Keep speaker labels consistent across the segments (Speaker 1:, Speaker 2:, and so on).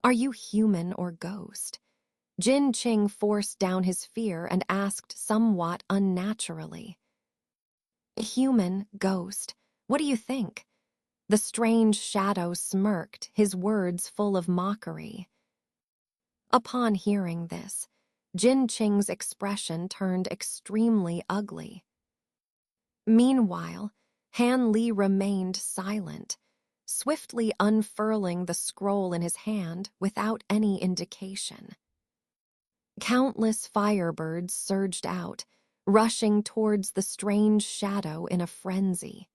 Speaker 1: Are you human or ghost? Jin Qing forced down his fear and asked somewhat unnaturally. Human, ghost, what do you think? The strange shadow smirked, his words full of mockery. Upon hearing this, Jin Qing's expression turned extremely ugly. Meanwhile, Han Li remained silent, swiftly unfurling the scroll in his hand without any indication. Countless firebirds surged out, rushing towards the strange shadow in a frenzy.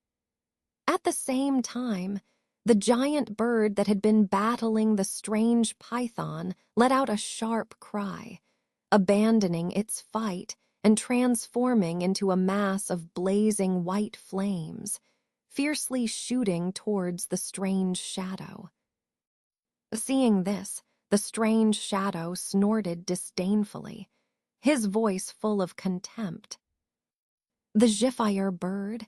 Speaker 1: At the same time, the giant bird that had been battling the strange python let out a sharp cry, abandoning its fight and transforming into a mass of blazing white flames, fiercely shooting towards the strange shadow. Seeing this, the strange shadow snorted disdainfully, his voice full of contempt. The Zephyr bird?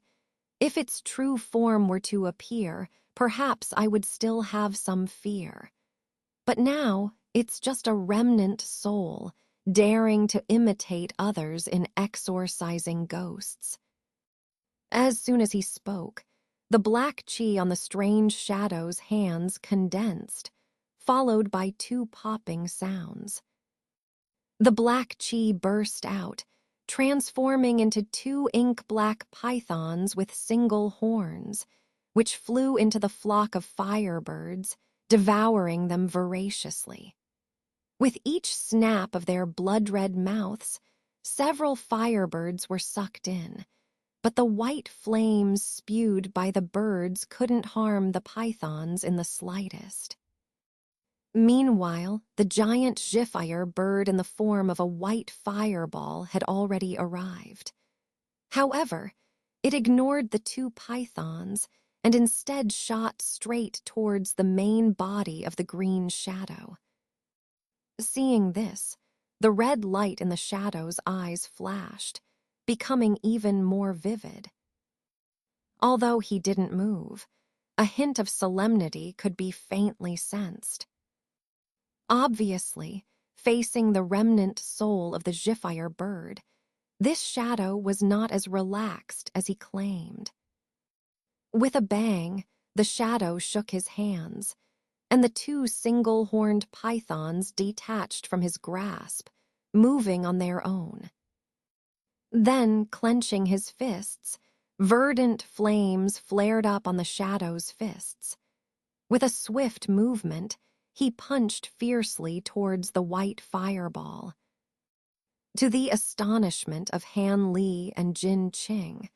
Speaker 1: If its true form were to appear, perhaps I would still have some fear. But now, it's just a remnant soul, daring to imitate others in exorcising ghosts. As soon as he spoke, the black chi on the strange shadow's hands condensed, followed by two popping sounds. The black chi burst out, transforming into two ink-black pythons with single horns, which flew into the flock of firebirds, devouring them voraciously. With each snap of their blood-red mouths, several firebirds were sucked in, but the white flames spewed by the birds couldn't harm the pythons in the slightest. Meanwhile, the giant Zephyr bird in the form of a white fireball had already arrived. However, it ignored the two pythons and instead shot straight towards the main body of the green shadow. Seeing this, the red light in the shadow's eyes flashed, becoming even more vivid. Although he didn't move, a hint of solemnity could be faintly sensed. Obviously, facing the remnant soul of the Zephyr bird, this shadow was not as relaxed as he claimed. With a bang, the shadow shook his hands, and the two single-horned pythons detached from his grasp, moving on their own. Then, clenching his fists, verdant flames flared up on the shadow's fists. With a swift movement, he punched fiercely towards the white fireball. To the astonishment of Han Li and Jin Qing,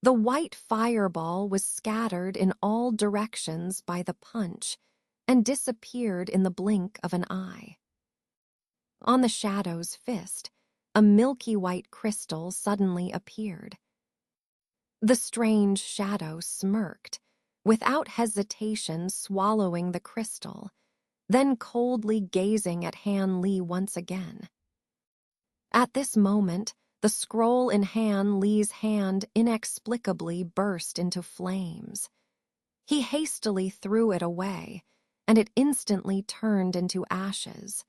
Speaker 1: the white fireball was scattered in all directions by the punch and disappeared in the blink of an eye. On the shadow's fist, a milky white crystal suddenly appeared. The strange shadow smirked, without hesitation swallowing the crystal, then coldly gazing at Han Li once again. At this moment, the scroll in Han Li's hand inexplicably burst into flames. He hastily threw it away, and it instantly turned into ashes.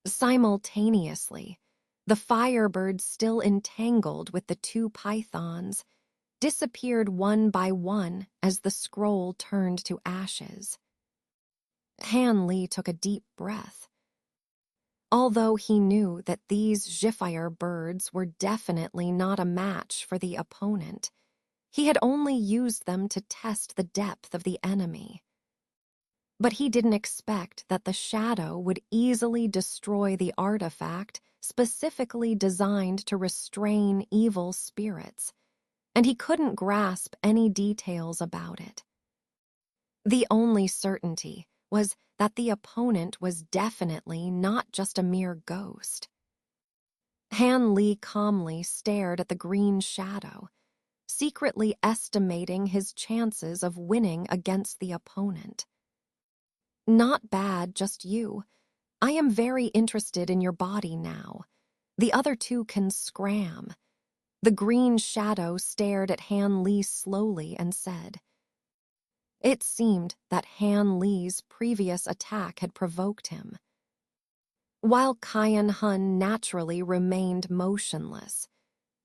Speaker 1: Simultaneously, the firebirds still entangled with the two pythons disappeared one by one as the scroll turned to ashes. Han Li took a deep breath. Although he knew that these Zephyr birds were definitely not a match for the opponent, he had only used them to test the depth of the enemy. But he didn't expect that the shadow would easily destroy the artifact specifically designed to restrain evil spirits, and he couldn't grasp any details about it. The only certainty was that the opponent was definitely not just a mere ghost. Han Li calmly stared at the green shadow, secretly estimating his chances of winning against the opponent. Not bad, just you. I am very interested in your body now. The other two can scram. The green shadow stared at Han Li slowly and said, It seemed that Han Li's previous attack had provoked him. While Kyan Hun naturally remained motionless,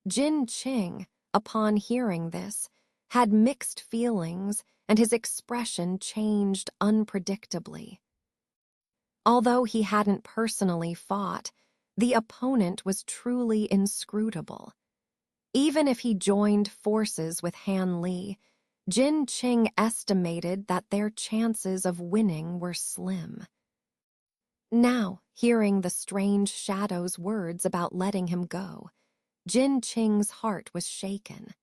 Speaker 1: Jin Qing, upon hearing this, had mixed feelings and his expression changed unpredictably. Although he hadn't personally fought, the opponent was truly inscrutable. Even if he joined forces with Han Li, Jin Qing estimated that their chances of winning were slim. Now, hearing the strange shadow's words about letting him go, Jin Qing's heart was shaken.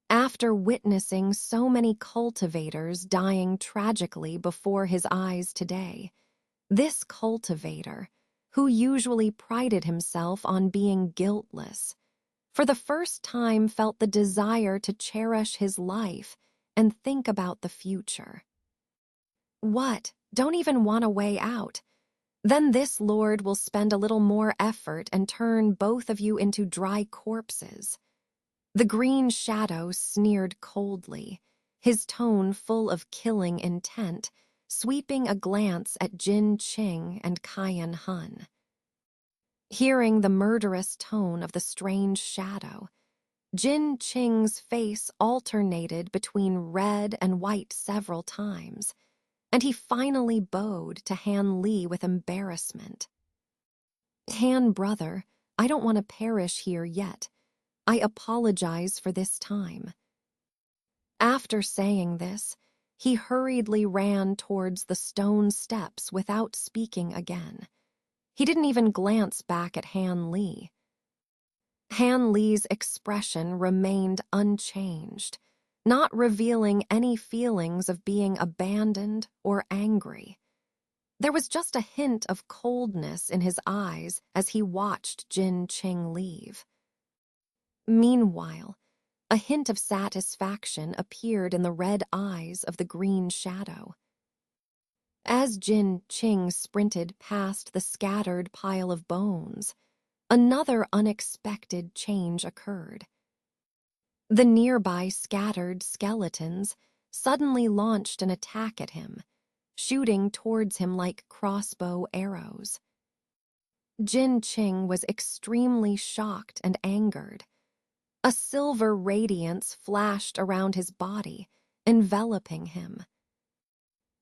Speaker 1: After witnessing so many cultivators dying tragically before his eyes today, this cultivator, who usually prided himself on being guiltless, for the first time felt the desire to cherish his life and think about the future. What? Don't even want a way out? Then this lord will spend a little more effort and turn both of you into dry corpses. The green shadow sneered coldly, his tone full of killing intent, sweeping a glance at Jin Qing and Kyan Hun. Hearing the murderous tone of the strange shadow, Jin Qing's face alternated between red and white several times, and he finally bowed to Han Li with embarrassment. Han brother, I don't want to perish here yet. I apologize for this time. After saying this, he hurriedly ran towards the stone steps without speaking again. He didn't even glance back at Han Li. Han Li's expression remained unchanged, not revealing any feelings of being abandoned or angry. There was just a hint of coldness in his eyes as he watched Jin Qing leave. Meanwhile, a hint of satisfaction appeared in the red eyes of the green shadow. As Jin Qing sprinted past the scattered pile of bones, another unexpected change occurred. The nearby scattered skeletons suddenly launched an attack at him, shooting towards him like crossbow arrows. Jin Qing was extremely shocked and angered. A silver radiance flashed around his body, enveloping him.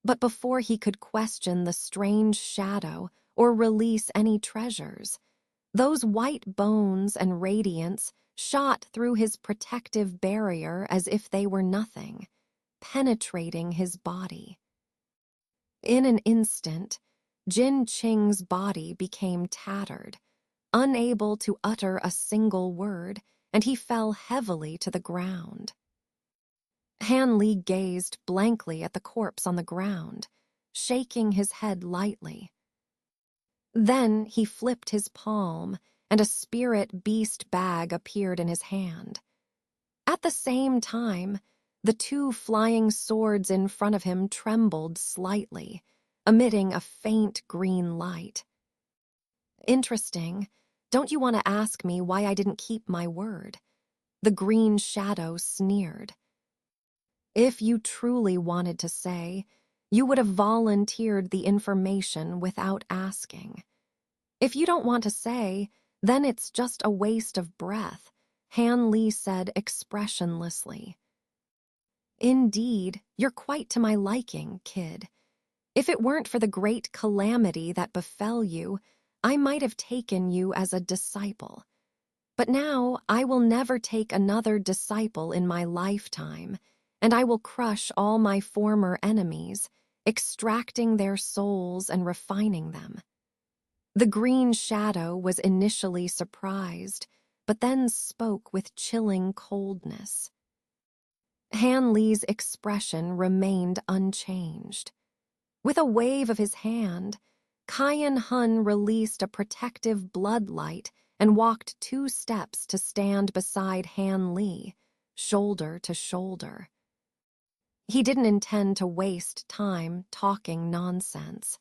Speaker 1: But before he could question the strange shadow or release any treasures, those white bones and radiance shot through his protective barrier as if they were nothing, penetrating his body. In an instant, Jin Qing's body became tattered, unable to utter a single word, and he fell heavily to the ground. Han Li gazed blankly at the corpse on the ground, shaking his head lightly. Then he flipped his palm, and a spirit beast bag appeared in his hand. At the same time, the two flying swords in front of him trembled slightly, emitting a faint green light. Interesting. Don't you want to ask me why I didn't keep my word? The green shadow sneered. If you truly wanted to say, you would have volunteered the information without asking. If you don't want to say, then it's just a waste of breath, Han Li said expressionlessly. Indeed, you're quite to my liking, kid. If it weren't for the great calamity that befell you, I might have taken you as a disciple. But now I will never take another disciple in my lifetime, and I will crush all my former enemies, extracting their souls and refining them. The green shadow was initially surprised, but then spoke with chilling coldness. Han Li's expression remained unchanged. With a wave of his hand, Kyan Hun released a protective bloodlight and walked 2 steps to stand beside Han Li, shoulder to shoulder. He didn't intend to waste time talking nonsense.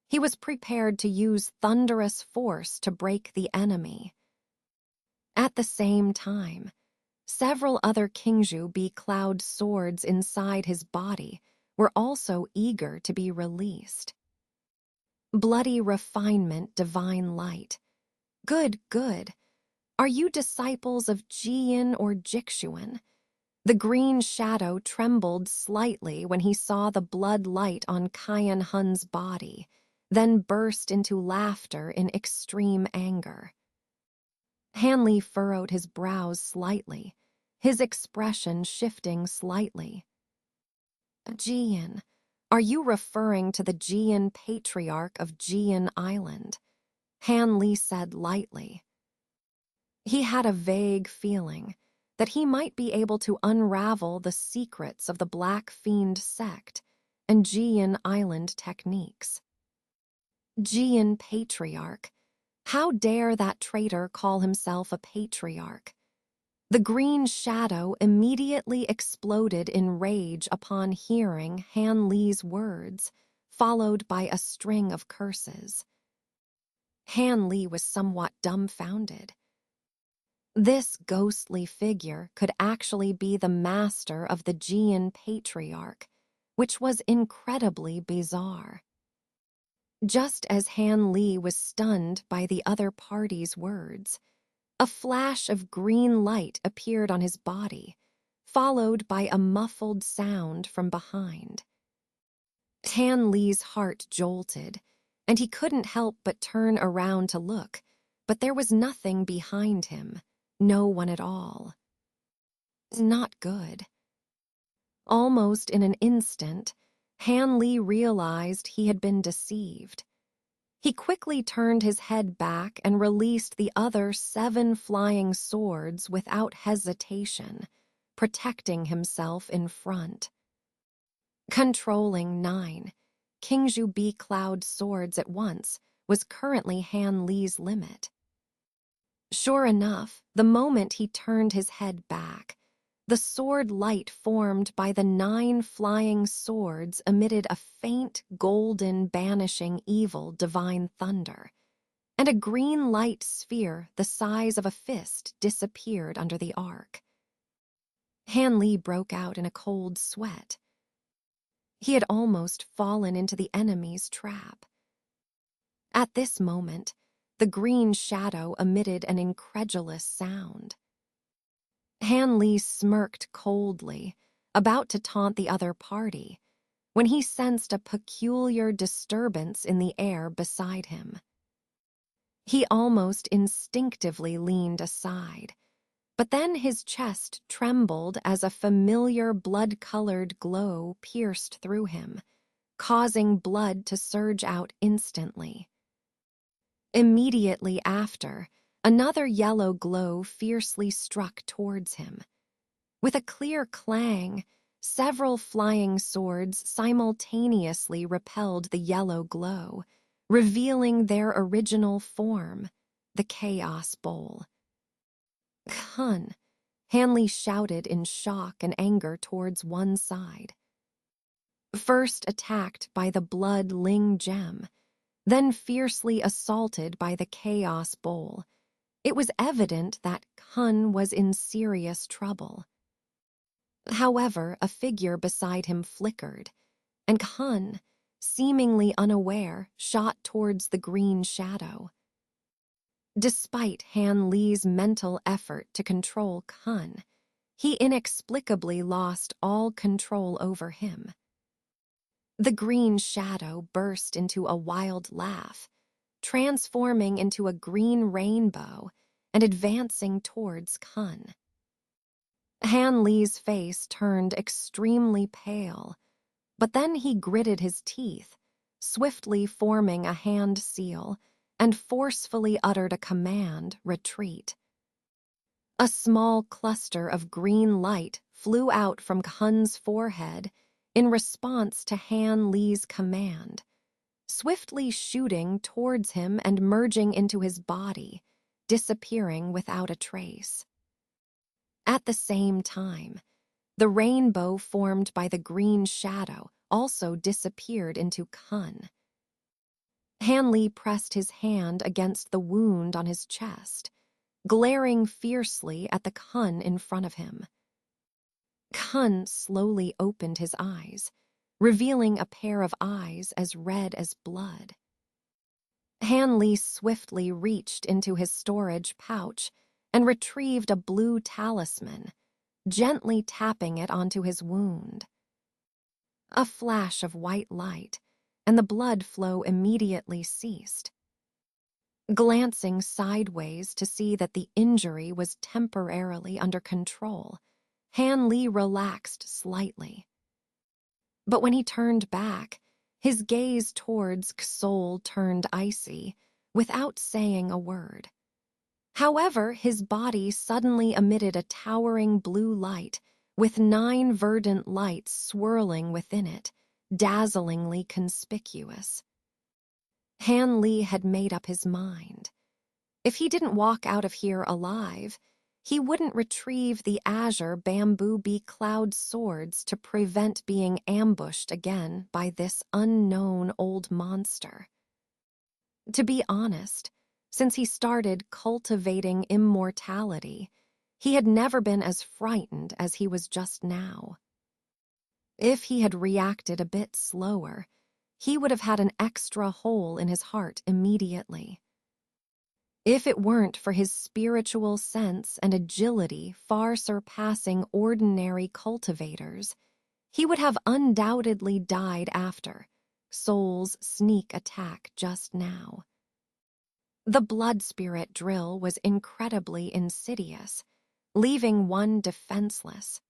Speaker 1: He was prepared to use thunderous force to break the enemy. At the same time, Several other Kingju Be-Cloud swords inside his body were also eager to be released. Bloody refinement, divine light. Good, good. Are you disciples of Jian or Jixuan? The green shadow trembled slightly when he saw the blood light on Kian Hun's body, then burst into laughter in extreme anger. Hanley furrowed his brows slightly, his expression shifting slightly. Jian, are you referring to the Jian patriarch of Jian Island? Hanley said lightly. He had a vague feeling that he might be able to unravel the secrets of the Black Fiend sect and Jian Island techniques. Jian patriarch. How dare that traitor call himself a patriarch? The green shadow immediately exploded in rage upon hearing Han Li's words, followed by a string of curses. Han Li was somewhat dumbfounded. This ghostly figure could actually be the master of the Jian patriarch, which was incredibly bizarre. Just as Han Li was stunned by the other party's words, a flash of green light appeared on his body, followed by a muffled sound from behind. Han Li's heart jolted, and he couldn't help but turn around to look, but there was nothing behind him, no one at all. Not good. Almost in an instant, Han Li realized he had been deceived. He quickly turned his head back and released the other 7 flying swords without hesitation, protecting himself in front. Controlling 9 Kingju Be-Cloud swords at once was currently Han Li's limit. Sure enough, the moment he turned his head back, the sword light formed by the 9 flying swords emitted a faint, golden, banishing evil divine thunder, and a green light sphere the size of a fist disappeared under the arc. Han Li broke out in a cold sweat. He had almost fallen into the enemy's trap. At this moment, the green shadow emitted an incredulous sound. Han Li smirked coldly, about to taunt the other party, when he sensed a peculiar disturbance in the air beside him. He almost instinctively leaned aside, but then his chest trembled as a familiar blood-colored glow pierced through him, causing blood to surge out instantly. Immediately after, another yellow glow fiercely struck towards him. With a clear clang, several flying swords simultaneously repelled the yellow glow, revealing their original form, the Chaos Bowl. Hun! Hanley shouted in shock and anger towards one side. First attacked by the Blood Ling gem, then fiercely assaulted by the Chaos Bowl, it was evident that Hun was in serious trouble. However, a figure beside him flickered, and Hun, seemingly unaware, shot towards the green shadow. Despite Han Li's mental effort to control Kun, he inexplicably lost all control over him. The green shadow burst into a wild laugh, transforming into a green rainbow and advancing towards Kun. Han Li's face turned extremely pale, but then he gritted his teeth, swiftly forming a hand seal, and forcefully uttered a command, retreat. A small cluster of green light flew out from Hun's forehead in response to Han Li's command, swiftly shooting towards him and merging into his body, disappearing without a trace. At the same time, the rainbow formed by the green shadow also disappeared into Kun. Han Li pressed his hand against the wound on his chest, glaring fiercely at the Kun in front of him. Kun slowly opened his eyes, revealing a pair of eyes as red as blood. Hanli swiftly reached into his storage pouch and retrieved a blue talisman, gently tapping it onto his wound. A flash of white light, and the blood flow immediately ceased. Glancing sideways to see that the injury was temporarily under control, Hanli relaxed slightly. But when he turned back, his gaze towards Xol turned icy, without saying a word. However, his body suddenly emitted a towering blue light, with 9 verdant lights swirling within it, dazzlingly conspicuous. Hanli had made up his mind. If he didn't walk out of here alive, he wouldn't retrieve the azure bamboo beak cloud swords to prevent being ambushed again by this unknown old monster. To be honest, since he started cultivating immortality, he had never been as frightened as he was just now. If he had reacted a bit slower, he would have had an extra hole in his heart immediately. If it weren't for his spiritual sense and agility far surpassing ordinary cultivators, he would have undoubtedly died after Xol's sneak attack just now. The blood spirit drill was incredibly insidious, leaving one defenseless.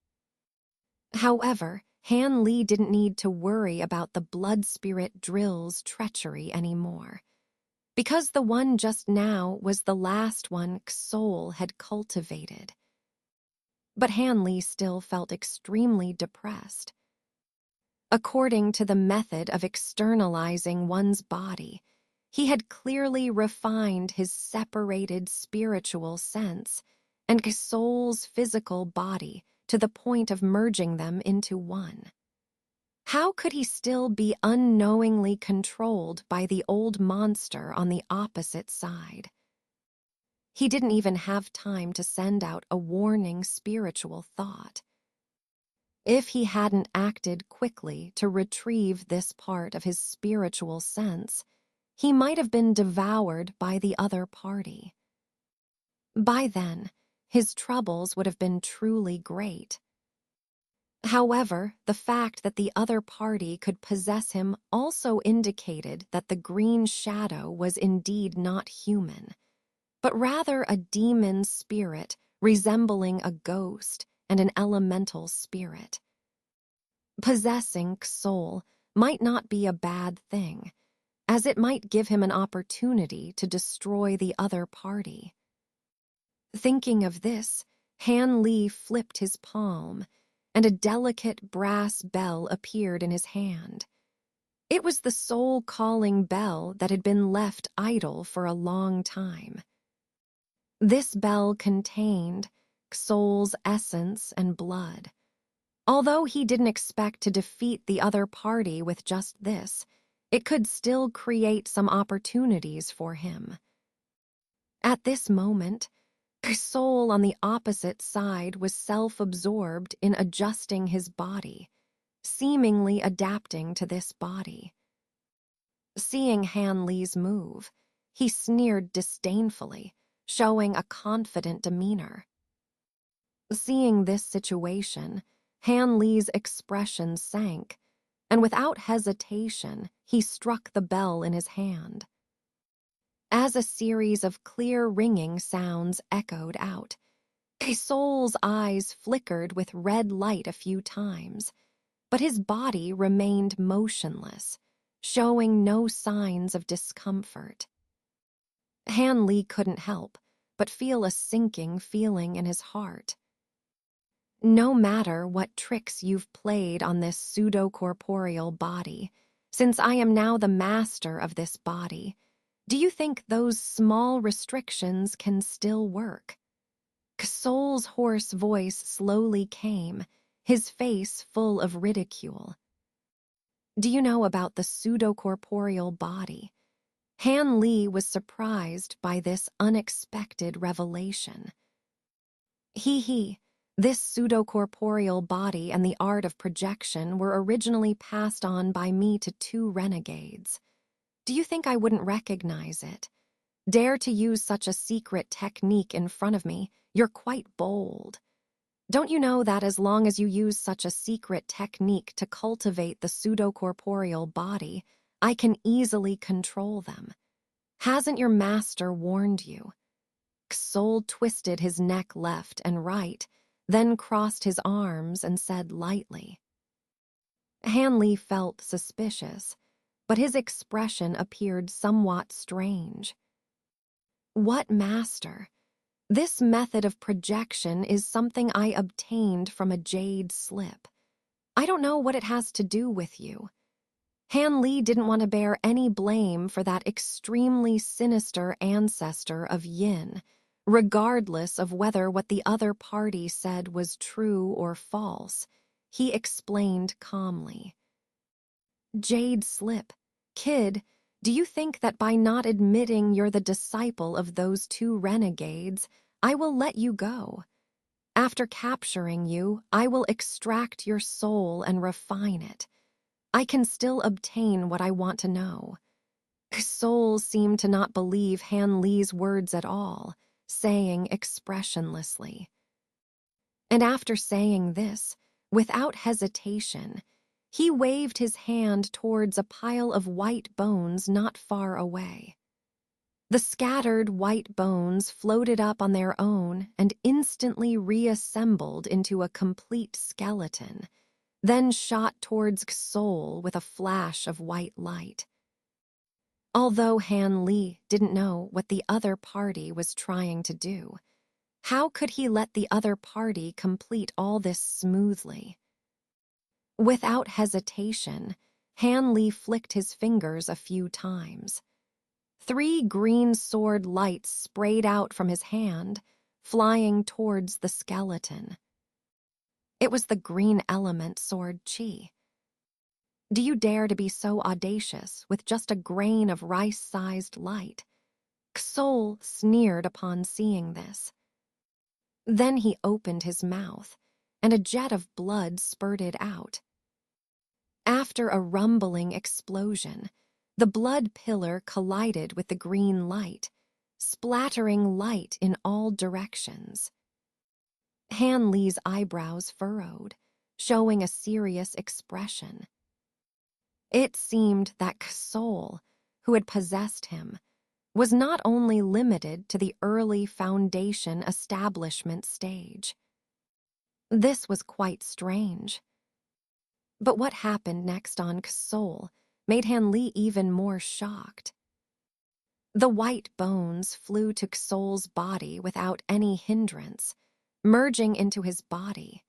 Speaker 1: However, Hanli didn't need to worry about the blood spirit drill's treachery anymore, because the one just now was the last one Xol had cultivated. But Hanli still felt extremely depressed. According to the method of externalizing one's body, he had clearly refined his separated spiritual sense and Xol's physical body to the point of merging them into one. How could he still be unknowingly controlled by the old monster on the opposite side? He didn't even have time to send out a warning spiritual thought. If he hadn't acted quickly to retrieve this part of his spiritual sense, he might have been devoured by the other party. By then, his troubles would have been truly great. However, the fact that the other party could possess him also indicated that the green shadow was indeed not human, but rather a demon spirit resembling a ghost and an elemental spirit. Possessing Xol might not be a bad thing, as it might give him an opportunity to destroy the other party. Thinking of this, Hanli flipped his palm, and a delicate brass bell appeared in his hand. It was the soul-calling bell that had been left idle for a long time. This bell contained Xol's essence and blood. Although he didn't expect to defeat the other party with just this, it could still create some opportunities for him. At this moment, Xol on the opposite side was self-absorbed in adjusting his body, seemingly adapting to this body. Seeing Hanli's move, he sneered disdainfully, showing a confident demeanor. Seeing this situation, Hanli's expression sank, and without hesitation, he struck the bell in his hand. As a series of clear ringing sounds echoed out, Xol's eyes flickered with red light a few times, but his body remained motionless, showing no signs of discomfort. Hanli couldn't help but feel a sinking feeling in his heart. No matter what tricks you've played on this pseudo-corporeal body, since I am now the master of this body, do you think those small restrictions can still work? Xol's hoarse voice slowly came, his face full of ridicule. Do you know about the pseudo-corporeal body? Han Li was surprised by this unexpected revelation. This pseudo-corporeal body and the art of projection were originally passed on by me to two renegades. Do you think I wouldn't recognize it? Dare to use such a secret technique in front of me, you're quite bold. Don't you know that as long as you use such a secret technique to cultivate the pseudo-corporeal body, I can easily control them? Hasn't your master warned you? Sol twisted his neck left and right, then crossed his arms and said lightly. Han Li felt suspicious, but his expression appeared somewhat strange. What master? This method of projection is something I obtained from a jade slip. I don't know what it has to do with you. Han Li didn't want to bear any blame for that extremely sinister ancestor of Yin, regardless of whether what the other party said was true or false. He explained calmly. Jade slip. Kid, do you think that by not admitting you're the disciple of those two renegades, I will let you go? After capturing you, I will extract your soul and refine it. I can still obtain what I want to know. Soul seemed to not believe Han Li's words at all, saying expressionlessly. And after saying this, without hesitation, he waved his hand towards a pile of white bones not far away. The scattered white bones floated up on their own and instantly reassembled into a complete skeleton, then shot towards Xol with a flash of white light. Although Han Li didn't know what the other party was trying to do, how could he let the other party complete all this smoothly? Without hesitation, Han Li flicked his fingers a few times. 3 green sword lights sprayed out from his hand, flying towards the skeleton. It was the green element sword Qi. Do you dare to be so audacious with just a grain of rice-sized light? Xol sneered upon seeing this. Then he opened his mouth, and a jet of blood spurted out. After a rumbling explosion, the blood pillar collided with the green light, splattering light in all directions. Han Li's eyebrows furrowed, showing a serious expression. It seemed that Xol, who had possessed him, was not only limited to the early foundation establishment stage. This was quite strange. But what happened next on Xol made Han Li even more shocked. The white bones flew to Xol's body without any hindrance, merging into his body.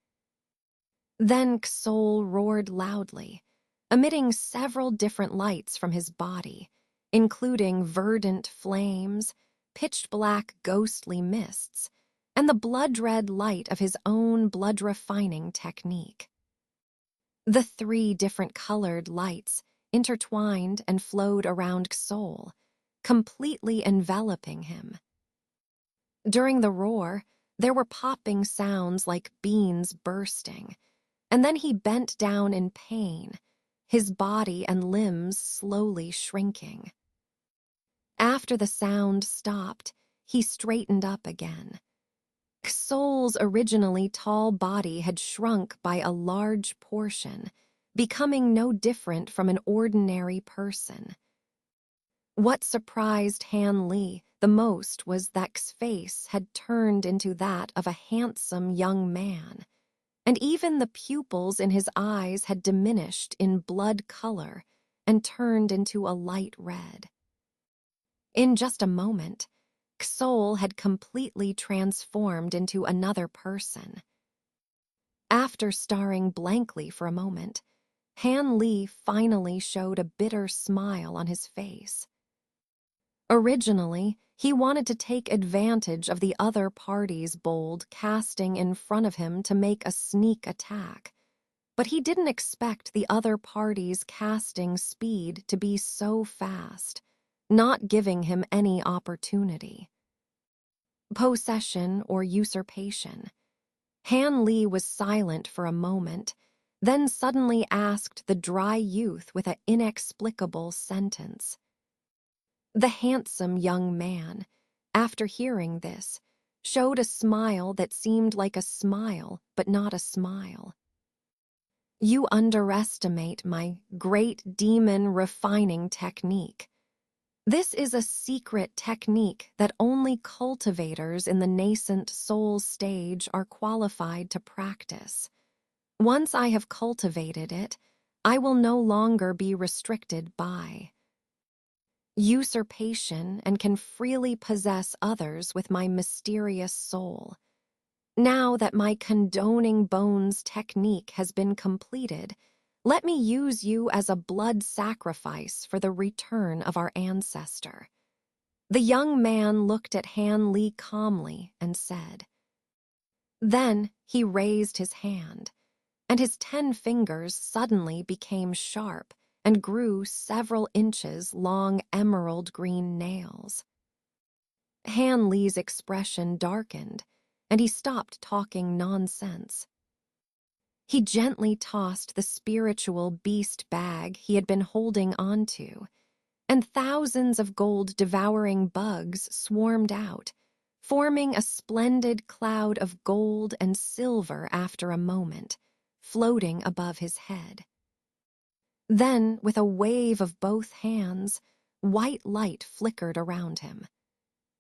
Speaker 1: Then Xol roared loudly, emitting several different lights from his body, including verdant flames, pitch-black ghostly mists, and the blood-red light of his own blood-refining technique. The 3 different colored lights intertwined and flowed around Xol, completely enveloping him. During the roar, there were popping sounds like beans bursting, and then he bent down in pain, his body and limbs slowly shrinking. After the sound stopped, he straightened up again. Xol's originally tall body had shrunk by a large portion, becoming no different from an ordinary person. What surprised Han Li the most was that X's face had turned into that of a handsome young man, and even the pupils in his eyes had diminished in blood color and turned into a light red. In just a moment, Xol had completely transformed into another person. After staring blankly for a moment, Han Li finally showed a bitter smile on his face. Originally, he wanted to take advantage of the other party's bold casting in front of him to make a sneak attack, but he didn't expect the other party's casting speed to be so fast. not giving him any opportunity. Possession or usurpation. Han Li was silent for a moment, then suddenly asked the dry youth with an inexplicable sentence. The handsome young man, after hearing this, showed a smile that seemed like a smile, but not a smile. You underestimate my great demon refining technique. This is a secret technique that only cultivators in the nascent soul stage are qualified to practice. Once I have cultivated it, I will no longer be restricted by usurpation and can freely possess others with my mysterious soul. Now that my condoning bones technique has been completed, let me use you as a blood sacrifice for the return of our ancestor. The young man looked at Han Li calmly and said. Then he raised his hand, and his 10 fingers suddenly became sharp and grew several inches long emerald green nails. Han Li's expression darkened, and he stopped talking nonsense. He gently tossed the spiritual beast bag he had been holding onto, and thousands of gold-devouring bugs swarmed out, forming a splendid cloud of gold and silver after a moment, floating above his head. Then, with a wave of both hands, white light flickered around him.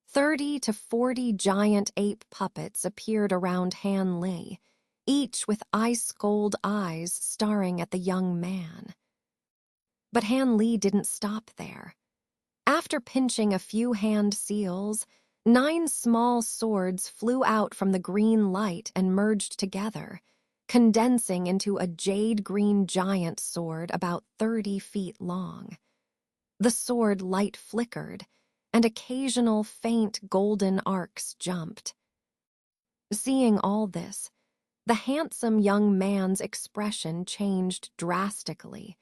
Speaker 1: 30 to 40 giant ape puppets appeared around Han Li, each with ice-cold eyes staring at the young man. But Han Li didn't stop there. After pinching a few hand seals, 9 small swords flew out from the green light and merged together, condensing into a jade-green giant sword about 30 feet long. The sword light flickered, and occasional faint golden arcs jumped. Seeing all this, the handsome young man's expression changed drastically,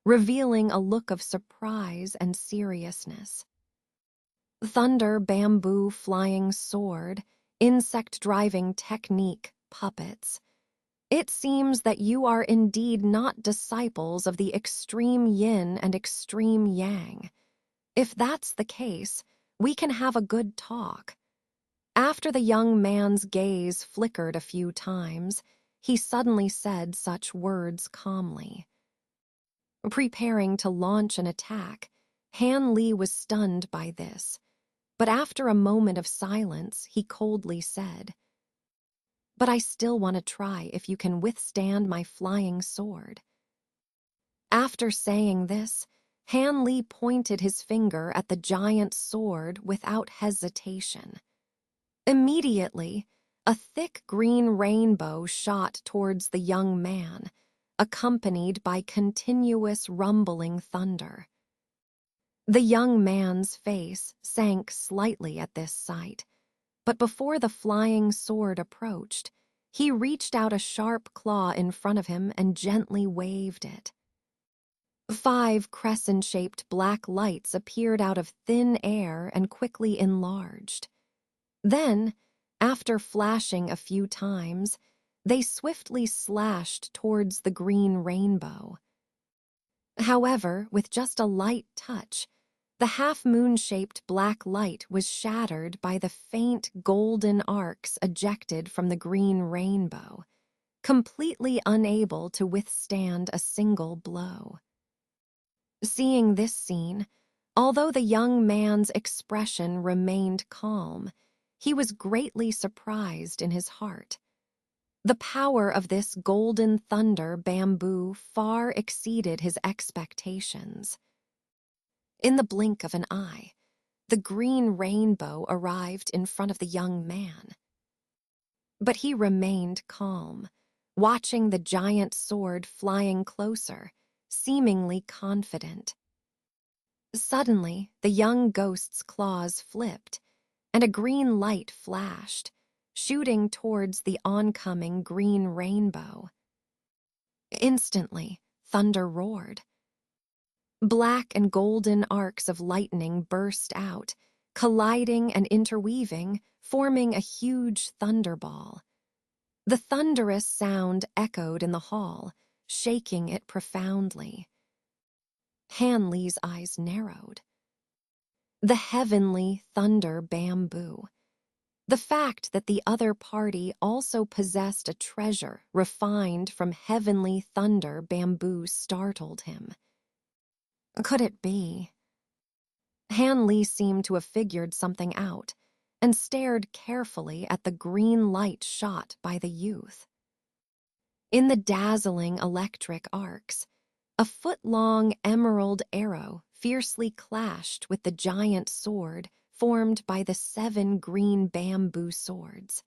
Speaker 1: revealing a look of surprise and seriousness. Thunder, bamboo, flying sword, insect-driving technique, puppets. It seems that you are indeed not disciples of the extreme yin and extreme yang. If that's the case, we can have a good talk. After the young man's gaze flickered a few times, he suddenly said such words calmly. Preparing to launch an attack, Han Li was stunned by this, but after a moment of silence, he coldly said, "But I still want to try if you can withstand my flying sword." After saying this, Han Li pointed his finger at the giant sword without hesitation. Immediately, a thick green rainbow shot towards the young man, accompanied by continuous rumbling thunder. The young man's face sank slightly at this sight, but before the flying sword approached, he reached out a sharp claw in front of him and gently waved it. 5 crescent-shaped black lights appeared out of thin air and quickly enlarged. Then, after flashing a few times, they swiftly slashed towards the green rainbow. However, with just a light touch, the half-moon-shaped black light was shattered by the faint golden arcs ejected from the green rainbow, completely unable to withstand a single blow. Seeing this scene, although the young man's expression remained calm, he was greatly surprised in his heart. The power of this golden thunder bamboo far exceeded his expectations. In the blink of an eye, the green rainbow arrived in front of the young man. But he remained calm, watching the giant sword flying closer, seemingly confident. Suddenly, the young ghost's claws flipped, and a green light flashed, shooting towards the oncoming green rainbow. Instantly, thunder roared. Black and golden arcs of lightning burst out, colliding and interweaving, forming a huge thunderball. The thunderous sound echoed in the hall, shaking it profoundly. Han Li's eyes narrowed. The heavenly thunder bamboo. The fact that the other party also possessed a treasure refined from heavenly thunder bamboo startled him. Could it be? Han Li seemed to have figured something out and stared carefully at the green light shot by the youth. In the dazzling electric arcs, a foot-long emerald arrow fiercely clashed with the giant sword formed by the 7 green bamboo swords.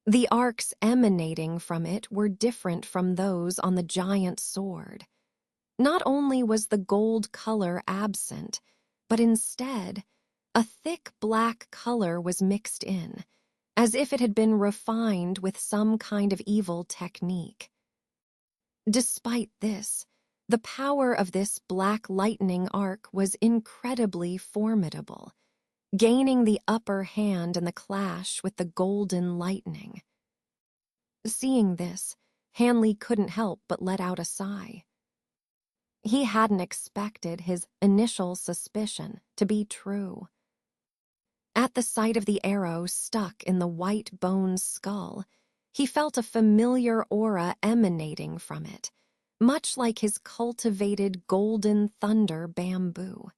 Speaker 1: The arcs emanating from it were different from those on the giant sword. Not only was the gold color absent, but instead, a thick black color was mixed in, as if it had been refined with some kind of evil technique. Despite this, the power of this black lightning arc was incredibly formidable, gaining the upper hand in the clash with the golden lightning. Seeing this, Han Li couldn't help but let out a sigh. He hadn't expected his initial suspicion to be true. At the sight of the arrow stuck in the white bone skull, he felt a familiar aura emanating from it, much like his cultivated golden thunder bamboo.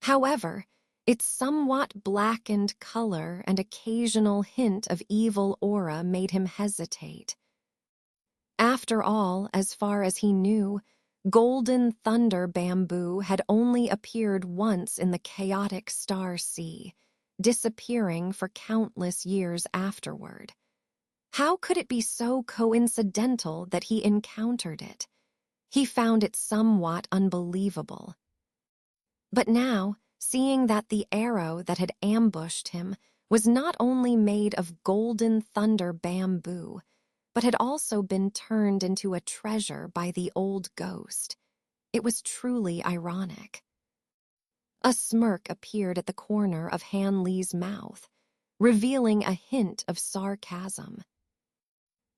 Speaker 1: However, its somewhat blackened color and occasional hint of evil aura made him hesitate. After all, as far as he knew, golden thunder bamboo had only appeared once in the chaotic star sea, disappearing for countless years afterward. How could it be so coincidental that he encountered it? He found it somewhat unbelievable. But now, seeing that the arrow that had ambushed him was not only made of golden thunder bamboo, but had also been turned into a treasure by the old ghost, it was truly ironic. A smirk appeared at the corner of Han Li's mouth, revealing a hint of sarcasm.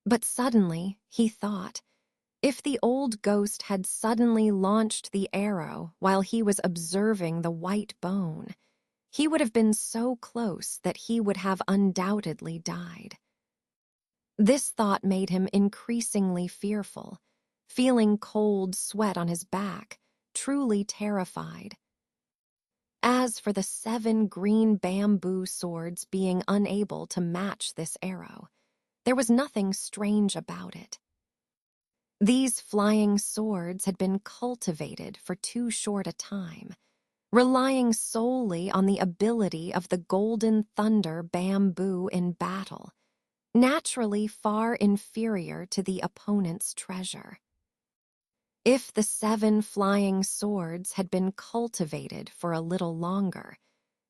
Speaker 1: But suddenly, he thought, if the old ghost had suddenly launched the arrow while he was observing the white bone, he would have been so close that he would have undoubtedly died. This thought made him increasingly fearful, feeling cold sweat on his back, truly terrified. As for the 7 green bamboo swords being unable to match this arrow, there was nothing strange about it. These flying swords had been cultivated for too short a time, relying solely on the ability of the golden thunder bamboo in battle, naturally far inferior to the opponent's treasure. If the 7 flying swords had been cultivated for a little longer,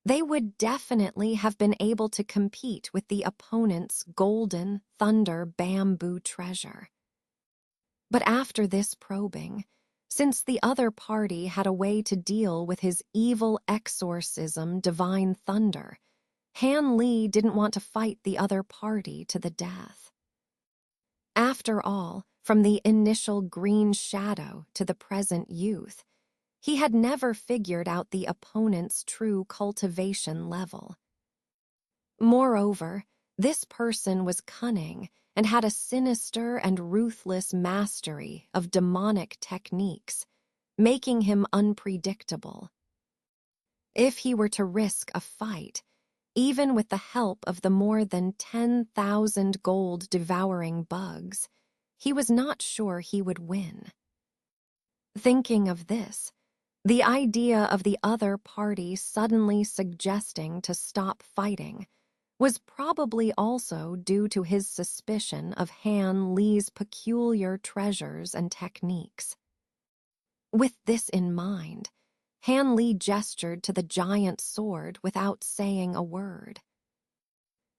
Speaker 1: they would definitely have been able to compete with the opponent's golden thunder bamboo treasure. But after this probing, since the other party had a way to deal with his evil exorcism divine thunder, Han Li didn't want to fight the other party to the death. After all, from the initial green shadow to the present youth, he had never figured out the opponent's true cultivation level. Moreover, this person was cunning and had a sinister and ruthless mastery of demonic techniques, making him unpredictable. If he were to risk a fight, even with the help of the more than 10,000 gold devouring bugs, he was not sure he would win. Thinking of this, the idea of the other party suddenly suggesting to stop fighting was probably also due to his suspicion of Han Li's peculiar treasures and techniques. With this in mind, Han Li gestured to the giant sword without saying a word.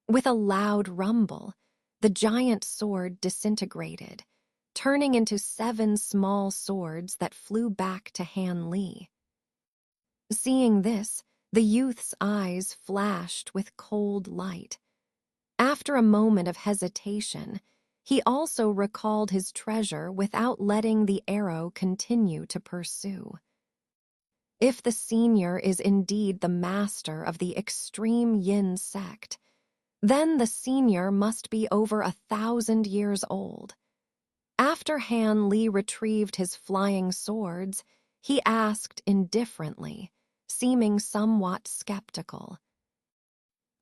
Speaker 1: With a loud rumble, the giant sword disintegrated, turning into 7 small swords that flew back to Han Li. Seeing this, the youth's eyes flashed with cold light. After a moment of hesitation, he also recalled his treasure without letting the arrow continue to pursue. If the senior is indeed the master of the extreme yin sect, then the senior must be over 1,000 years old. After Han Li retrieved his flying swords, he asked indifferently, seeming somewhat skeptical.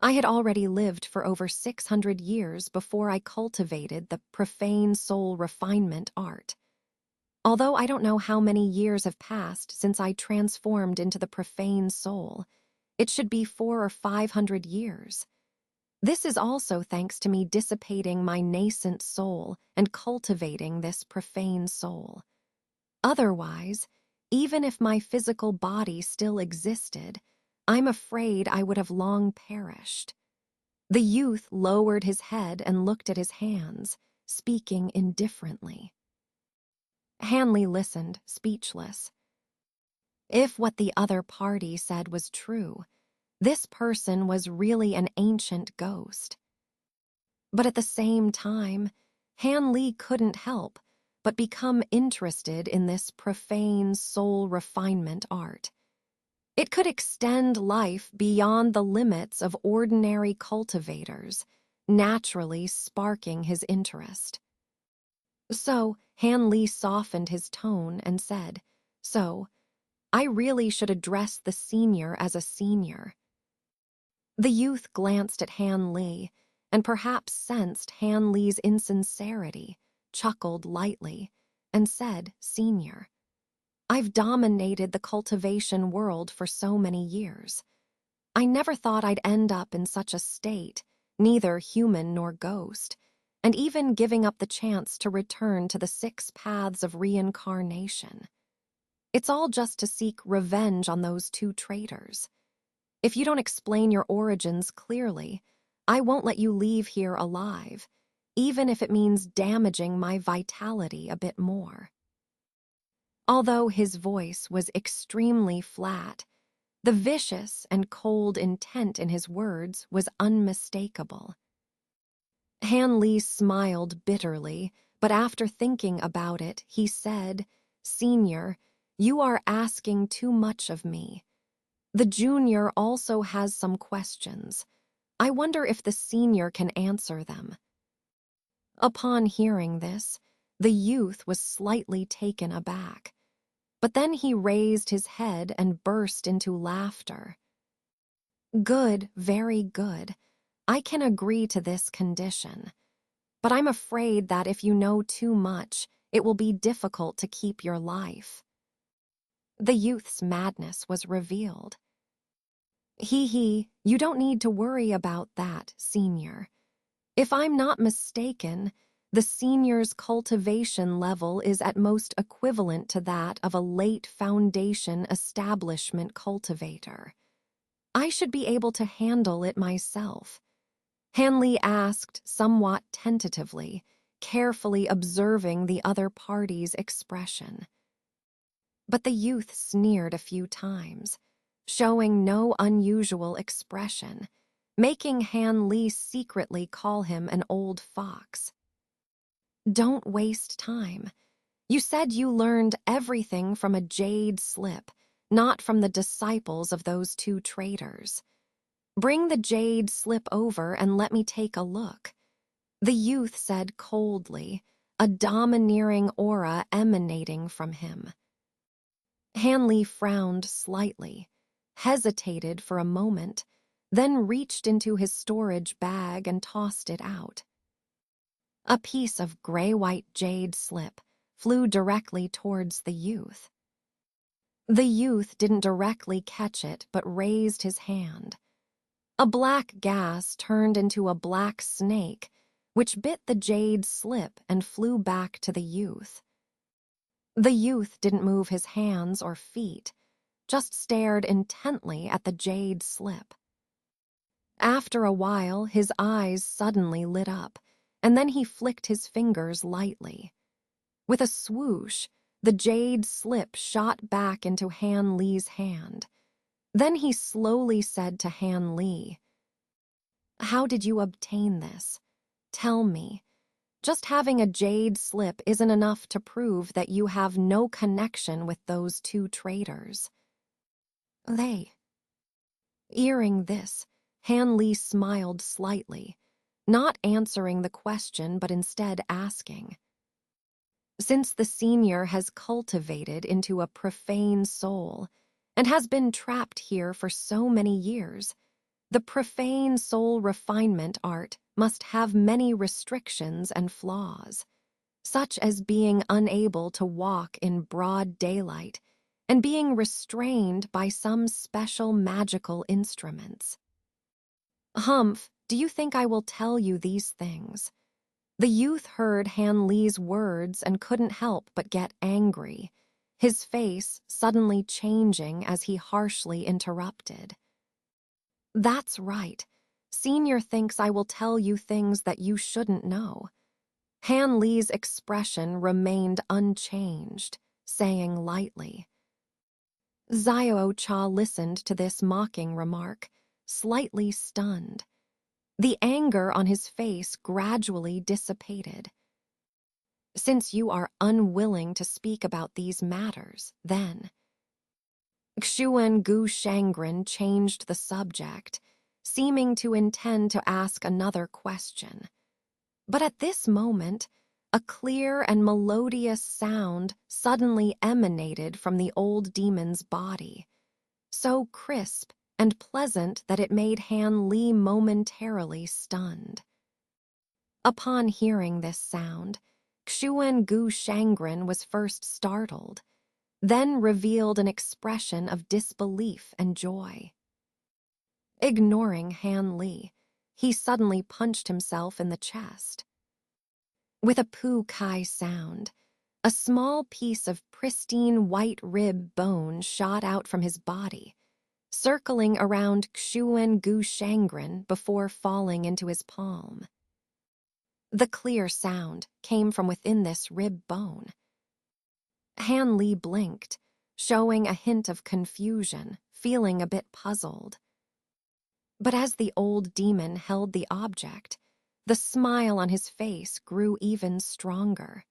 Speaker 1: I had already lived for over 600 years before I cultivated the profane soul refinement art. Although I don't know how many years have passed since I transformed into the profane soul, it should be 400 or 500 years. This is also thanks to me dissipating my nascent soul and cultivating this profane soul. Otherwise, even if my physical body still existed, I'm afraid I would have long perished. The youth lowered his head and looked at his hands, speaking indifferently. Hanley listened, speechless. If what the other party said was true, this person was really an ancient ghost. But at the same time, Han Li couldn't help but become interested in this profane soul refinement art. It could extend life beyond the limits of ordinary cultivators, naturally sparking his interest. So, Han Li softened his tone and said, "So, I really should address the senior as a senior." The youth glanced at Han Li and perhaps sensed Han Li's insincerity, chuckled lightly, and said, "Senior. I've dominated the cultivation world for so many years. I never thought I'd end up in such a state, neither human nor ghost, and even giving up the chance to return to the 6 paths of reincarnation. It's all just to seek revenge on those 2 traitors. If you don't explain your origins clearly, I won't let you leave here alive, even if it means damaging my vitality a bit more." Although his voice was extremely flat, the vicious and cold intent in his words was unmistakable. Han Li smiled bitterly, but after thinking about it, he said, "Senior, you are asking too much of me. The junior also has some questions. I wonder if the senior can answer them." Upon hearing this, the youth was slightly taken aback. But then he raised his head and burst into laughter. "Good, very good. I can agree to this condition. But I'm afraid that if you know too much, it will be difficult to keep your life." The youth's madness was revealed. You don't need to worry about that, senior. If I'm not mistaken, the senior's cultivation level is at most equivalent to that of a late foundation establishment cultivator. I should be able to handle it myself. Hanley asked somewhat tentatively, carefully observing the other party's expression. But the youth sneered a few times, showing no unusual expression, making Han Li secretly call him an old fox. "Don't waste time. You said you learned everything from a jade slip, not from the disciples of those 2 traitors. Bring the jade slip over and let me take a look," the youth said coldly, a domineering aura emanating from him. Hanley frowned slightly, hesitated for a moment, then reached into his storage bag and tossed it out. A piece of gray-white jade slip flew directly towards the youth. The youth didn't directly catch it but raised his hand. A black gas turned into a black snake, which bit the jade slip and flew back to the youth. The youth didn't move his hands or feet, just stared intently at the jade slip. After a while, his eyes suddenly lit up, and then he flicked his fingers lightly. With a swoosh, the jade slip shot back into Han Li's hand. Then he slowly said to Han Li, "How did you obtain this? Tell me. Just having a jade slip isn't enough to prove that you have no connection with those two traitors." They. Hearing this, Han Li smiled slightly, not answering the question but instead asking, "Since the senior has cultivated into a profane soul and has been trapped here for so many years, the profane soul refinement art must have many restrictions and flaws, such as being unable to walk in broad daylight and being restrained by some special magical instruments. Humph, do you think I will tell you these things?" The youth heard Han Li's words and couldn't help but get angry, his face suddenly changing as he harshly interrupted. "That's right. Senior thinks I will tell you things that you shouldn't know." Han Li's expression remained unchanged, saying lightly. Xiao Cha listened to this mocking remark, slightly stunned. The anger on his face gradually dissipated. "Since you are unwilling to speak about these matters, then." Xuan Gu Shangren changed the subject, seeming to intend to ask another question. But at this moment, a clear and melodious sound suddenly emanated from the old demon's body, so crisp and pleasant that it made Han Li momentarily stunned. Upon hearing this sound, Xuan Gu Shangren was first startled, then revealed an expression of disbelief and joy. Ignoring Han Li, he suddenly punched himself in the chest. With a pu kai sound, a small piece of pristine white rib bone shot out from his body, circling around Xuan Gu Shangren before falling into his palm. The clear sound came from within this rib bone. Han Li blinked, showing a hint of confusion, feeling a bit puzzled. But as the old demon held the object, the smile on his face grew even stronger.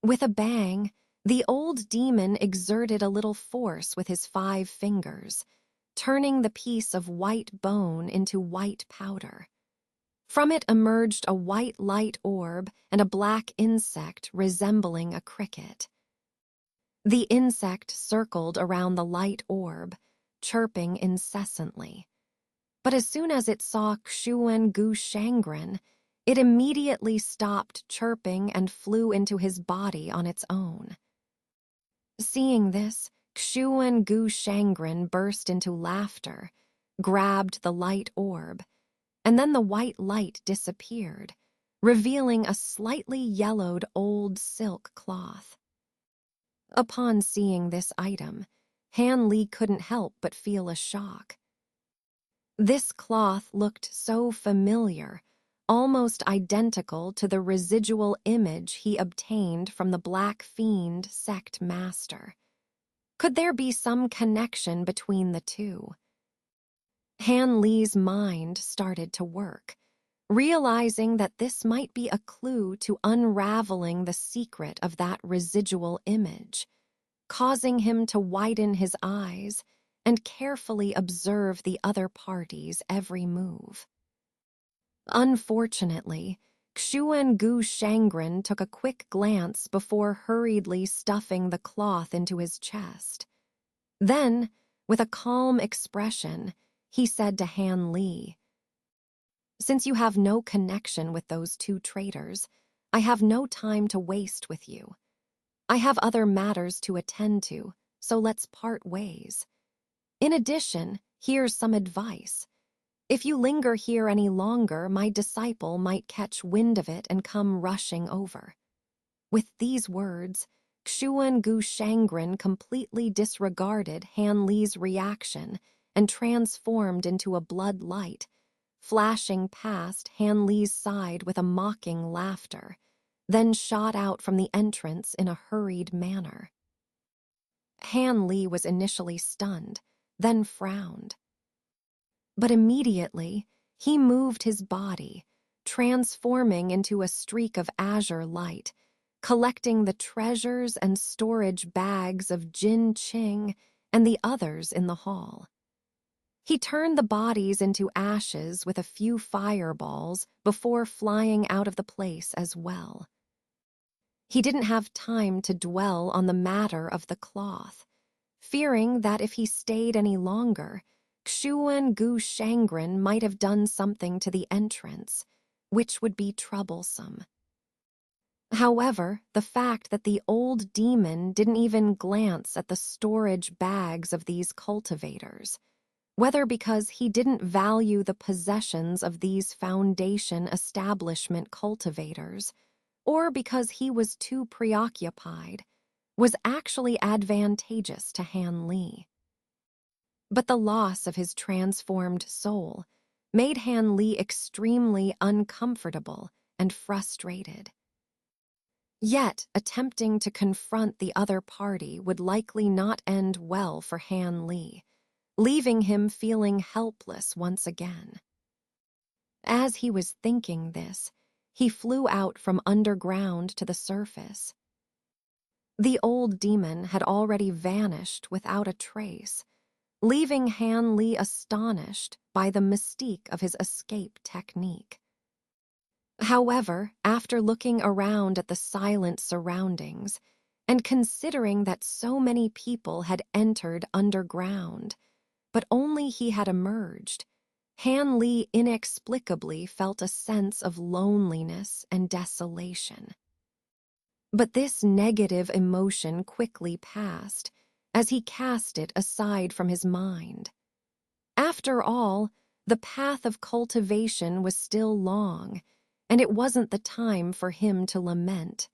Speaker 1: With a bang, the old demon exerted a little force with his 5 fingers, turning the piece of white bone into white powder. From it emerged a white light orb and a black insect resembling a cricket. The insect circled around the light orb, chirping incessantly. But as soon as it saw Xuan Gu Shangren, it immediately stopped chirping and flew into his body on its own. Seeing this, Xuan Gu Shangren burst into laughter, grabbed the light orb, and then the white light disappeared, revealing a slightly yellowed old silk cloth. Upon seeing this item, Han Li couldn't help but feel a shock. This cloth looked so familiar, almost identical to the residual image he obtained from the Black Fiend sect master. Could there be some connection between the two? Han Li's mind started to work, realizing that this might be a clue to unraveling the secret of that residual image, causing him to widen his eyes and carefully observe the other party's every move. Unfortunately, Xuan Gu Shangren took a quick glance before hurriedly stuffing the cloth into his chest. Then, with a calm expression, he said to Han Li, "Since you have no connection with those two traitors, I have no time to waste with you. I have other matters to attend to, so let's part ways. In addition, here's some advice. If you linger here any longer, my disciple might catch wind of it and come rushing over." With these words, Xuan Gu Shangren completely disregarded Han Li's reaction and transformed into a blood light, flashing past Han Li's side with a mocking laughter, then shot out from the entrance in a hurried manner. Han Li was initially stunned, then frowned. But immediately, he moved his body, transforming into a streak of azure light, collecting the treasures and storage bags of Jin Qing and the others in the hall. He turned the bodies into ashes with a few fireballs before flying out of the place as well. He didn't have time to dwell on the matter of the cloth, fearing that if he stayed any longer, Xuan Gu Shangren might have done something to the entrance, which would be troublesome. However, the fact that the old demon didn't even glance at the storage bags of these cultivators, whether because he didn't value the possessions of these Foundation establishment cultivators, or because he was too preoccupied, was actually advantageous to Han Li. But the loss of his transformed soul made Han Li extremely uncomfortable and frustrated. Yet, attempting to confront the other party would likely not end well for Han Li, leaving him feeling helpless once again. As he was thinking this, he flew out from underground to the surface. The old demon had already vanished without a trace, leaving Han Li astonished by the mystique of his escape technique. However, after looking around at the silent surroundings and considering that so many people had entered underground, but only he had emerged, Han Li inexplicably felt a sense of loneliness and desolation. But this negative emotion quickly passed as he cast it aside from his mind. After all, the path of cultivation was still long, and it wasn't the time for him to lament.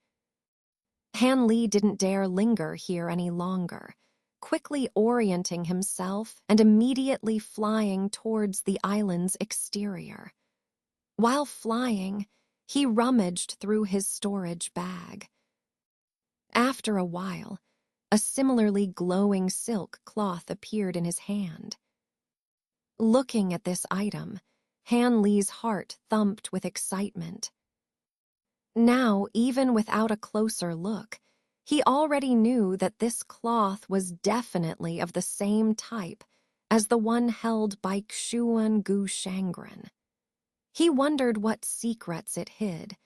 Speaker 1: Han Li didn't dare linger here any longer, quickly orienting himself and immediately flying towards the island's exterior. While flying, he rummaged through his storage bag. After a while, a similarly glowing silk cloth appeared in his hand. Looking at this item, Han Li's heart thumped with excitement. Now, even without a closer look, he already knew that this cloth was definitely of the same type as the one held by Xuan Gu Shangren. He wondered what secrets it hid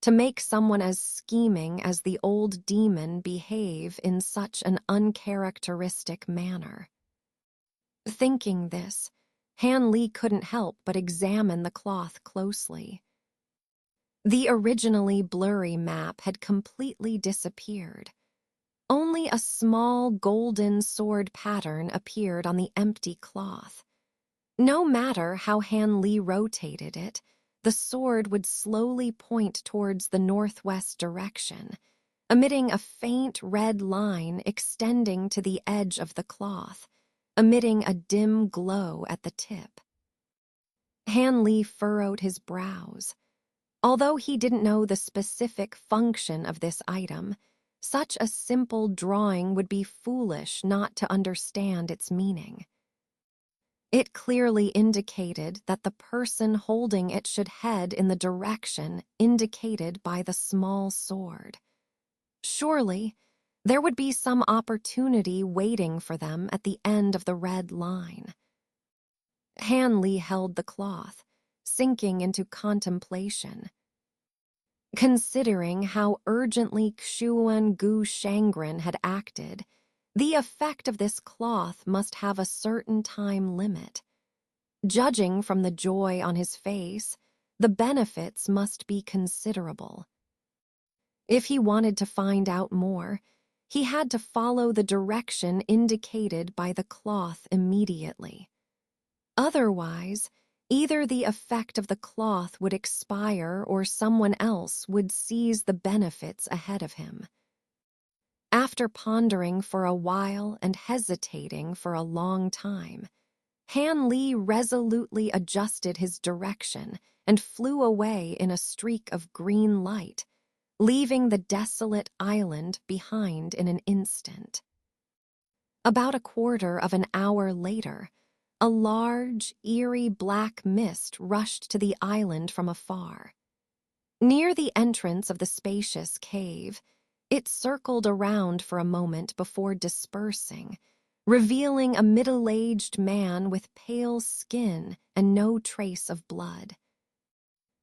Speaker 1: to make someone as scheming as the old demon behave in such an uncharacteristic manner. Thinking this, Han Li couldn't help but examine the cloth closely. The originally blurry map had completely disappeared. Only a small golden sword pattern appeared on the empty cloth. No matter how Han Li rotated it, the sword would slowly point towards the northwest direction, emitting a faint red line extending to the edge of the cloth, emitting a dim glow at the tip. Han Li furrowed his brows. Although he didn't know the specific function of this item, such a simple drawing would be foolish not to understand its meaning. It clearly indicated that the person holding it should head in the direction indicated by the small sword. Surely, there would be some opportunity waiting for them at the end of the red line. Han Li held the cloth, sinking into contemplation. Considering how urgently Xuan Gu Shangren had acted, the effect of this cloth must have a certain time limit. Judging from the joy on his face, the benefits must be considerable. If he wanted to find out more, he had to follow the direction indicated by the cloth immediately. Otherwise, either the effect of the cloth would expire or someone else would seize the benefits ahead of him. After pondering for a while and hesitating for a long time, Han Li resolutely adjusted his direction and flew away in a streak of green light, leaving the desolate island behind in an instant. About a quarter of an hour later, a large, eerie black mist rushed to the island from afar. Near the entrance of the spacious cave, it circled around for a moment before dispersing, revealing a middle-aged man with pale skin and no trace of blood.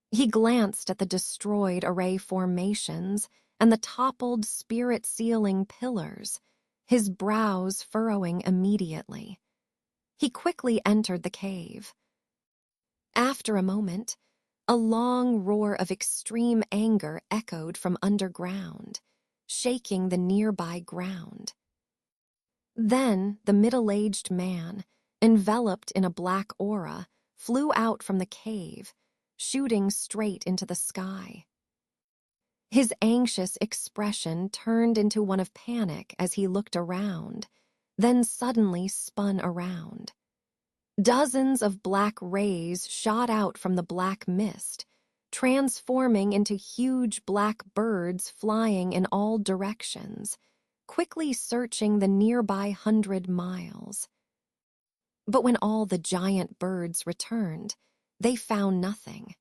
Speaker 1: He glanced at the destroyed array formations and the toppled spirit-sealing pillars, his brows furrowing immediately. He quickly entered the cave. After a moment, a long roar of extreme anger echoed from underground, shaking the nearby ground. Then the middle-aged man, enveloped in a black aura, flew out from the cave, shooting straight into the sky. His anxious expression turned into one of panic as he looked around, then suddenly spun around. Dozens of black rays shot out from the black mist, transforming into huge black birds flying in all directions, quickly searching the nearby 100 miles. But when all the giant birds returned, they found nothing.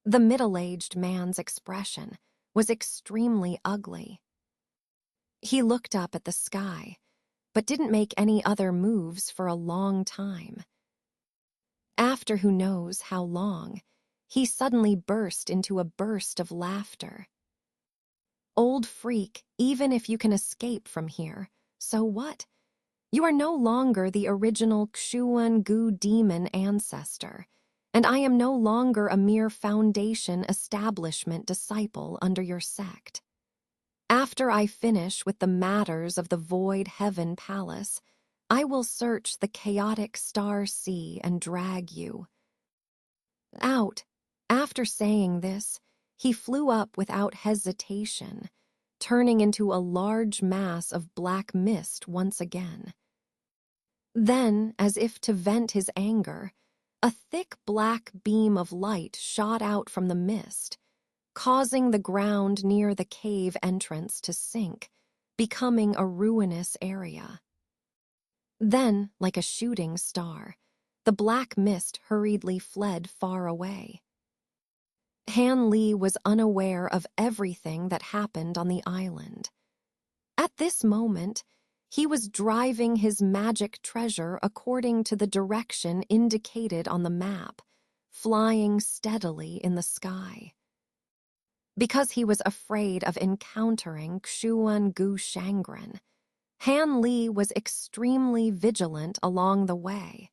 Speaker 1: The middle-aged man's expression was extremely ugly. He looked up at the sky, but didn't make any other moves for a long time. After who knows how long, he suddenly burst into a burst of laughter. "Old freak, even if you can escape from here, so what? You are no longer the original Xuan-Gu demon ancestor, and I am no longer a mere foundation establishment disciple under your sect. After I finish with the matters of the Void Heaven Palace, I will search the chaotic star sea and drag you out." After saying this, he flew up without hesitation, turning into a large mass of black mist once again. Then, as if to vent his anger, a thick black beam of light shot out from the mist, causing the ground near the cave entrance to sink, becoming a ruinous area. Then, like a shooting star, the black mist hurriedly fled far away. Han Li was unaware of everything that happened on the island. At this moment, he was driving his magic treasure according to the direction indicated on the map, flying steadily in the sky. Because he was afraid of encountering Xuan-Gu Shangren, Han Li was extremely vigilant along the way,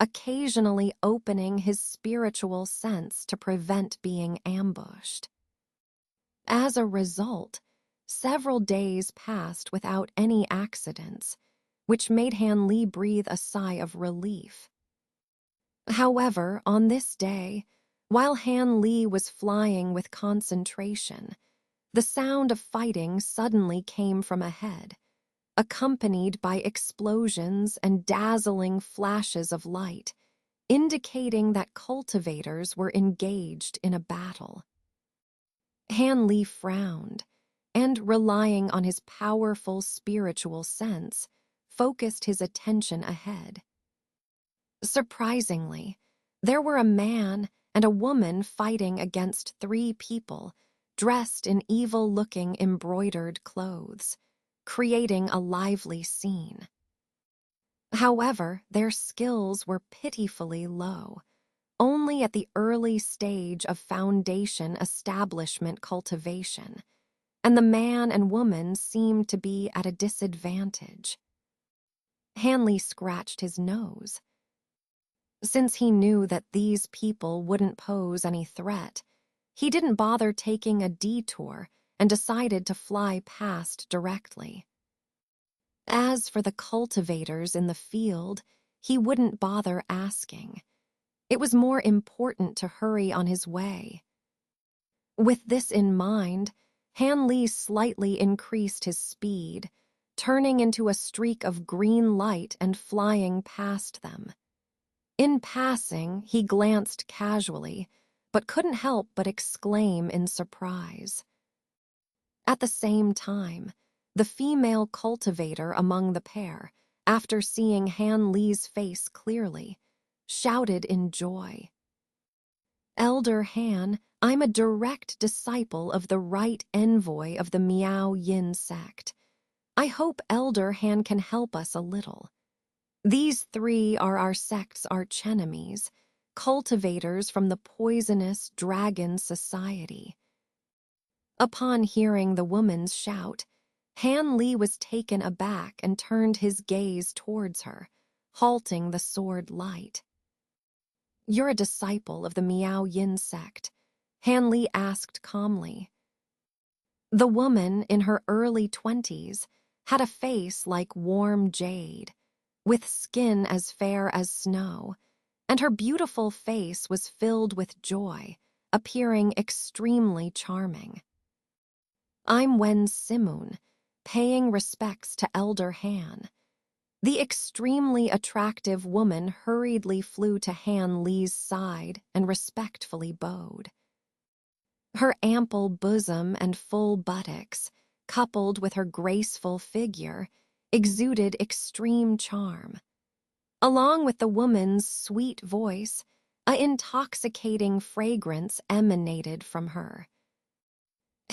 Speaker 1: occasionally opening his spiritual sense to prevent being ambushed. As a result, several days passed without any accidents, which made Han Li breathe a sigh of relief. However, on this day, while Han Li was flying with concentration, the sound of fighting suddenly came from ahead, accompanied by explosions and dazzling flashes of light, indicating that cultivators were engaged in a battle. Han Li frowned, and, relying on his powerful spiritual sense, focused his attention ahead. Surprisingly, there were a man and a woman fighting against 3 people dressed in evil-looking embroidered clothes, creating a lively scene. However, their skills were pitifully low, only at the early stage of foundation establishment cultivation, and the man and woman seemed to be at a disadvantage. Han Li scratched his nose. Since he knew that these people wouldn't pose any threat, he didn't bother taking a detour and decided to fly past directly. As for the cultivators in the field, he wouldn't bother asking. It was more important to hurry on his way. With this in mind, Han Li slightly increased his speed, turning into a streak of green light and flying past them. In passing, he glanced casually, but couldn't help but exclaim in surprise. At the same time, the female cultivator among the pair, after seeing Han Li's face clearly, shouted in joy. "Elder Han, I'm a direct disciple of the right envoy of the Miao Yin sect. I hope Elder Han can help us a little. These three are our sect's archenemies, cultivators from the poisonous Dragon Society." Upon hearing the woman's shout, Han Li was taken aback and turned his gaze towards her, halting the sword light. "You're a disciple of the Miao Yin sect," Han Li asked calmly. The woman, in her early 20s, had a face like warm jade, with skin as fair as snow, and her beautiful face was filled with joy, appearing extremely charming. "I'm Wen Simun, paying respects to Elder Han." The extremely attractive woman hurriedly flew to Han Li's side and respectfully bowed. Her ample bosom and full buttocks, coupled with her graceful figure, exuded extreme charm. Along with the woman's sweet voice, an intoxicating fragrance emanated from her.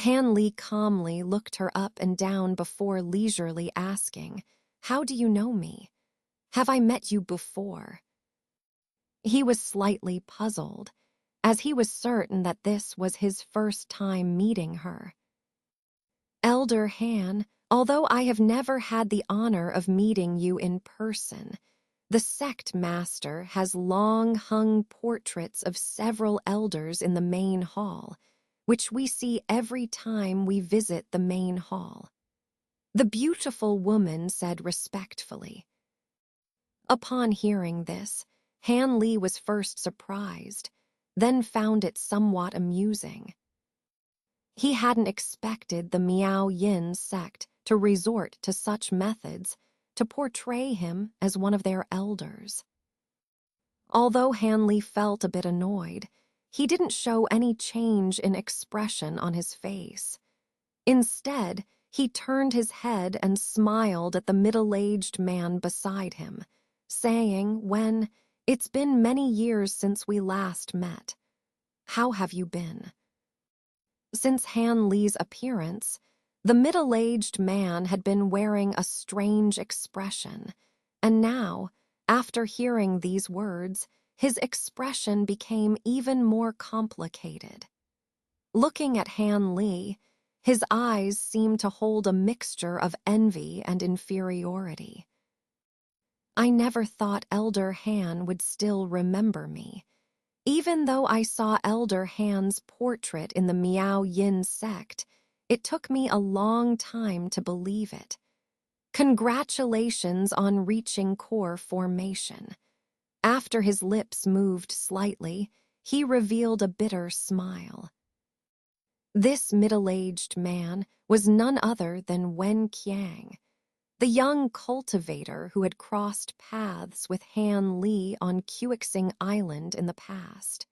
Speaker 1: Han Li calmly looked her up and down before leisurely asking, "How do you know me? Have I met you before?" He was slightly puzzled, as he was certain that this was his first time meeting her. "Elder Han, although I have never had the honor of meeting you in person, the sect master has long hung portraits of several elders in the main hall, which we see every time we visit the main hall," the beautiful woman said respectfully. Upon hearing this, Han Li was first surprised, then found it somewhat amusing. He hadn't expected the Miao Yin sect to resort to such methods to portray him as one of their elders. Although Han Li felt a bit annoyed, he didn't show any change in expression on his face. Instead, he turned his head and smiled at the middle-aged man beside him, saying, "It's been many years since we last met. How have you been?" Since Han Li's appearance, the middle-aged man had been wearing a strange expression, and now, after hearing these words, his expression became even more complicated. Looking at Han Li, his eyes seemed to hold a mixture of envy and inferiority. "I never thought Elder Han would still remember me. Even though I saw Elder Han's portrait in the Miao Yin sect, it took me a long time to believe it. Congratulations on reaching core formation." After his lips moved slightly, he revealed a bitter smile. This middle-aged man was none other than Wen Qiang, the young cultivator who had crossed paths with Han Li on Quixing Island in the past.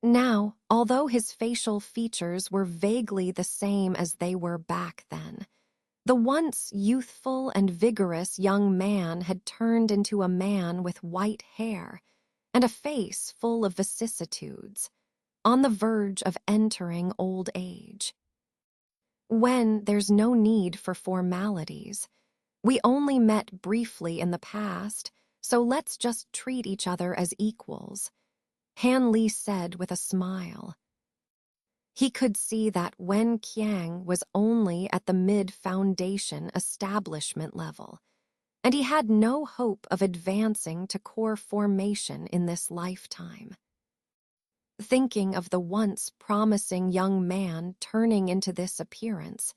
Speaker 1: Now, although his facial features were vaguely the same as they were back then, the once youthful and vigorous young man had turned into a man with white hair and a face full of vicissitudes, on the verge of entering old age. "When there's no need for formalities. We only met briefly in the past, so let's just treat each other as equals," Han Li said with a smile. He could see that Wen Qiang was only at the mid-foundation establishment level, and he had no hope of advancing to core formation in this lifetime. Thinking of the once promising young man turning into this appearance,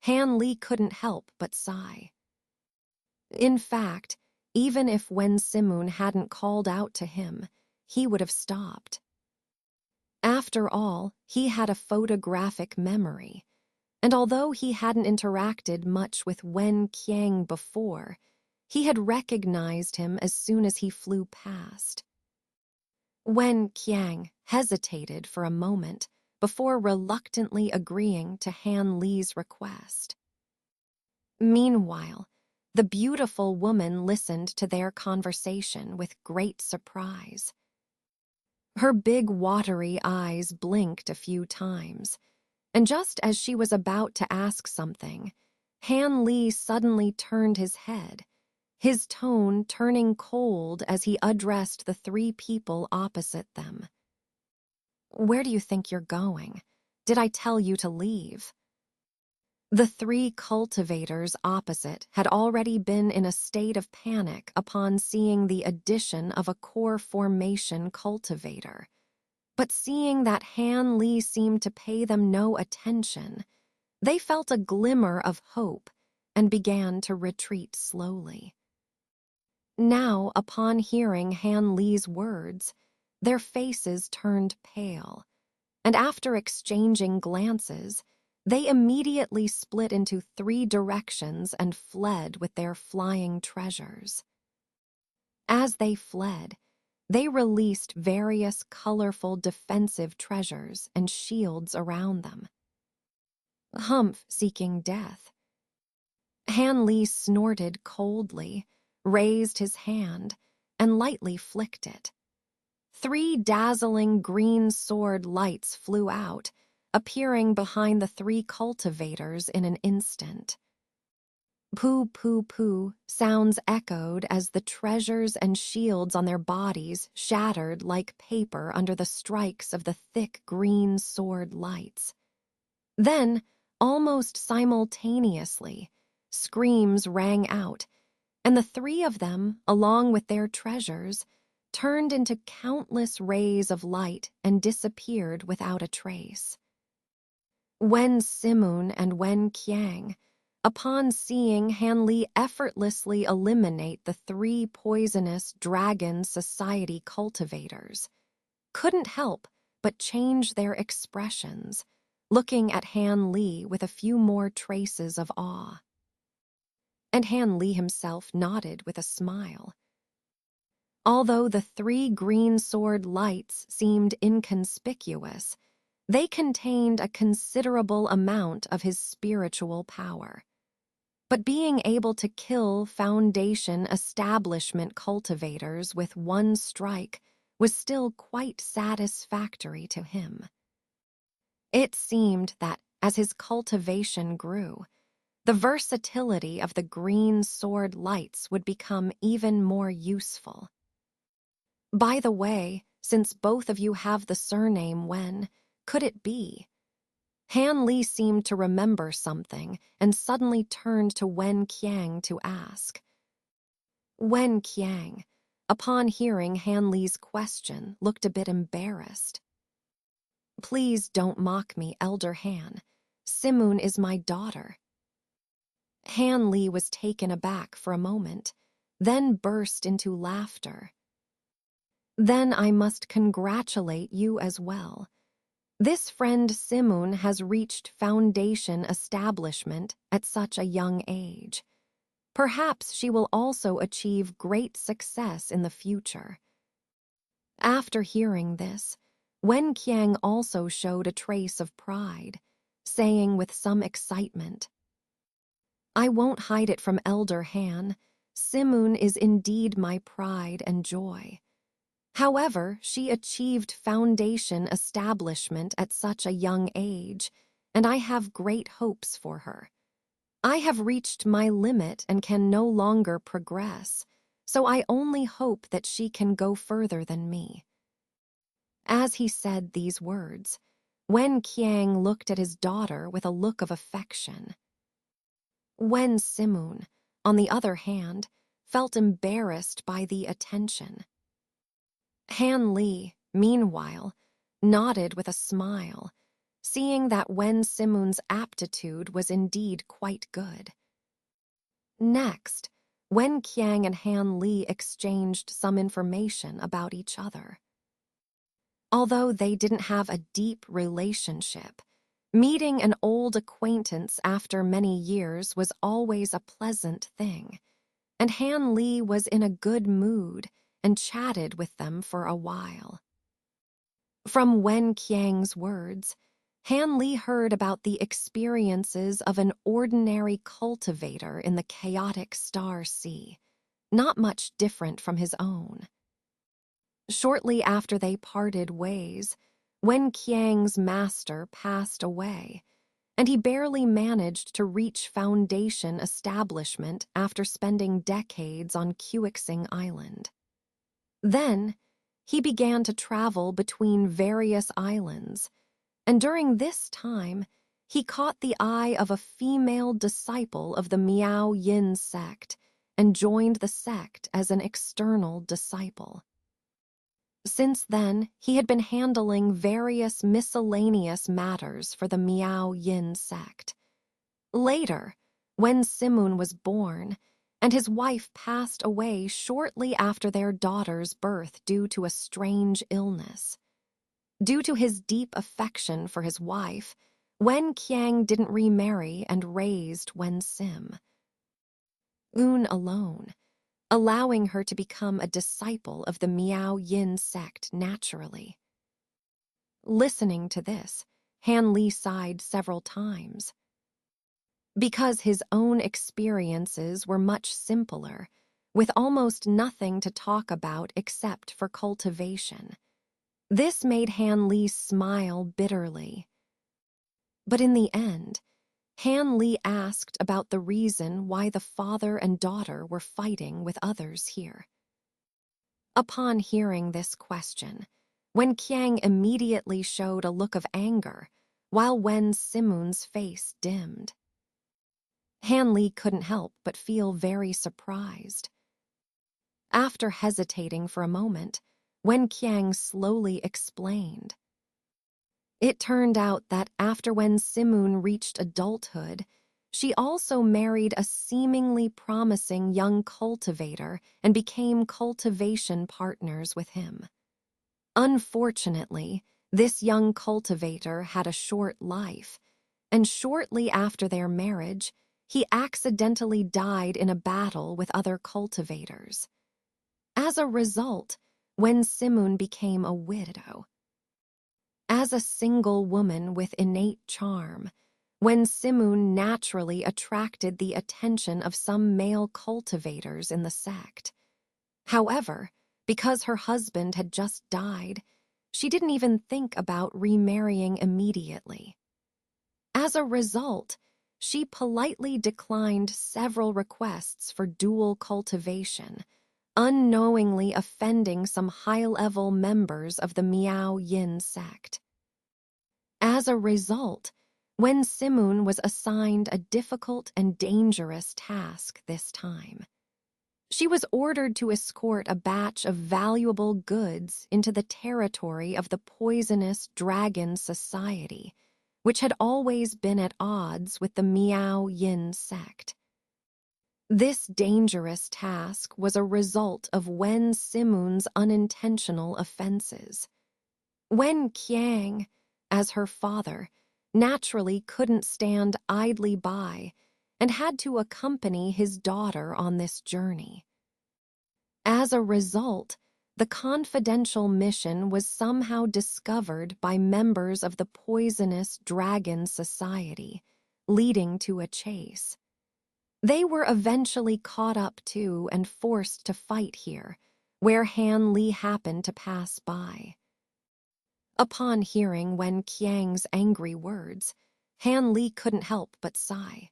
Speaker 1: Han Li couldn't help but sigh. In fact, even if Wen Simun hadn't called out to him, he would have stopped. After all, he had a photographic memory, and although he hadn't interacted much with Wen Qiang before, he had recognized him as soon as he flew past. Wen Qiang hesitated for a moment before reluctantly agreeing to Han Li's request. Meanwhile, the beautiful woman listened to their conversation with great surprise. Her big watery eyes blinked a few times, and just as she was about to ask something, Han Li suddenly turned his head, his tone turning cold as he addressed the three people opposite them. "Where do you think you're going? Did I tell you to leave?" The three cultivators opposite had already been in a state of panic upon seeing the addition of a core formation cultivator. But seeing that Han Li seemed to pay them no attention, they felt a glimmer of hope and began to retreat slowly. Now, upon hearing Han Li's words, their faces turned pale, and after exchanging glances, they immediately split into three directions and fled with their flying treasures. As they fled, they released various colorful defensive treasures and shields around them. Humph seeking death. Han Li snorted coldly, raised his hand, and lightly flicked it. Three dazzling green sword lights flew out, appearing behind the three cultivators in an instant. Poo, poo, poo sounds echoed as the treasures and shields on their bodies shattered like paper under the strikes of the thick green sword lights. Then, almost simultaneously, screams rang out, and the three of them, along with their treasures, turned into countless rays of light and disappeared without a trace. Wen Simoon and Wen Qiang, upon seeing Han Li effortlessly eliminate the three poisonous Dragon Society cultivators, couldn't help but change their expressions, looking at Han Li with a few more traces of awe. And Han Li himself nodded with a smile. Although the three green sword lights seemed inconspicuous, they contained a considerable amount of his spiritual power. But being able to kill Foundation establishment cultivators with one strike was still quite satisfactory to him. It seemed that as his cultivation grew, the versatility of the green sword lights would become even more useful. By the way, since both of you have the surname Wen, could it be? Han Li seemed to remember something and suddenly turned to Wen Qiang to ask. Wen Qiang, upon hearing Han Li's question, looked a bit embarrassed. "Please don't mock me, Elder Han. Simoon is my daughter." Han Li was taken aback for a moment, then burst into laughter. "Then I must congratulate you as well. This friend Simoon has reached Foundation establishment at such a young age. Perhaps she will also achieve great success in the future." After hearing this, Wen Qiang also showed a trace of pride, saying with some excitement, "I won't hide it from Elder Han. Simoon is indeed my pride and joy. However, she achieved Foundation establishment at such a young age, and I have great hopes for her. I have reached my limit and can no longer progress, so I only hope that she can go further than me." As he said these words, Wen Qiang looked at his daughter with a look of affection. Wen Simoon, on the other hand, felt embarrassed by the attention. Han Li, meanwhile, nodded with a smile, seeing that Wen Simoon's aptitude was indeed quite good. Next, Wen Qiang and Han Li exchanged some information about each other. Although they didn't have a deep relationship, meeting an old acquaintance after many years was always a pleasant thing, and Han Li was in a good mood and chatted with them for a while. From Wen Qiang's words, Han Li heard about the experiences of an ordinary cultivator in the chaotic star sea, not much different from his own. Shortly after they parted ways, Wen Qiang's master passed away, and he barely managed to reach Foundation establishment after spending decades on Quixing Island. Then, he began to travel between various islands, and during this time, he caught the eye of a female disciple of the Miao Yin sect and joined the sect as an external disciple. Since then, he had been handling various miscellaneous matters for the Miao Yin sect. Later, when Simun was born, and his wife passed away shortly after their daughter's birth due to a strange illness. Due to his deep affection for his wife, Wen Qiang didn't remarry and raised Wen Sim alone, allowing her to become a disciple of the Miao Yin sect naturally. Listening to this, Han Li sighed several times. Because his own experiences were much simpler, with almost nothing to talk about except for cultivation. This made Han Li smile bitterly. But in the end, Han Li asked about the reason why the father and daughter were fighting with others here. Upon hearing this question, Wen Qiang immediately showed a look of anger, while Wen Simun's face dimmed. Han Li couldn't help but feel very surprised. After hesitating for a moment, Wen Qiang slowly explained. It turned out that after when Simun reached adulthood, she also married a seemingly promising young cultivator and became cultivation partners with him. Unfortunately, this young cultivator had a short life, and shortly after their marriage, he accidentally died in a battle with other cultivators. As a result, Wen Simun became a widow. As a single woman with innate charm, Wen Simun naturally attracted the attention of some male cultivators in the sect. However, because her husband had just died, she didn't even think about remarrying immediately. As a result, she politely declined several requests for dual cultivation, unknowingly offending some high-level members of the Miao Yin sect. As a result, Wen Simun was assigned a difficult and dangerous task this time. She was ordered to escort a batch of valuable goods into the territory of the poisonous Dragon Society, which had always been at odds with the Miao Yin sect. This dangerous task was a result of Wen Simun's unintentional offenses. Wen Qiang, as her father, naturally couldn't stand idly by and had to accompany his daughter on this journey. As a result, the confidential mission was somehow discovered by members of the poisonous Dragon Society, leading to a chase. They were eventually caught up to and forced to fight here, where Han Li happened to pass by. Upon hearing Wen Qiang's angry words, Han Li couldn't help but sigh.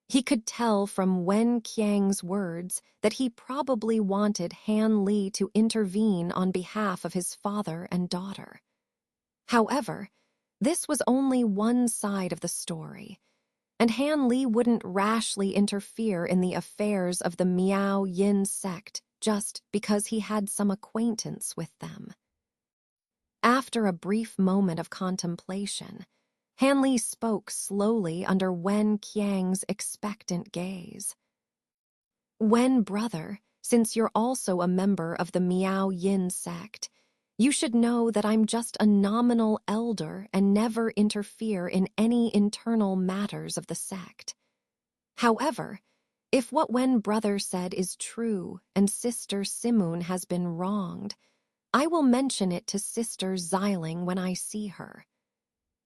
Speaker 1: He could tell from Wen Qiang's words that he probably wanted Han Li to intervene on behalf of his father and daughter. However, this was only one side of the story, and Han Li wouldn't rashly interfere in the affairs of the Miao Yin sect just because he had some acquaintance with them. After a brief moment of contemplation, Han Li spoke slowly under Wen Qiang's expectant gaze. Wen brother, since you're also a member of the Miao Yin sect, you should know that I'm just a nominal elder and never interfere in any internal matters of the sect. However, if what Wen brother said is true and Sister Simun has been wronged, I will mention it to Sister Xiling when I see her.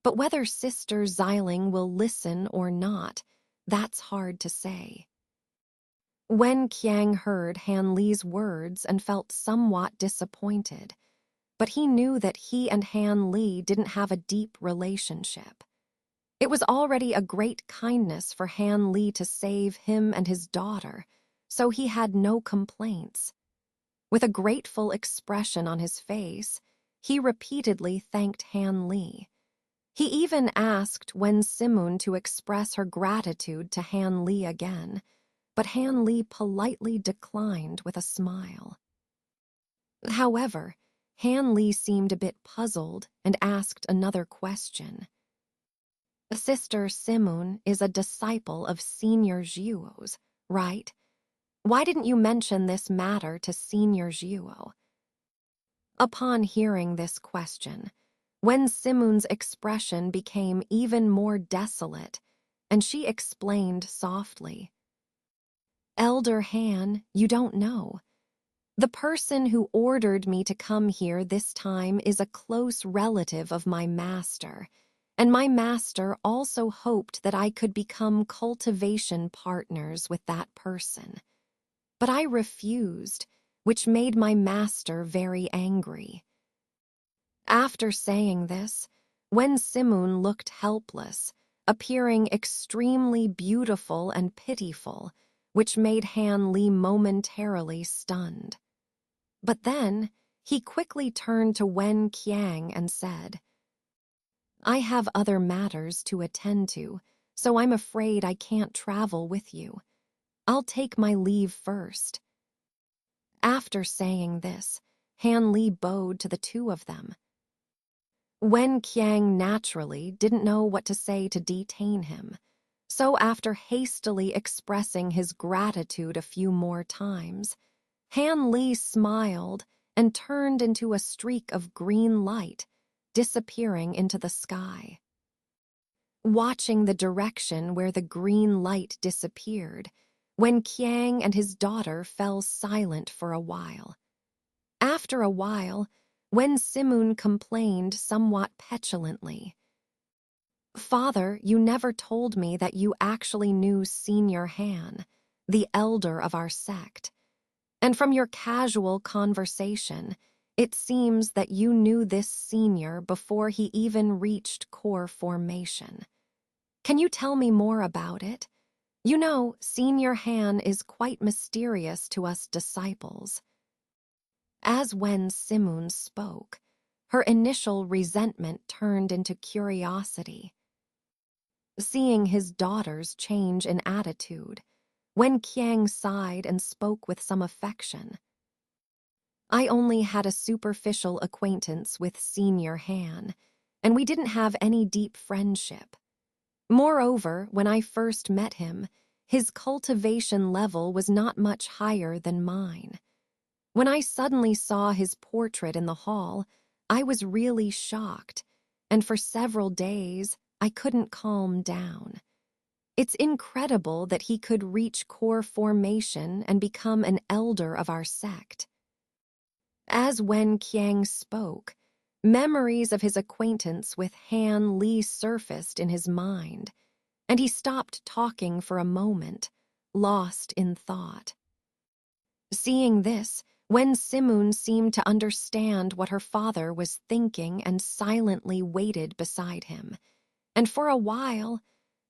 Speaker 1: But whether Sister Xiling will listen or not, that's hard to say. Wen Qiang heard Han Li's words and felt somewhat disappointed, but he knew that he and Han Li didn't have a deep relationship. It was already a great kindness for Han Li to save him and his daughter, so he had no complaints. With a grateful expression on his face, he repeatedly thanked Han Li. He even asked Wen Simun to express her gratitude to Han Li again, but Han Li politely declined with a smile. However, Han Li seemed a bit puzzled and asked another question. Sister Simun is a disciple of Senior Zhuo's, right? Why didn't you mention this matter to Senior Zhuo? Upon hearing this question, Wen Simun's expression became even more desolate, and she explained softly. Elder Han, you don't know. The person who ordered me to come here this time is a close relative of my master, and my master also hoped that I could become cultivation partners with that person. But I refused, which made my master very angry. After saying this, Wen Simun looked helpless, appearing extremely beautiful and pitiful, which made Han Li momentarily stunned. But then, he quickly turned to Wen Qiang and said, I have other matters to attend to, so I'm afraid I can't travel with you. I'll take my leave first. After saying this, Han Li bowed to the two of them. Wen Qiang naturally didn't know what to say to detain him, so after hastily expressing his gratitude a few more times, Han Li smiled and turned into a streak of green light, disappearing into the sky. Watching the direction where the green light disappeared, Wen Qiang and his daughter fell silent for a while. After a while, Wen Simun complained somewhat petulantly. Father, you never told me that you actually knew Senior Han, the elder of our sect. And from your casual conversation, it seems that you knew this senior before he even reached core formation. Can you tell me more about it? You know, Senior Han is quite mysterious to us disciples. As Wen Simun spoke, her initial resentment turned into curiosity. Seeing his daughter's change in attitude, Wen Qiang sighed and spoke with some affection. I only had a superficial acquaintance with Senior Han, and we didn't have any deep friendship. Moreover, when I first met him, his cultivation level was not much higher than mine. When I suddenly saw his portrait in the hall, I was really shocked, and for several days, I couldn't calm down. It's incredible that he could reach core formation and become an elder of our sect. As Wen Qiang spoke, memories of his acquaintance with Han Li surfaced in his mind, and he stopped talking for a moment, lost in thought. Seeing this, Wen Simun seemed to understand what her father was thinking and silently waited beside him, and for a while,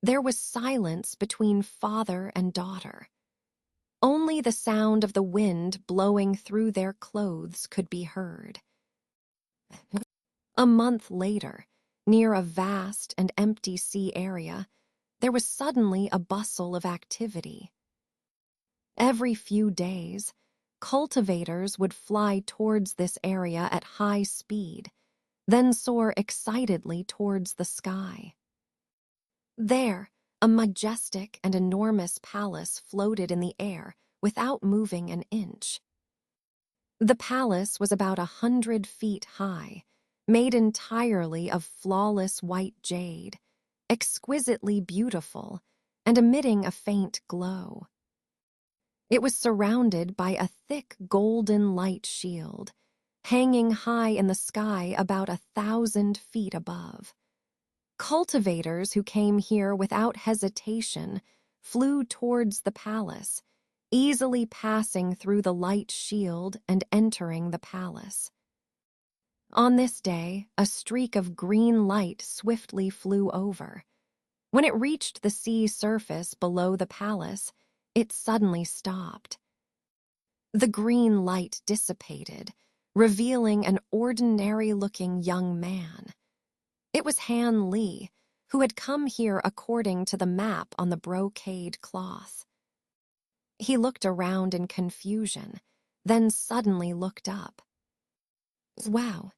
Speaker 1: there was silence between father and daughter. Only the sound of the wind blowing through their clothes could be heard. A month later, near a vast and empty sea area, there was suddenly a bustle of activity. Every few days, cultivators would fly towards this area at high speed, then soar excitedly towards the sky. There, a majestic and enormous palace floated in the air without moving an inch. The palace was about 100 feet high, made entirely of flawless white jade, exquisitely beautiful, and emitting a faint glow. It was surrounded by a thick golden light shield, hanging high in the sky about 1,000 feet above. Cultivators who came here without hesitation flew towards the palace, easily passing through the light shield and entering the palace. On this day, a streak of green light swiftly flew over. When it reached the sea surface below the palace, it suddenly stopped. The green light dissipated, revealing an ordinary-looking young man. It was Han Li, who had come here according to the map on the brocade cloth. He looked around in confusion, then suddenly looked up. Wow.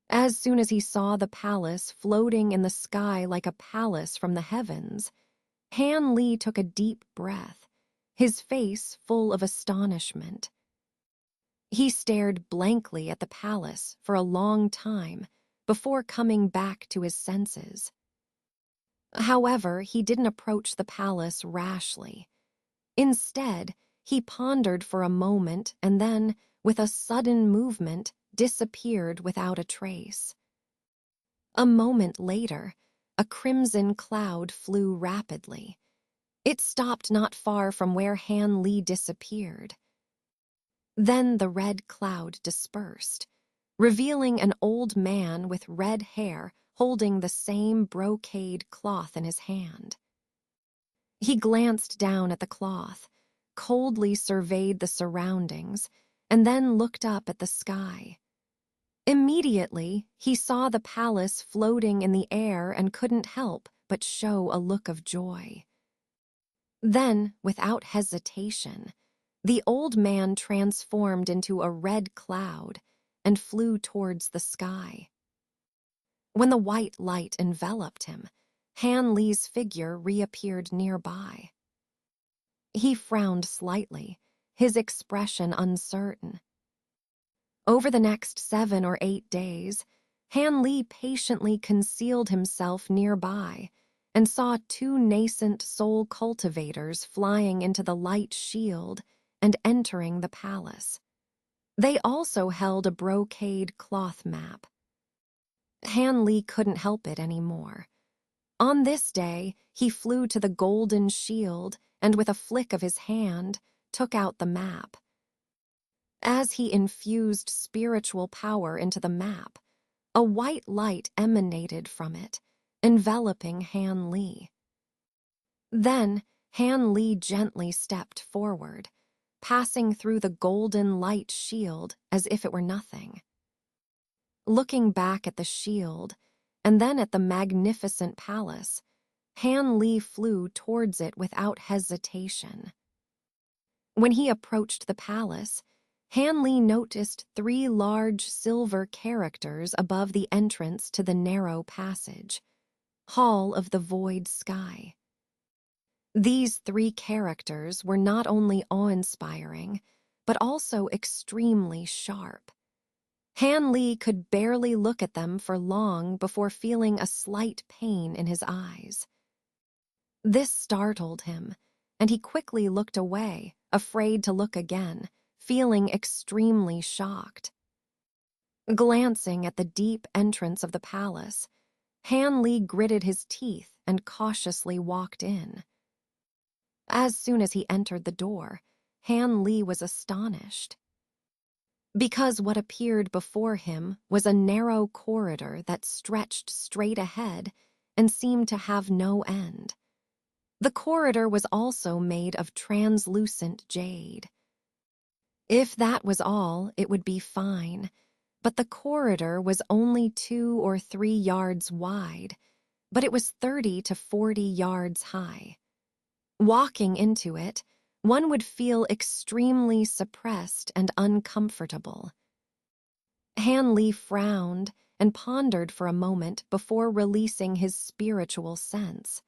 Speaker 1: As soon as he saw the palace floating in the sky like a palace from the heavens, Han Li took a deep breath, his face full of astonishment. He stared blankly at the palace for a long time before coming back to his senses. However, he didn't approach the palace rashly. Instead, he pondered for a moment and then, with a sudden movement, disappeared without a trace. A moment later, a crimson cloud flew rapidly. It stopped not far from where Han Li disappeared. Then the red cloud dispersed, revealing an old man with red hair holding the same brocade cloth in his hand. He glanced down at the cloth, coldly surveyed the surroundings, and then looked up at the sky. Immediately, he saw the palace floating in the air and couldn't help but show a look of joy. Then, without hesitation, the old man transformed into a red cloud and flew towards the sky. When the white light enveloped him, Han Li's figure reappeared nearby. He frowned slightly, his expression uncertain. Over the next 7 or 8 days, Han Li patiently concealed himself nearby and saw 2 nascent soul cultivators flying into the light shield and entering the palace. They also held a brocade cloth map. Han Li couldn't help it anymore. On this day, he flew to the golden shield and with a flick of his hand, took out the map. As he infused spiritual power into the map, a white light emanated from it, enveloping Han Li. Then, Han Li gently stepped forward, passing through the golden light shield as if it were nothing. Looking back at the shield, and then at the magnificent palace, Han Li flew towards it without hesitation. When he approached the palace, Han Li noticed 3 large silver characters above the entrance to the narrow passage, Hall of the Void Sky. These 3 characters were not only awe-inspiring, but also extremely sharp. Han Li could barely look at them for long before feeling a slight pain in his eyes. This startled him, and he quickly looked away, afraid to look again, feeling extremely shocked. Glancing at the deep entrance of the palace, Han Li gritted his teeth and cautiously walked in. As soon as he entered the door, Han Li was astonished. Because what appeared before him was a narrow corridor that stretched straight ahead and seemed to have no end. The corridor was also made of translucent jade. If that was all, it would be fine, but the corridor was only 2 or 3 yards wide, but it was 30 to 40 yards high. Walking into it, one would feel extremely suppressed and uncomfortable. Han Li frowned and pondered for a moment before releasing his spiritual sense.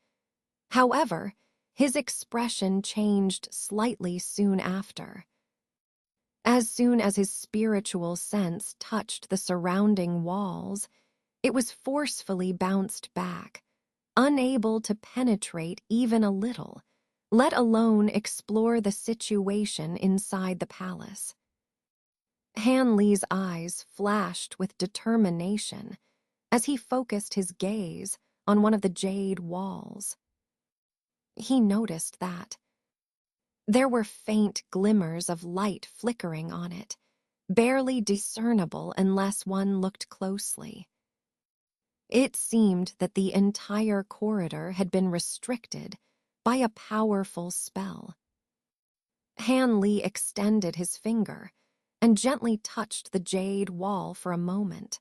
Speaker 1: However, his expression changed slightly soon after. As soon as his spiritual sense touched the surrounding walls, it was forcefully bounced back, unable to penetrate even a little, let alone explore the situation inside the palace. Han Li's eyes flashed with determination as he focused his gaze on one of the jade walls. He noticed that. There were faint glimmers of light flickering on it, barely discernible unless one looked closely. It seemed that the entire corridor had been restricted by a powerful spell. Han Li extended his finger and gently touched the jade wall for a moment.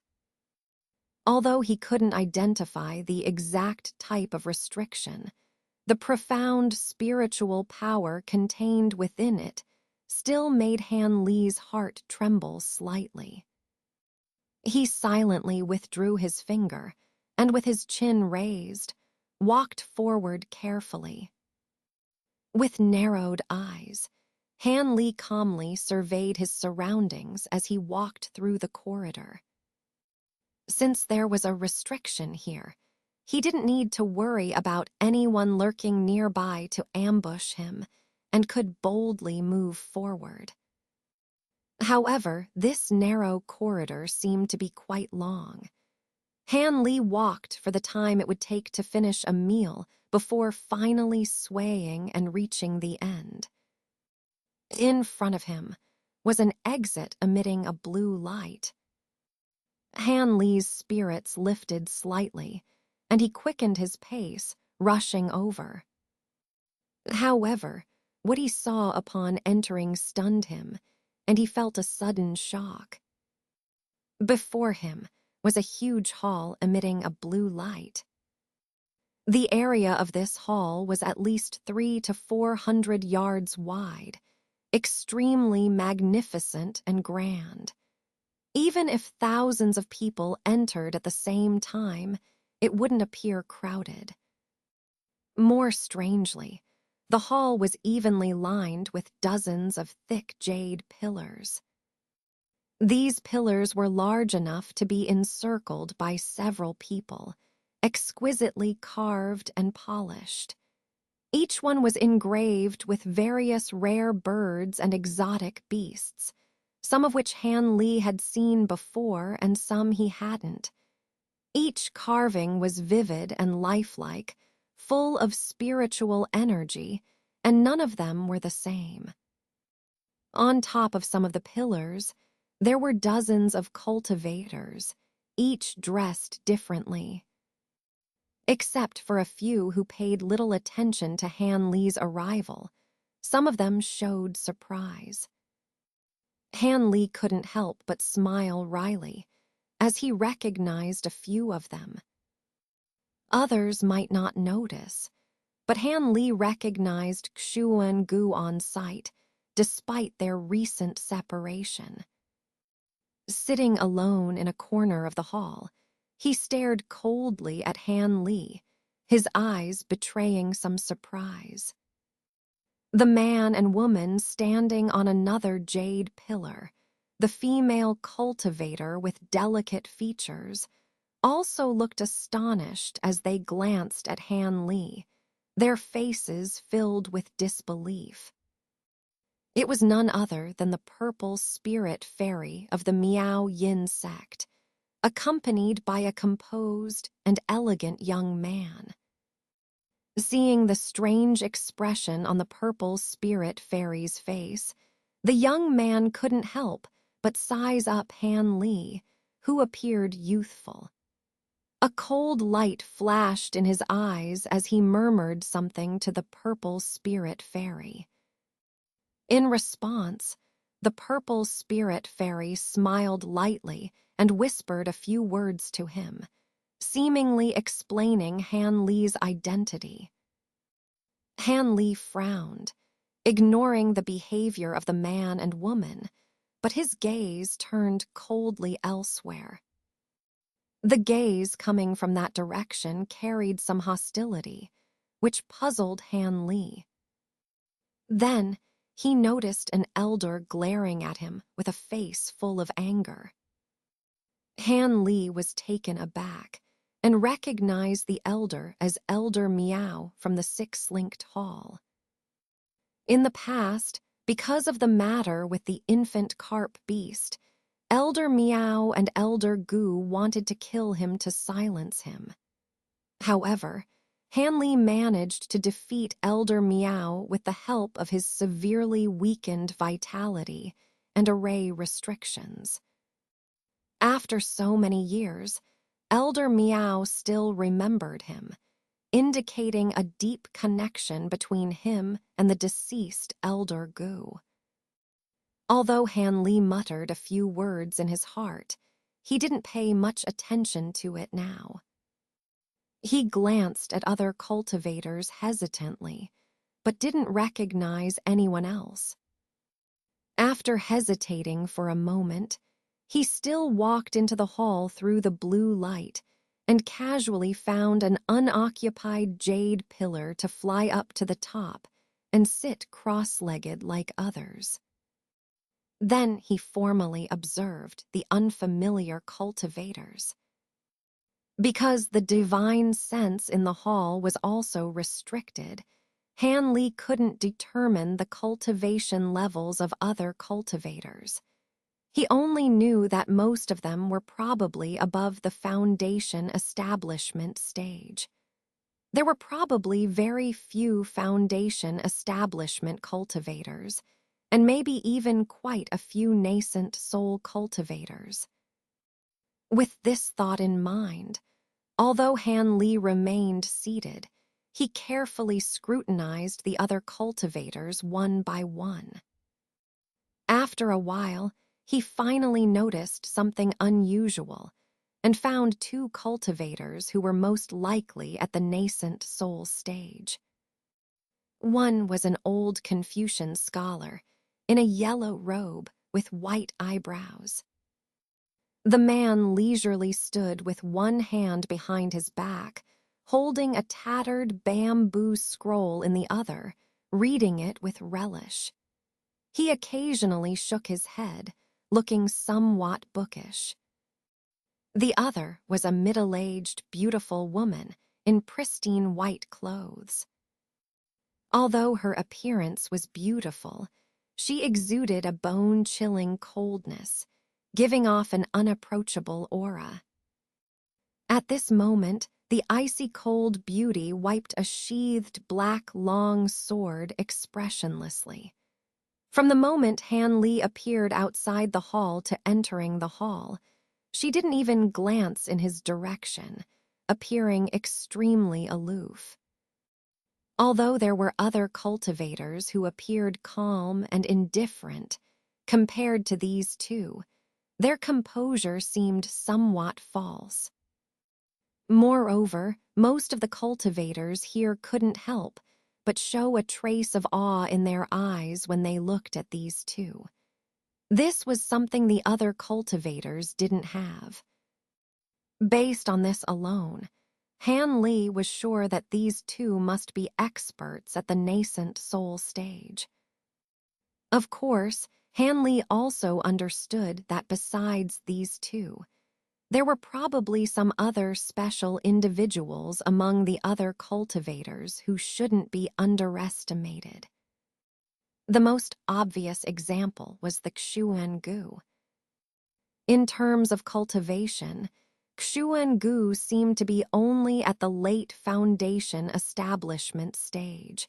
Speaker 1: Although he couldn't identify the exact type of restriction, the profound spiritual power contained within it still made Han Li's heart tremble slightly. He silently withdrew his finger and, with his chin raised, walked forward carefully. With narrowed eyes, Han Li calmly surveyed his surroundings as he walked through the corridor. Since there was a restriction here, he didn't need to worry about anyone lurking nearby to ambush him and could boldly move forward. However, this narrow corridor seemed to be quite long. Han Li walked for the time it would take to finish a meal before finally swaying and reaching the end. In front of him was an exit emitting a blue light. Han Li's spirits lifted slightly, and he quickened his pace, rushing over. However, what he saw upon entering stunned him, and he felt a sudden shock. Before him was a huge hall emitting a blue light. The area of this hall was at least 300 to 400 yards wide, extremely magnificent and grand. Even if thousands of people entered at the same time, it wouldn't appear crowded. More strangely, the hall was evenly lined with dozens of thick jade pillars. These pillars were large enough to be encircled by several people, exquisitely carved and polished. Each one was engraved with various rare birds and exotic beasts, some of which Han Li had seen before and some he hadn't. Each carving was vivid and lifelike, full of spiritual energy, and none of them were the same. On top of some of the pillars, there were dozens of cultivators, each dressed differently. Except for a few who paid little attention to Han Li's arrival, some of them showed surprise. Han Li couldn't help but smile wryly as he recognized a few of them. Others might not notice, but Han Li recognized Xu and Gu on sight, despite their recent separation. Sitting alone in a corner of the hall, he stared coldly at Han Li, his eyes betraying some surprise. The man and woman standing on another jade pillar, the female cultivator with delicate features, also looked astonished as they glanced at Han Li, their faces filled with disbelief. It was none other than the purple spirit fairy of the Miao Yin sect, accompanied by a composed and elegant young man. Seeing the strange expression on the purple spirit fairy's face, the young man couldn't help but size up Han Li, who appeared youthful. A cold light flashed in his eyes as he murmured something to the purple spirit fairy. In response, the purple spirit fairy smiled lightly and whispered a few words to him, seemingly explaining Han Li's identity. Han Li frowned, ignoring the behavior of the man and woman, but his gaze turned coldly elsewhere. The gaze coming from that direction carried some hostility, which puzzled Han Li. Then, he noticed an elder glaring at him with a face full of anger. Han Li was taken aback and recognized the elder as Elder Miao from the Six-Linked Hall. In the past, because of the matter with the infant carp beast, Elder Miao and Elder Gu wanted to kill him to silence him. However, Hanley managed to defeat Elder Meow with the help of his severely weakened vitality and array restrictions. After so many years, Elder Meow still remembered him, indicating a deep connection between him and the deceased Elder Goo. Although Hanley muttered a few words in his heart, he didn't pay much attention to it now. He glanced at other cultivators hesitantly, but didn't recognize anyone else. After hesitating for a moment, he still walked into the hall through the blue light and casually found an unoccupied jade pillar to fly up to the top and sit cross-legged like others. Then he formally observed the unfamiliar cultivators. Because the divine sense in the hall was also restricted, Hanley couldn't determine the cultivation levels of other cultivators. He only knew that most of them were probably above the foundation establishment stage. There were probably very few foundation establishment cultivators, and maybe even quite a few nascent soul cultivators. With this thought in mind, although Hanley remained seated, he carefully scrutinized the other cultivators one by one. After a while, he finally noticed something unusual and found two cultivators who were most likely at the nascent soul stage. One was an old Confucian scholar in a yellow robe with white eyebrows. The man leisurely stood with one hand behind his back, holding a tattered bamboo scroll in the other, reading it with relish. He occasionally shook his head, looking somewhat bookish. The other was a middle-aged, beautiful woman in pristine white clothes. Although her appearance was beautiful, she exuded a bone-chilling coldness, giving off an unapproachable aura. At this moment, the icy-cold beauty wiped a sheathed black long sword expressionlessly. From the moment Hanley appeared outside the hall to entering the hall, she didn't even glance in his direction, appearing extremely aloof. Although there were other cultivators who appeared calm and indifferent compared to these two, their composure seemed somewhat false. Moreover, most of the cultivators here couldn't help but show a trace of awe in their eyes when they looked at these two. This was something the other cultivators didn't have. Based on this alone, Hanley was sure that these two must be experts at the nascent soul stage. Of course, Hanley also understood that besides these two, there were probably some other special individuals among the other cultivators who shouldn't be underestimated. The most obvious example was the Xuan-Gu. In terms of cultivation, Xuan-Gu seemed to be only at the late foundation establishment stage.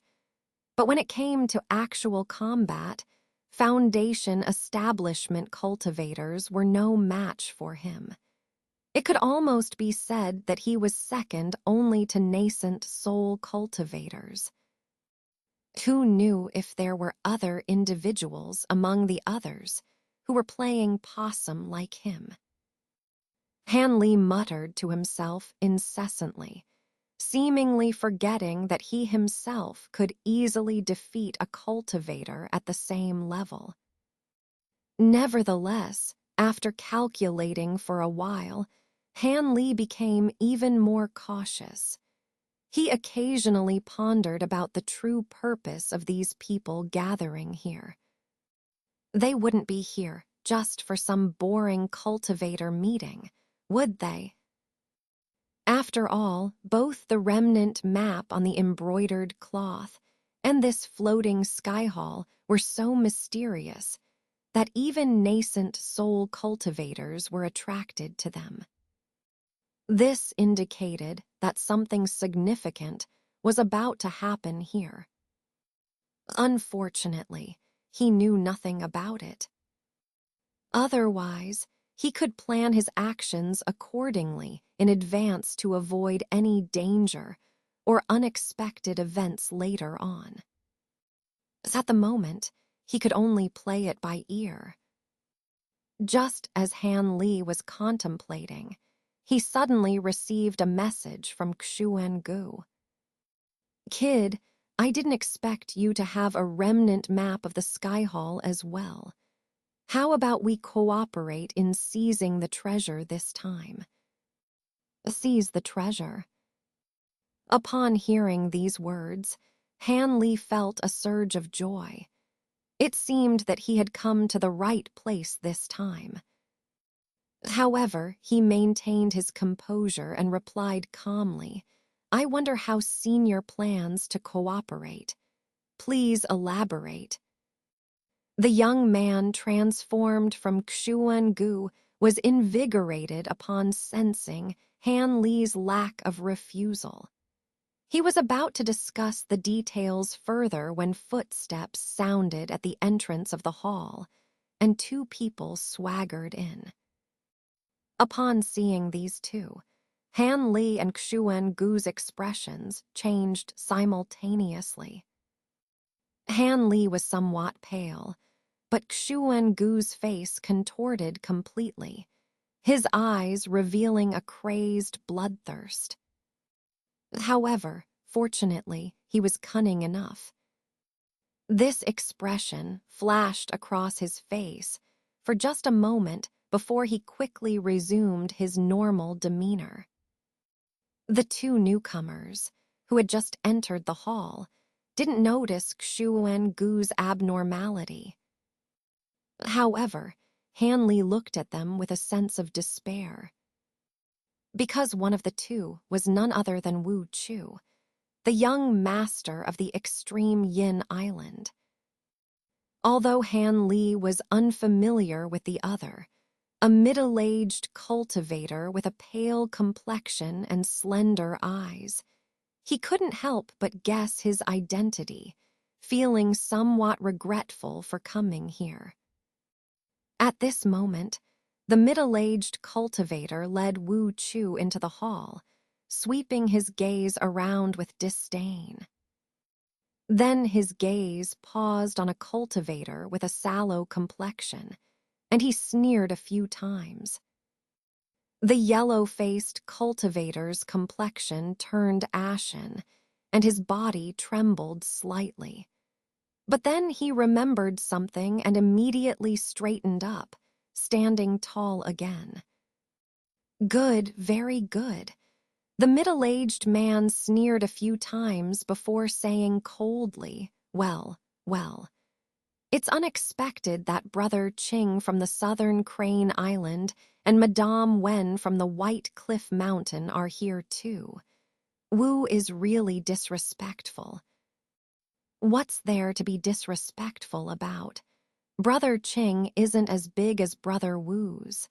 Speaker 1: But when it came to actual combat, foundation establishment cultivators were no match for him. It could almost be said that he was second only to nascent soul cultivators. Who knew if there were other individuals among the others who were playing possum like him? Hanley muttered to himself incessantly, seemingly forgetting that he himself could easily defeat a cultivator at the same level. Nevertheless, after calculating for a while, Hanley became even more cautious. He occasionally pondered about the true purpose of these people gathering here. They wouldn't be here just for some boring cultivator meeting, would they? After all, both the remnant map on the embroidered cloth and this floating sky hall were so mysterious that even nascent soul cultivators were attracted to them. This indicated that something significant was about to happen here. Unfortunately, he knew nothing about it. Otherwise, he could plan his actions accordingly in advance to avoid any danger or unexpected events later on. But at the moment, he could only play it by ear. Just as Han Li was contemplating, he suddenly received a message from Xuan-gu. "Kid, I didn't expect you to have a remnant map of the Sky Hall as well. How about we cooperate in seizing the treasure this time?" Seize the treasure. Upon hearing these words, Han Li felt a surge of joy. It seemed that he had come to the right place this time. However, he maintained his composure and replied calmly, "I wonder how Senior plans to cooperate. Please elaborate." The young man transformed from Xuan-gu was invigorated upon sensing Han Li's lack of refusal. He was about to discuss the details further when footsteps sounded at the entrance of the hall, and two people swaggered in. Upon seeing these two, Han Li and Xuan-gu's expressions changed simultaneously. Han Li was somewhat pale, but Xuan-gu's face contorted completely, his eyes revealing a crazed bloodthirst. However, fortunately, he was cunning enough. This expression flashed across his face for just a moment before he quickly resumed his normal demeanor. The two newcomers, who had just entered the hall, didn't notice Xuan-gu's abnormality. However, Han Li looked at them with a sense of despair. Because one of the two was none other than Wu Chu, the young master of the extreme Yin Island. Although Han Li was unfamiliar with the other, a middle-aged cultivator with a pale complexion and slender eyes, he couldn't help but guess his identity, feeling somewhat regretful for coming here. At this moment, the middle-aged cultivator led Wu Chu into the hall, sweeping his gaze around with disdain. Then his gaze paused on a cultivator with a sallow complexion, and he sneered a few times. The yellow-faced cultivator's complexion turned ashen, and his body trembled slightly. But then he remembered something and immediately straightened up, standing tall again. "Good, very good." The middle-aged man sneered a few times before saying coldly, "Well, well. It's unexpected that Brother Qing from the southern Crane Island and Madame Wen from the White Cliff Mountain are here too. Wu is really disrespectful." What's there to be disrespectful about? Brother Qing isn't as big as Brother Wu's.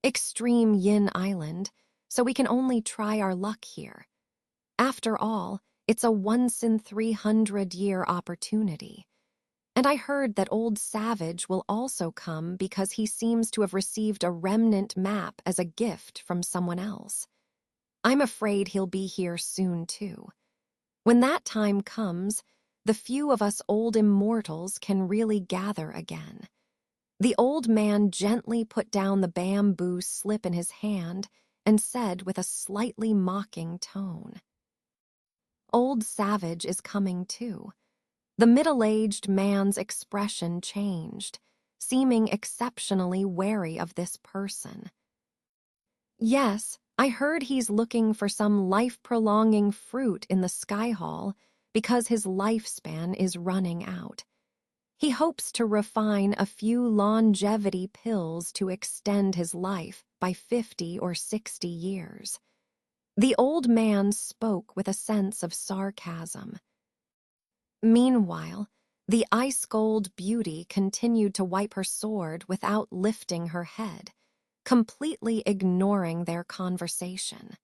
Speaker 1: Extreme Yin Island, so we can only try our luck here. After all, it's a once-in-300-year opportunity. And I heard that Old Savage will also come because he seems to have received a remnant map as a gift from someone else. I'm afraid he'll be here soon, too. When that time comes, the few of us old immortals can really gather again. The old man gently put down the bamboo slip in his hand and said with a slightly mocking tone, "Old Savage is coming too." The middle-aged man's expression changed, seeming exceptionally wary of this person. "Yes, I heard he's looking for some life-prolonging fruit in the Sky Hall because his lifespan is running out. He hopes to refine a few longevity pills to extend his life by 50 or 60 years. The old man spoke with a sense of sarcasm. Meanwhile, the ice-gold beauty continued to wipe her sword without lifting her head, completely ignoring their conversation.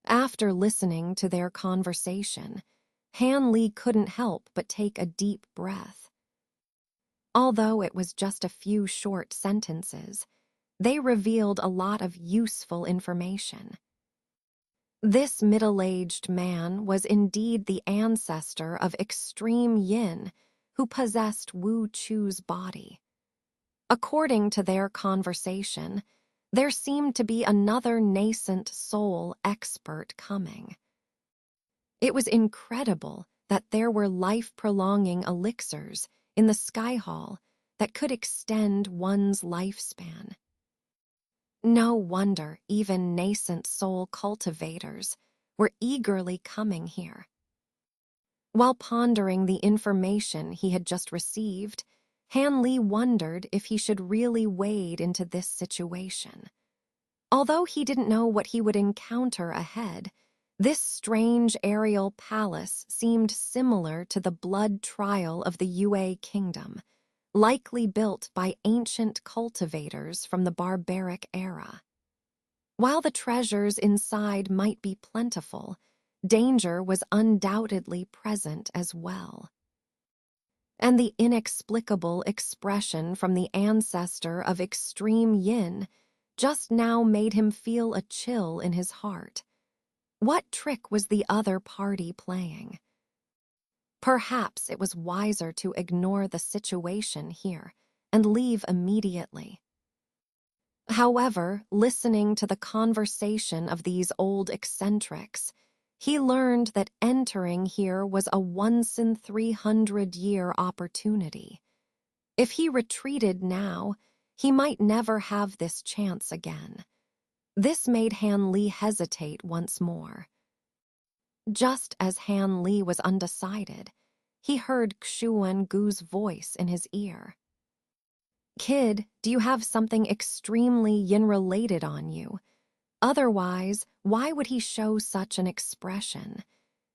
Speaker 1: After listening to their conversation, Han Li couldn't help but take a deep breath. Although it was just a few short sentences, they revealed a lot of useful information. This middle-aged man was indeed the ancestor of extreme yin who possessed Wu Chu's body. According to their conversation, there seemed to be another nascent soul expert coming. It was incredible that there were life-prolonging elixirs in the Sky Hall that could extend one's lifespan. No wonder even nascent soul cultivators were eagerly coming here. While pondering the information he had just received, Han Li wondered if he should really wade into this situation. Although he didn't know what he would encounter ahead, this strange aerial palace seemed similar to the blood trial of the Yue Kingdom, likely built by ancient cultivators from the barbaric era. While the treasures inside might be plentiful, danger was undoubtedly present as well. And the inexplicable expression from the ancestor of extreme yin just now made him feel a chill in his heart. What trick was the other party playing? Perhaps it was wiser to ignore the situation here and leave immediately. However, listening to the conversation of these old eccentrics, he learned that entering here was a once-in-300-year opportunity. If he retreated now, he might never have this chance again. This made Han Li hesitate once more. Just as Han Li was undecided, he heard Xuan Gu's voice in his ear. "Kid, do you have something extremely yin-related on you? Otherwise, why would he show such an expression?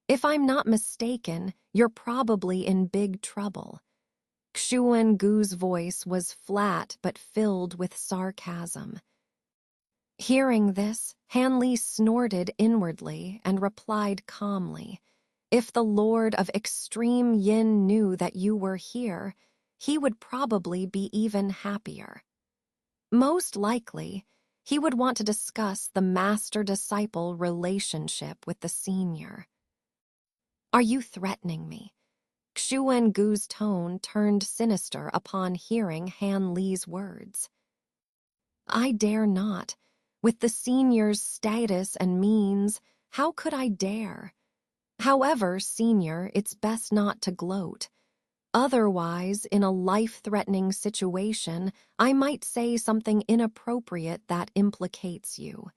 Speaker 1: If I'm not mistaken, you're probably in big trouble." Xuan Gu's voice was flat but filled with sarcasm. Hearing this, Han Li snorted inwardly and replied calmly, "If the Lord of Extreme Yin knew that you were here, he would probably be even happier. Most likely, he would want to discuss the master-disciple relationship with the senior." "Are you threatening me?" Xuan Gu's tone turned sinister upon hearing Han Li's words. "I dare not. With the senior's status and means, how could I dare? However, senior, it's best not to gloat. Otherwise, in a life-threatening situation, I might say something inappropriate that implicates you."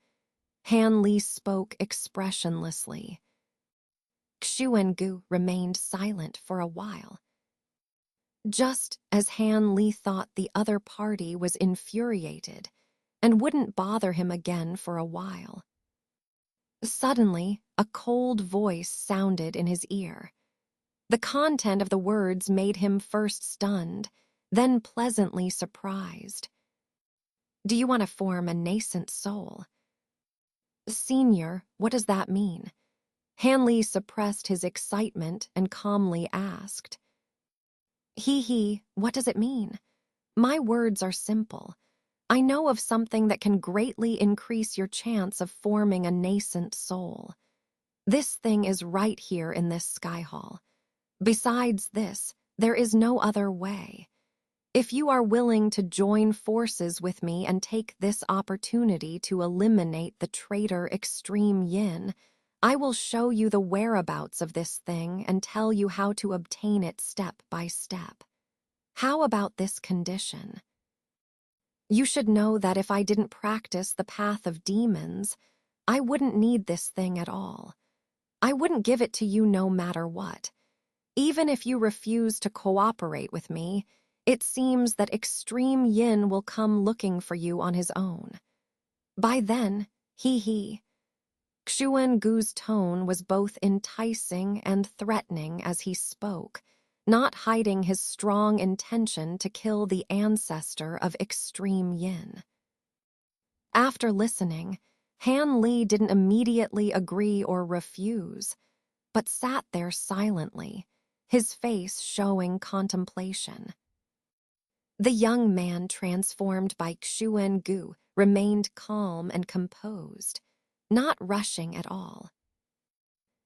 Speaker 1: Han Li spoke expressionlessly. Xuan Gu remained silent for a while. Just as Han Li thought the other party was infuriated and wouldn't bother him again for a while. Suddenly, a cold voice sounded in his ear. The content of the words made him first stunned, then pleasantly surprised. "Do you want to form a nascent soul?" "Senior, what does that mean?" Han Li suppressed his excitement and calmly asked. What does it mean? My words are simple. I know of something that can greatly increase your chance of forming a nascent soul. This thing is right here in this sky hall. Besides this, there is no other way. If you are willing to join forces with me and take this opportunity to eliminate the traitor Extreme Yin, I will show you the whereabouts of this thing and tell you how to obtain it step by step. How about this condition? You should know that if I didn't practice the path of demons, I wouldn't need this thing at all. I wouldn't give it to you no matter what. Even if you refuse to cooperate with me, it seems that Extreme Yin will come looking for you on his own. By then, Xuan Gu's tone was both enticing and threatening as he spoke, not hiding his strong intention to kill the ancestor of Extreme Yin. After listening, Han Li didn't immediately agree or refuse, but sat there silently, his face showing contemplation. The young man transformed by Xuan Gu remained calm and composed, not rushing at all.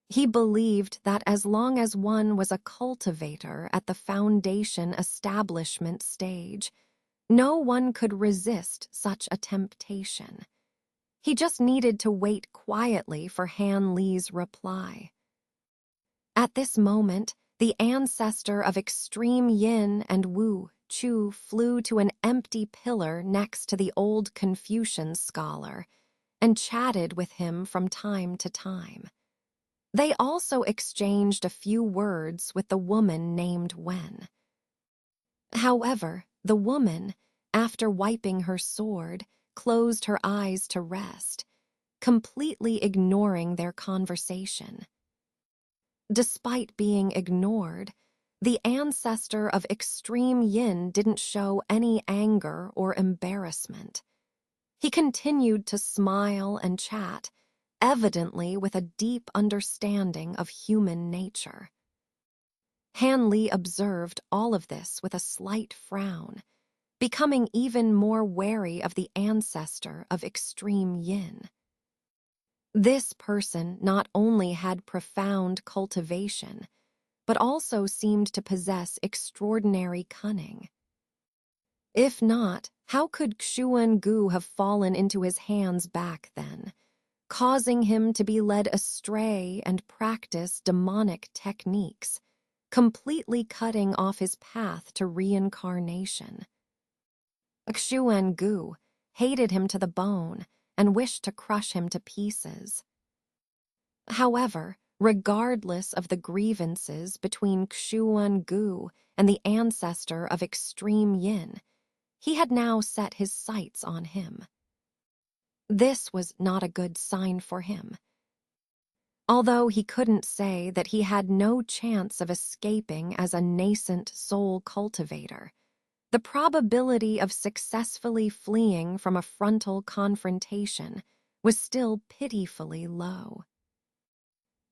Speaker 1: He believed that as long as one was a cultivator at the foundation establishment stage, no one could resist such a temptation. He just needed to wait quietly for Han Li's reply. At this moment, the ancestor of extreme yin and Wu Chu flew to an empty pillar next to the old Confucian scholar and chatted with him from time to time. They also exchanged a few words with the woman named Wen. However, the woman, after wiping her sword, closed her eyes to rest, completely ignoring their conversation. Despite being ignored, the ancestor of extreme yin didn't show any anger or embarrassment. He continued to smile and chat, evidently with a deep understanding of human nature. Han Li observed all of this with a slight frown, becoming even more wary of the ancestor of extreme yin. This person not only had profound cultivation, but also seemed to possess extraordinary cunning. If not, how could Xuan Gu have fallen into his hands back then, causing him to be led astray and practice demonic techniques, completely cutting off his path to reincarnation? Xuan Gu hated him to the bone and wished to crush him to pieces. However, regardless of the grievances between Xuan Gu and the ancestor of extreme yin, he had now set his sights on him. This was not a good sign for him. Although he couldn't say that he had no chance of escaping as a nascent soul cultivator, the probability of successfully fleeing from a frontal confrontation was still pitifully low.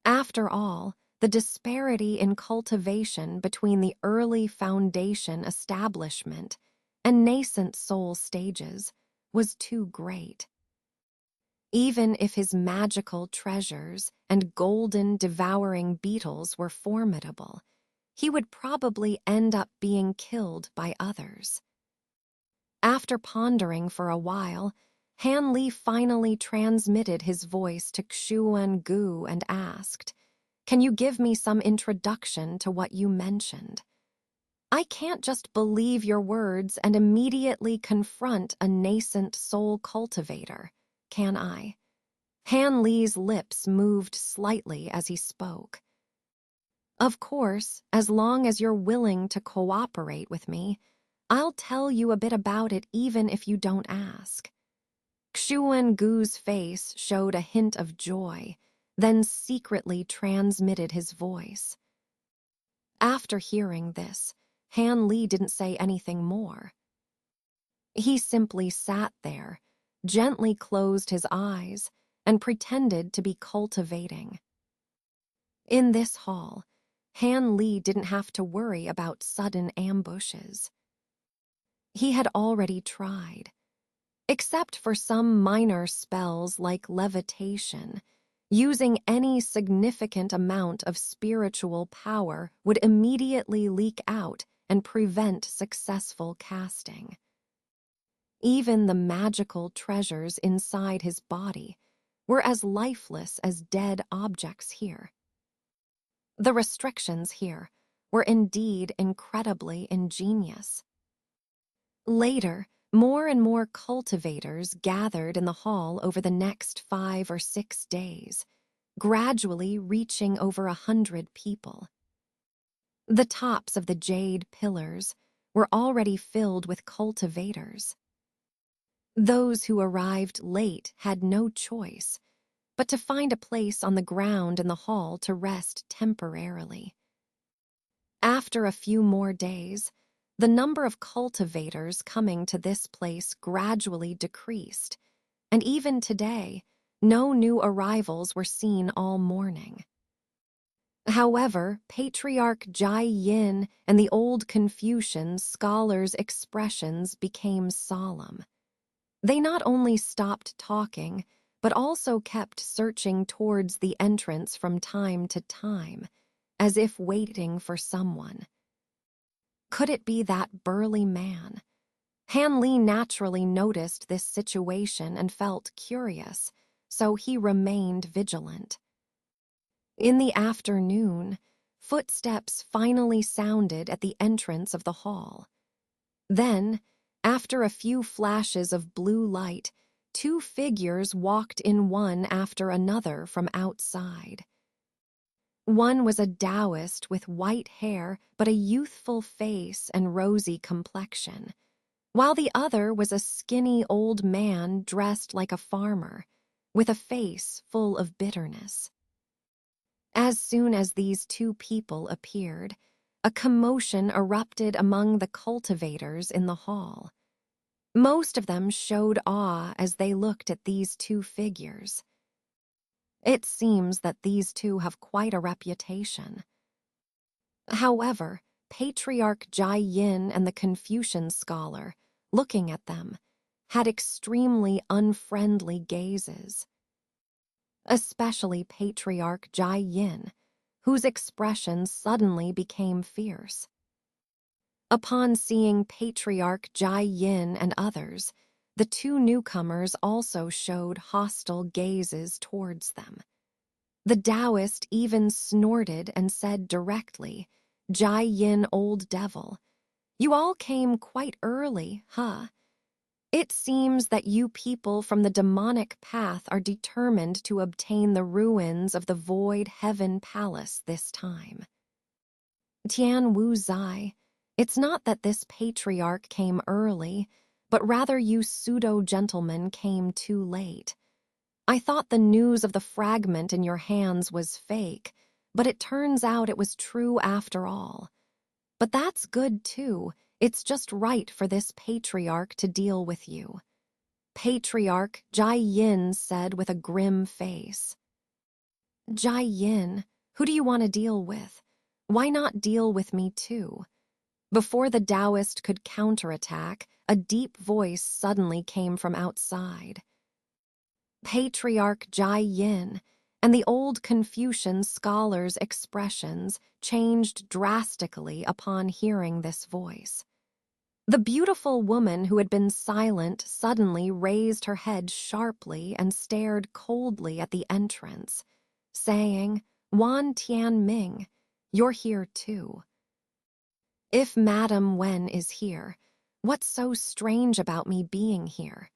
Speaker 1: After all, the disparity in cultivation between the early foundation establishment and nascent soul stages was too great. Even if his magical treasures and golden devouring beetles were formidable, he would probably end up being killed by others. After pondering for a while, Han Li finally transmitted his voice to Xuan Gu and asked, "Can you give me some introduction to what you mentioned? I can't just believe your words and immediately confront a nascent soul cultivator, can I?" Han Li's lips moved slightly as he spoke. "Of course, as long as you're willing to cooperate with me, I'll tell you a bit about it even if you don't ask." Xuan Gu's face showed a hint of joy, then secretly transmitted his voice. After hearing this, Han Li didn't say anything more. He simply sat there, gently closed his eyes, and pretended to be cultivating. In this hall, Han Li didn't have to worry about sudden ambushes. He had already tried. Except for some minor spells like levitation, using any significant amount of spiritual power would immediately leak out and prevent successful casting. Even the magical treasures inside his body were as lifeless as dead objects here. The restrictions here were indeed incredibly ingenious. Later, more and more cultivators gathered in the hall over the next 5 or 6 days, gradually reaching over 100 people. The tops of the jade pillars were already filled with cultivators. Those who arrived late had no choice but to find a place on the ground in the hall to rest temporarily. After a few more days, the number of cultivators coming to this place gradually decreased, and even today, no new arrivals were seen all morning. However, Patriarch Jai Yin and the old Confucian scholars' expressions became solemn. They not only stopped talking, but also kept searching towards the entrance from time to time, as if waiting for someone. Could it be that burly man? Han Li naturally noticed this situation and felt curious, so he remained vigilant. In the afternoon, footsteps finally sounded at the entrance of the hall. Then, after a few flashes of blue light, two figures walked in one after another from outside. One was a Taoist with white hair but a youthful face and rosy complexion, while the other was a skinny old man dressed like a farmer, with a face full of bitterness. As soon as these two people appeared, a commotion erupted among the cultivators in the hall. Most of them showed awe as they looked at these two figures. It seems that these two have quite a reputation. However, Patriarch Jai Yin and the Confucian scholar, looking at them, had extremely unfriendly gazes. Especially Patriarch Jai Yin, whose expressions suddenly became fierce. Upon seeing Patriarch Jai Yin and others, the two newcomers also showed hostile gazes towards them. The Taoist even snorted and said directly, "Jai Yin, old devil, you all came quite early, huh? It seems that you people from the demonic path are determined to obtain the ruins of the Void Heaven Palace this time." Tian Wu Zai, it's not that this patriarch came early, but rather you pseudo-gentlemen came too late. I thought the news of the fragment in your hands was fake, but it turns out it was true after all. But that's good too. It's just right for this patriarch to deal with you. Patriarch Jai Yin said with a grim face. Jai Yin, who do you want to deal with? Why not deal with me too? Before the Taoist could counterattack, a deep voice suddenly came from outside. Patriarch Jai Yin and the old Confucian scholar's expressions changed drastically upon hearing this voice. The beautiful woman who had been silent suddenly raised her head sharply and stared coldly at the entrance, saying, "Wan Tianming, you're here too. If Madame Wen is here, what's so strange about me being here?"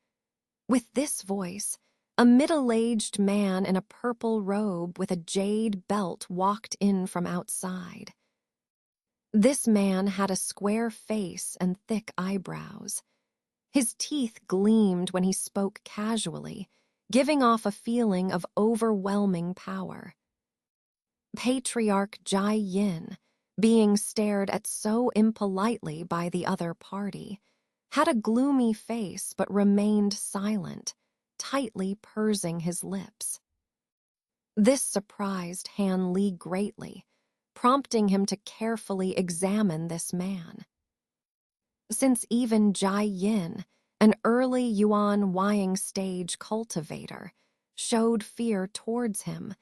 Speaker 1: With this voice, a middle-aged man in a purple robe with a jade belt walked in from outside. This man had a square face and thick eyebrows. His teeth gleamed when he spoke casually, giving off a feeling of overwhelming power. Patriarch Jai Yin, being stared at so impolitely by the other party, had a gloomy face but remained silent, tightly pursing his lips. This surprised Han Li greatly, prompting him to carefully examine this man. Since even Jai Yin, an early Yuan Wying stage cultivator, showed fear towards him,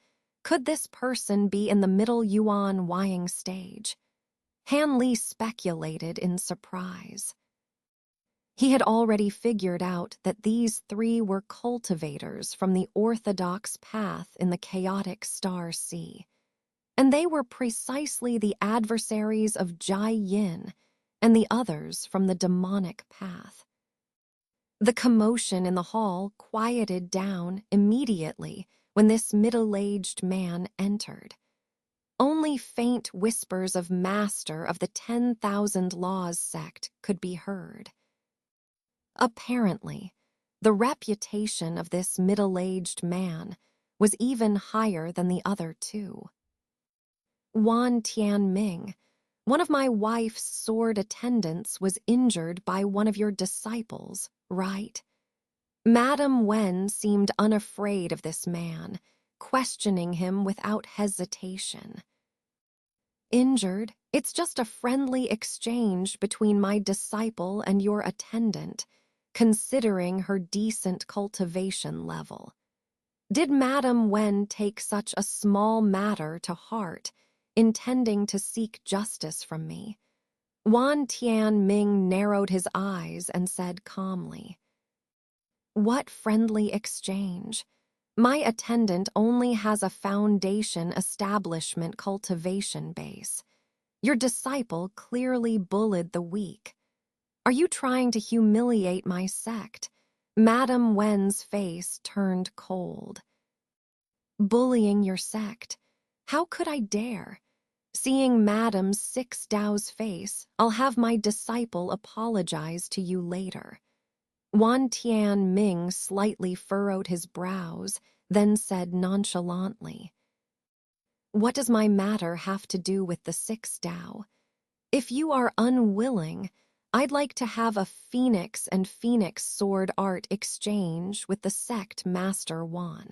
Speaker 1: could this person be in the middle Yuan Wying stage? Han Li speculated in surprise. He had already figured out that these three were cultivators from the orthodox path in the chaotic star sea, and they were precisely the adversaries of Jai Yin and the others from the demonic path. The commotion in the hall quieted down immediately when this middle-aged man entered. Only faint whispers of Master of the 10,000 Laws sect could be heard. Apparently, the reputation of this middle-aged man was even higher than the other two. Wan Tianming, one of my wife's sword attendants was injured by one of your disciples, right? Madame Wen seemed unafraid of this man, questioning him without hesitation. Injured, it's just a friendly exchange between my disciple and your attendant, considering her decent cultivation level. Did Madame Wen take such a small matter to heart, intending to seek justice from me? Wan Tianming narrowed his eyes and said calmly, "What friendly exchange? My attendant only has a foundation establishment cultivation base. Your disciple clearly bullied the weak. Are you trying to humiliate my sect?" Madame Wen's face turned cold. "Bullying your sect? How could I dare? Seeing Madame Six Dao's face, I'll have my disciple apologize to you later." Wan Tianming slightly furrowed his brows, then said nonchalantly, "What does my matter have to do with the Six Dao? If you are unwilling, I'd like to have a phoenix and phoenix sword art exchange with the sect Master Wan."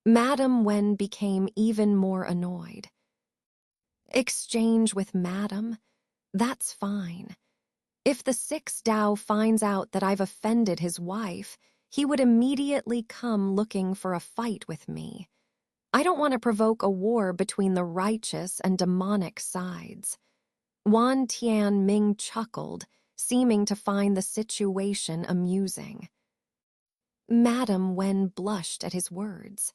Speaker 1: Madame Wen became even more annoyed. "Exchange with Madame? That's fine. If the Six Dao finds out that I've offended his wife, he would immediately come looking for a fight with me. I don't want to provoke a war between the righteous and demonic sides." Wan Tianming chuckled, seeming to find the situation amusing. Madame Wen blushed at his words.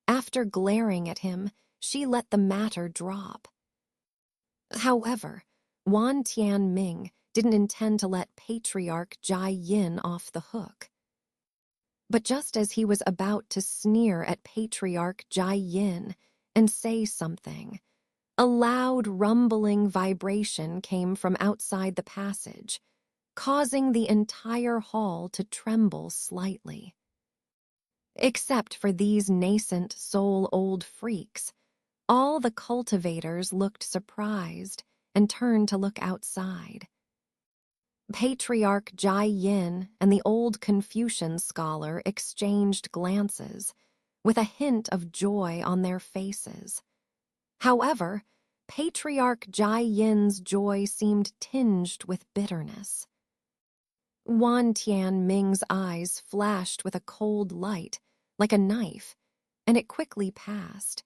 Speaker 1: After glaring at him, she let the matter drop. However, Wan Tianming didn't intend to let Patriarch Jai Yin off the hook. But just as he was about to sneer at Patriarch Jai Yin and say something, a loud rumbling vibration came from outside the passage, causing the entire hall to tremble slightly. Except for these nascent soul-old freaks, all the cultivators looked surprised and turned to look outside. Patriarch Jai Yin and the old Confucian scholar exchanged glances, with a hint of joy on their faces. However, Patriarch Jai Yin's joy seemed tinged with bitterness. Wan Tianming's eyes flashed with a cold light, like a knife, and it quickly passed.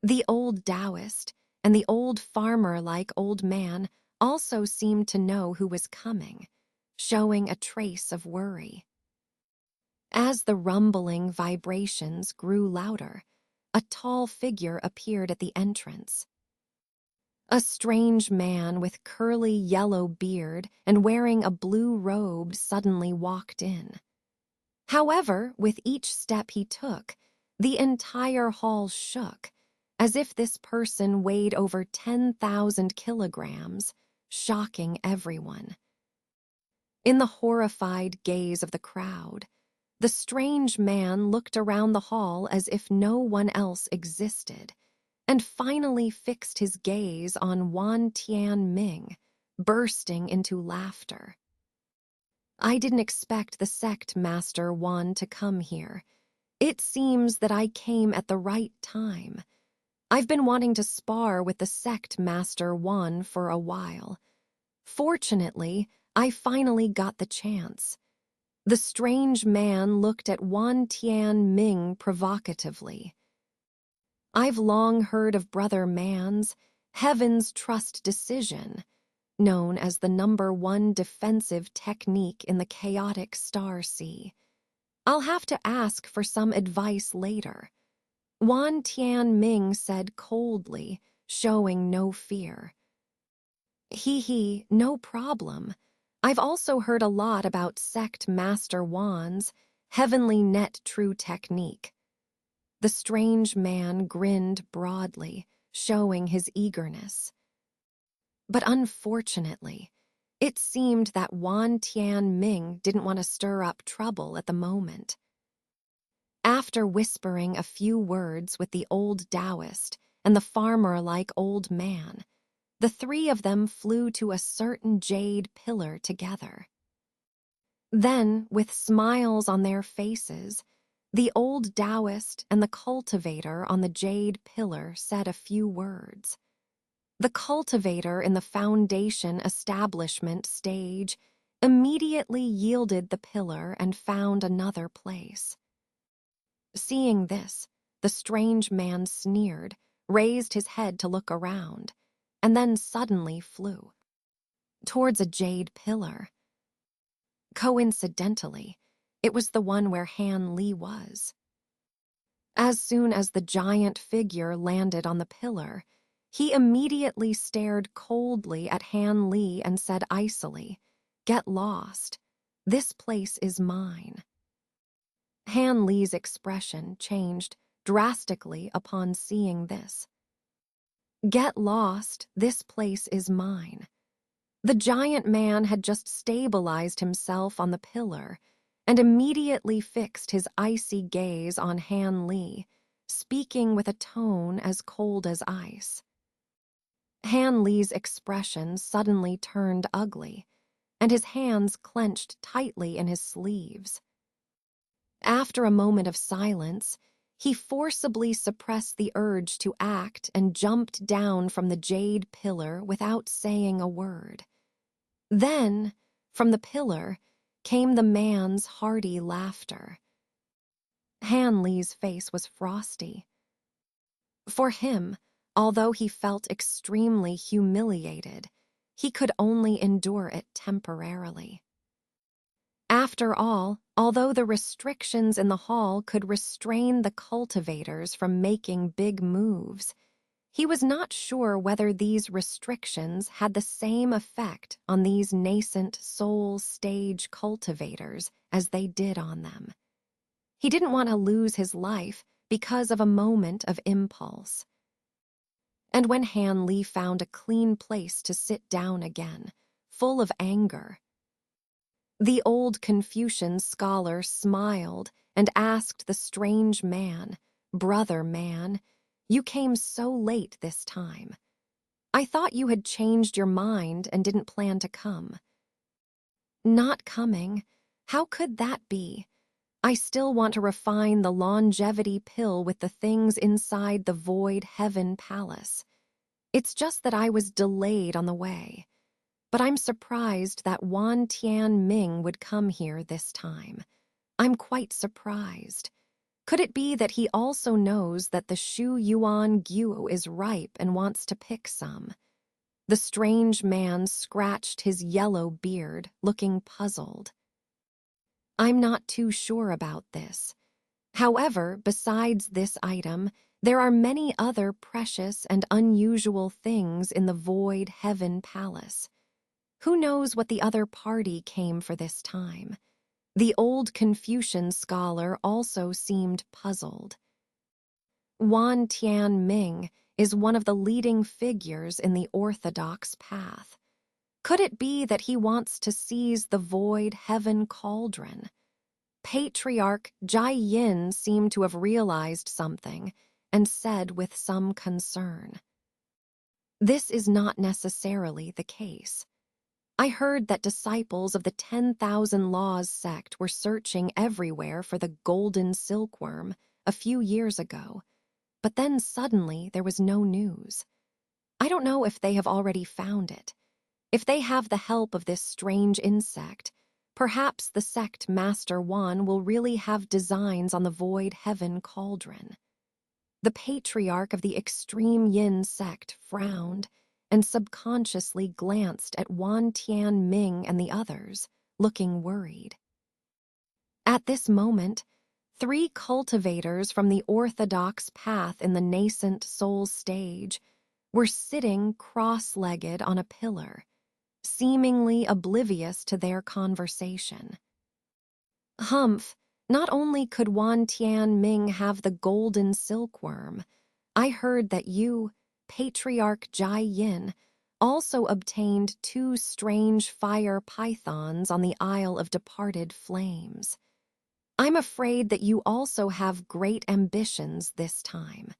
Speaker 1: The old Taoist and the old farmer-like old man also seemed to know who was coming, showing a trace of worry. As the rumbling vibrations grew louder, a tall figure appeared at the entrance. A strange man with curly yellow beard and wearing a blue robe suddenly walked in. However, with each step he took, the entire hall shook, as if this person weighed over 10,000 kilograms, shocking everyone. In the horrified gaze of the crowd, the strange man looked around the hall as if no one else existed, and finally fixed his gaze on Wan Tianming, bursting into laughter. "I didn't expect the sect Master Wan to come here. It seems that I came at the right time. I've been wanting to spar with the sect Master Wan for a while. Fortunately, I finally got the chance." The strange man looked at Wan Tianming provocatively. "I've long heard of Brother Man's Heaven's Trust decision, known as the #1 defensive technique in the chaotic star sea. I'll have to ask for some advice later." Wan Tianming said coldly, showing no fear. No problem. I've also heard a lot about Sect Master Wan's Heavenly Net True technique." The strange man grinned broadly, showing his eagerness. But unfortunately, it seemed that Wan Tianming didn't want to stir up trouble at the moment. After whispering a few words with the old Taoist and the farmer-like old man, the three of them flew to a certain jade pillar together. Then, with smiles on their faces, the old Taoist and the cultivator on the jade pillar said a few words. The cultivator in the foundation establishment stage immediately yielded the pillar and found another place. Seeing this, the strange man sneered, raised his head to look around, and then suddenly flew towards a jade pillar. Coincidentally, it was the one where Han Li was. As soon as the giant figure landed on the pillar, he immediately stared coldly at Han Li and said icily, "Get lost. This place is mine." Han Li's expression changed drastically upon seeing this. "Get lost. This place is mine." The giant man had just stabilized himself on the pillar and immediately fixed his icy gaze on Han Li, speaking with a tone as cold as ice. Han Li's expression suddenly turned ugly, and his hands clenched tightly in his sleeves. After a moment of silence, he forcibly suppressed the urge to act and jumped down from the jade pillar without saying a word. Then, from the pillar, came the man's hearty laughter. Han Li's face was frosty. For him, although he felt extremely humiliated, he could only endure it temporarily. After all, although the restrictions in the hall could restrain the cultivators from making big moves, he was not sure whether these restrictions had the same effect on these nascent soul stage cultivators as they did on them. He didn't want to lose his life because of a moment of impulse. And when Han Li found a clean place to sit down again, full of anger, the old Confucian scholar smiled and asked the strange man, "Brother man, you came so late this time. I thought you had changed your mind and didn't plan to come." "Not coming? How could that be? I still want to refine the longevity pill with the things inside the void heaven palace. It's just that I was delayed on the way. But I'm surprised that Wan Tian Ming would come here this time. I'm quite surprised. Could it be that he also knows that the Shu Yuan Gu is ripe and wants to pick some?" The strange man scratched his yellow beard, looking puzzled. "I'm not too sure about this. However, besides this item, there are many other precious and unusual things in the void heaven palace. Who knows what the other party came for this time?" The old Confucian scholar also seemed puzzled. Wan Tian Ming is one of the leading figures in the orthodox path. Could it be that he wants to seize the void heaven cauldron? Patriarch Jai Yin seemed to have realized something and said with some concern, "This is not necessarily the case. I heard that disciples of the 10,000 Laws sect were searching everywhere for the golden silkworm a few years ago, but then suddenly there was no news. I don't know if they have already found it. If they have the help of this strange insect, perhaps the sect Master Wan will really have designs on the void heaven cauldron." The patriarch of the extreme yin sect frowned and subconsciously glanced at Wan Tian Ming and the others, looking worried. At this moment, 3 cultivators from the orthodox path in the nascent soul stage were sitting cross-legged on a pillar, seemingly oblivious to their conversation. "Humph, not only could Wan Tian Ming have the golden silkworm, I heard that you, Patriarch Jai Yin, also obtained 2 strange fire pythons on the Isle of Departed Flames. I'm afraid that you also have great ambitions this time."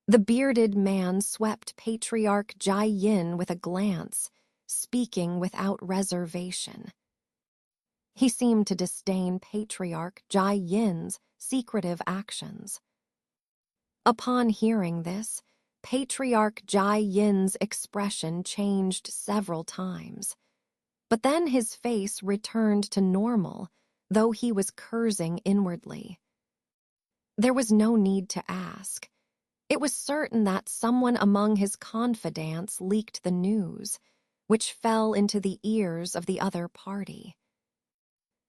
Speaker 1: The bearded man swept Patriarch Jai Yin with a glance, speaking without reservation. He seemed to disdain Patriarch Jai Yin's secretive actions. Upon hearing this, Patriarch Jai Yin's expression changed several times. But then his face returned to normal, though he was cursing inwardly. There was no need to ask. It was certain that someone among his confidants leaked the news, which fell into the ears of the other party.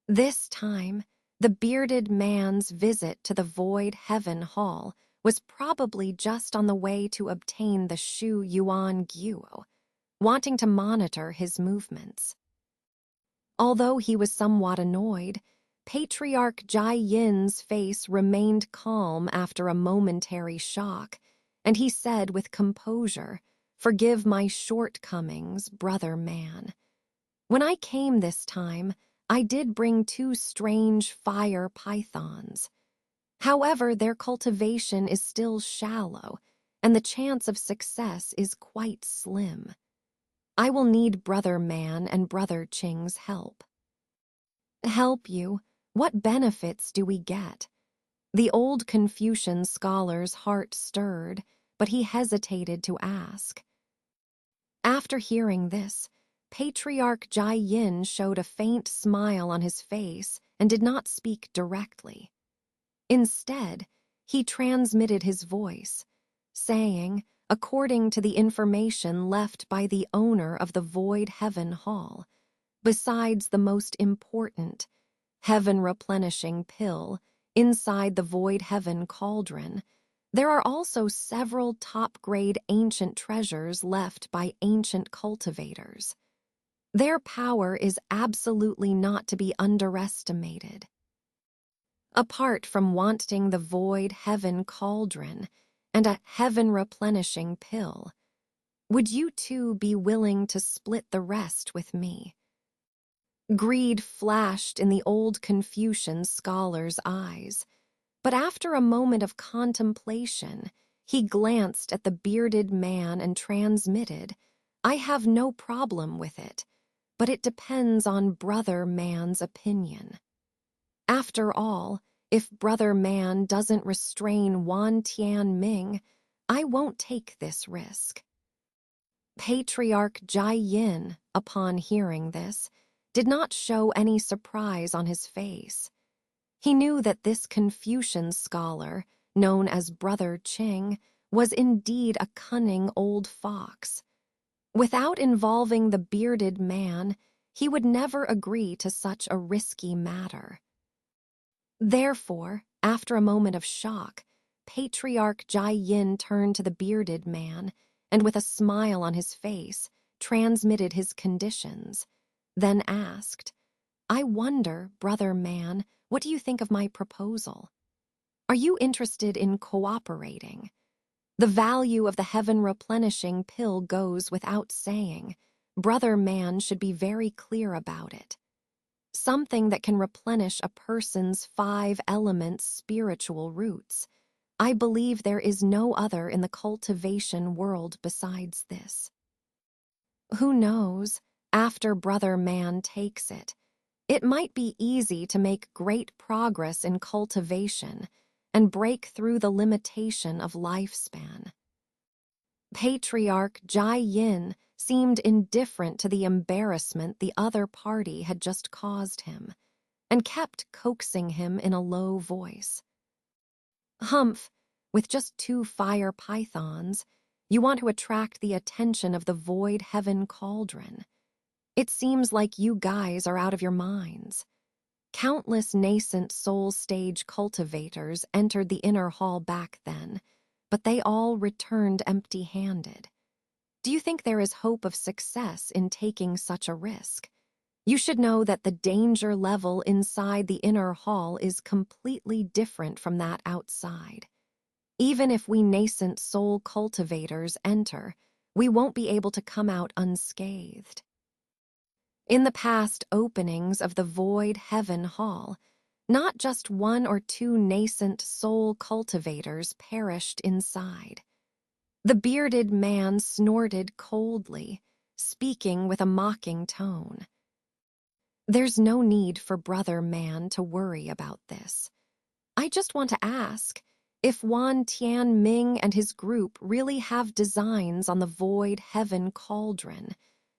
Speaker 1: This time, the bearded man's visit to the Void Heaven Hall was probably just on the way to obtain the Shu Yuan Guo, wanting to monitor his movements. Although he was somewhat annoyed, Patriarch Jai Yin's face remained calm after a momentary shock, and he said with composure, "Forgive my shortcomings, brother man. When I came this time, I did bring 2 strange fire pythons. However, their cultivation is still shallow, and the chance of success is quite slim. I will need Brother Man and Brother Qing's help." "Help you? What benefits do we get?" The old Confucian scholar's heart stirred, but he hesitated to ask. After hearing this, Patriarch Jai Yin showed a faint smile on his face and did not speak directly. Instead, he transmitted his voice, saying, according to the information left by the owner of the Void Heaven Hall, besides the most important, heaven-replenishing pill inside the Void Heaven cauldron, there are also several top-grade ancient treasures left by ancient cultivators. Their power is absolutely not to be underestimated. Apart from wanting the Void Heaven cauldron and a heaven-replenishing pill, would you two be willing to split the rest with me? Greed flashed in the old Confucian scholar's eyes, but after a moment of contemplation, he glanced at the bearded man and transmitted, "I have no problem with it, but it depends on Brother Man's opinion. After all, if Brother Man doesn't restrain Wan Tianming, I won't take this risk." Patriarch Jai Yin, upon hearing this, did not show any surprise on his face. He knew that this Confucian scholar, known as Brother Qing, was indeed a cunning old fox. Without involving the bearded man, he would never agree to such a risky matter. Therefore, after a moment of shock, Patriarch Jai Yin turned to the bearded man and, with a smile on his face, transmitted his conditions, then asked, "I wonder, brother man, what do you think of my proposal? Are you interested in cooperating? The value of the heaven-replenishing pill goes without saying. Brother man should be very clear about it. Something that can replenish a person's 5 elements spiritual roots. I believe there is no other in the cultivation world besides this. Who knows, after Brother Man takes it, it might be easy to make great progress in cultivation and break through the limitation of lifespan." Patriarch Jai Yin seemed indifferent to the embarrassment the other party had just caused him, and kept coaxing him in a low voice. "Humph, with just 2 fire pythons, you want to attract the attention of the Void Heaven cauldron. It seems like you guys are out of your minds." Countless nascent soul stage cultivators entered the inner hall back then, but they all returned empty-handed. Do you think there is hope of success in taking such a risk? You should know that the danger level inside the inner hall is completely different from that outside. Even if we nascent soul cultivators enter, we won't be able to come out unscathed. In the past openings of the Void Heaven Hall, not just 1 or 2 nascent soul cultivators perished inside. The bearded man snorted coldly, speaking with a mocking tone. There's no need for Brother Man to worry about this. I just want to ask if Wan Tian Ming and his group really have designs on the void heaven cauldron.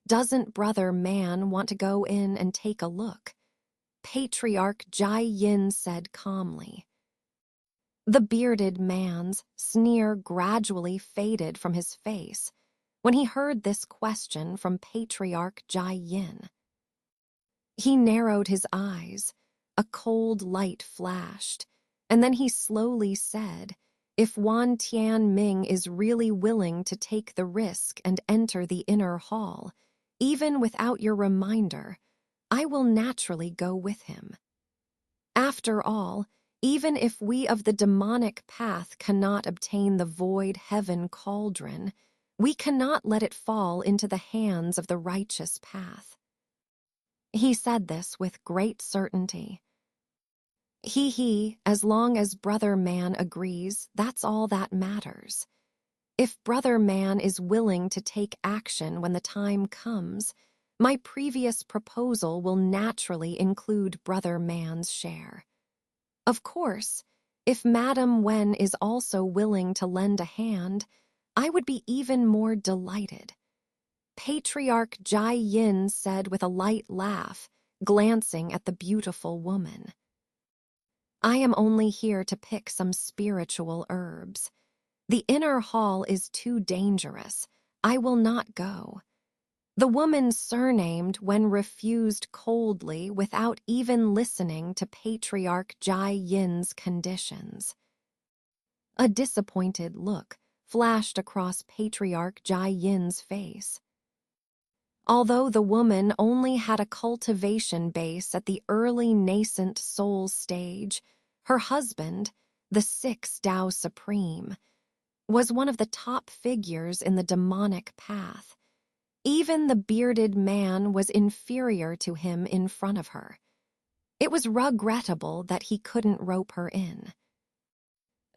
Speaker 1: Doesn't Brother Man want to go in and take a look? Patriarch Jai Yin said calmly. The bearded man's sneer gradually faded from his face when he heard this question from Patriarch Jai Yin. He narrowed his eyes, a cold light flashed, and then he slowly said, if Wan Tian Ming is really willing to take the risk and enter the inner hall, even without your reminder, I will naturally go with him. After all, even if we of the demonic path cannot obtain the void heaven cauldron, we cannot let it fall into the hands of the righteous path. He said this with great certainty. As long as Brother Man agrees, that's all that matters. If Brother Man is willing to take action when the time comes, my previous proposal will naturally include Brother Man's share. Of course, if Madame Wen is also willing to lend a hand, I would be even more delighted. Patriarch Jai Yin said with a light laugh, glancing at the beautiful woman. I am only here to pick some spiritual herbs. The inner hall is too dangerous. I will not go. The woman surnamed when refused coldly without even listening to Patriarch Jai Yin's conditions. A disappointed look flashed across Patriarch Jai Yin's face. Although the woman only had a cultivation base at the early nascent soul stage, her husband, the Sixth Tao Supreme, was one of the top figures in the demonic path. Even the bearded man was inferior to him in front of her. It was regrettable that he couldn't rope her in.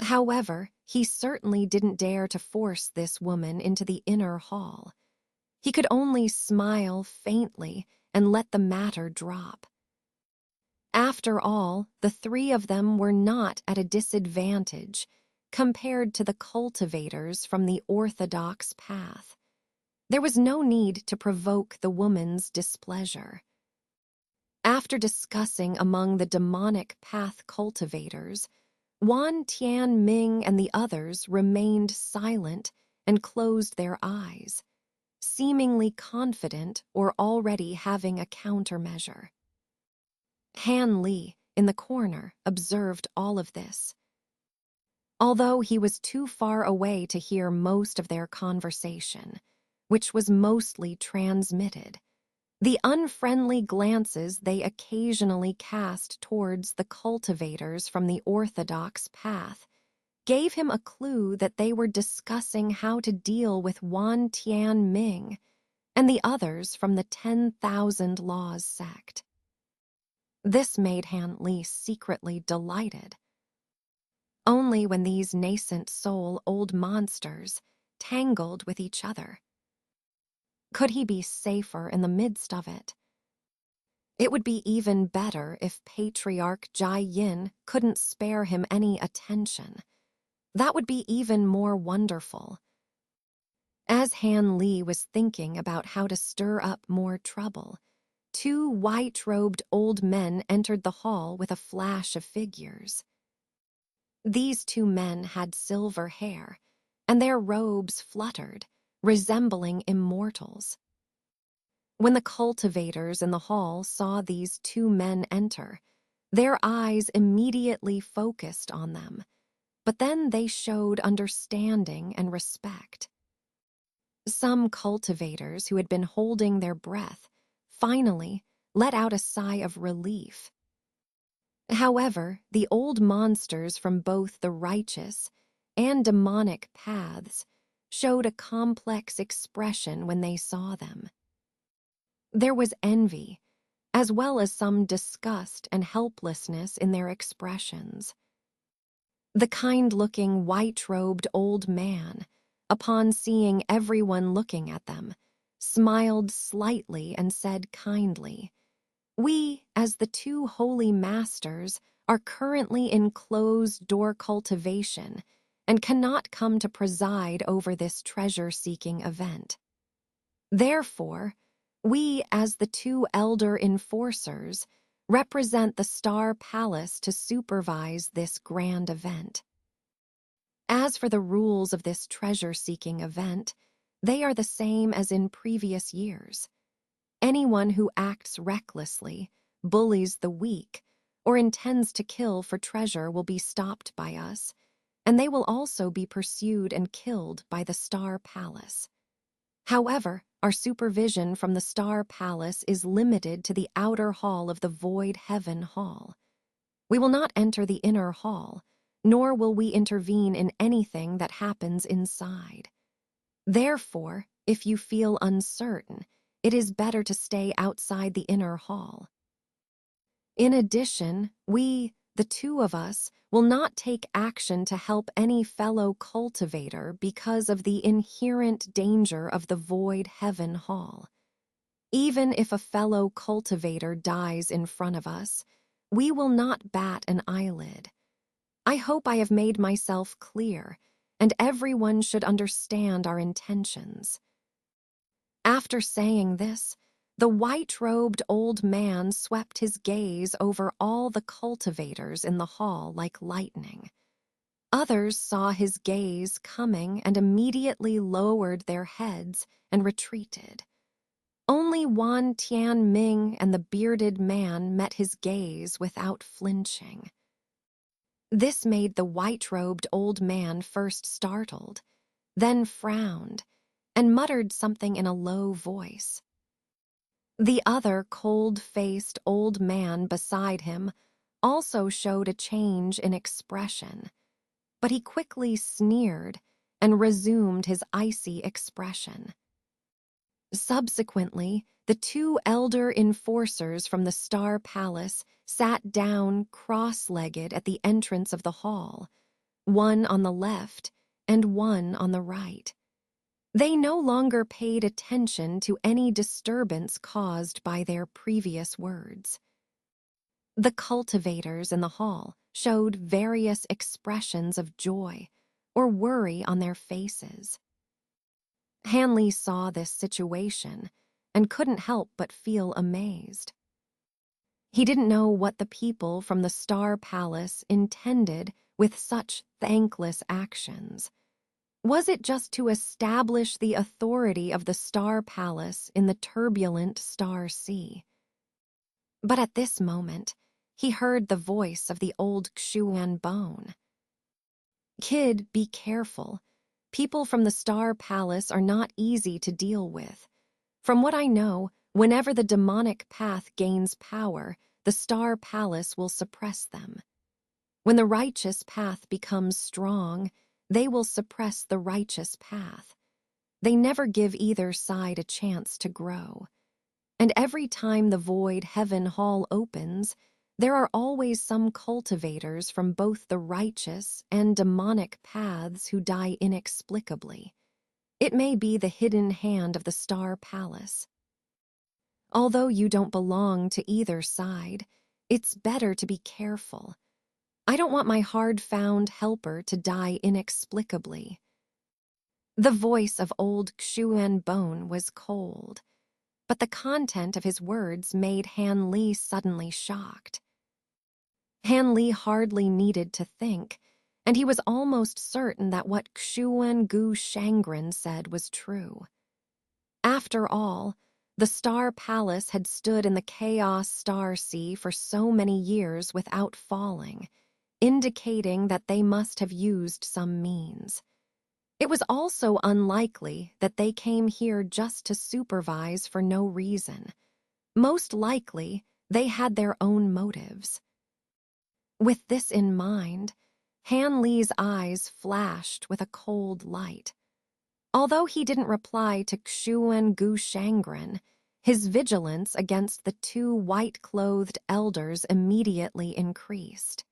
Speaker 1: However, he certainly didn't dare to force this woman into the inner hall. He could only smile faintly and let the matter drop. After all, the three of them were not at a disadvantage compared to the cultivators from the orthodox path. There was no need to provoke the woman's displeasure. After discussing among the demonic path cultivators, Wan Tian Ming and the others remained silent and closed their eyes, seemingly confident or already having a countermeasure. Han Li, in the corner, observed all of this. Although he was too far away to hear most of their conversation, which was mostly transmitted, the unfriendly glances they occasionally cast towards the cultivators from the orthodox path gave him a clue that they were discussing how to deal with Wan Tian Ming and the others from the 10,000 Laws sect. This made Han Li secretly delighted. Only when these nascent soul old monsters tangled with each other could he be safer in the midst of it. It would be even better if Patriarch Jai Yin couldn't spare him any attention. That would be even more wonderful. As Han Li was thinking about how to stir up more trouble, two white-robed old men entered the hall with a flash of figures. These two men had silver hair, and their robes fluttered, resembling immortals. When the cultivators in the hall saw these two men enter, their eyes immediately focused on them, but then they showed understanding and respect. Some cultivators who had been holding their breath finally let out a sigh of relief. However, the old monsters from both the righteous and demonic paths showed a complex expression when they saw them. There was envy, as well as some disgust and helplessness in their expressions. The kind-looking, white-robed old man, upon seeing everyone looking at them, smiled slightly and said kindly, We, as the two holy masters, are currently in closed-door cultivation and cannot come to preside over this treasure-seeking event. Therefore, we, as the two elder enforcers, represent the Star Palace to supervise this grand event. As for the rules of this treasure-seeking event, they are the same as in previous years. Anyone who acts recklessly, bullies the weak, or intends to kill for treasure will be stopped by us, and they will also be pursued and killed by the Star Palace. However, our supervision from the Star Palace is limited to the outer hall of the Void Heaven Hall. We will not enter the inner hall, nor will we intervene in anything that happens inside. Therefore, if you feel uncertain, it is better to stay outside the inner hall. In addition, we, the two of us, will not take action to help any fellow cultivator because of the inherent danger of the Void Heaven Hall. Even if a fellow cultivator dies in front of us, we will not bat an eyelid. I hope I have made myself clear, and everyone should understand our intentions. After saying this, the white-robed old man swept his gaze over all the cultivators in the hall like lightning. Others saw his gaze coming and immediately lowered their heads and retreated. Only Wan Tianming and the bearded man met his gaze without flinching. This made the white-robed old man first startled, then frowned, and muttered something in a low voice. The other cold-faced old man beside him also showed a change in expression, but he quickly sneered and resumed his icy expression. Subsequently, the two elder enforcers from the Star Palace sat down cross-legged at the entrance of the hall, one on the left and one on the right. They no longer paid attention to any disturbance caused by their previous words. The cultivators in the hall showed various expressions of joy or worry on their faces. Hanley saw this situation and couldn't help but feel amazed. He didn't know what the people from the Star Palace intended with such thankless actions. Was it just to establish the authority of the Star Palace in the turbulent Star Sea? But at this moment, he heard the voice of the old Xuan Bone. "Kid, be careful. People from the Star Palace are not easy to deal with. From what I know, whenever the demonic path gains power, the Star Palace will suppress them. When the righteous path becomes strong, they will suppress the righteous path. They never give either side a chance to grow. And every time the Void Heaven Hall opens, there are always some cultivators from both the righteous and demonic paths who die inexplicably. It may be the hidden hand of the Star Palace. Although you don't belong to either side, it's better to be careful. I don't want my hard-found helper to die inexplicably." The voice of old Xuan Bone was cold, but the content of his words made Han Li suddenly shocked. Han Li hardly needed to think, and he was almost certain that what Xuan Gu Shangren said was true. After all, the Star Palace had stood in the Chaos Star Sea for so many years without falling, indicating that they must have used some means. It was also unlikely that they came here just to supervise for no reason. Most likely, they had their own motives. With this in mind, Han Li's eyes flashed with a cold light. Although he didn't reply to Xuan Gu Shangren, his vigilance against the two white-clothed elders immediately increased.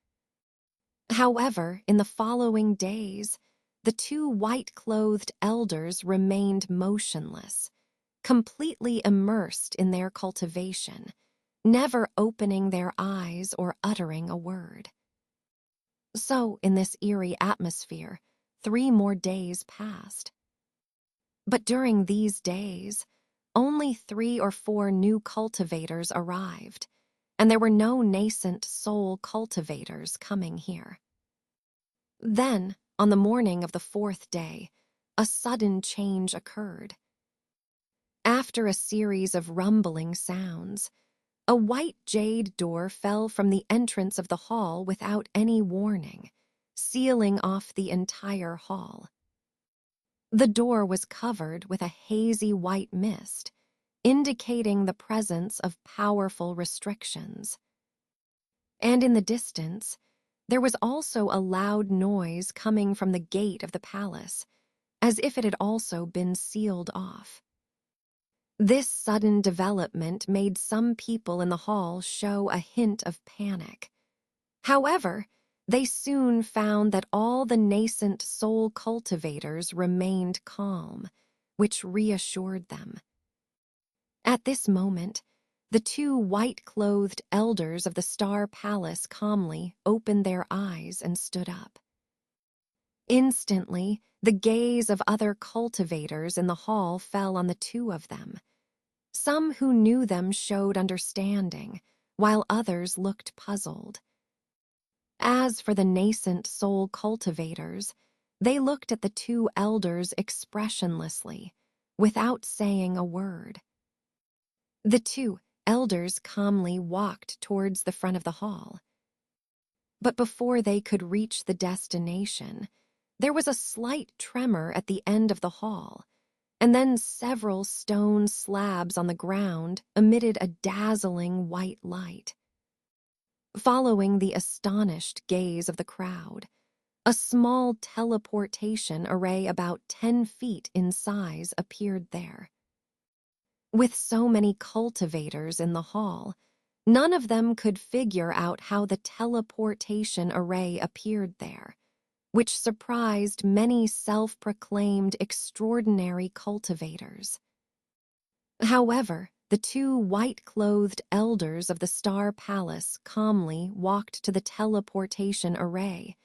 Speaker 1: However, in the following days, the two white-clothed elders remained motionless, completely immersed in their cultivation, never opening their eyes or uttering a word. So, in this eerie atmosphere, 3 more days passed. But during these days, only 3 or 4 new cultivators arrived, and there were no nascent soul cultivators coming here. Then, on the morning of the 4th day, a sudden change occurred. After a series of rumbling sounds, a white jade door fell from the entrance of the hall without any warning, sealing off the entire hall. The door was covered with a hazy white mist, indicating the presence of powerful restrictions. And in the distance, there was also a loud noise coming from the gate of the palace, as if it had also been sealed off. This sudden development made some people in the hall show a hint of panic. However, they soon found that all the nascent soul cultivators remained calm, which reassured them. At this moment, the 2 white-clothed elders of the Star Palace calmly opened their eyes and stood up. Instantly, the gaze of other cultivators in the hall fell on the 2 of them. Some who knew them showed understanding, while others looked puzzled. As for the nascent soul cultivators, they looked at the 2 elders expressionlessly, without saying a word. The 2 elders calmly walked towards the front of the hall. But before they could reach the destination, there was a slight tremor at the end of the hall, and then several stone slabs on the ground emitted a dazzling white light. Following the astonished gaze of the crowd, a small teleportation array about 10 feet in size appeared there. With so many cultivators in the hall, none of them could figure out how the teleportation array appeared there, which surprised many self-proclaimed extraordinary cultivators. However, the 2 white-clothed elders of the Star Palace calmly walked to the teleportation array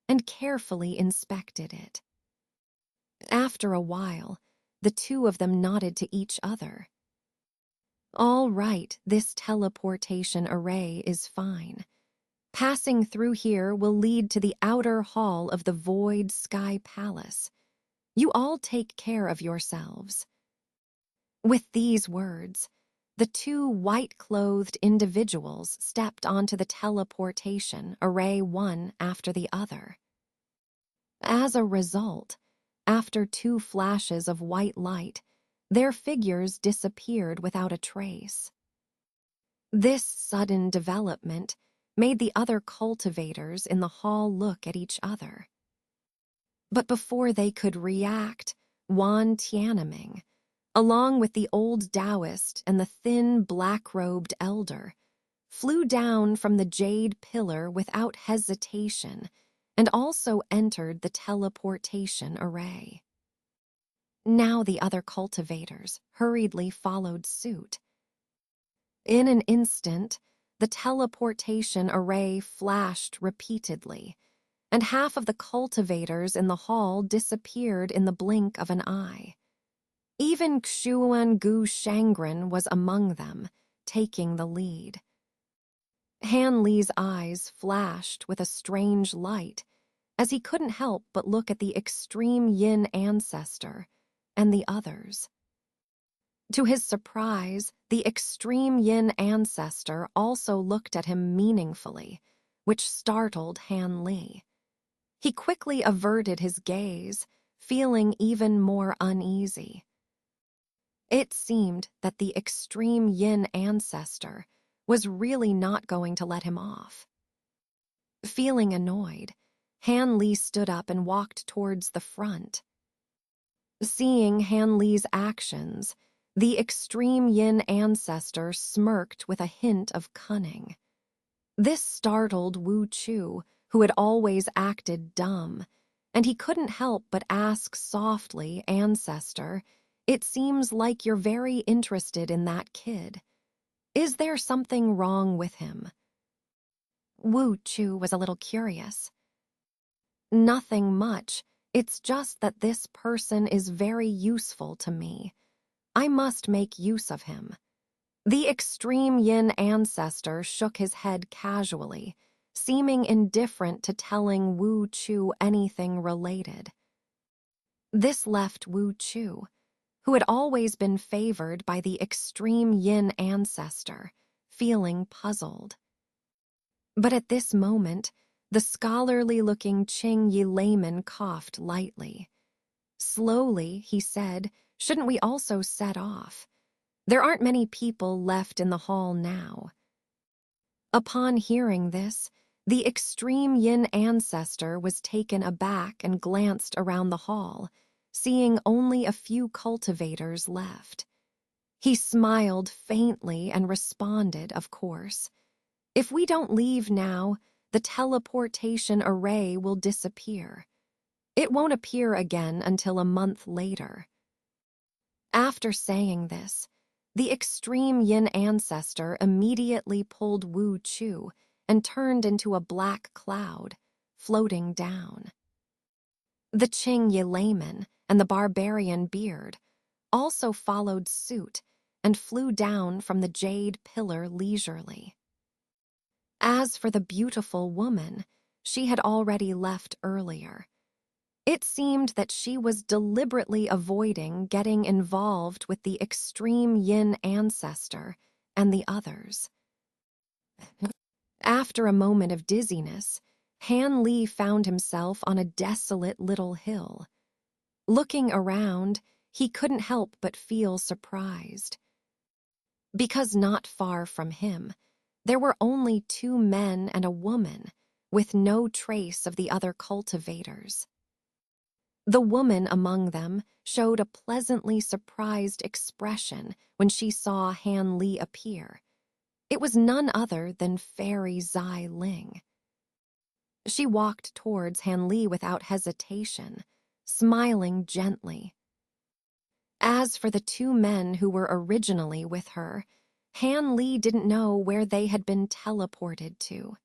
Speaker 1: and carefully inspected it. After a while, the 2 of them nodded to each other. "All right, this teleportation array is fine. Passing through here will lead to the outer hall of the Void Sky Palace. You all take care of yourselves." With these words, the 2 white-clothed individuals stepped onto the teleportation array one after the other. As a result, after 2 flashes of white light, their figures disappeared without a trace. This sudden development made the other cultivators in the hall look at each other. But before they could react, Wan Tianming, along with the old Taoist and the thin black-robed elder, flew down from the jade pillar without hesitation and also entered the teleportation array. Now the other cultivators hurriedly followed suit. In an instant, the teleportation array flashed repeatedly, and half of the cultivators in the hall disappeared in the blink of an eye. Even Xuan Gu Shangren was among them, taking the lead. Han Li's eyes flashed with a strange light, as he couldn't help but look at the extreme yin ancestor and the others. To his surprise, the extreme yin ancestor also looked at him meaningfully, which startled Han Li. He quickly averted his gaze, feeling even more uneasy. It seemed that the extreme yin ancestor was really not going to let him off. Feeling annoyed, Han Li stood up and walked towards the front. Seeing Han Li's actions, the extreme yin ancestor smirked with a hint of cunning. This startled Wu Chu, who had always acted dumb, and he couldn't help but ask softly, "Ancestor, it seems like you're very interested in that kid. Is there something wrong with him? Wu Chu was a little curious. Nothing much. It's just that this person is very useful to me. I must make use of him. The extreme yin ancestor shook his head casually, seeming indifferent to telling Wu Chu anything related. This left Wu Chu, who had always been favored by the extreme yin ancestor, feeling puzzled. But at this moment, the scholarly-looking Qing Yi layman coughed lightly. Slowly, he said, "Shouldn't we also set off? There aren't many people left in the hall now." Upon hearing this, the extreme yin ancestor was taken aback and glanced around the hall, seeing only a few cultivators left. He smiled faintly and responded, of course. "If we don't leave now, the teleportation array will disappear. It won't appear again until a month later." After saying this, the extreme yin ancestor immediately pulled Wu Chu and turned into a black cloud, floating down. The Qing Yi layman and the barbarian beard also followed suit and flew down from the jade pillar leisurely. As for the beautiful woman, she had already left earlier. It seemed that she was deliberately avoiding getting involved with the extreme yin ancestor and the others. After a moment of dizziness, Han Li found himself on a desolate little hill. Looking around, he couldn't help but feel surprised. Because not far from him, there were only 2 men and a woman, with no trace of the other cultivators. The woman among them showed a pleasantly surprised expression when she saw Han Li appear. It was none other than Fairy Zai Ling. She walked towards Han Li without hesitation, smiling gently. As for the 2 men who were originally with her, Han Li didn't know where they had been teleported to.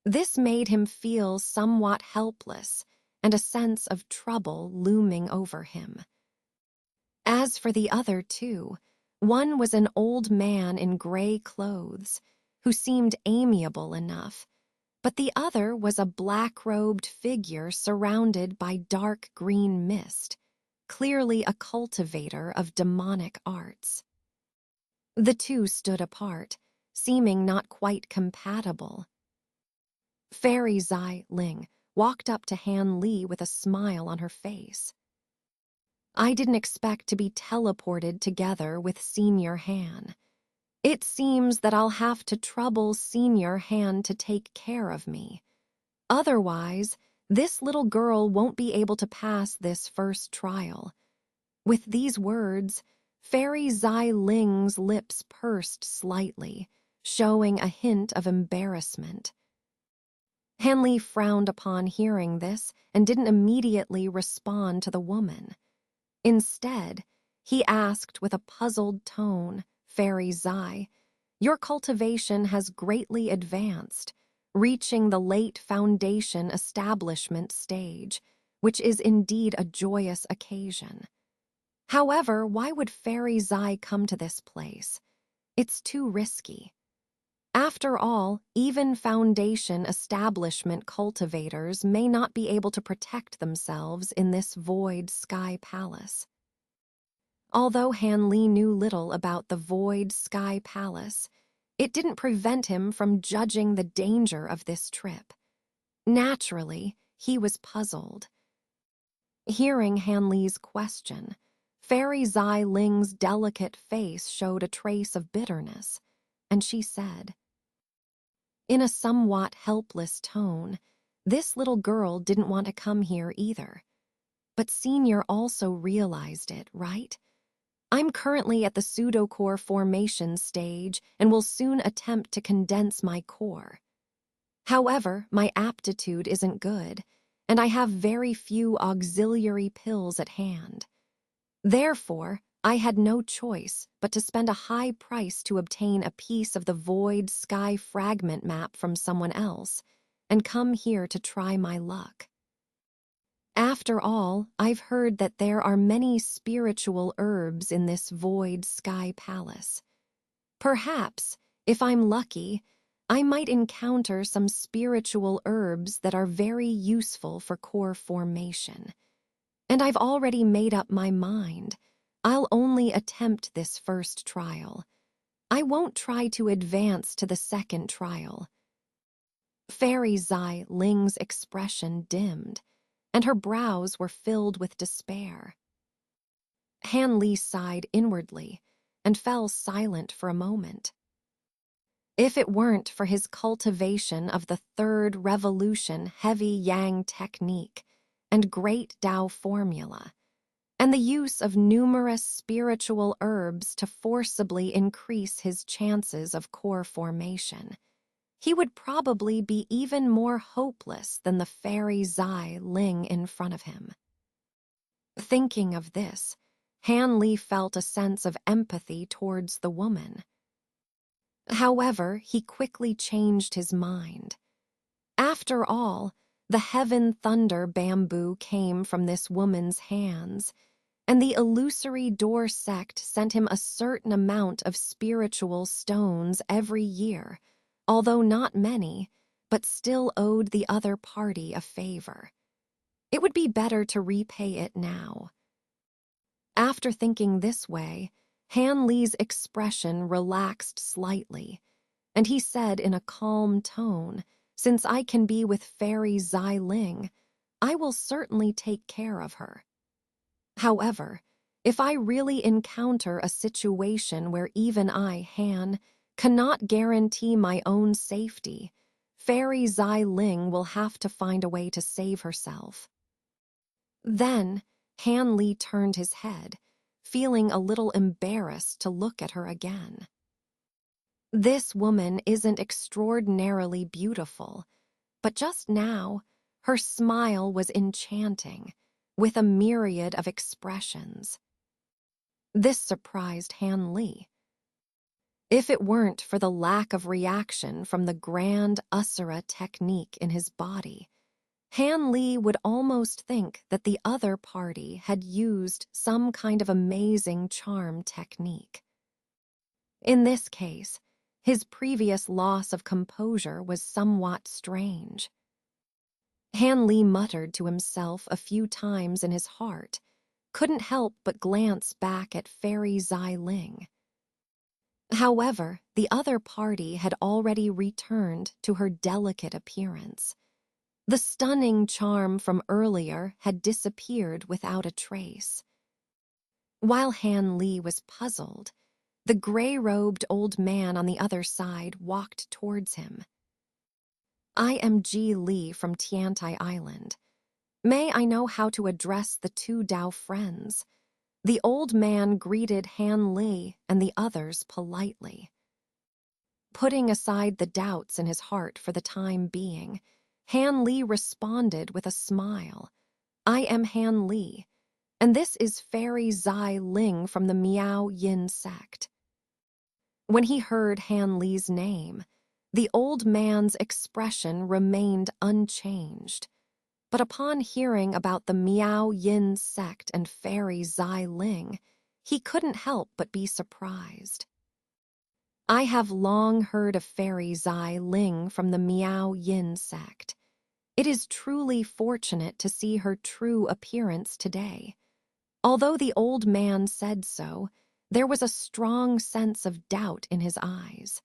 Speaker 1: This made him feel somewhat helpless, and a sense of trouble looming over him. As for the other 2, one was an old man in gray clothes, who seemed amiable enough, but the other was a black-robed figure surrounded by dark green mist, clearly a cultivator of demonic arts. The 2 stood apart, seeming not quite compatible. Fairy Zai Ling walked up to Han Li with a smile on her face. "I didn't expect to be teleported together with Senior Han. It seems that I'll have to trouble Senior Han to take care of me. Otherwise, this little girl won't be able to pass this first trial." With these words, Fairy Zai Ling's lips pursed slightly, showing a hint of embarrassment. Han Li frowned upon hearing this and didn't immediately respond to the woman. Instead, he asked with a puzzled tone, "Fairy Zai, your cultivation has greatly advanced, reaching the late foundation establishment stage, which is indeed a joyous occasion. However, why would Fairy Zai come to this place? It's too risky. After all, even foundation establishment cultivators may not be able to protect themselves in this void sky palace." Although Han Li knew little about the void sky palace, it didn't prevent him from judging the danger of this trip. Naturally, he was puzzled. Hearing Han Li's question, Fairy Zai Ling's delicate face showed a trace of bitterness, and she said, in a somewhat helpless tone, this little girl didn't want to come here either. But Senior also realized it, right? I'm currently at the pseudocore formation stage and will soon attempt to condense my core. However, my aptitude isn't good, and I have very few auxiliary pills at hand. Therefore, I had no choice but to spend a high price to obtain a piece of the void sky fragment map from someone else, and come here to try my luck. After all, I've heard that there are many spiritual herbs in this void sky palace. Perhaps, if I'm lucky, I might encounter some spiritual herbs that are very useful for core formation. And I've already made up my mind. I'll only attempt this first trial. I won't try to advance to the second trial. Fairy Zai Ling's expression dimmed, and her brows were filled with despair. Han Li sighed inwardly and fell silent for a moment. If it weren't for his cultivation of the third revolution heavy yang technique and great Tao formula, and the use of numerous spiritual herbs to forcibly increase his chances of core formation, he would probably be even more hopeless than the fairy Zai Ling in front of him. Thinking of this, Han Li felt a sense of empathy towards the woman. However, he quickly changed his mind. After all, the heaven thunder bamboo came from this woman's hands, and the illusory door sect sent him a certain amount of spiritual stones every year, although not many, but still owed the other party a favor. It would be better to repay it now. After thinking this way, Han Li's expression relaxed slightly, and he said in a calm tone, "Since I can be with Fairy Zai Ling, I will certainly take care of her. However, if I really encounter a situation where even I, Han, cannot guarantee my own safety, Fairy Zai Ling will have to find a way to save herself." Then, Han Li turned his head, feeling a little embarrassed to look at her again. This woman isn't extraordinarily beautiful, but just now, her smile was enchanting, with a myriad of expressions. This surprised Han Li. If it weren't for the lack of reaction from the grand Usura technique in his body, Han Li would almost think that the other party had used some kind of amazing charm technique. In this case, his previous loss of composure was somewhat strange. Han Li muttered to himself a few times in his heart, couldn't help but glance back at Fairy Zai Ling. However, the other party had already returned to her delicate appearance. The stunning charm from earlier had disappeared without a trace. While Han Li was puzzled, the gray-robed old man on the other side walked towards him. "I am Ji Li from Tiantai Island. May I know how to address the two Dao friends?" The old man greeted Han Li and the others politely. Putting aside the doubts in his heart for the time being, Han Li responded with a smile. "I am Han Li, and this is Fairy Zai Ling from the Miao Yin sect." When he heard Han Li's name, the old man's expression remained unchanged. But upon hearing about the Miao Yin sect and Fairy Zai Ling, he couldn't help but be surprised. "I have long heard of Fairy Zai Ling from the Miao Yin sect. It is truly fortunate to see her true appearance today." Although the old man said so, there was a strong sense of doubt in his eyes.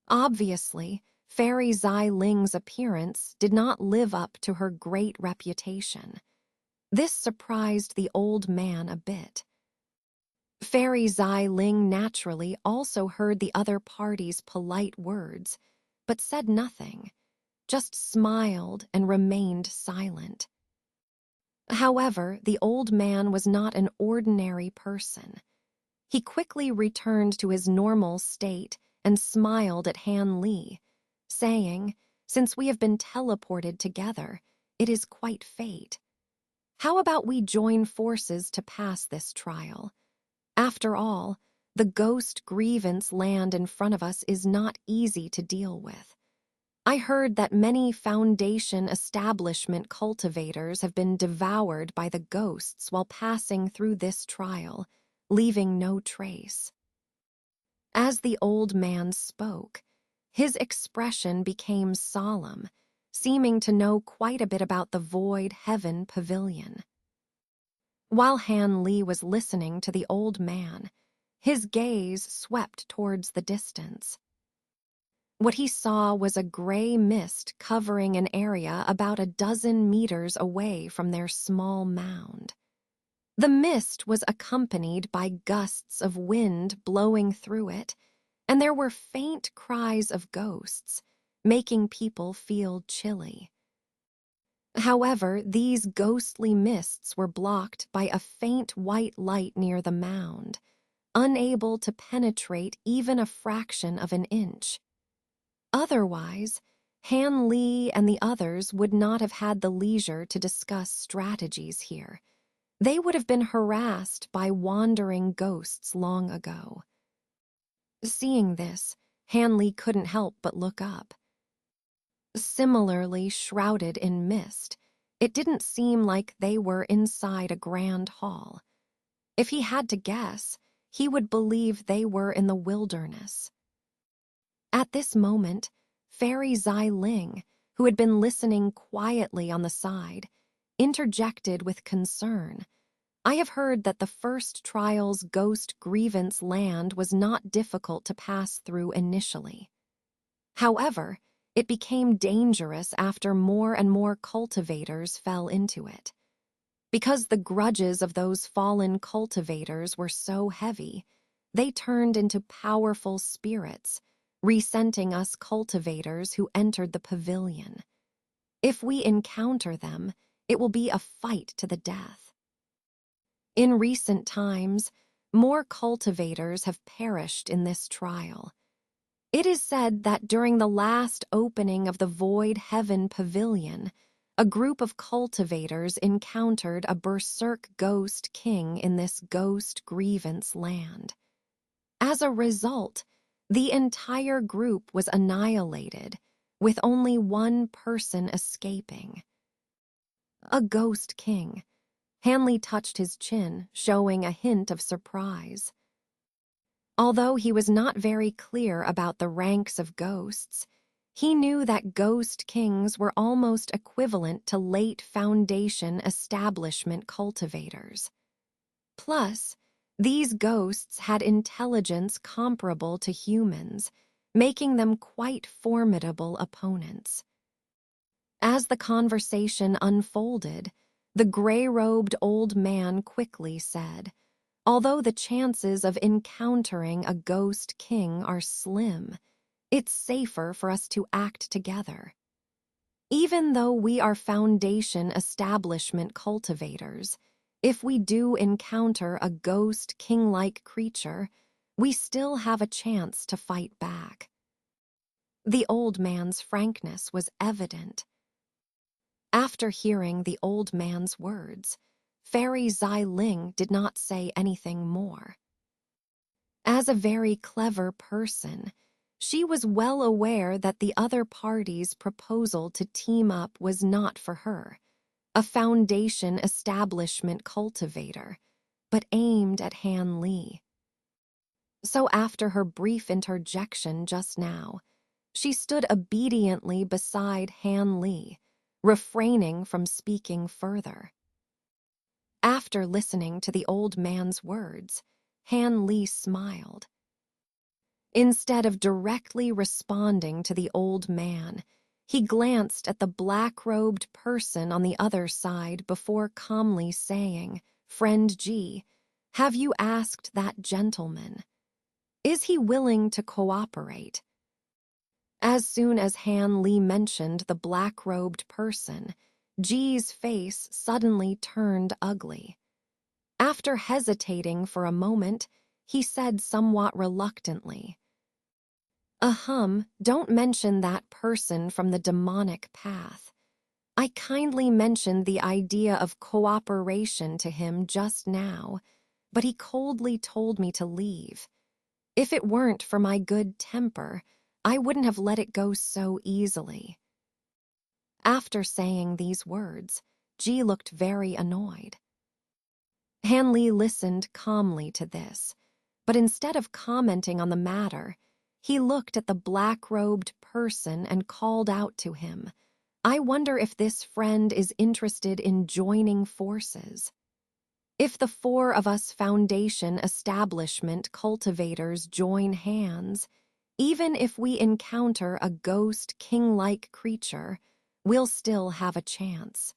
Speaker 1: Obviously, Fairy Zai Ling's appearance did not live up to her great reputation. This surprised the old man a bit. Fairy Zai Ling naturally also heard the other party's polite words, but said nothing, just smiled and remained silent. However, the old man was not an ordinary person. He quickly returned to his normal state and smiled at Han Li, saying, "Since we have been teleported together, it is quite fate. How about we join forces to pass this trial? After all, the ghost grievance land in front of us is not easy to deal with. I heard that many Foundation establishment cultivators have been devoured by the ghosts while passing through this trial, leaving no trace. As the old man spoke, his expression became solemn, seeming to know quite a bit about the Void Heaven Pavilion. While Han Li was listening to the old man, his gaze swept towards the distance. What he saw was a gray mist covering an area about a dozen meters away from their small mound. The mist was accompanied by gusts of wind blowing through it, and there were faint cries of ghosts, making people feel chilly. However, these ghostly mists were blocked by a faint white light near the mound, unable to penetrate even a fraction of an inch. Otherwise, Han Li and the others would not have had the leisure to discuss strategies here. They would have been harassed by wandering ghosts long ago. Seeing this, Han Li couldn't help but look up. Similarly shrouded in mist, it didn't seem like they were inside a grand hall. If he had to guess, he would believe they were in the wilderness. At this moment, Fairy Zai Ling, who had been listening quietly on the side, interjected with concern. I have heard that the first trial's ghost grievance land was not difficult to pass through initially. However, it became dangerous after more and more cultivators fell into it. Because the grudges of those fallen cultivators were so heavy, they turned into powerful spirits, resenting us cultivators who entered the pavilion. If we encounter them, it will be a fight to the death. In recent times, more cultivators have perished in this trial. It is said that during the last opening of the Void Heaven Pavilion, a group of cultivators encountered a berserk ghost king in this ghost grievance land. As a result, the entire group was annihilated, with only one person escaping. A ghost king. Hanley touched his chin, showing a hint of surprise. Although he was not very clear about the ranks of ghosts, he knew that ghost kings were almost equivalent to late Foundation establishment cultivators. Plus, these ghosts had intelligence comparable to humans, making them quite formidable opponents. As the conversation unfolded, the gray-robed old man quickly said, "Although the chances of encountering a ghost king are slim, it's safer for us to act together. Even though we are Foundation establishment cultivators, if we do encounter a ghost king-like creature, we still have a chance to fight back." The old man's frankness was evident. After hearing the old man's words, Fairy Zai Ling did not say anything more. As a very clever person, she was well aware that the other party's proposal to team up was not for her, a Foundation establishment cultivator, but aimed at Han Li. So after her brief interjection just now, she stood obediently beside Han Li, refraining from speaking further. After listening to the old man's words, Han Li smiled. Instead of directly responding to the old man, he glanced at the black-robed person on the other side before calmly saying, "Friend Ji, have you asked that gentleman? Is he willing to cooperate?" As soon as Han Li mentioned the black-robed person, Ji's face suddenly turned ugly. After hesitating for a moment, he said somewhat reluctantly, Don't mention that person from the demonic path. I kindly mentioned the idea of cooperation to him just now, but he coldly told me to leave. If it weren't for my good temper, I wouldn't have let it go so easily." After saying these words, Ji looked very annoyed. Han Li listened calmly to this, but instead of commenting on the matter, he looked at the black-robed person and called out to him, "I wonder if this friend is interested in joining forces. If the four of us Foundation establishment cultivators join hands, even if we encounter a ghost king-like creature, we'll still have a chance."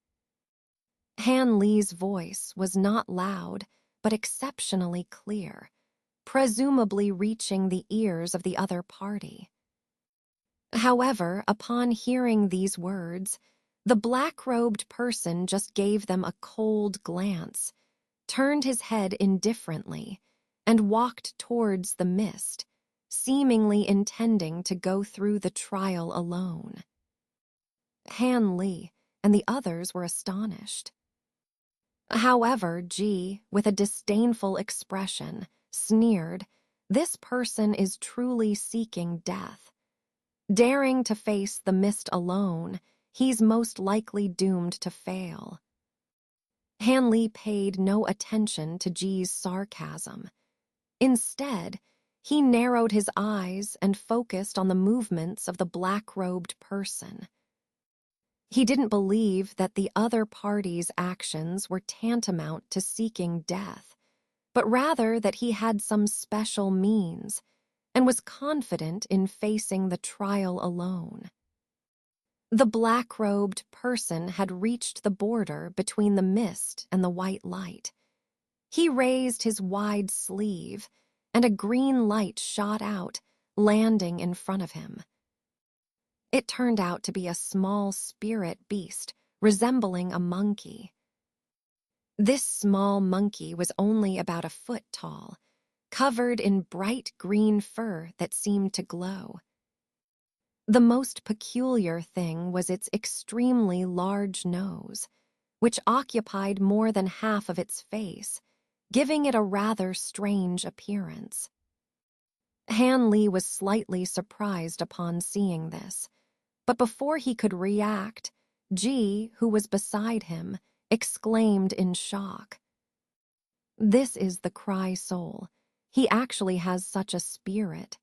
Speaker 1: Han Li's voice was not loud, but exceptionally clear, presumably reaching the ears of the other party. However, upon hearing these words, the black-robed person just gave them a cold glance, turned his head indifferently, and walked towards the mist, seemingly intending to go through the trial alone. Han Li and the others were astonished. However, Ji, with a disdainful expression, sneered, "This person is truly seeking death. Daring to face the mist alone, he's most likely doomed to fail." Han Li paid no attention to Ji's sarcasm. Instead, he narrowed his eyes and focused on the movements of the black-robed person. He didn't believe that the other party's actions were tantamount to seeking death, but rather that he had some special means and was confident in facing the trial alone. The black-robed person had reached the border between the mist and the white light. He raised his wide sleeve, and a green light shot out, landing in front of him. It turned out to be a small spirit beast resembling a monkey. This small monkey was only about a foot tall, covered in bright green fur that seemed to glow. The most peculiar thing was its extremely large nose, which occupied more than half of its face, giving it a rather strange appearance. Han Li was slightly surprised upon seeing this, but before he could react, Ji, who was beside him, exclaimed in shock, "This is the Cry Soul. He actually has such a spirit.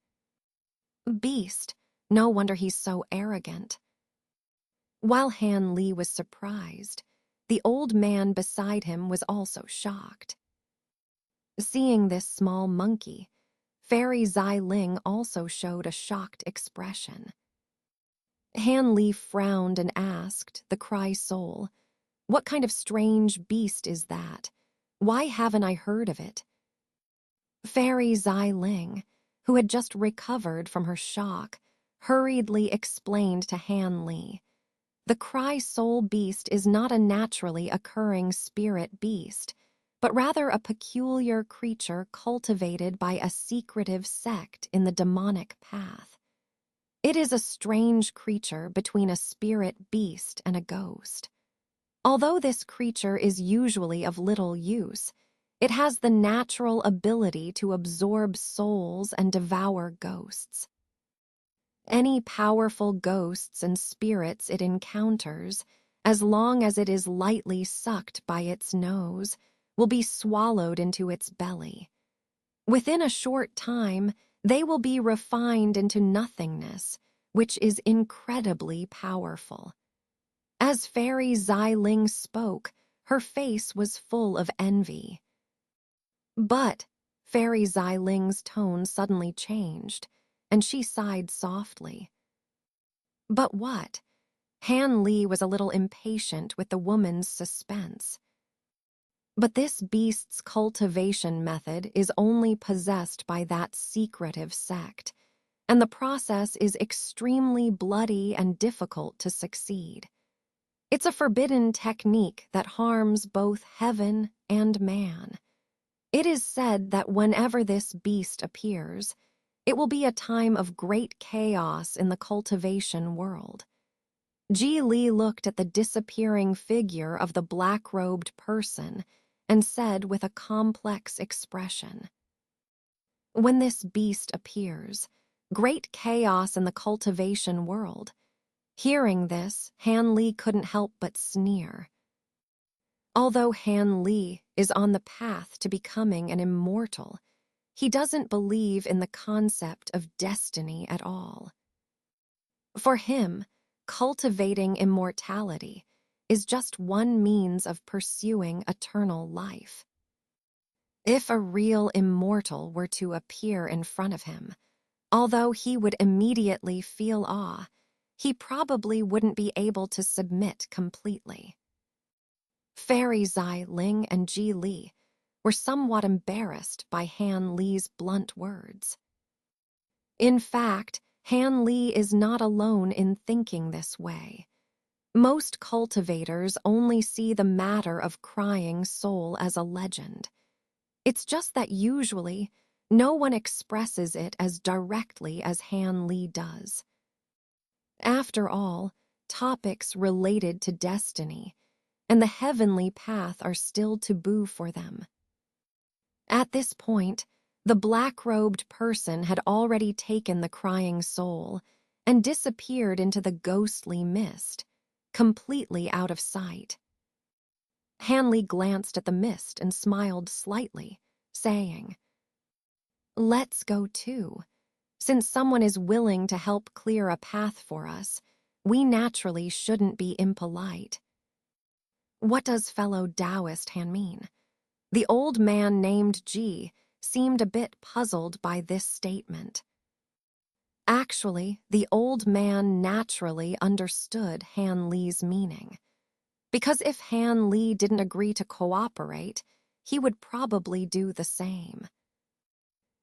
Speaker 1: Beast, no wonder he's so arrogant." While Han Li was surprised, the old man beside him was also shocked. Seeing this small monkey, Fairy Zai Ling also showed a shocked expression. Han Li frowned and asked the Cry Soul, "What kind of strange beast is that? Why haven't I heard of it?" Fairy Zai Ling, who had just recovered from her shock, hurriedly explained to Han Li, "The Cry Soul beast is not a naturally occurring spirit beast, but rather a peculiar creature cultivated by a secretive sect in the demonic path. It is a strange creature between a spirit beast and a ghost. Although this creature is usually of little use, it has the natural ability to absorb souls and devour ghosts. Any powerful ghosts and spirits it encounters, as long as it is lightly sucked by its nose, will be swallowed into its belly. Within a short time, they will be refined into nothingness, which is incredibly powerful." As Fairy Zai Ling spoke, her face was full of envy. But Fairy Zai Ling's tone suddenly changed, and she sighed softly. "But what?" Han Li was a little impatient with the woman's suspense. "But this beast's cultivation method is only possessed by that secretive sect, and the process is extremely bloody and difficult to succeed. It's a forbidden technique that harms both heaven and man. It is said that whenever this beast appears, it will be a time of great chaos in the cultivation world." Ji Li looked at the disappearing figure of the black-robed person and said with a complex expression, "When this beast appears, great chaos in the cultivation world." Hearing this, Han Li couldn't help but sneer. Although Han Li is on the path to becoming an immortal, he doesn't believe in the concept of destiny at all. For him, cultivating immortality is just one means of pursuing eternal life. If a real immortal were to appear in front of him, although he would immediately feel awe, he probably wouldn't be able to submit completely. Fairy Zai Ling and Ji Li were somewhat embarrassed by Han Li's blunt words. In fact, Han Li is not alone in thinking this way. Most cultivators only see the matter of crying soul as a legend. It's just that usually, no one expresses it as directly as Han Li does. After all, topics related to destiny and the heavenly path are still taboo for them. At this point, the black-robed person had already taken the crying soul and disappeared into the ghostly mist, completely out of sight. Hanley glanced at the mist and smiled slightly, saying, "Let's go too. Since someone is willing to help clear a path for us, we naturally shouldn't be impolite." What does fellow Taoist Han mean? The old man named Ji seemed a bit puzzled by this statement. Actually, the old man naturally understood Han Li's meaning. Because if Han Li didn't agree to cooperate, he would probably do the same.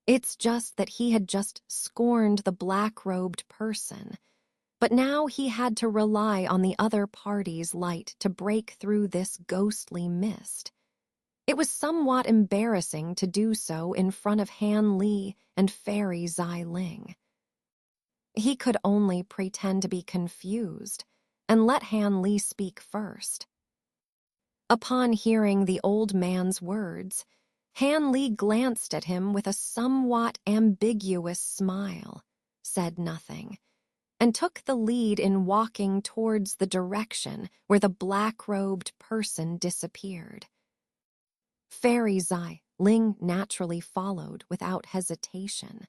Speaker 1: It's just that he had just scorned the black-robed person, but now he had to rely on the other party's light to break through this ghostly mist. It was somewhat embarrassing to do so in front of Han Li and Fairy Zai Ling. He could only pretend to be confused and let Han Li speak first. Upon hearing the old man's words, Han Li glanced at him with a somewhat ambiguous smile, said nothing, and took the lead in walking towards the direction where the black-robed person disappeared. Fairy Zai Ling naturally followed without hesitation.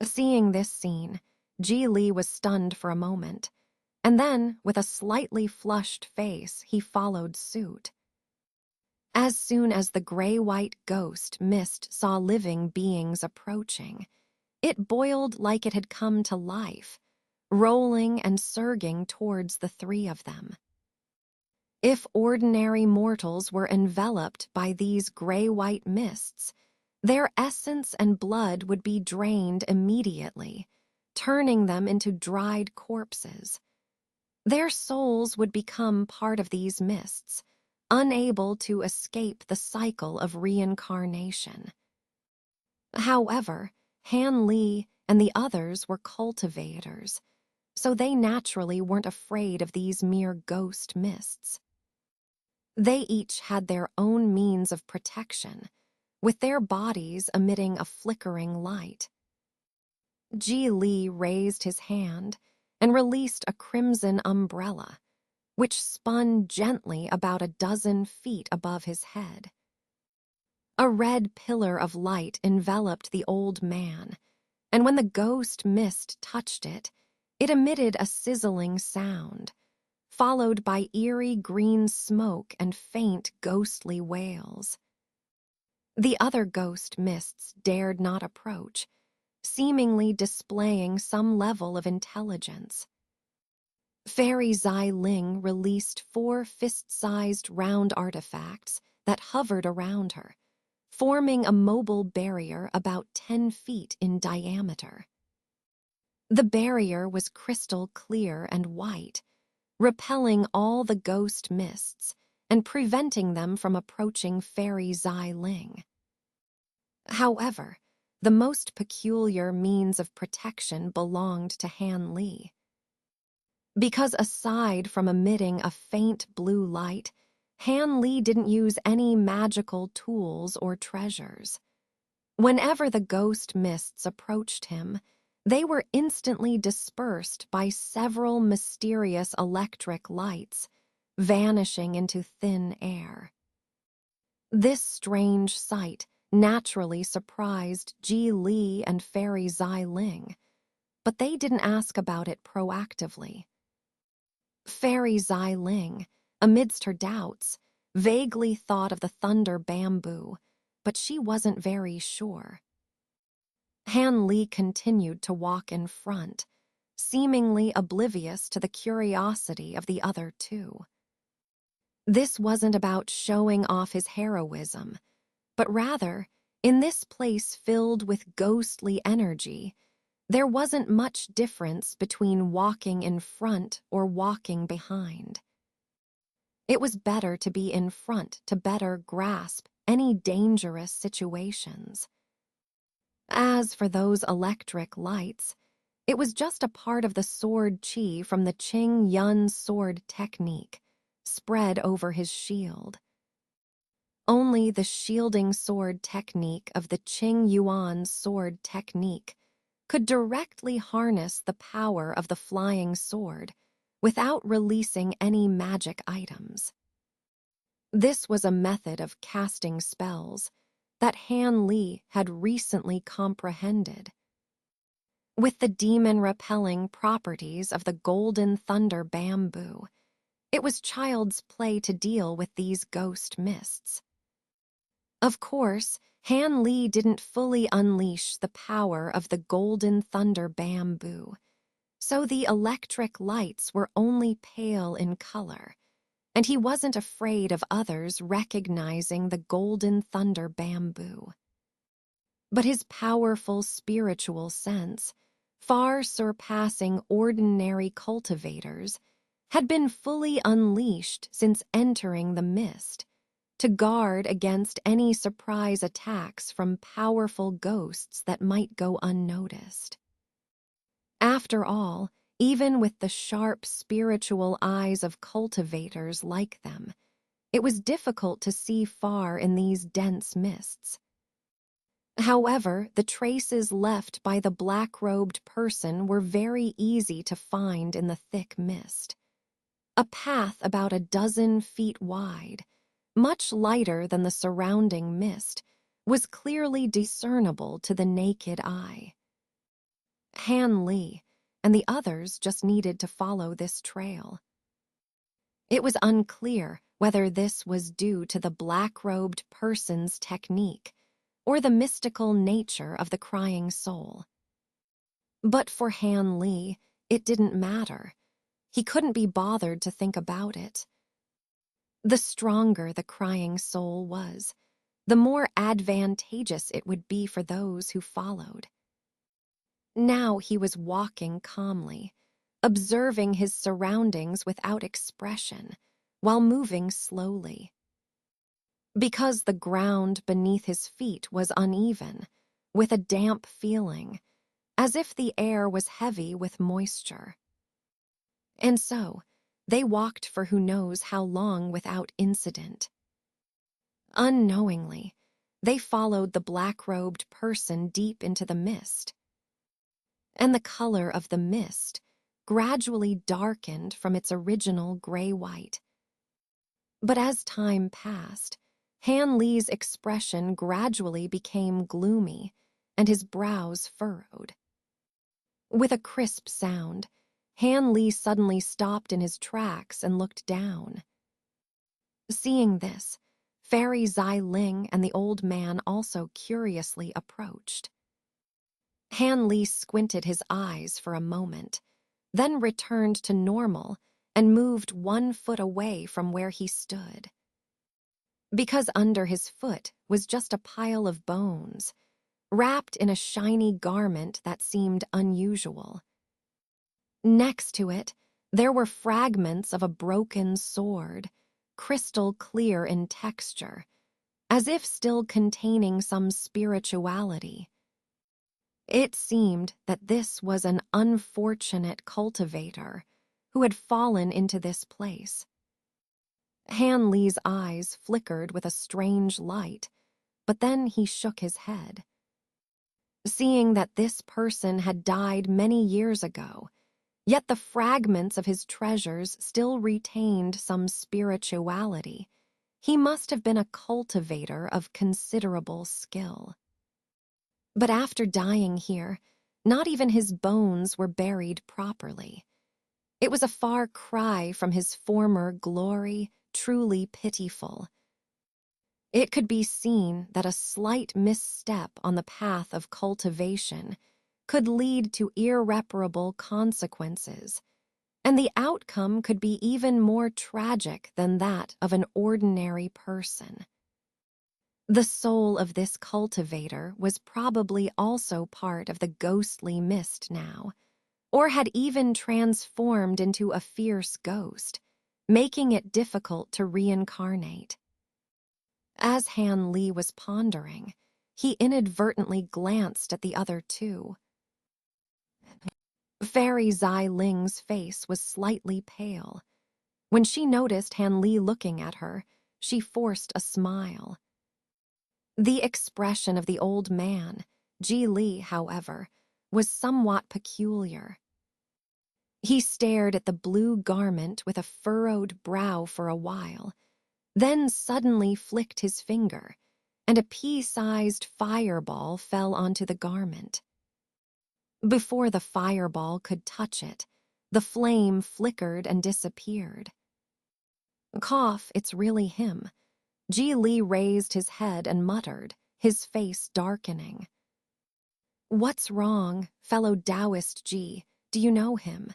Speaker 1: Seeing this scene, Ji Li was stunned for a moment, and then, with a slightly flushed face, he followed suit. As soon as the gray-white ghost mist saw living beings approaching, it boiled like it had come to life, rolling and surging towards the three of them. If ordinary mortals were enveloped by these gray-white mists, their essence and blood would be drained immediately, turning them into dried corpses. Their souls would become part of these mists, unable to escape the cycle of reincarnation. However, Han Li and the others were cultivators, so they naturally weren't afraid of these mere ghost mists. They each had their own means of protection, with their bodies emitting a flickering light. Ji Li raised his hand and released a crimson umbrella, which spun gently about a dozen feet above his head. A red pillar of light enveloped the old man, and when the ghost mist touched it, it emitted a sizzling sound, followed by eerie green smoke and faint ghostly wails. The other ghost mists dared not approach, seemingly displaying some level of intelligence. Fairy Zai Ling released 4 fist-sized round artifacts that hovered around her, forming a mobile barrier about 10 feet in diameter. The barrier was crystal clear and white, repelling all the ghost mists and preventing them from approaching Fairy Zai Ling. However, the most peculiar means of protection belonged to Han Li. Because aside from emitting a faint blue light, Han Li didn't use any magical tools or treasures. Whenever the ghost mists approached him, they were instantly dispersed by several mysterious electric lights, vanishing into thin air. This strange sight naturally surprised Ji Li and Fairy Zai Ling, but they didn't ask about it proactively. Fairy Zai Ling, amidst her doubts, vaguely thought of the thunder bamboo, but she wasn't very sure. Han Li continued to walk in front, seemingly oblivious to the curiosity of the other two. This wasn't about showing off his heroism, but rather, in this place filled with ghostly energy, there wasn't much difference between walking in front or walking behind. It was better to be in front to better grasp any dangerous situations. As for those electric lights, it was just a part of the sword chi from the Qing Yun sword technique, spread over his shield. Only the shielding sword technique of the Qing Yuan sword technique could directly harness the power of the flying sword without releasing any magic items. This was a method of casting spells that Han Li had recently comprehended. With the demon-repelling properties of the golden thunder bamboo, it was child's play to deal with these ghost mists. Of course, Han Li didn't fully unleash the power of the golden thunder bamboo, so the electric lights were only pale in color, and he wasn't afraid of others recognizing the golden thunder bamboo. But his powerful spiritual sense, far surpassing ordinary cultivators, had been fully unleashed since entering the mist, to guard against any surprise attacks from powerful ghosts that might go unnoticed. After all, even with the sharp spiritual eyes of cultivators like them, it was difficult to see far in these dense mists. However, the traces left by the black-robed person were very easy to find in the thick mist. A path about a dozen feet wide, much lighter than the surrounding mist, was clearly discernible to the naked eye. Han Li and the others just needed to follow this trail. It was unclear whether this was due to the black-robed person's technique or the mystical nature of the crying soul. But for Han Li, it didn't matter. He couldn't be bothered to think about it. The stronger the crying soul was, the more advantageous it would be for those who followed. Now he was walking calmly, observing his surroundings without expression, while moving slowly. Because the ground beneath his feet was uneven, with a damp feeling, as if the air was heavy with moisture. And so, they walked for who knows how long without incident. Unknowingly, they followed the black-robed person deep into the mist. And the color of the mist gradually darkened from its original gray-white. But as time passed, Han Li's expression gradually became gloomy, and his brows furrowed. With a crisp sound, Han Li suddenly stopped in his tracks and looked down. Seeing this, Fairy Zai Ling and the old man also curiously approached. Han Li squinted his eyes for a moment, then returned to normal and moved 1 foot away from where he stood. Because under his foot was just a pile of bones, wrapped in a shiny garment that seemed unusual. Next to it, there were fragments of a broken sword, crystal clear in texture, as if still containing some spirituality. It seemed that this was an unfortunate cultivator who had fallen into this place. Han Li's eyes flickered with a strange light, but then he shook his head. Seeing that this person had died many years ago, yet the fragments of his treasures still retained some spirituality, he must have been a cultivator of considerable skill. But after dying here, not even his bones were buried properly. It was a far cry from his former glory, truly pitiful. It could be seen that a slight misstep on the path of cultivation could lead to irreparable consequences, and the outcome could be even more tragic than that of an ordinary person. The soul of this cultivator was probably also part of the ghostly mist now, or had even transformed into a fierce ghost, making it difficult to reincarnate. As Han Li was pondering, he inadvertently glanced at the other two. Fairy Zai Ling's face was slightly pale. When she noticed Han Li looking at her, she forced a smile. The expression of the old man, Ji Li, however, was somewhat peculiar. He stared at the blue garment with a furrowed brow for a while, then suddenly flicked his finger, and a pea-sized fireball fell onto the garment. Before the fireball could touch it, the flame flickered and disappeared. Cough, it's really him. Ji Li raised his head and muttered, his face darkening. What's wrong, fellow Taoist Ji? Do you know him?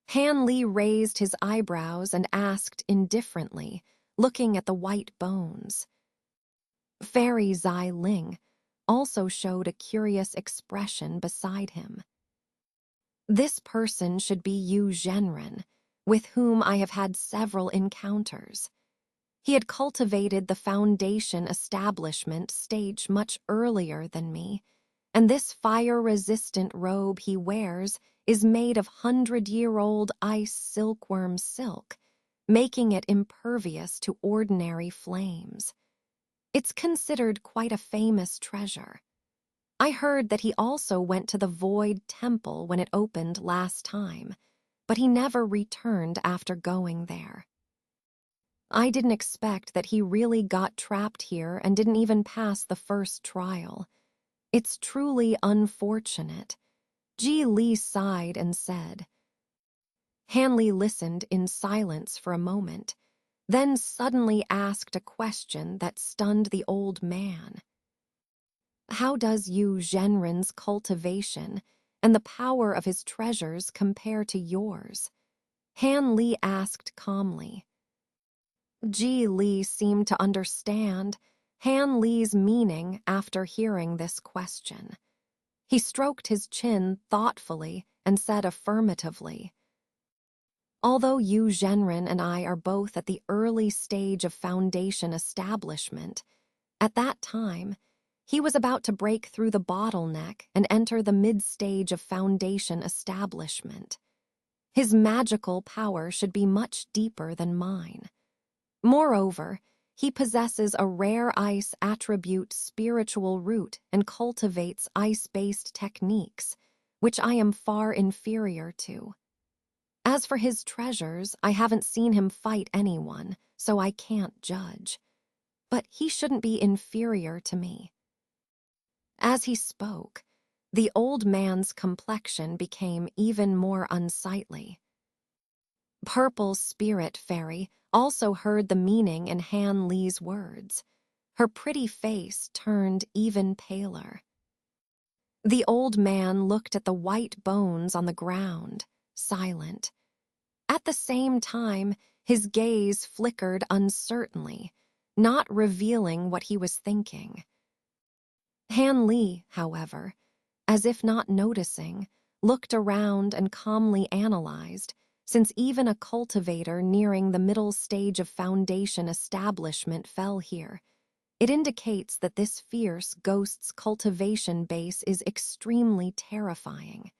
Speaker 1: Han Li raised his eyebrows and asked indifferently, looking at the white bones. Fairy Zai Ling also showed a curious expression beside him. This person should be Yu Zhenren, with whom I have had several encounters. He had cultivated the foundation establishment stage much earlier than me, and this fire-resistant robe he wears is made of 100-year-old ice silkworm silk, making it impervious to ordinary flames. It's considered quite a famous treasure. I heard that he also went to the Void Temple when it opened last time, but he never returned after going there. I didn't expect that he really got trapped here and didn't even pass the first trial. It's truly unfortunate. Ji Li sighed and said. Han Li listened in silence for a moment, then suddenly asked a question that stunned the old man. How does Yu Zhenren's cultivation and the power of his treasures compare to yours? Han Li asked calmly. Ji Li seemed to understand Han Li's meaning after hearing this question. He stroked his chin thoughtfully and said affirmatively, although Yu Zhenren and I are both at the early stage of foundation establishment, at that time, he was about to break through the bottleneck and enter the mid-stage of foundation establishment. His magical power should be much deeper than mine. Moreover, he possesses a rare ice attribute spiritual root and cultivates ice-based techniques, which I am far inferior to. As for his treasures, I haven't seen him fight anyone, so I can't judge. But he shouldn't be inferior to me. As he spoke, the old man's complexion became even more unsightly. Purple Spirit Fairy also heard the meaning in Han Li's words. Her pretty face turned even paler. The old man looked at the white bones on the ground, silent. At the same time, his gaze flickered uncertainly, not revealing what he was thinking. Han Li, however, as if not noticing, looked around and calmly analyzed, since even a cultivator nearing the middle stage of foundation establishment fell here. It indicates that this fierce ghost's cultivation base is extremely terrifying.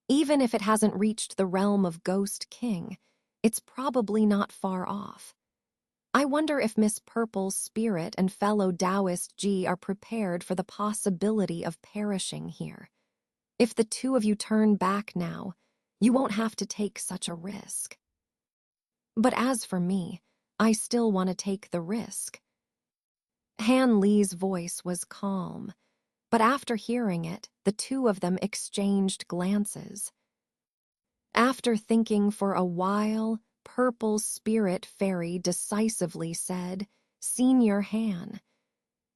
Speaker 1: Even if it hasn't reached the realm of Ghost King, it's probably not far off. I wonder if Miss Purple's spirit and fellow Taoist Ji are prepared for the possibility of perishing here. If the two of you turn back now, you won't have to take such a risk. But as for me, I still want to take the risk. Han Li's voice was calm, but after hearing it, the two of them exchanged glances. After thinking for a while, Purple Spirit Fairy decisively said, "Senior Han,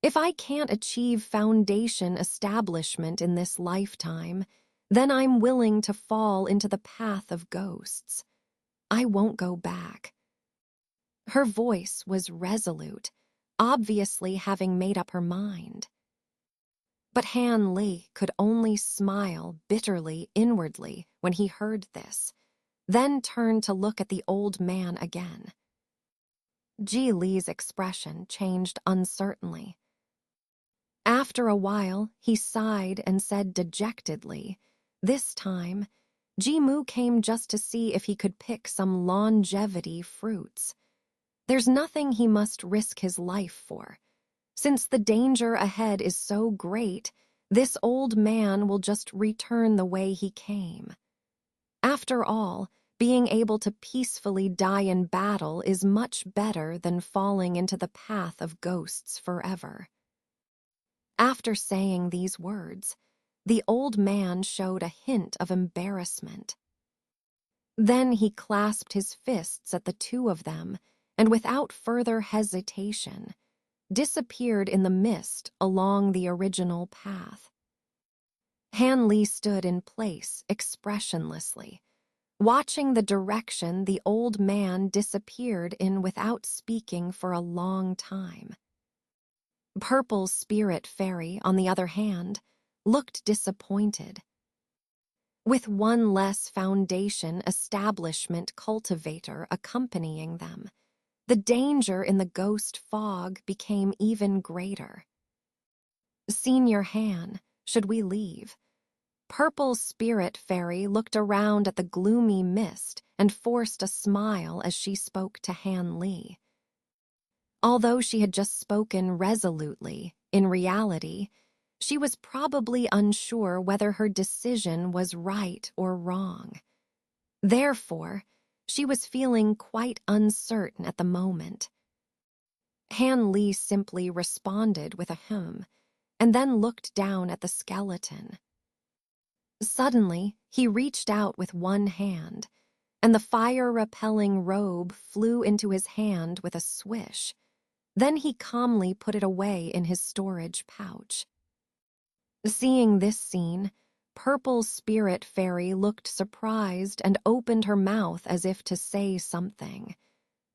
Speaker 1: if I can't achieve foundation establishment in this lifetime, then I'm willing to fall into the path of ghosts. I won't go back." Her voice was resolute, obviously having made up her mind. But Han Li could only smile bitterly inwardly when he heard this, then turned to look at the old man again. Ji Li's expression changed uncertainly. After a while, he sighed and said dejectedly, this time, Ji Mu came just to see if he could pick some longevity fruits. There's nothing he must risk his life for. Since the danger ahead is so great, this old man will just return the way he came. After all, being able to peacefully die in battle is much better than falling into the path of ghosts forever. After saying these words, the old man showed a hint of embarrassment. Then he clasped his fists at the two of them, and without further hesitation, disappeared in the mist along the original path. Han Li stood in place expressionlessly, watching the direction the old man disappeared in without speaking for a long time. Purple Spirit Fairy, on the other hand, looked disappointed. With one less foundation establishment cultivator accompanying them, the danger in the ghost fog became even greater. Senior Han, should we leave? Purple Spirit Fairy looked around at the gloomy mist and forced a smile as she spoke to Han Li. Although she had just spoken resolutely, in reality, she was probably unsure whether her decision was right or wrong. Therefore, she was feeling quite uncertain at the moment. Han Li simply responded with a hum, and then looked down at the skeleton. Suddenly, he reached out with one hand, and the fire-repelling robe flew into his hand with a swish. Then he calmly put it away in his storage pouch. Seeing this scene, Purple Spirit Fairy looked surprised and opened her mouth as if to say something.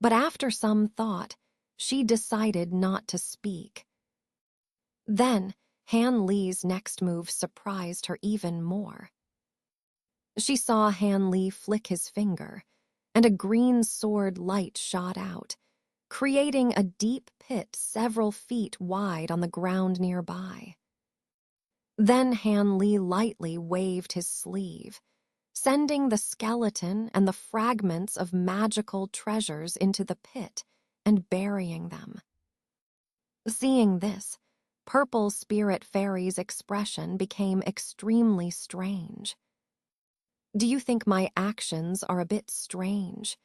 Speaker 1: But after some thought, she decided not to speak. Then, Han Li's next move surprised her even more. She saw Han Li flick his finger, and a green sword light shot out, creating a deep pit several feet wide on the ground nearby. Then Han Li lightly waved his sleeve, sending the skeleton and the fragments of magical treasures into the pit and burying them. Seeing this, Purple Spirit Fairy's expression became extremely strange. "Do you think my actions are a bit strange?"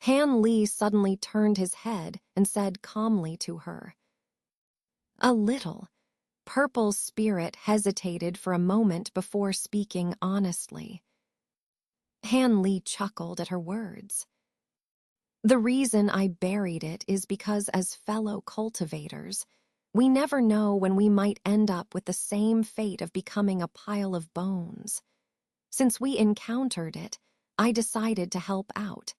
Speaker 1: Han Li suddenly turned his head and said calmly to her. "A little." Purple Spirit hesitated for a moment before speaking honestly. Han Li chuckled at her words. "The reason I buried it is because as fellow cultivators, we never know when we might end up with the same fate of becoming a pile of bones. Since we encountered it, I decided to help out.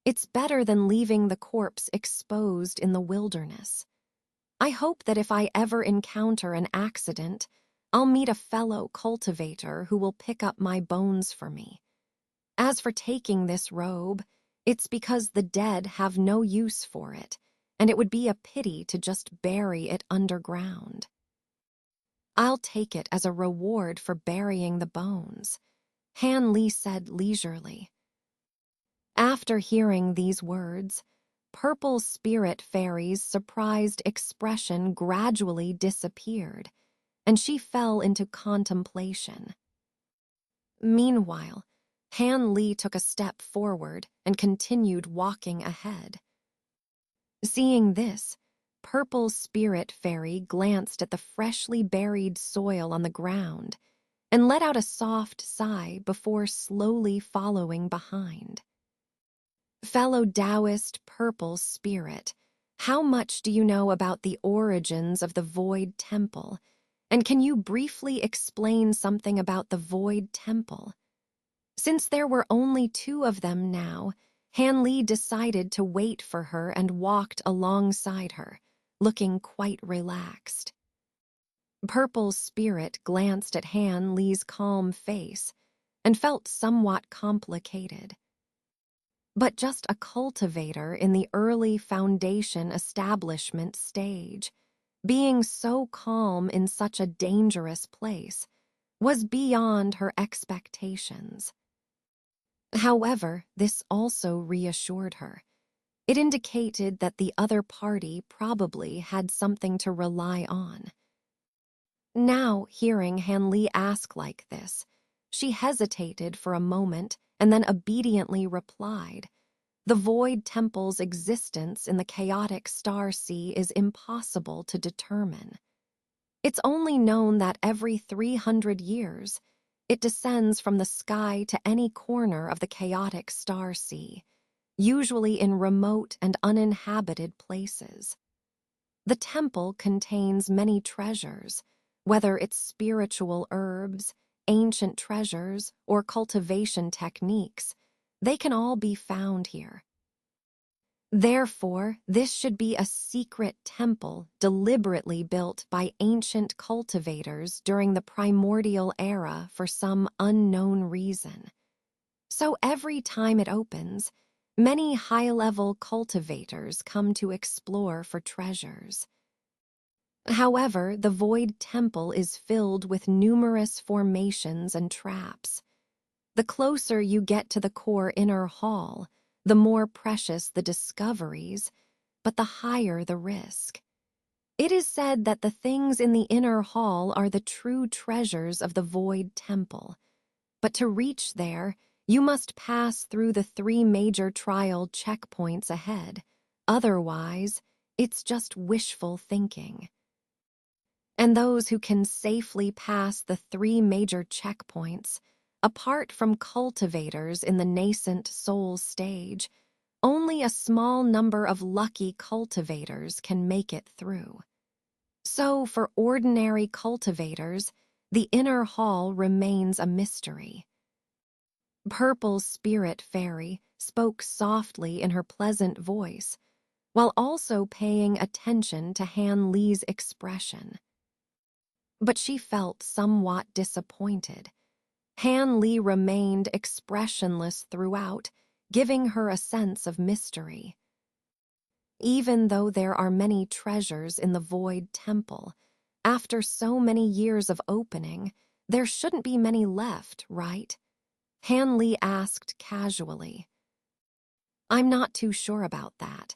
Speaker 1: It's better than leaving the corpse exposed in the wilderness. I hope that if I ever encounter an accident, I'll meet a fellow cultivator who will pick up my bones for me. As for taking this robe, it's because the dead have no use for it, and it would be a pity to just bury it underground. I'll take it as a reward for burying the bones," Han Li said leisurely. After hearing these words, Purple Spirit Fairy's surprised expression gradually disappeared, and she fell into contemplation. Meanwhile, Han Li took a step forward and continued walking ahead. Seeing this, Purple Spirit Fairy glanced at the freshly buried soil on the ground and let out a soft sigh before slowly following behind. Fellow Taoist Purple Spirit, how much do you know about the origins of the Void Temple, and can you briefly explain something about the Void Temple? Since there were only 2 of them now, Han Li decided to wait for her and walked alongside her, looking quite relaxed. Purple Spirit glanced at Han Li's calm face and felt somewhat complicated. But just a cultivator in the early foundation establishment stage, being so calm in such a dangerous place, was beyond her expectations. However, this also reassured her. It indicated that the other party probably had something to rely on. Now, hearing Han Li ask like this, she hesitated for a moment and then obediently replied, "The Void Temple's existence in the chaotic star sea is impossible to determine. It's only known that every 300 years, it descends from the sky to any corner of the chaotic star sea, usually in remote and uninhabited places. The temple contains many treasures, whether it's spiritual herbs, ancient treasures, or cultivation techniques. They can all be found here. Therefore, this should be a secret temple deliberately built by ancient cultivators during the primordial era for some unknown reason. So every time it opens, many high-level cultivators come to explore for treasures. However, the Void Temple is filled with numerous formations and traps. The closer you get to the core inner hall, the more precious the discoveries, but the higher the risk. It is said that the things in the inner hall are the true treasures of the Void Temple, but to reach there, you must pass through the 3 major trial checkpoints ahead. Otherwise, it's just wishful thinking. And those who can safely pass the 3 major checkpoints, apart from cultivators in the nascent soul stage, only a small number of lucky cultivators can make it through. So, for ordinary cultivators, the inner hall remains a mystery. Purple Spirit Fairy spoke softly in her pleasant voice, while also paying attention to Han Li's expression. But she felt somewhat disappointed. Han Li remained expressionless throughout, giving her a sense of mystery. Even though there are many treasures in the Void Temple, after so many years of opening, there shouldn't be many left, right? Han Li asked casually. I'm not too sure about that.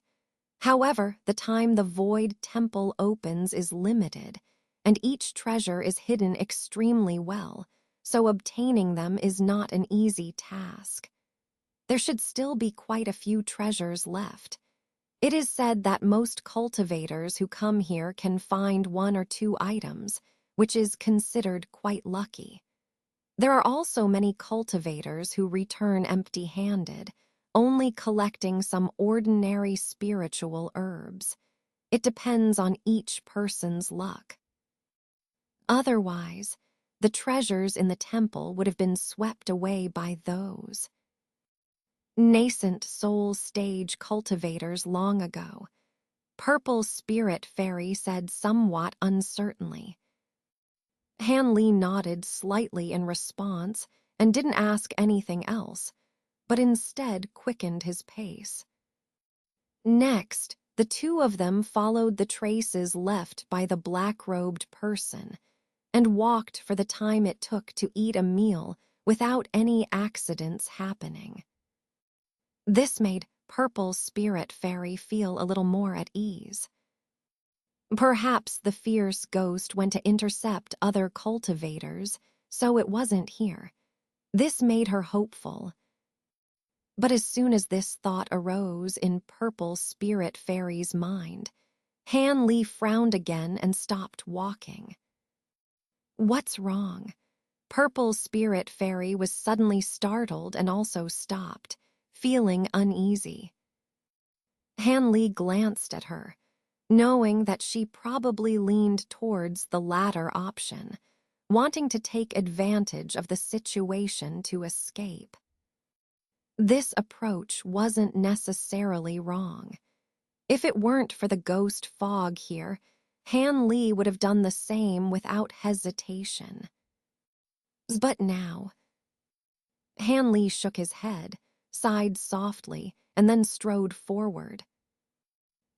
Speaker 1: However, the time the Void Temple opens is limited, and each treasure is hidden extremely well, so obtaining them is not an easy task. There should still be quite a few treasures left. It is said that most cultivators who come here can find 1 or 2 items, which is considered quite lucky. There are also many cultivators who return empty-handed, only collecting some ordinary spiritual herbs. It depends on each person's luck. Otherwise, the treasures in the temple would have been swept away by those nascent soul stage cultivators long ago. Purple Spirit Fairy said somewhat uncertainly. Han Li nodded slightly in response and didn't ask anything else, but instead quickened his pace. Next, the 2 of them followed the traces left by the black-robed person and walked for the time it took to eat a meal without any accidents happening. This made Purple Spirit Fairy feel a little more at ease. Perhaps the fierce ghost went to intercept other cultivators, so it wasn't here. This made her hopeful. But as soon as this thought arose in Purple Spirit Fairy's mind, Han Li frowned again and stopped walking. What's wrong? Purple Spirit Fairy was suddenly startled and also stopped, feeling uneasy. Han Li glanced at her, knowing that she probably leaned towards the latter option, wanting to take advantage of the situation to escape. This approach wasn't necessarily wrong. If it weren't for the ghost fog here, Han Li would have done the same without hesitation. But now, Han Li shook his head, sighed softly, and then strode forward.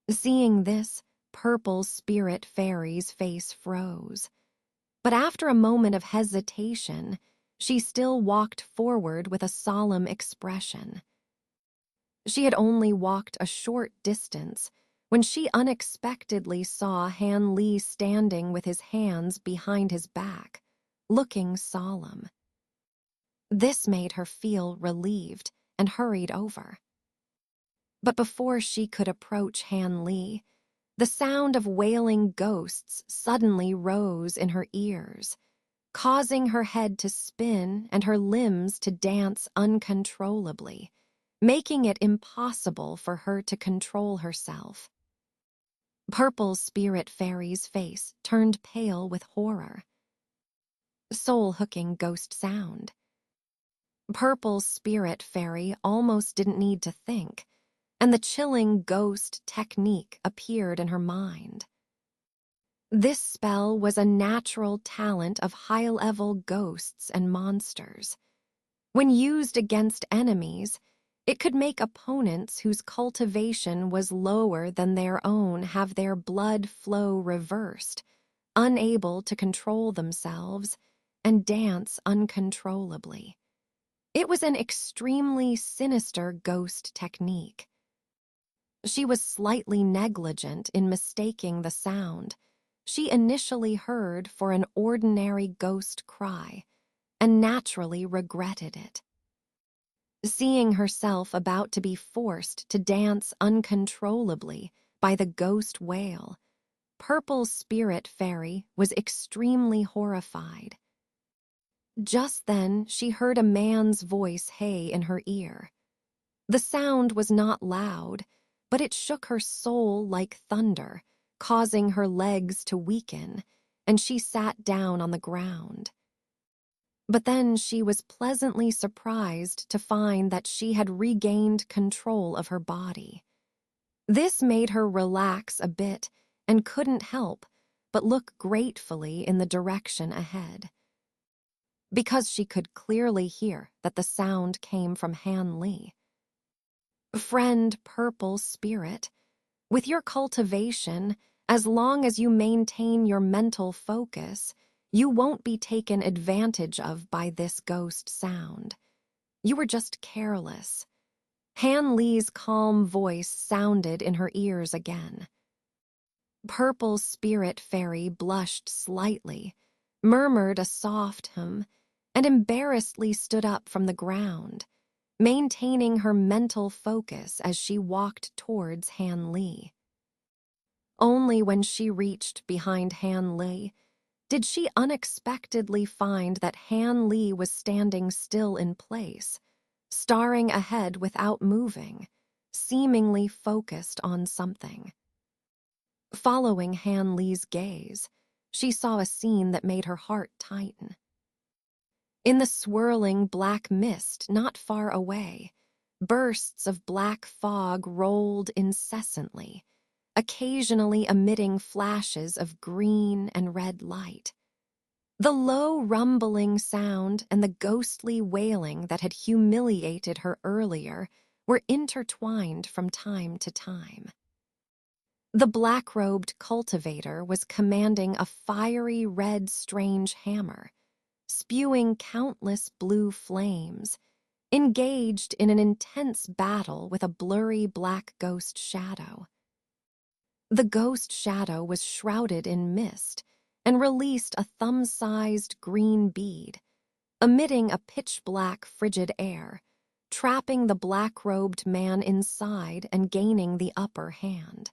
Speaker 1: Seeing this, Purple Spirit Fairy's face froze. But after a moment of hesitation, she still walked forward with a solemn expression. She had only walked a short distance when she unexpectedly saw Han Li standing with his hands behind his back, looking solemn. This made her feel relieved and hurried over. But before she could approach Han Li, the sound of wailing ghosts suddenly rose in her ears, causing her head to spin and her limbs to dance uncontrollably, making it impossible for her to control herself. Purple Spirit Fairy's face turned pale with horror. Soul-hooking ghost sound. Purple Spirit Fairy almost didn't need to think, and the chilling ghost technique appeared in her mind. This spell was a natural talent of high-level ghosts and monsters. When used against enemies, it could make opponents whose cultivation was lower than their own have their blood flow reversed, unable to control themselves, and dance uncontrollably. It was an extremely sinister ghost technique. She was slightly negligent in mistaking the sound she initially heard for an ordinary ghost cry, and naturally regretted it. Seeing herself about to be forced to dance uncontrollably by the ghost wail, Purple Spirit Fairy was extremely horrified. Just then, she heard a man's voice hey in her ear. The sound was not loud, but it shook her soul like thunder, causing her legs to weaken, and she sat down on the ground. But then she was pleasantly surprised to find that she had regained control of her body. This made her relax a bit and couldn't help but look gratefully in the direction ahead. Because she could clearly hear that the sound came from Han Li. Friend Purple Spirit, with your cultivation, as long as you maintain your mental focus, you won't be taken advantage of by this ghost sound. You were just careless. Han Li's calm voice sounded in her ears again. Purple Spirit Fairy blushed slightly, murmured a soft hum, and embarrassedly stood up from the ground, maintaining her mental focus as she walked towards Han Li. Only when she reached behind Han Li did she unexpectedly find that Han Li was standing still in place, staring ahead without moving, seemingly focused on something. Following Han Li's gaze, she saw a scene that made her heart tighten. In the swirling black mist not far away, bursts of black fog rolled incessantly, occasionally emitting flashes of green and red light. The low rumbling sound and the ghostly wailing that had humiliated her earlier were intertwined from time to time. The black-robed cultivator was commanding a fiery red strange hammer, spewing countless blue flames, engaged in an intense battle with a blurry black ghost shadow. The ghost shadow was shrouded in mist and released a thumb-sized green bead, emitting a pitch-black frigid air, trapping the black-robed man inside and gaining the upper hand.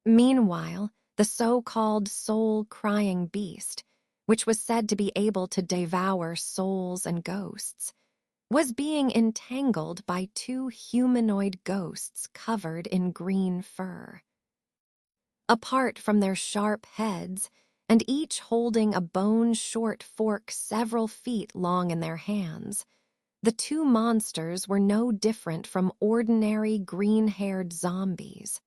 Speaker 1: Meanwhile, the so-called soul-crying beast, which was said to be able to devour souls and ghosts, was being entangled by two humanoid ghosts covered in green fur. Apart from their sharp heads, and each holding a bone-short fork several feet long in their hands, the two monsters were no different from ordinary green-haired zombies.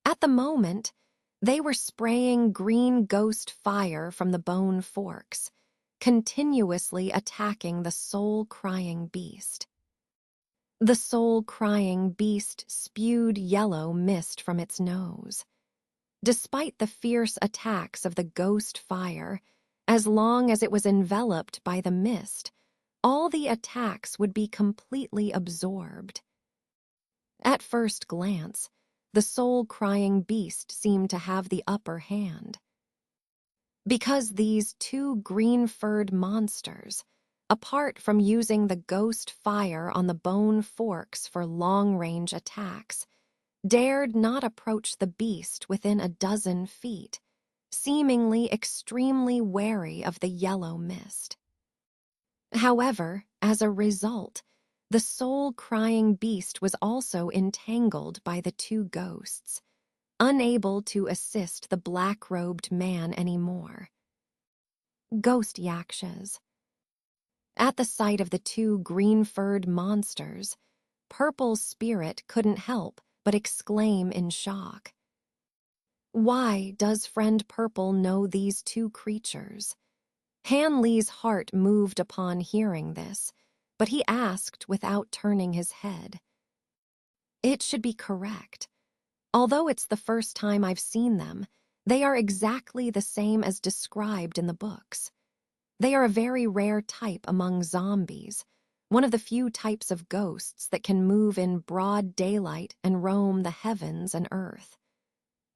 Speaker 1: At the moment, they were spraying green ghost fire from the bone forks, continuously attacking the soul-crying beast. The soul-crying beast spewed yellow mist from its nose. Despite the fierce attacks of the ghost fire, as long as it was enveloped by the mist, all the attacks would be completely absorbed. At first glance, the soul-crying beast seemed to have the upper hand. Because these two green-furred monsters, apart from using the ghost fire on the bone forks for long-range attacks, dared not approach the beast within a dozen feet, seemingly extremely wary of the yellow mist. However, as a result, the soul-crying beast was also entangled by the two ghosts, unable to assist the black-robed man anymore. Ghost yakshas. At the sight of the two green-furred monsters, Purple's spirit couldn't help but exclaim in shock. Why does friend Purple know these two creatures? Han Li's heart moved upon hearing this, but he asked without turning his head. It should be correct. Although it's the first time I've seen them, they are exactly the same as described in the books. They are a very rare type among zombies, one of the few types of ghosts that can move in broad daylight and roam the heavens and earth.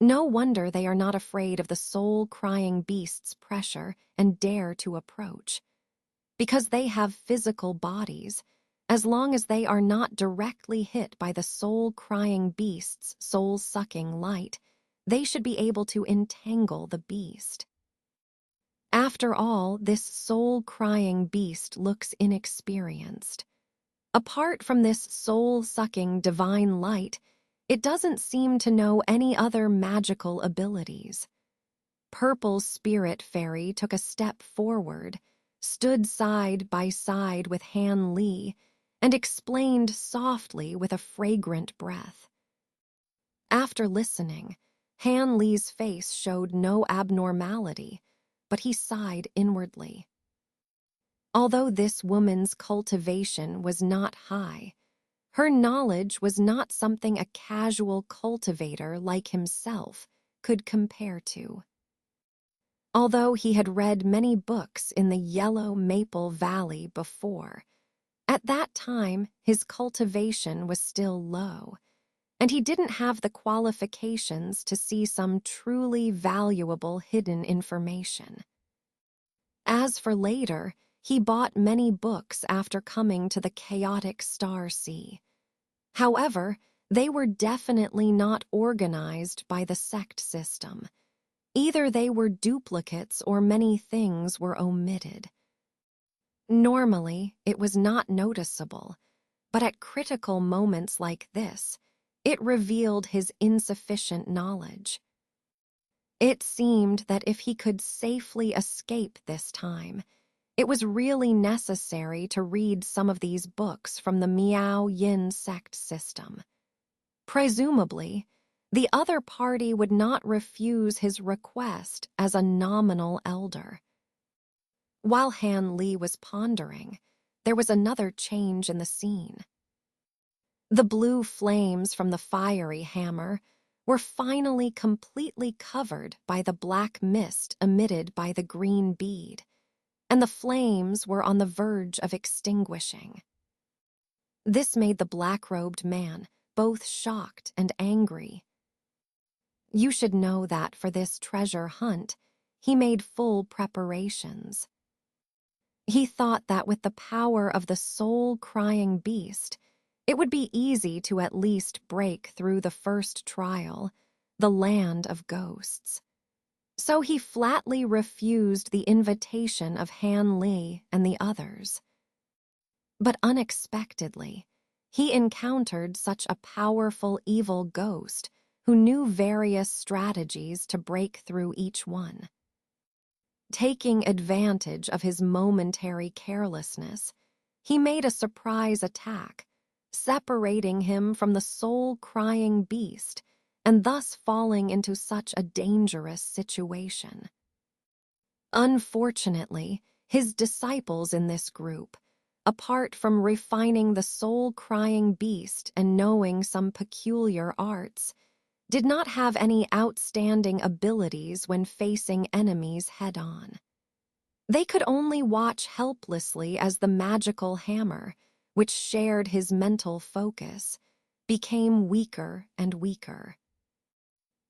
Speaker 1: No wonder they are not afraid of the soul-crying beast's pressure and dare to approach. Because they have physical bodies, as long as they are not directly hit by the soul-crying beast's soul-sucking light, they should be able to entangle the beast. After all, this soul-crying beast looks inexperienced. Apart from this soul-sucking divine light, it doesn't seem to know any other magical abilities. Purple's spirit fairy took a step forward, stood side by side with Han Li, and explained softly with a fragrant breath. After listening, Han Li's face showed no abnormality, but he sighed inwardly. Although this woman's cultivation was not high, her knowledge was not something a casual cultivator like himself could compare to. Although he had read many books in the Yellow Maple Valley before, at that time his cultivation was still low, and he didn't have the qualifications to see some truly valuable hidden information. As for later, he bought many books after coming to the chaotic Star Sea. However, they were definitely not organized by the sect system. Either they were duplicates or many things were omitted. Normally, it was not noticeable, but at critical moments like this, it revealed his insufficient knowledge. It seemed that if he could safely escape this time, it was really necessary to read some of these books from the Miao Yin sect system. Presumably, the other party would not refuse his request as a nominal elder. While Han Li was pondering, there was another change in the scene. The blue flames from the fiery hammer were finally completely covered by the black mist emitted by the green bead, and the flames were on the verge of extinguishing. This made the black-robed man both shocked and angry. You should know that for this treasure hunt, he made full preparations. He thought that with the power of the soul-crying beast, it would be easy to at least break through the first trial, the land of ghosts. So he flatly refused the invitation of Han Li and the others. But unexpectedly, he encountered such a powerful evil ghost who knew various strategies to break through each one. Taking advantage of his momentary carelessness, he made a surprise attack, separating him from the soul-crying beast and thus falling into such a dangerous situation. Unfortunately, his disciples in this group, apart from refining the soul-crying beast and knowing some peculiar arts, did not have any outstanding abilities when facing enemies head-on. They could only watch helplessly as the magical hammer, which shared his mental focus, became weaker and weaker.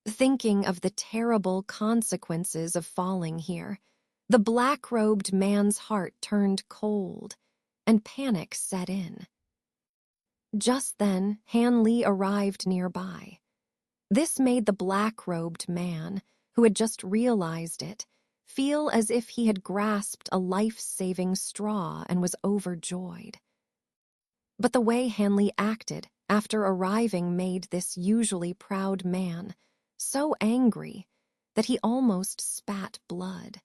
Speaker 1: Thinking of the terrible consequences of falling here, the black-robed man's heart turned cold, and panic set in. Just then, Han Li arrived nearby. This made the black-robed man, who had just realized it, feel as if he had grasped a life-saving straw and was overjoyed. But the way Han Li acted after arriving made this usually proud man so angry that he almost spat blood.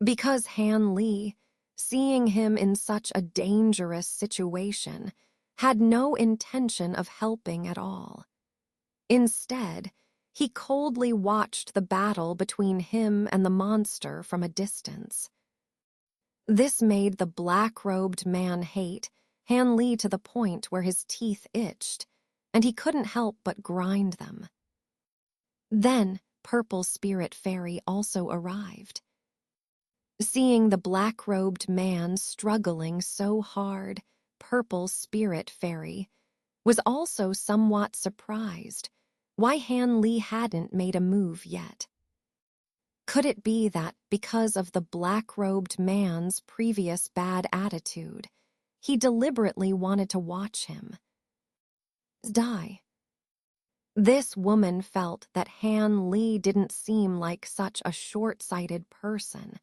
Speaker 1: Because Han Li, seeing him in such a dangerous situation, had no intention of helping at all. Instead, he coldly watched the battle between him and the monster from a distance. This made the black-robed man hate Han Li to the point where his teeth itched, and he couldn't help but grind them. Then, Purple Spirit Fairy also arrived. Seeing the black-robed man struggling so hard, Purple Spirit Fairy was also somewhat surprised why Han Li hadn't made a move yet. Could it be that because of the black-robed man's previous bad attitude, he deliberately wanted to watch him die? This woman felt that Han Li didn't seem like such a short-sighted person,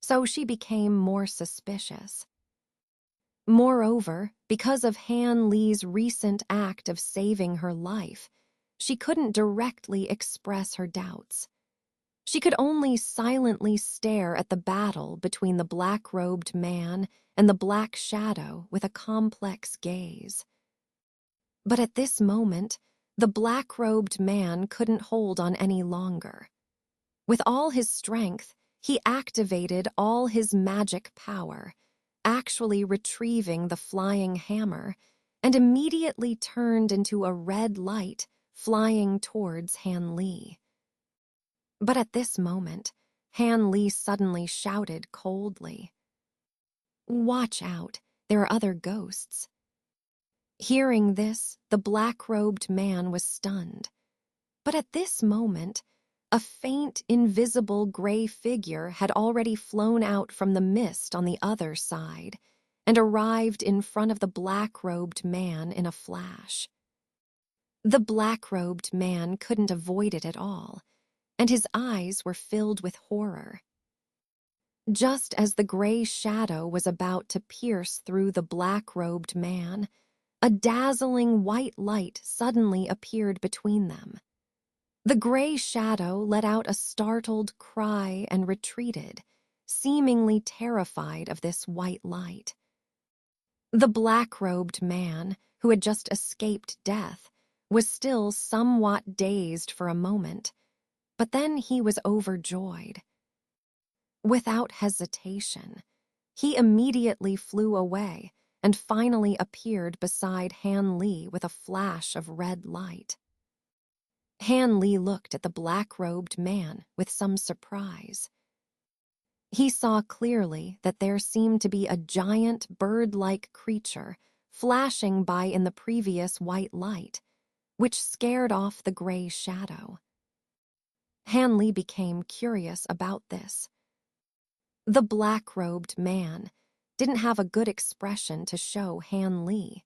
Speaker 1: so she became more suspicious. Moreover, because of Han Li's recent act of saving her life, she couldn't directly express her doubts. She could only silently stare at the battle between the black-robed man and the black shadow with a complex gaze. But at this moment, the black-robed man couldn't hold on any longer. With all his strength, he activated all his magic power, actually retrieving the flying hammer, and immediately turned into a red light flying towards Han Li. But at this moment, Han Li suddenly shouted coldly, "Watch out, there are other ghosts." Hearing this, the black-robed man was stunned. But at this moment, a faint, invisible gray figure had already flown out from the mist on the other side and arrived in front of the black-robed man in a flash. The black-robed man couldn't avoid it at all, and his eyes were filled with horror. Just as the gray shadow was about to pierce through the black-robed man, a dazzling white light suddenly appeared between them. The gray shadow let out a startled cry and retreated, seemingly terrified of this white light. The black-robed man, who had just escaped death, was still somewhat dazed for a moment, but then he was overjoyed. Without hesitation, he immediately flew away and finally appeared beside Han Li with a flash of red light. Han Li looked at the black-robed man with some surprise. He saw clearly that there seemed to be a giant bird-like creature flashing by in the previous white light, which scared off the gray shadow. Han Li became curious about this. The black-robed man didn't have a good expression to show Han Li.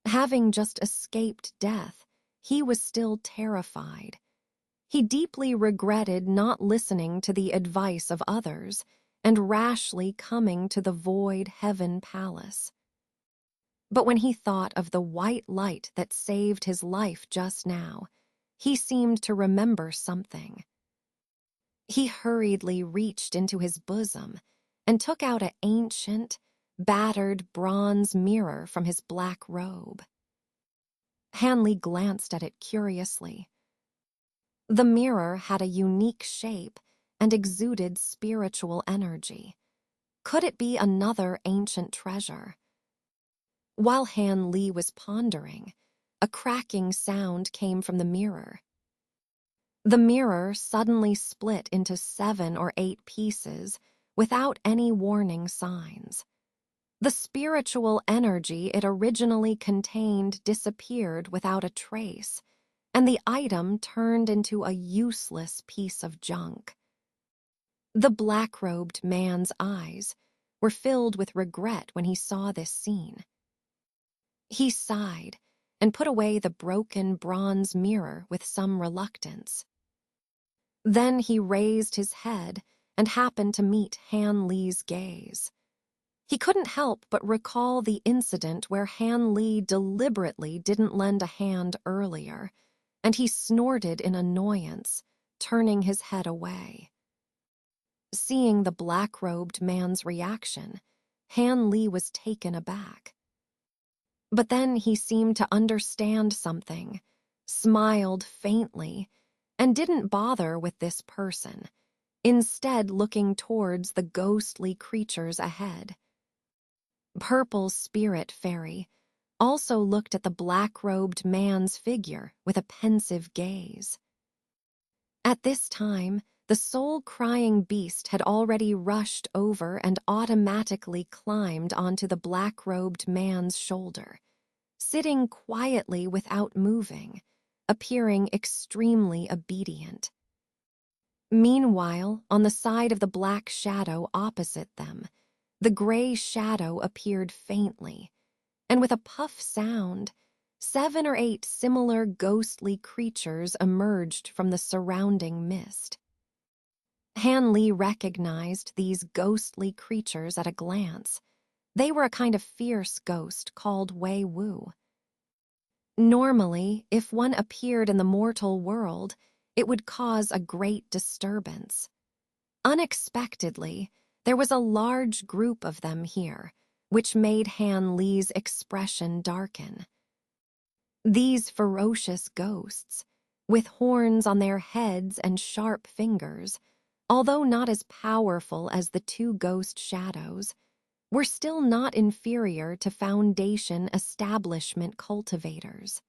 Speaker 1: Having just escaped death, he was still terrified. He deeply regretted not listening to the advice of others and rashly coming to the void heaven palace. But when he thought of the white light that saved his life just now, he seemed to remember something. He hurriedly reached into his bosom and took out an ancient, battered bronze mirror from his black robe. Han Li glanced at it curiously. The mirror had a unique shape and exuded spiritual energy. Could it be another ancient treasure? While Han Li was pondering, a cracking sound came from the mirror. The mirror suddenly split into 7 or 8 pieces without any warning signs. The spiritual energy it originally contained disappeared without a trace, and the item turned into a useless piece of junk. The black-robed man's eyes were filled with regret when he saw this scene. He sighed and put away the broken bronze mirror with some reluctance. Then he raised his head and happened to meet Han Li's gaze. He couldn't help but recall the incident where Han Li deliberately didn't lend a hand earlier, and he snorted in annoyance, turning his head away. Seeing the black-robed man's reaction, Han Li was taken aback. But then he seemed to understand something, smiled faintly, and didn't bother with this person, instead looking towards the ghostly creatures ahead. Purple Spirit Fairy also looked at the black-robed man's figure with a pensive gaze. At this time, the soul-crying beast had already rushed over and automatically climbed onto the black-robed man's shoulder, sitting quietly without moving, appearing extremely obedient. Meanwhile, on the side of the black shadow opposite them, the gray shadow appeared faintly, and with a puff sound, 7 or 8 similar ghostly creatures emerged from the surrounding mist. Han Li recognized these ghostly creatures at a glance. They were a kind of fierce ghost called Wei Wu. Normally, if one appeared in the mortal world, it would cause a great disturbance. Unexpectedly, there was a large group of them here, which made Han Li's expression darken. These ferocious ghosts, with horns on their heads and sharp fingers, although not as powerful as the 2 ghost shadows, were still not inferior to Foundation establishment cultivators.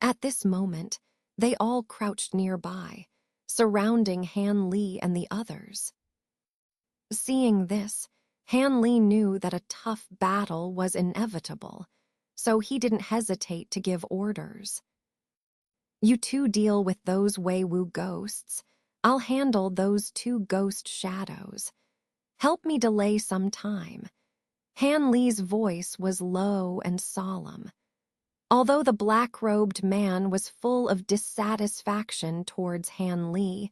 Speaker 1: At this moment, they all crouched nearby, surrounding Han Li and the others. Seeing this, Han Li knew that a tough battle was inevitable, so he didn't hesitate to give orders. You 2 deal with those Wei Wu ghosts. I'll handle those 2 ghost shadows. Help me delay some time. Han Li's voice was low and solemn. Although the black-robed man was full of dissatisfaction towards Han Li,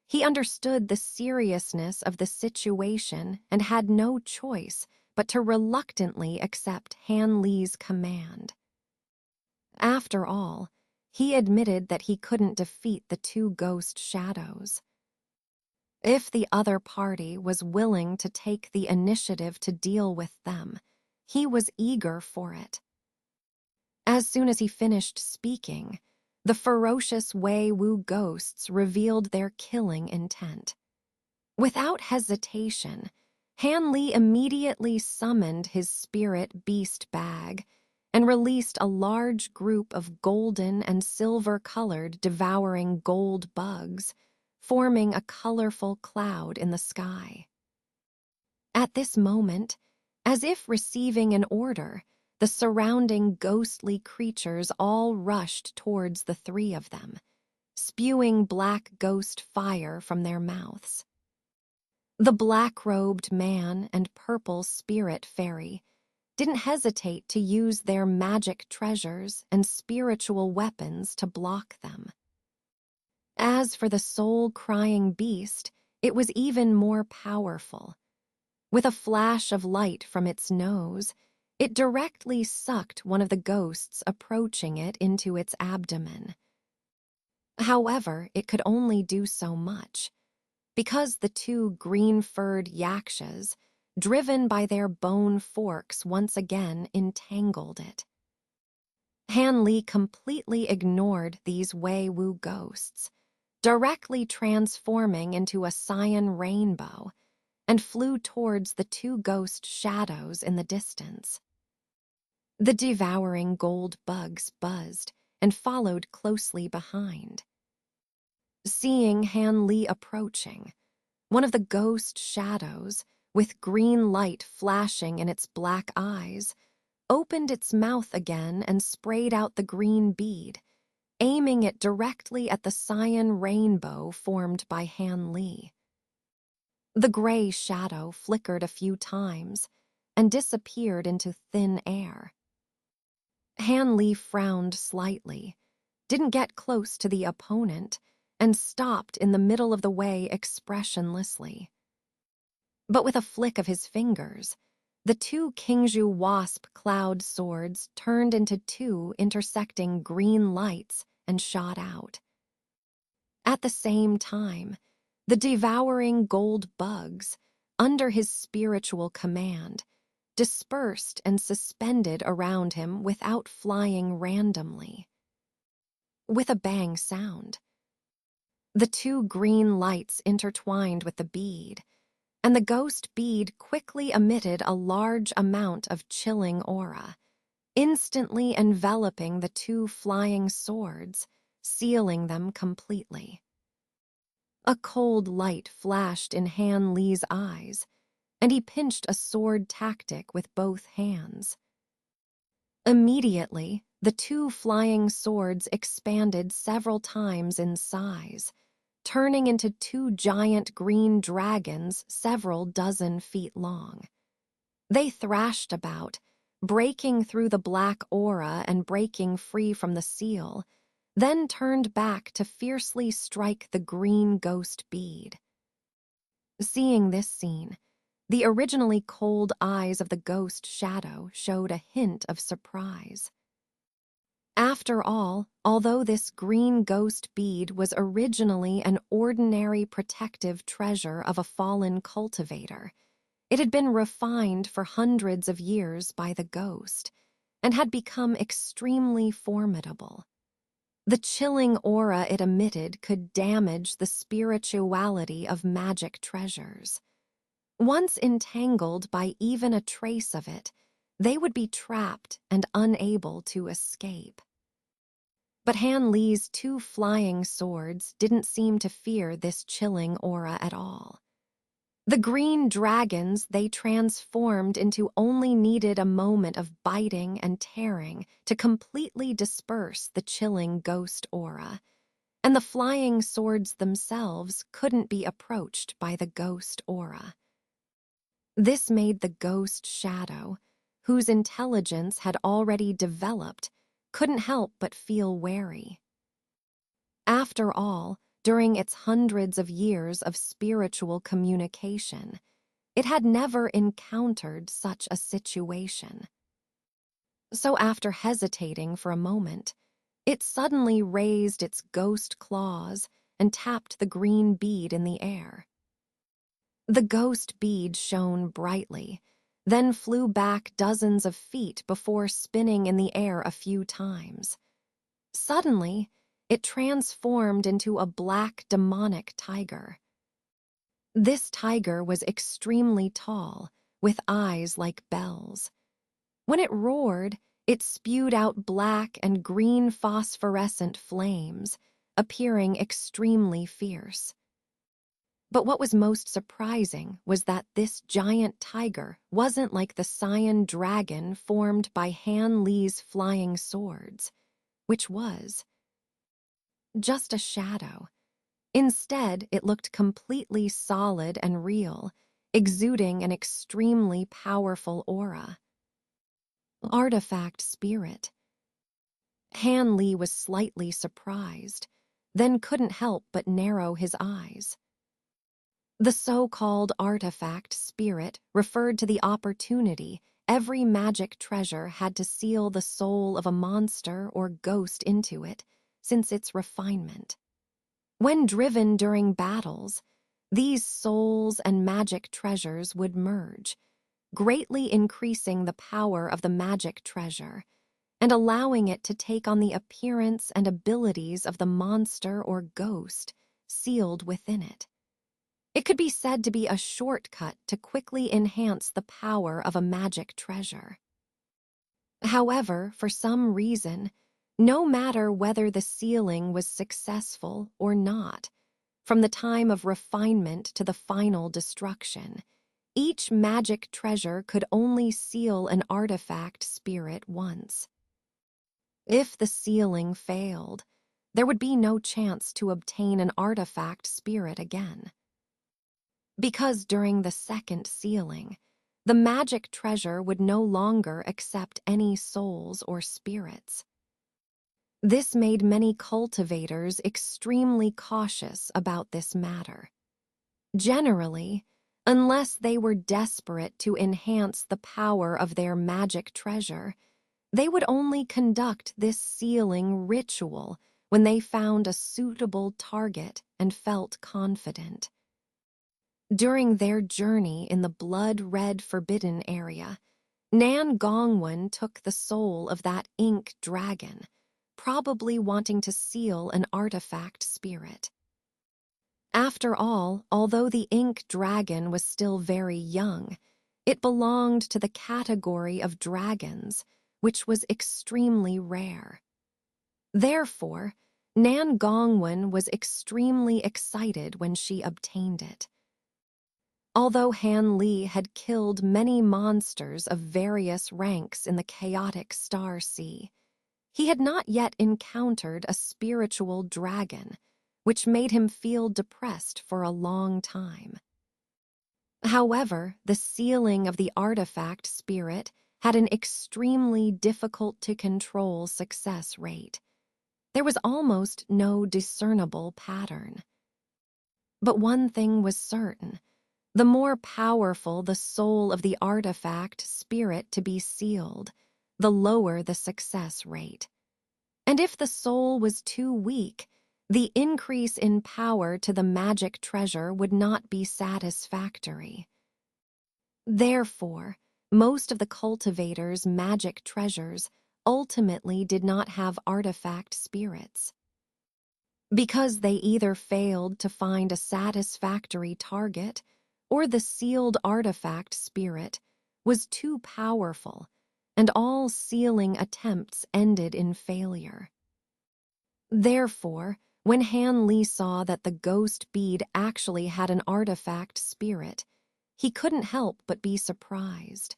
Speaker 1: he understood the seriousness of the situation and had no choice but to reluctantly accept Han Li's command. After all, he admitted that he couldn't defeat the 2 ghost shadows. If the other party was willing to take the initiative to deal with them, he was eager for it. As soon as he finished speaking, the ferocious Wei Wu ghosts revealed their killing intent. Without hesitation, Han Li immediately summoned his spirit beast bag and released a large group of golden and silver-colored devouring gold bugs, forming a colorful cloud in the sky. At this moment, As if receiving an order, the surrounding ghostly creatures all rushed towards the three of them, spewing black ghost fire from their mouths. The black-robed man and purple spirit fairy didn't hesitate to use their magic treasures and spiritual weapons to block them. As for the soul-crying beast, it was even more powerful. With a flash of light from its nose, it directly sucked one of the ghosts approaching it into its abdomen. However, it could only do so much, because the two green-furred yakshas, driven by their bone forks, once again entangled it. Han Li completely ignored these Wei Wu ghosts, directly transforming into a cyan rainbow, and flew towards the two ghost shadows in the distance. The devouring gold bugs buzzed and followed closely behind. Seeing Han Li approaching, one of the ghost shadows, with green light flashing in its black eyes, opened its mouth again and sprayed out the green bead, aiming it directly at the cyan rainbow formed by Han Li. The gray shadow flickered a few times and disappeared into thin air. Han Li frowned slightly, didn't get close to the opponent, and stopped in the middle of the way expressionlessly. But with a flick of his fingers, the two Kingzhu wasp cloud swords turned into two intersecting green lights and shot out. At the same time, the devouring gold bugs, under his spiritual command, dispersed and suspended around him without flying randomly. With a bang sound, the two green lights intertwined with the bead, and the ghost bead quickly emitted a large amount of chilling aura, instantly enveloping the two flying swords, sealing them completely. A cold light flashed in Han Li's eyes, and he pinched a sword tactic with both hands. Immediately, the two flying swords expanded several times in size, turning into two giant green dragons several dozen feet long. They thrashed about, breaking through the black aura and breaking free from the seal, then turned back to fiercely strike the green ghost bead. Seeing this scene, the originally cold eyes of the ghost shadow showed a hint of surprise. After all, although this green ghost bead was originally an ordinary protective treasure of a fallen cultivator, it had been refined for hundreds of years by the ghost and had become extremely formidable. The chilling aura it emitted could damage the spirituality of magic treasures. Once entangled by even a trace of it, they would be trapped and unable to escape. But Han Li's two flying swords didn't seem to fear this chilling aura at all. The green dragons they transformed into only needed a moment of biting and tearing to completely disperse the chilling ghost aura, and the flying swords themselves couldn't be approached by the ghost aura. This made the ghost shadow, whose intelligence had already developed, couldn't help but feel wary. After all, during its hundreds of years of spiritual communication, it had never encountered such a situation. So after hesitating for a moment, it suddenly raised its ghost claws and tapped the green bead in the air. The ghost bead shone brightly, then flew back dozens of feet before spinning in the air a few times. Suddenly, it transformed into a black demonic tiger. This tiger was extremely tall, with eyes like bells. When it roared, it spewed out black and green phosphorescent flames, appearing extremely fierce. But what was most surprising was that this giant tiger wasn't like the cyan dragon formed by Han Li's flying swords, which was just a shadow. Instead, it looked completely solid and real, exuding an extremely powerful aura. Artifact spirit. Han Li was slightly surprised, then couldn't help but narrow his eyes. The so-called artifact spirit referred to the opportunity every magic treasure had to seal the soul of a monster or ghost into it, since its refinement. When driven during battles, these souls and magic treasures would merge, greatly increasing the power of the magic treasure and allowing it to take on the appearance and abilities of the monster or ghost sealed within it. It could be said to be a shortcut to quickly enhance the power of a magic treasure. However, for some reason, no matter whether the sealing was successful or not, from the time of refinement to the final destruction, each magic treasure could only seal an artifact spirit once. If the sealing failed, there would be no chance to obtain an artifact spirit again. Because during the second sealing, the magic treasure would no longer accept any souls or spirits. This made many cultivators extremely cautious about this matter. Generally, unless they were desperate to enhance the power of their magic treasure, they would only conduct this sealing ritual when they found a suitable target and felt confident. During their journey in the blood-red forbidden area, Nan Gongwen took the soul of that ink dragon, probably wanting to seal an artifact spirit. After all, although the ink dragon was still very young, it belonged to the category of dragons, which was extremely rare. Therefore, Nan Gongwen was extremely excited when she obtained it. Although Han Li had killed many monsters of various ranks in the chaotic Star Sea, he had not yet encountered a spiritual dragon, which made him feel depressed for a long time. However, the sealing of the artifact spirit had an extremely difficult-to-control success rate. There was almost no discernible pattern. But one thing was certain. The more powerful the soul of the artifact spirit to be sealed, the lower the success rate. And if the soul was too weak, the increase in power to the magic treasure would not be satisfactory. Therefore, most of the cultivators' magic treasures ultimately did not have artifact spirits. Because they either failed to find a satisfactory target, or the sealed artifact spirit was too powerful, and all sealing attempts ended in failure. Therefore, when Han Li saw that the ghost bead actually had an artifact spirit, he couldn't help but be surprised.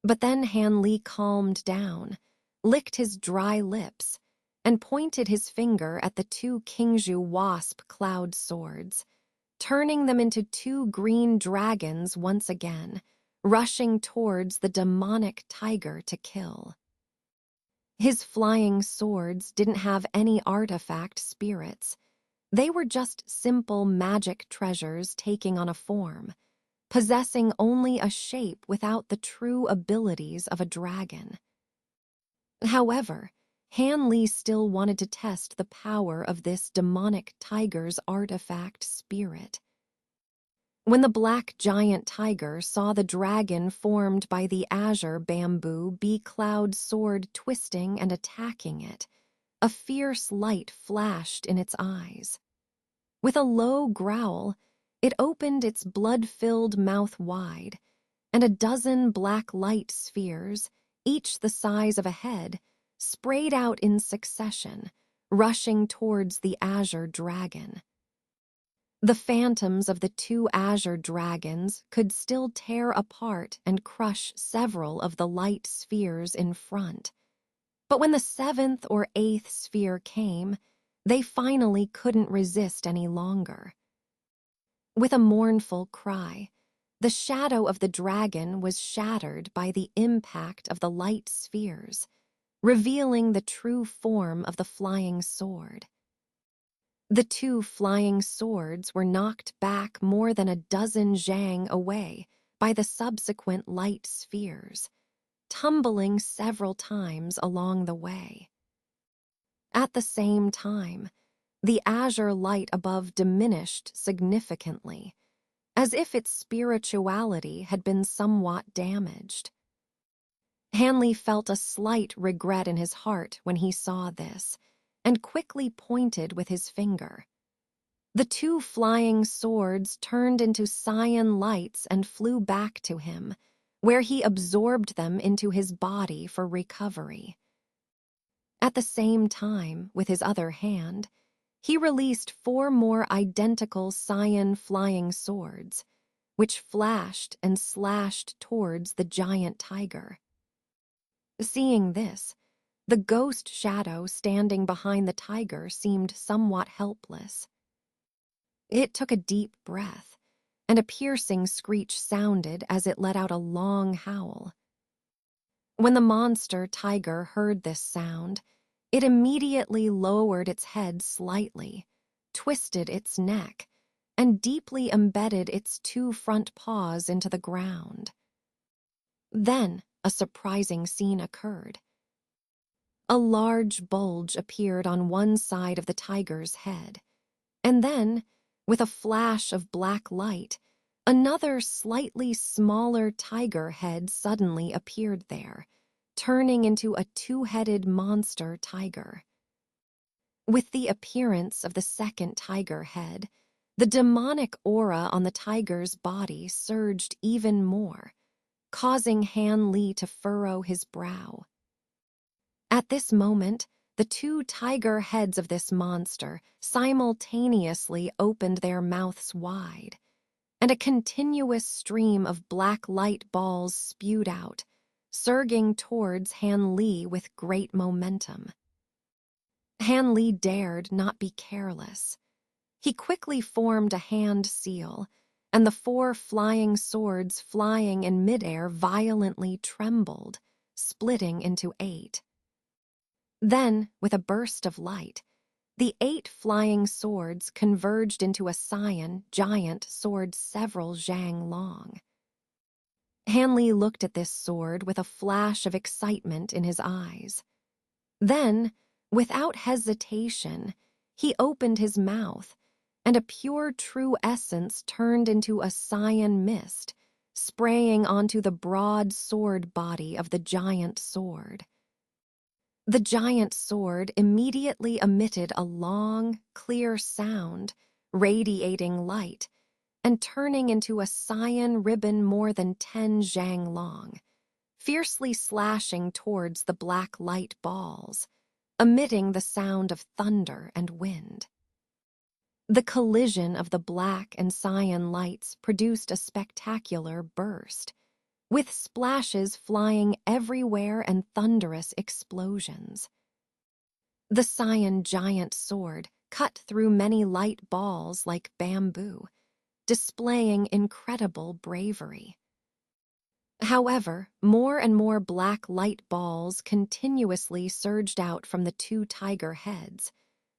Speaker 1: But then Han Li calmed down, licked his dry lips, and pointed his finger at the two Qingzhu wasp cloud swords, turning them into two green dragons once again, rushing towards the demonic tiger to kill. His flying swords didn't have any artifact spirits. They were just simple magic treasures taking on a form, possessing only a shape without the true abilities of a dragon. However, Han Li still wanted to test the power of this demonic tiger's artifact spirit. When the black giant tiger saw the dragon formed by the azure bamboo bee-cloud sword twisting and attacking it, a fierce light flashed in its eyes. With a low growl, it opened its blood-filled mouth wide, and a dozen black light spheres, each the size of a head, sprayed out in succession, rushing towards the azure dragon. The phantoms of the two azure dragons could still tear apart and crush several of the light spheres in front. But when the seventh or eighth sphere came, they finally couldn't resist any longer. With a mournful cry, the shadow of the dragon was shattered by the impact of the light spheres, revealing the true form of the flying sword. The two flying swords were knocked back more than a dozen zhang away by the subsequent light spheres, tumbling several times along the way. At the same time, the azure light above diminished significantly, as if its spirituality had been somewhat damaged. Hanley felt a slight regret in his heart when he saw this, and quickly pointed with his finger. The two flying swords turned into cyan lights and flew back to him, where he absorbed them into his body for recovery. At the same time, with his other hand, he released 4 more identical cyan flying swords, which flashed and slashed towards the giant tiger. Seeing this, the ghost shadow standing behind the tiger seemed somewhat helpless. It took a deep breath, and a piercing screech sounded as it let out a long howl. When the monster tiger heard this sound, it immediately lowered its head slightly, twisted its neck, and deeply embedded its 2 front paws into the ground. Then a surprising scene occurred. A large bulge appeared on one side of the tiger's head, and then, with a flash of black light, another slightly smaller tiger head suddenly appeared there, turning into a 2-headed monster tiger. With the appearance of the second tiger head, the demonic aura on the tiger's body surged even more, causing Han Li to furrow his brow. At this moment, the 2 tiger heads of this monster simultaneously opened their mouths wide, and a continuous stream of black light balls spewed out, surging towards Han Li with great momentum. Han Li dared not be careless. He quickly formed a hand seal, and the 4 flying swords flying in midair violently trembled, splitting into 8. Then, with a burst of light, the 8 flying swords converged into a cyan giant sword several zhang long. Han Li looked at this sword with a flash of excitement in his eyes. Then, without hesitation, he opened his mouth, and a pure true essence turned into a cyan mist, spraying onto the broad sword body of the giant sword. The giant sword immediately emitted a long, clear sound, radiating light, and turning into a cyan ribbon more than 10 zhang long, fiercely slashing towards the black light balls, emitting the sound of thunder and wind. The collision of the black and cyan lights produced a spectacular burst, with splashes flying everywhere and thunderous explosions. The cyan giant sword cut through many light balls like bamboo, displaying incredible bravery. However, more and more black light balls continuously surged out from the 2 tiger heads,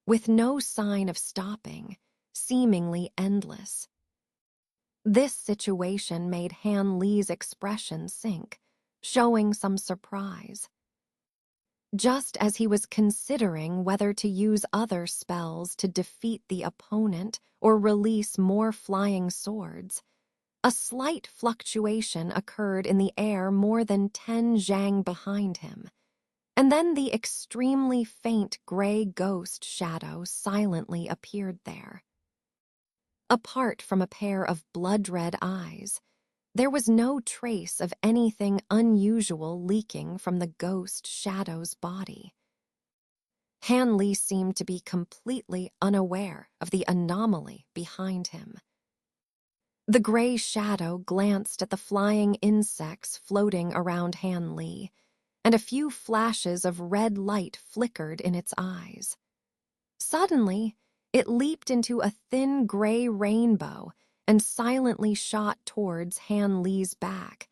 Speaker 1: with no sign of stopping, seemingly endless. This situation made Han Li's expression sink, showing some surprise. Just as he was considering whether to use other spells to defeat the opponent or release more flying swords, a slight fluctuation occurred in the air more than 10 zhang behind him, and then the extremely faint gray ghost shadow silently appeared there. Apart from a pair of blood-red eyes, there was no trace of anything unusual leaking from the ghost shadow's body. Han Li seemed to be completely unaware of the anomaly behind him. The gray shadow glanced at the flying insects floating around Han Li, and a few flashes of red light flickered in its eyes. Suddenly, it leaped into a thin gray rainbow and silently shot towards Han Li's back,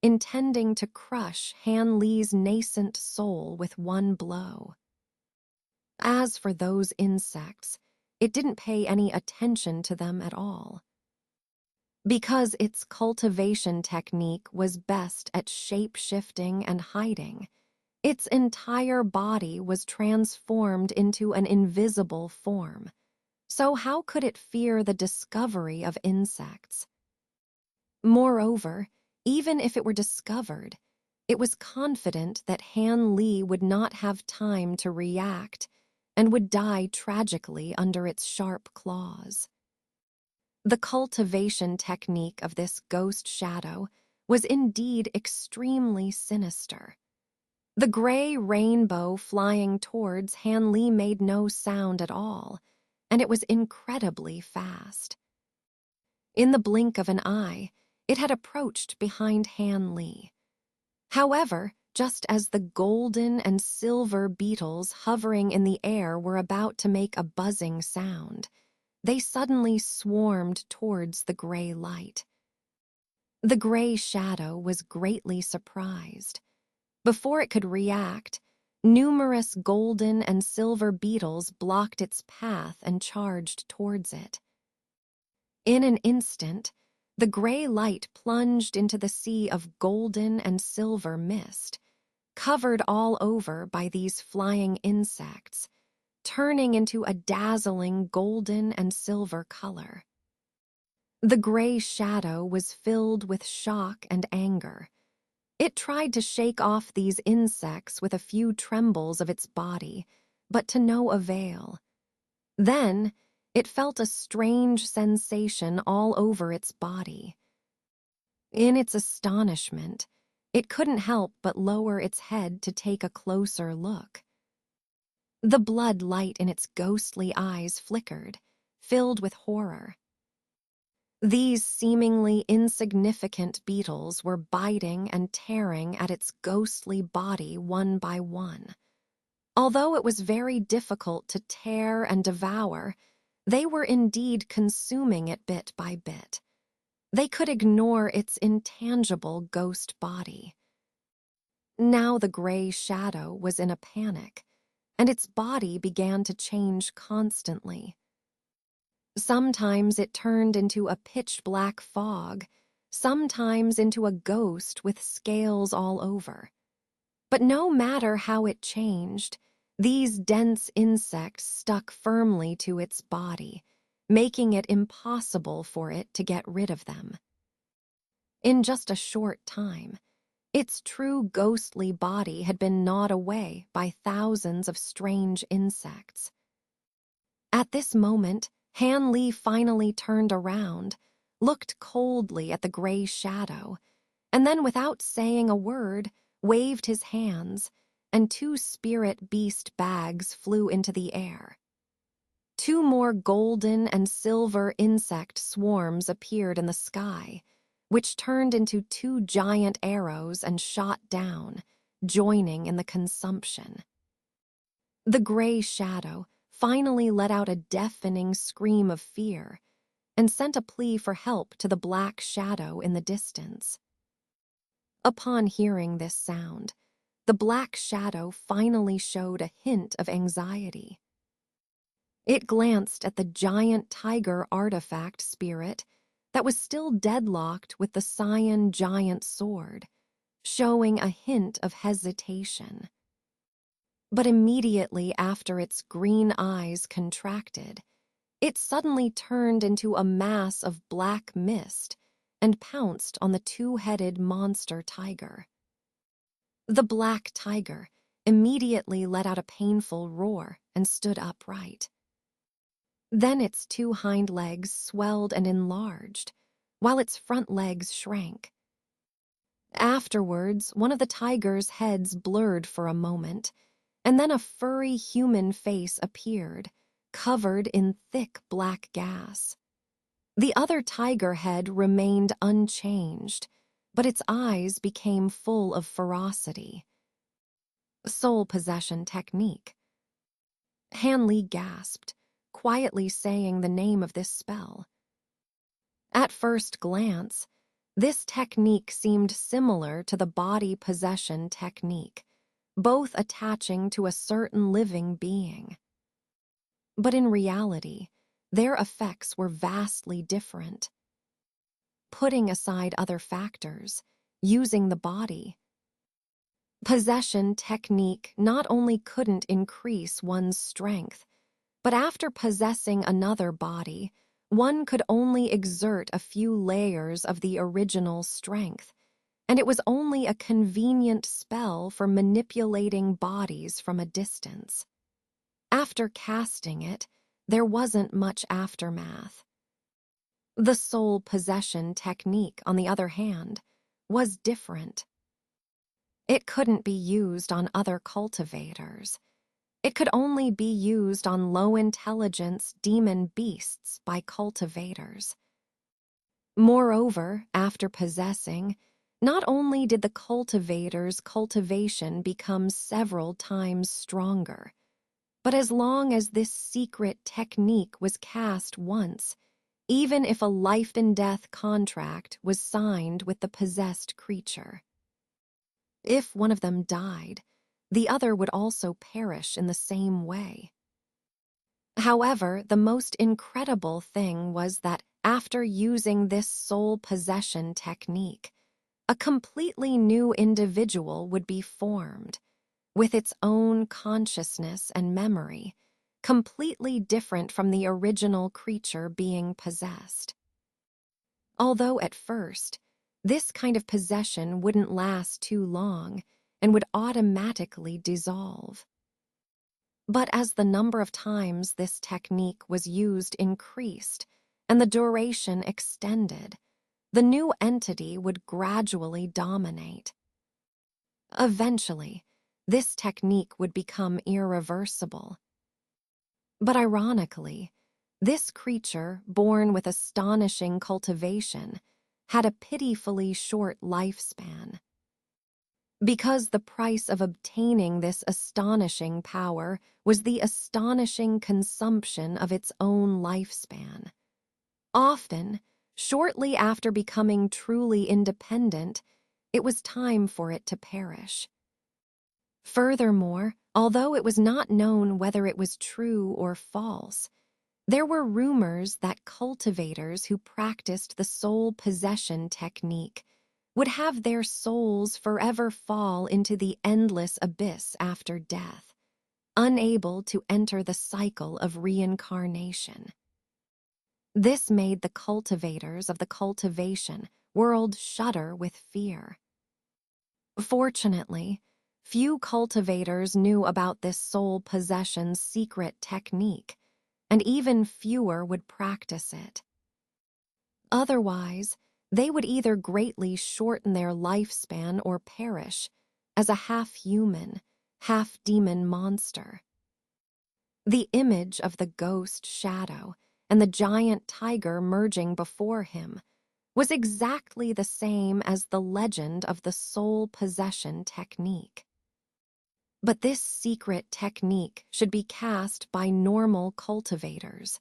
Speaker 1: intending to crush Han Li's nascent soul with one blow. As for those insects, it didn't pay any attention to them at all. Because its cultivation technique was best at shape-shifting and hiding, its entire body was transformed into an invisible form. So how could it fear the discovery of insects? Moreover, even if it were discovered, it was confident that Han Li would not have time to react and would die tragically under its sharp claws. The cultivation technique of this ghost shadow was indeed extremely sinister. The gray rainbow flying towards Han Li made no sound at all, and it was incredibly fast. In the blink of an eye, it had approached behind Han Li. However, just as the golden and silver beetles hovering in the air were about to make a buzzing sound, they suddenly swarmed towards the gray light. The gray shadow was greatly surprised. Before it could react, numerous golden and silver beetles blocked its path and charged towards it. In an instant, the gray light plunged into the sea of golden and silver mist, covered all over by these flying insects, turning into a dazzling golden and silver color. The gray shadow was filled with shock and anger. It tried to shake off these insects with a few trembles of its body, but to no avail. Then, it felt a strange sensation all over its body. In its astonishment, it couldn't help but lower its head to take a closer look. The blood light in its ghostly eyes flickered, filled with horror. These seemingly insignificant beetles were biting and tearing at its ghostly body one by one. Although it was very difficult to tear and devour, they were indeed consuming it bit by bit. They could ignore its intangible ghost body. Now the gray shadow was in a panic, and its body began to change constantly. Sometimes it turned into a pitch-black fog, sometimes into a ghost with scales all over. But no matter how it changed, these dense insects stuck firmly to its body, making it impossible for it to get rid of them. In just a short time, its true ghostly body had been gnawed away by thousands of strange insects. At this moment, Han Li finally turned around, looked coldly at the gray shadow, and then without saying a word, waved his hands, and two spirit beast bags flew into the air. Two more golden and silver insect swarms appeared in the sky, which turned into two giant arrows and shot down, joining in the consumption. The gray shadow finally let out a deafening scream of fear and sent a plea for help to the black shadow in the distance. Upon hearing this sound, the black shadow finally showed a hint of anxiety. It glanced at the giant tiger artifact spirit that was still deadlocked with the cyan giant sword, showing a hint of hesitation. But immediately after its green eyes contracted, it suddenly turned into a mass of black mist and pounced on the two-headed monster tiger. The black tiger immediately let out a painful roar and stood upright. Then its two hind legs swelled and enlarged, while its front legs shrank. Afterwards, one of the tiger's heads blurred for a moment, and then a furry human face appeared, covered in thick black gas. The other tiger head remained unchanged, but its eyes became full of ferocity. Soul possession technique. Hanley gasped, quietly saying the name of this spell. At first glance, this technique seemed similar to the body possession technique, both attaching to a certain living being. But in reality, their effects were vastly different. Putting aside other factors, using the body, possession technique not only couldn't increase one's strength, but after possessing another body, one could only exert a few layers of the original strength, and it was only a convenient spell for manipulating bodies from a distance. After casting it, there wasn't much aftermath. The soul possession technique, on the other hand, was different. It couldn't be used on other cultivators. It could only be used on low-intelligence demon beasts by cultivators. Moreover, after possessing, not only did the cultivator's cultivation become several times stronger, but as long as this secret technique was cast once, even if a life-and-death contract was signed with the possessed creature. If one of them died, the other would also perish in the same way. However, the most incredible thing was that after using this soul possession technique, a completely new individual would be formed, with its own consciousness and memory, completely different from the original creature being possessed. Although at first, this kind of possession wouldn't last too long and would automatically dissolve. But as the number of times this technique was used increased and the duration extended, the new entity would gradually dominate. Eventually, this technique would become irreversible. But ironically, this creature, born with astonishing cultivation, had a pitifully short lifespan. Because the price of obtaining this astonishing power was the astonishing consumption of its own lifespan. Often, shortly after becoming truly independent, it was time for it to perish. Furthermore, although it was not known whether it was true or false, there were rumors that cultivators who practiced the soul possession technique would have their souls forever fall into the endless abyss after death, unable to enter the cycle of reincarnation. This made the cultivators of the cultivation world shudder with fear. Fortunately, few cultivators knew about this soul possession secret technique, and even fewer would practice it. Otherwise, they would either greatly shorten their lifespan or perish as a half-human, half-demon monster. The image of the ghost shadow and the giant tiger merging before him was exactly the same as the legend of the soul possession technique. But this secret technique should be cast by normal cultivators.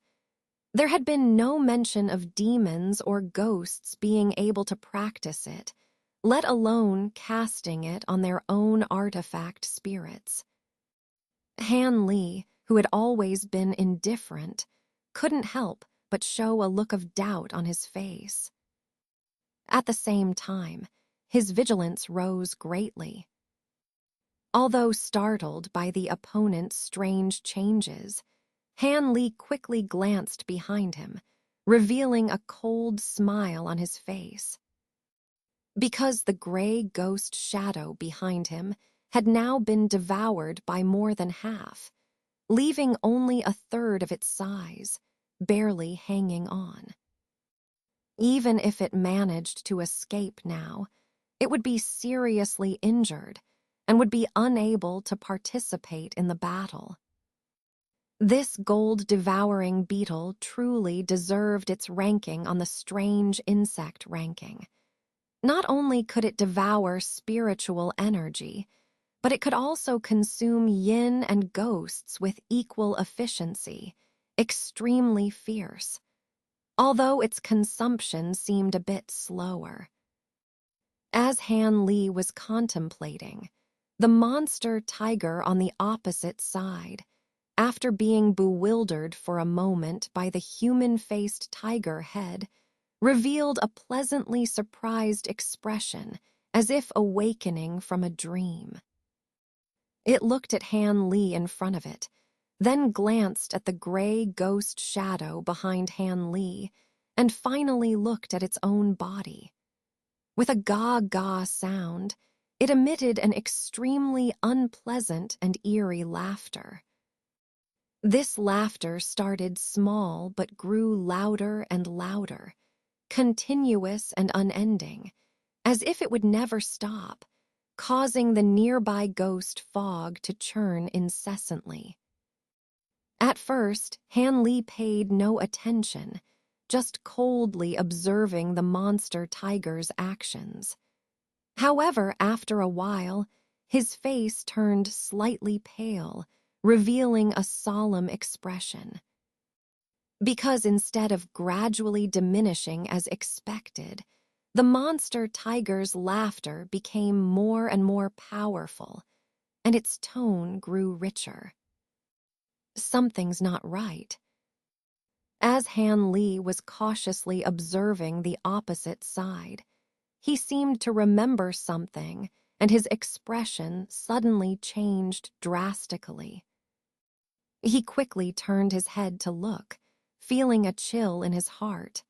Speaker 1: There had been no mention of demons or ghosts being able to practice it, let alone casting it on their own artifact spirits. Han Li, who had always been indifferent, couldn't help but show a look of doubt on his face. At the same time, his vigilance rose greatly. Although startled by the opponent's strange changes, Han Li quickly glanced behind him, revealing a cold smile on his face. Because the gray ghost shadow behind him had now been devoured by more than half, leaving only a third of its size, barely hanging on. Even if it managed to escape now, it would be seriously injured, and would be unable to participate in the battle. This gold-devouring beetle truly deserved its ranking on the strange insect ranking. Not only could it devour spiritual energy, but it could also consume yin and ghosts with equal efficiency, extremely fierce, although its consumption seemed a bit slower. As Han Li was contemplating, the monster tiger on the opposite side, after being bewildered for a moment by the human-faced tiger head, revealed a pleasantly surprised expression, as if awakening from a dream. It looked at Han Li in front of it, then glanced at the gray ghost shadow behind Han Li, and finally looked at its own body. With a gaw-gaw sound, it emitted an extremely unpleasant and eerie laughter. This laughter started small but grew louder and louder, continuous and unending, as if it would never stop, causing the nearby ghost fog to churn incessantly. At first, Han Li paid no attention, just coldly observing the monster tiger's actions. However, after a while, his face turned slightly pale, revealing a solemn expression. Because instead of gradually diminishing as expected, the monster tiger's laughter became more and more powerful, and its tone grew richer. Something's not right. As Han Li was cautiously observing the opposite side, he seemed to remember something, and his expression suddenly changed drastically. He quickly turned his head to look, feeling a chill in his heart.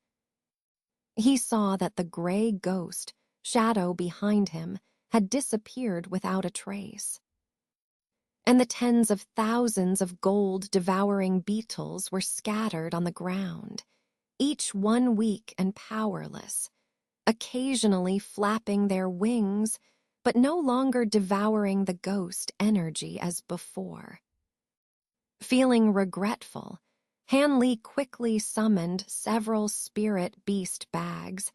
Speaker 1: He saw that the gray ghost, shadow behind him, had disappeared without a trace. And the tens of thousands of gold-devouring beetles were scattered on the ground, each one weak and powerless, occasionally flapping their wings, but no longer devouring the ghost energy as before. Feeling regretful, Han Li quickly summoned several spirit beast bags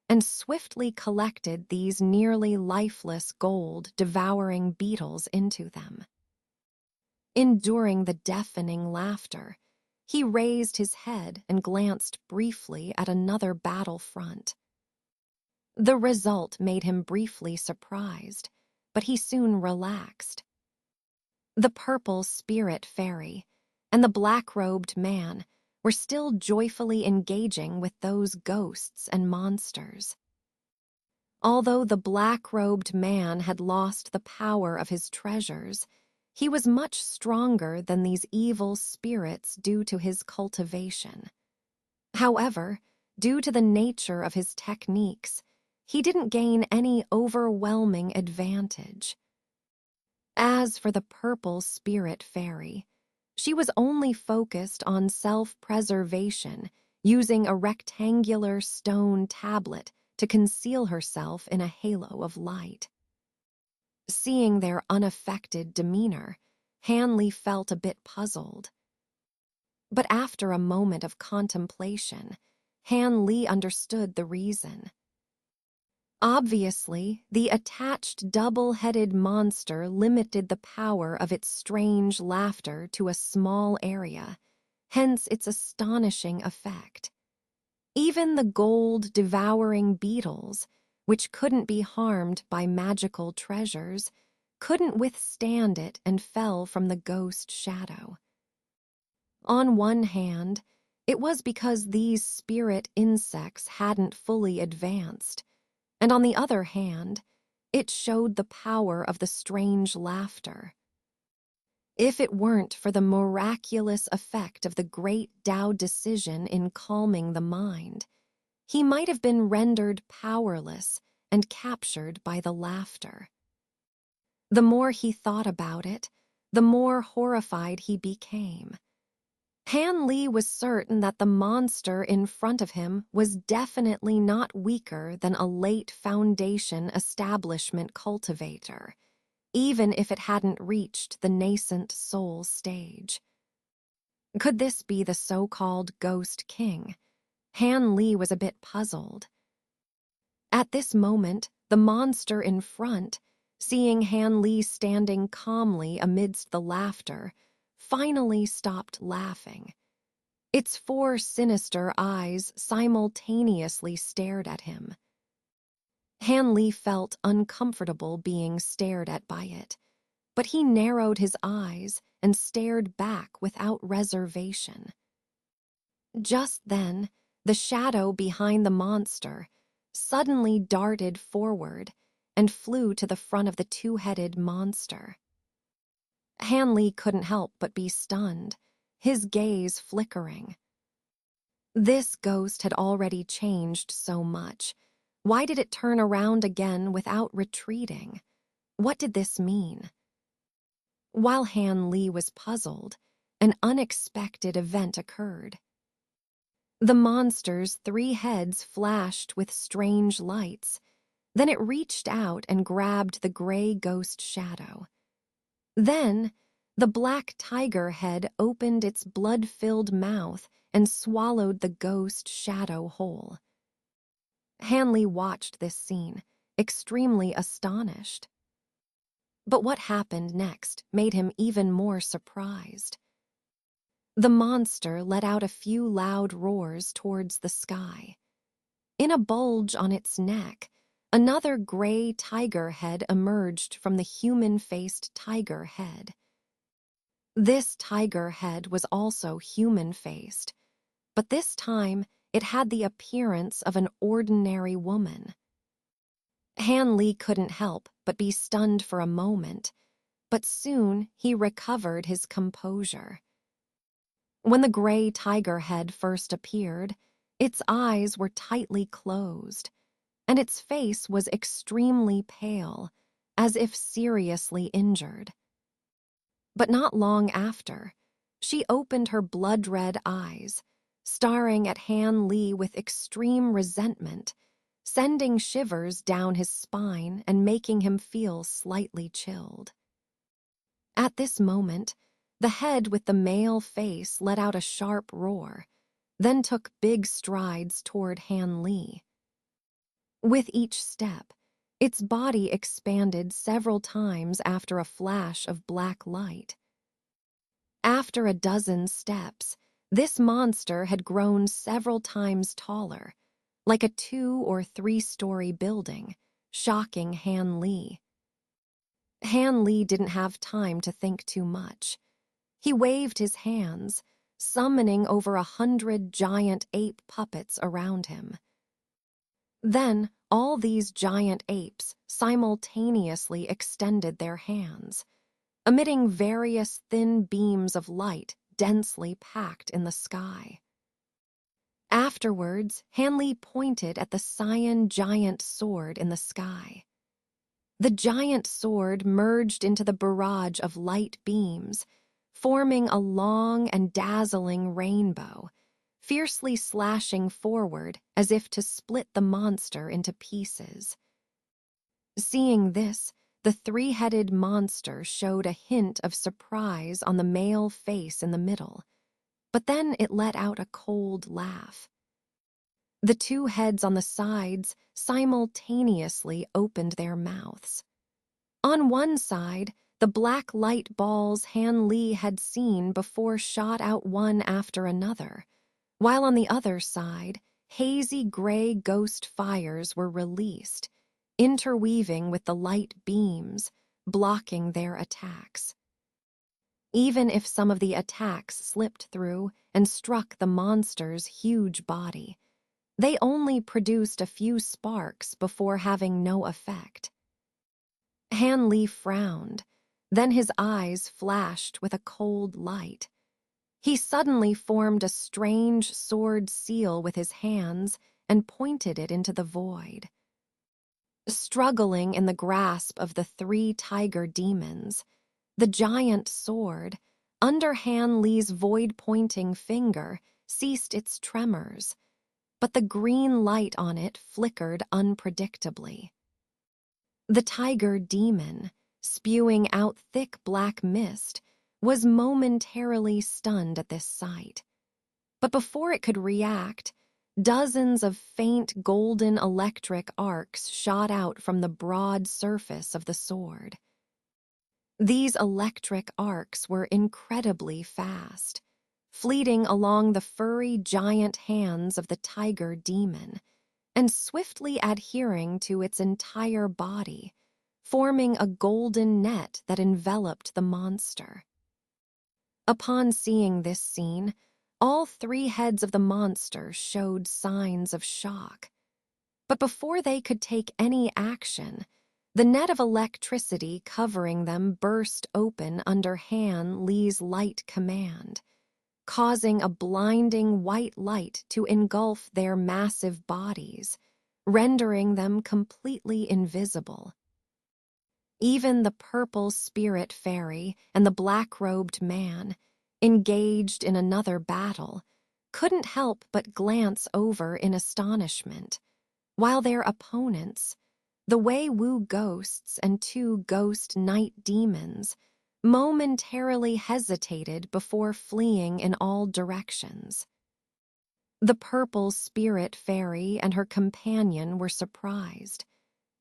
Speaker 1: and swiftly collected these nearly lifeless gold-devouring beetles into them. Enduring the deafening laughter, he raised his head and glanced briefly at another battlefront. The result made him briefly surprised, but he soon relaxed. The purple spirit fairy and the black-robed man were still joyfully engaging with those ghosts and monsters. Although the black-robed man had lost the power of his treasures, he was much stronger than these evil spirits due to his cultivation. However, due to the nature of his techniques, he didn't gain any overwhelming advantage. As for the purple spirit fairy, she was only focused on self-preservation, using a rectangular stone tablet to conceal herself in a halo of light. Seeing their unaffected demeanor, Han Li felt a bit puzzled. But after a moment of contemplation, Han Li understood the reason. Obviously, the attached double-headed monster limited the power of its strange laughter to a small area, hence its astonishing effect. Even the gold-devouring beetles, which couldn't be harmed by magical treasures, couldn't withstand it and fell from the ghost shadow. On one hand, it was because these spirit insects hadn't fully advanced, and on the other hand, it showed the power of the strange laughter. If it weren't for the miraculous effect of the great Tao decision in calming the mind, he might have been rendered powerless and captured by the laughter. The more he thought about it, the more horrified he became. Han Li was certain that the monster in front of him was definitely not weaker than a late Foundation establishment cultivator. even if it hadn't reached the nascent soul stage. Could this be the so-called Ghost King? Han Li was a bit puzzled. At this moment, the monster in front, seeing Han Li standing calmly amidst the laughter, finally stopped laughing. Its 4 sinister eyes simultaneously stared at him. Han Li felt uncomfortable being stared at by it, but he narrowed his eyes and stared back without reservation. Just then, the shadow behind the monster suddenly darted forward and flew to the front of the 2-headed monster. Han Li couldn't help but be stunned, his gaze flickering. This ghost had already changed so much. Why did it turn around again without retreating? What did this mean? While Han Li was puzzled, an unexpected event occurred. The monster's 3 heads flashed with strange lights. Then it reached out and grabbed the gray ghost shadow. Then, the black tiger head opened its blood-filled mouth and swallowed the ghost shadow whole. Han Li watched this scene, extremely astonished. But what happened next made him even more surprised. The monster let out a few loud roars towards the sky. In a bulge on its neck, another gray tiger head emerged from the human-faced tiger head. This tiger head was also human-faced, but this time it had the appearance of an ordinary woman. Han Li couldn't help but be stunned for a moment, but soon he recovered his composure. When the gray tiger head first appeared, its eyes were tightly closed, and its face was extremely pale, as if seriously injured. But not long after, she opened her blood-red eyes, staring at Han Li with extreme resentment, sending shivers down his spine and making him feel slightly chilled. At this moment, the head with the male face let out a sharp roar, then took big strides toward Han Li. With each step, its body expanded several times after a flash of black light. After a dozen steps, this monster had grown several times taller, like a 2- or 3-story building, shocking Han Li. Han Li didn't have time to think too much. He waved his hands, summoning over 100 giant ape puppets around him. Then, all these giant apes simultaneously extended their hands, emitting various thin beams of light densely packed in the sky. Afterwards, Han Li pointed at the cyan giant sword in the sky. The giant sword merged into the barrage of light beams, forming a long and dazzling rainbow, fiercely slashing forward as if to split the monster into pieces. Seeing this, the 3-headed monster showed a hint of surprise on the male face in the middle, but then it let out a cold laugh. The 2 heads on the sides simultaneously opened their mouths. On one side, the black light balls Han Li had seen before shot out one after another, while on the other side, hazy gray ghost fires were released, interweaving with the light beams, blocking their attacks. Even if some of the attacks slipped through and struck the monster's huge body, they only produced a few sparks before having no effect. Han Li frowned, then his eyes flashed with a cold light. He suddenly formed a strange sword seal with his hands and pointed it into the void. Struggling in the grasp of the 3 tiger demons, the giant sword, under Han Li's void-pointing finger, ceased its tremors, but the green light on it flickered unpredictably. The tiger demon, spewing out thick black mist, was momentarily stunned at this sight. But before it could react, dozens of faint golden electric arcs shot out from the broad surface of the sword. These electric arcs were incredibly fast, fleeting along the furry giant hands of the tiger demon and swiftly adhering to its entire body, forming a golden net that enveloped the monster. Upon seeing this scene, all three heads of the monster showed signs of shock. But before they could take any action, the net of electricity covering them burst open under Han Li's light command, causing a blinding white light to engulf their massive bodies, rendering them completely invisible. Even the purple spirit fairy and the black-robed man, engaged in another battle, couldn't help but glance over in astonishment, while their opponents, the Wei Wu ghosts and two ghost night demons, momentarily hesitated before fleeing in all directions. The purple spirit fairy and her companion were surprised,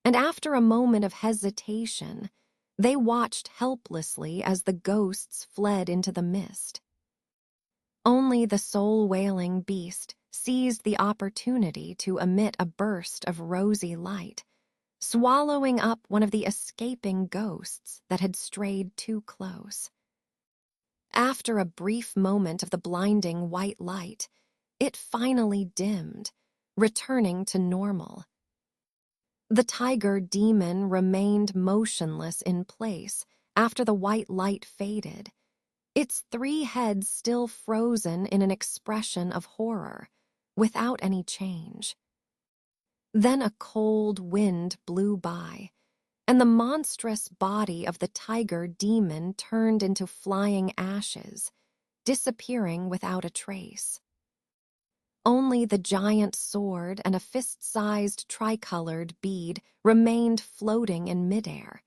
Speaker 1: and after a moment of hesitation, they watched helplessly as the ghosts fled into the mist. Only the soul-wailing beast seized the opportunity to emit a burst of rosy light, swallowing up one of the escaping ghosts that had strayed too close. After a brief moment of the blinding white light, it finally dimmed, returning to normal. The tiger demon remained motionless in place after the white light faded, its three heads still frozen in an expression of horror, without any change. Then a cold wind blew by, and the monstrous body of the tiger demon turned into flying ashes, disappearing without a trace. Only the giant sword and a fist-sized tricolored bead remained floating in midair,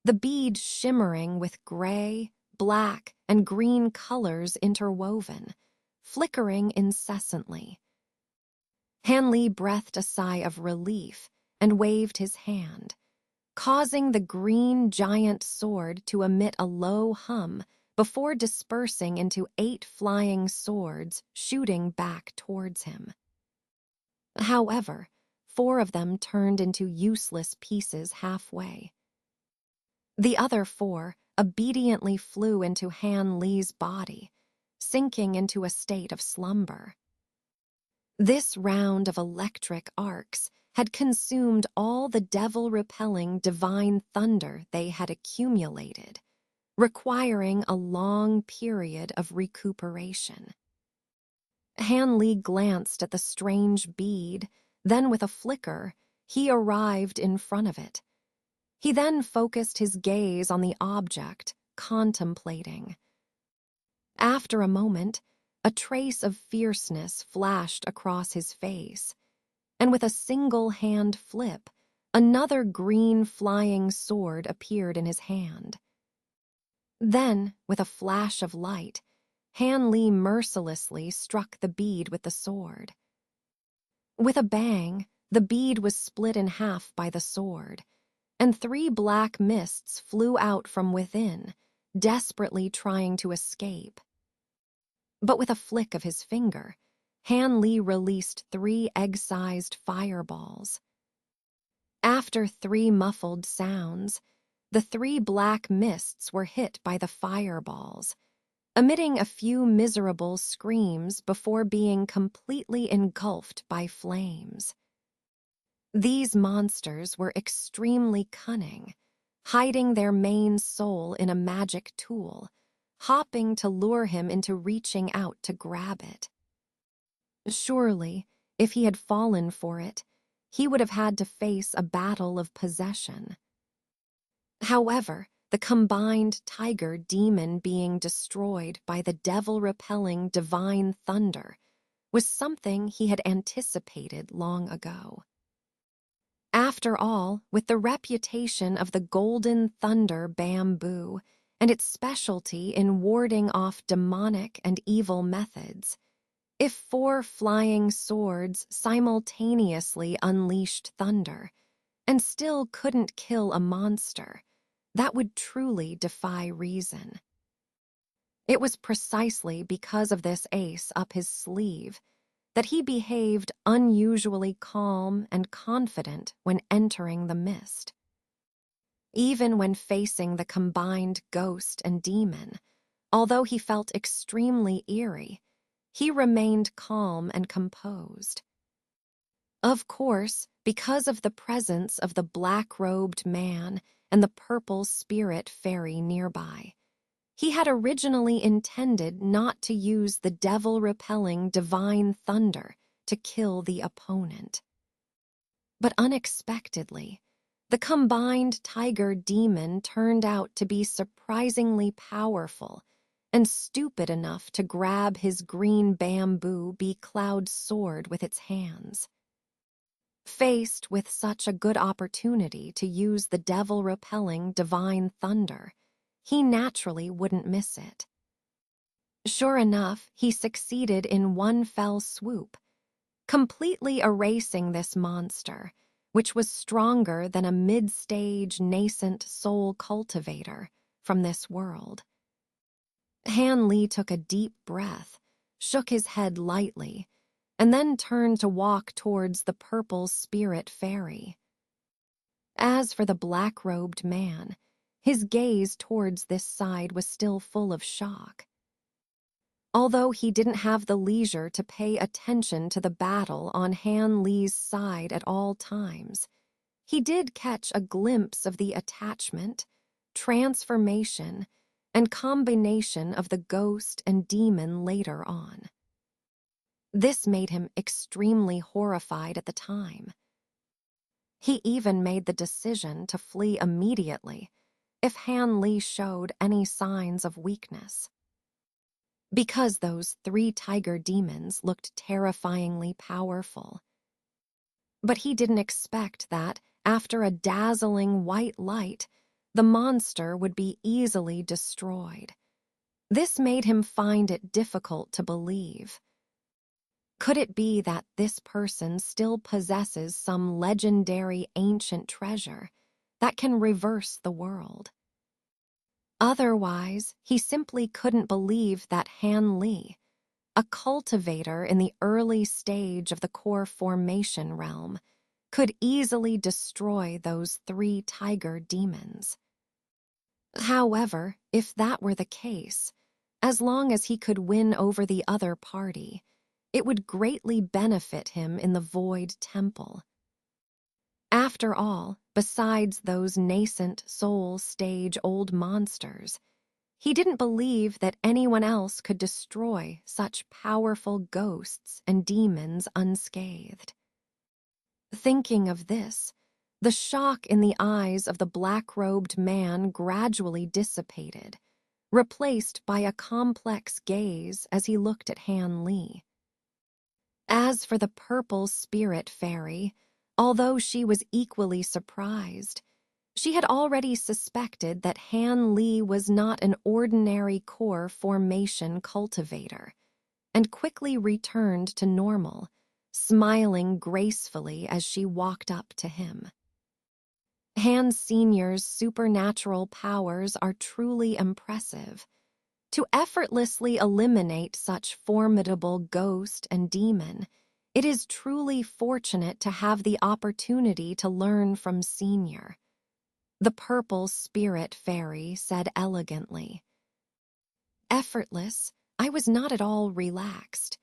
Speaker 1: the bead shimmering with gray, black, and green colors interwoven, flickering incessantly. Han Li breathed a sigh of relief and waved his hand, causing the green giant sword to emit a low hum before dispersing into 8 flying swords shooting back towards him. However, 4 of them turned into useless pieces halfway. The other 4 obediently flew into Han Li's body, sinking into a state of slumber. This round of electric arcs had consumed all the devil-repelling divine thunder they had accumulated, requiring a long period of recuperation. Han Li glanced at the strange bead, then with a flicker, he arrived in front of it. He then focused his gaze on the object, contemplating. After a moment, a trace of fierceness flashed across his face, and with a single-hand flip, another green flying sword appeared in his hand. Then, with a flash of light, Han Li mercilessly struck the bead with the sword. With a bang, the bead was split in half by the sword, and 3 black mists flew out from within, desperately trying to escape. But with a flick of his finger, Han Li released 3 egg-sized fireballs. After 3 muffled sounds, the 3 black mists were hit by the fireballs, emitting a few miserable screams before being completely engulfed by flames. These monsters were extremely cunning, hiding their main soul in a magic tool, hopping to lure him into reaching out to grab it. Surely, if he had fallen for it, he would have had to face a battle of possession. However, the combined tiger demon being destroyed by the devil-repelling divine thunder was something he had anticipated long ago. After all, with the reputation of the Golden Thunder bamboo and its specialty in warding off demonic and evil methods, if 4 flying swords simultaneously unleashed thunder and still couldn't kill a monster, that would truly defy reason. It was precisely because of this ace up his sleeve that he behaved unusually calm and confident when entering the mist. Even when facing the combined ghost and demon, although he felt extremely eerie, he remained calm and composed. Of course, because of the presence of the black-robed man and the purple spirit fairy nearby, he had originally intended not to use the devil-repelling divine thunder to kill the opponent. But unexpectedly, the combined tiger demon turned out to be surprisingly powerful and stupid enough to grab his green bamboo becloud sword with its hands. Faced with such a good opportunity to use the devil-repelling divine thunder, he naturally wouldn't miss it. Sure enough, he succeeded in one fell swoop, completely erasing this monster, which was stronger than a mid-stage nascent soul cultivator, from this world. Han Li took a deep breath, shook his head lightly, and then turned to walk towards the purple spirit fairy. As for the black-robed man, his gaze towards this side was still full of shock. Although he didn't have the leisure to pay attention to the battle on Han Li's side at all times, he did catch a glimpse of the attachment, transformation, and combination of the ghost and demon later on. This made him extremely horrified at the time. He even made the decision to flee immediately if Han Li showed any signs of weakness. Because those 3 tiger demons looked terrifyingly powerful. But he didn't expect that, after a dazzling white light, the monster would be easily destroyed. This made him find it difficult to believe. Could it be that this person still possesses some legendary ancient treasure that can reverse the world? Otherwise, he simply couldn't believe that Han Li, a cultivator in the early stage of the core formation realm, could easily destroy those 3 tiger demons. However, if that were the case, as long as he could win over the other party, it would greatly benefit him in the Void Temple. After all, besides those nascent soul-stage-old monsters, he didn't believe that anyone else could destroy such powerful ghosts and demons unscathed. Thinking of this, the shock in the eyes of the black-robed man gradually dissipated, replaced by a complex gaze as he looked at Han Li. As for the purple spirit fairy, although she was equally surprised, she had already suspected that Han Li was not an ordinary core formation cultivator, and quickly returned to normal, smiling gracefully as she walked up to him. Han Sr.'s supernatural powers are truly impressive. To effortlessly eliminate such formidable ghost and demon, it is truly fortunate to have the opportunity to learn from Senior. The purple spirit fairy said elegantly. Effortless, I was not at all relaxed.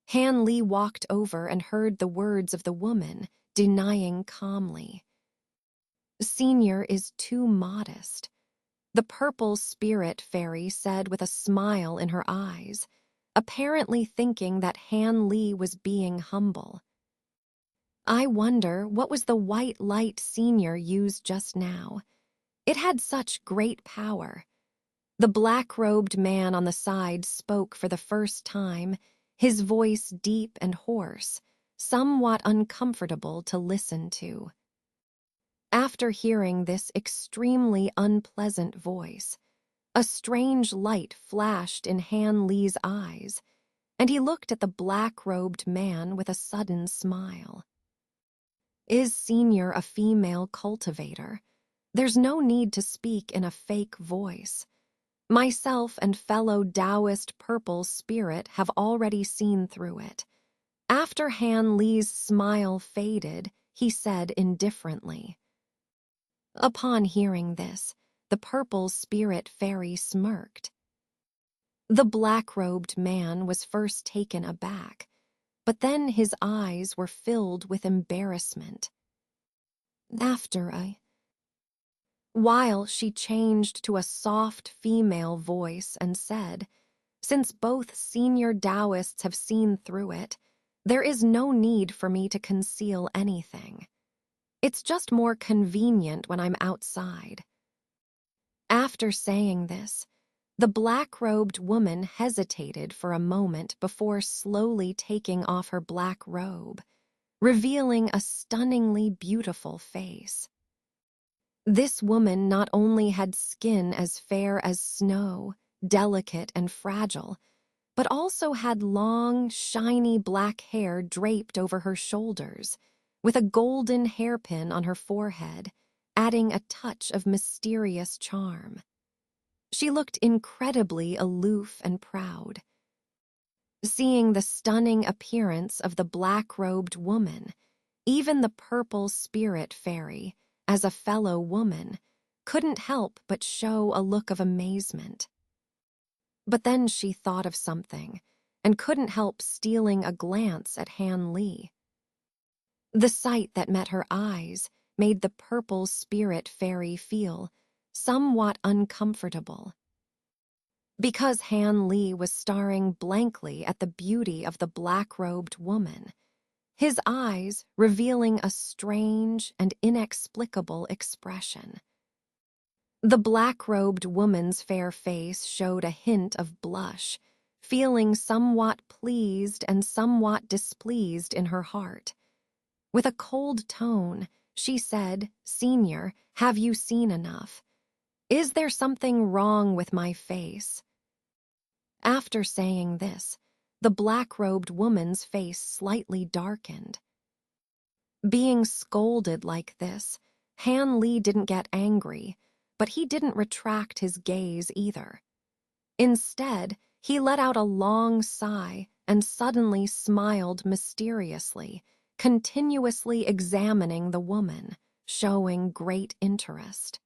Speaker 1: Han Li walked over and heard the words of the woman, denying calmly. Senior is too modest. The purple spirit fairy said with a smile in her eyes, apparently thinking that Han Li was being humble. I wonder what was the white light Senior used just now. It had such great power. The black-robed man on the side spoke for the first time, his voice deep and hoarse, somewhat uncomfortable to listen to. After hearing this extremely unpleasant voice, a strange light flashed in Han Li's eyes, and he looked at the black-robed man with a sudden smile. Is Senior a female cultivator? There's no need to speak in a fake voice. Myself and fellow Taoist purple spirit have already seen through it. After Han Li's smile faded, he said indifferently. Upon hearing this, the purple spirit fairy smirked. The black-robed man was first taken aback, but then his eyes were filled with embarrassment. While she changed to a soft female voice and said, since both senior Taoists have seen through it, there is no need for me to conceal anything. It's just more convenient when I'm outside. After saying this, the black-robed woman hesitated for a moment before slowly taking off her black robe, revealing a stunningly beautiful face. This woman not only had skin as fair as snow, delicate and fragile, but also had long, shiny black hair draped over her shoulders, with a golden hairpin on her forehead, adding a touch of mysterious charm. She looked incredibly aloof and proud. Seeing the stunning appearance of the black-robed woman, even the purple spirit fairy, as a fellow woman, couldn't help but show a look of amazement. But then she thought of something, and couldn't help stealing a glance at Han Li. The sight that met her eyes made the purple spirit fairy feel somewhat uncomfortable. Because Han Li was staring blankly at the beauty of the black-robed woman, his eyes revealing a strange and inexplicable expression. The black-robed woman's fair face showed a hint of blush, feeling somewhat pleased and somewhat displeased in her heart. With a cold tone, she said, "Senior, have you seen enough? Is there something wrong with my face?" After saying this, the black-robed woman's face slightly darkened. Being scolded like this, Han Li didn't get angry, but he didn't retract his gaze either. Instead, he let out a long sigh and suddenly smiled mysteriously, continuously examining the woman, showing great interest.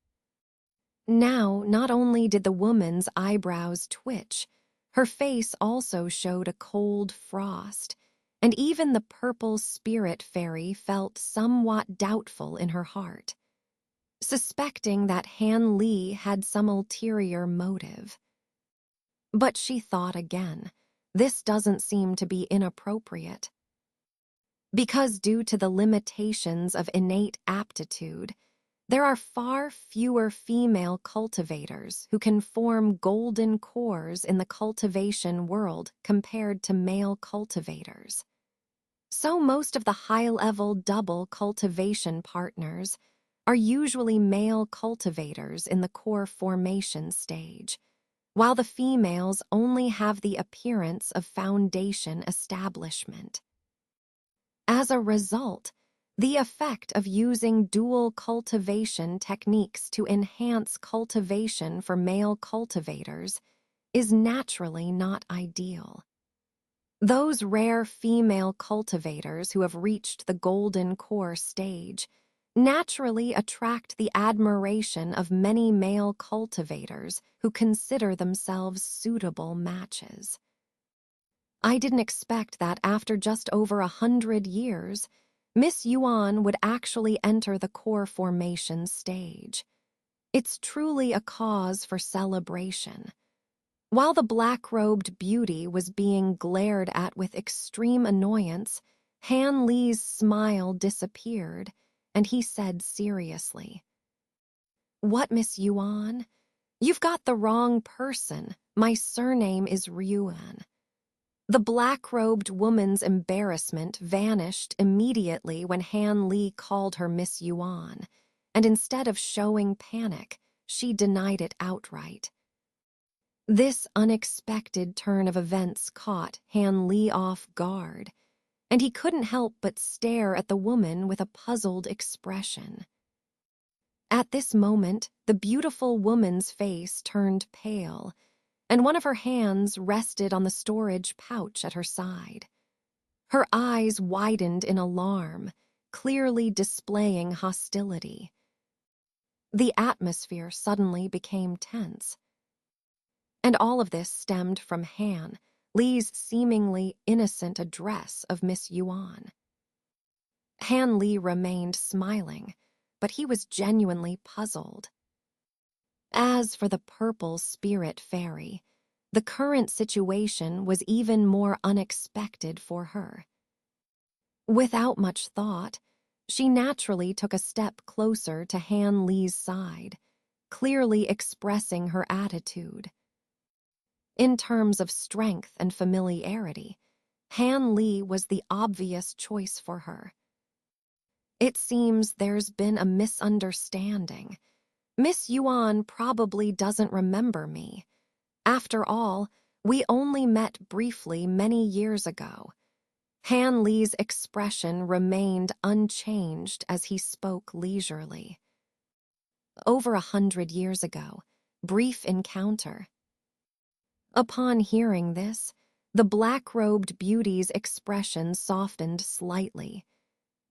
Speaker 1: Now, not only did the woman's eyebrows twitch, her face also showed a cold frost, and even the purple spirit fairy felt somewhat doubtful in her heart, suspecting that Han Li had some ulterior motive. But she thought again, this doesn't seem to be inappropriate. Because due to the limitations of innate aptitude, there are far fewer female cultivators who can form golden cores in the cultivation world compared to male cultivators. So most of the high-level double cultivation partners are usually male cultivators in the core formation stage, while the females only have the appearance of foundation establishment. As a result, the effect of using dual cultivation techniques to enhance cultivation for male cultivators is naturally not ideal. Those rare female cultivators who have reached the golden core stage naturally attract the admiration of many male cultivators who consider themselves suitable matches. I didn't expect that after just over 100 years, Miss Yuan would actually enter the core formation stage. It's truly a cause for celebration. While the black-robed beauty was being glared at with extreme annoyance, Han Li's smile disappeared, and he said seriously, "What, Miss Yuan? You've got the wrong person. My surname is Ryuan." The black-robed woman's embarrassment vanished immediately when Han Li called her Miss Yuan, and instead of showing panic, she denied it outright. This unexpected turn of events caught Han Li off guard, and he couldn't help but stare at the woman with a puzzled expression. At this moment, the beautiful woman's face turned pale, and one of her hands rested on the storage pouch at her side. Her eyes widened in alarm, clearly displaying hostility. The atmosphere suddenly became tense. And all of this stemmed from Han Li's seemingly innocent address of Miss Yuan. Han Li remained smiling, but he was genuinely puzzled. As for the purple spirit fairy, the current situation was even more unexpected for her. Without much thought, she naturally took a step closer to Han Li's side, clearly expressing her attitude. In terms of strength and familiarity, Han Li was the obvious choice for her. It seems there's been a misunderstanding. Miss Yuan probably doesn't remember me. After all, we only met briefly many years ago. Han Li's expression remained unchanged as he spoke leisurely. Over 100 years ago, brief encounter. Upon hearing this, the black-robed beauty's expression softened slightly,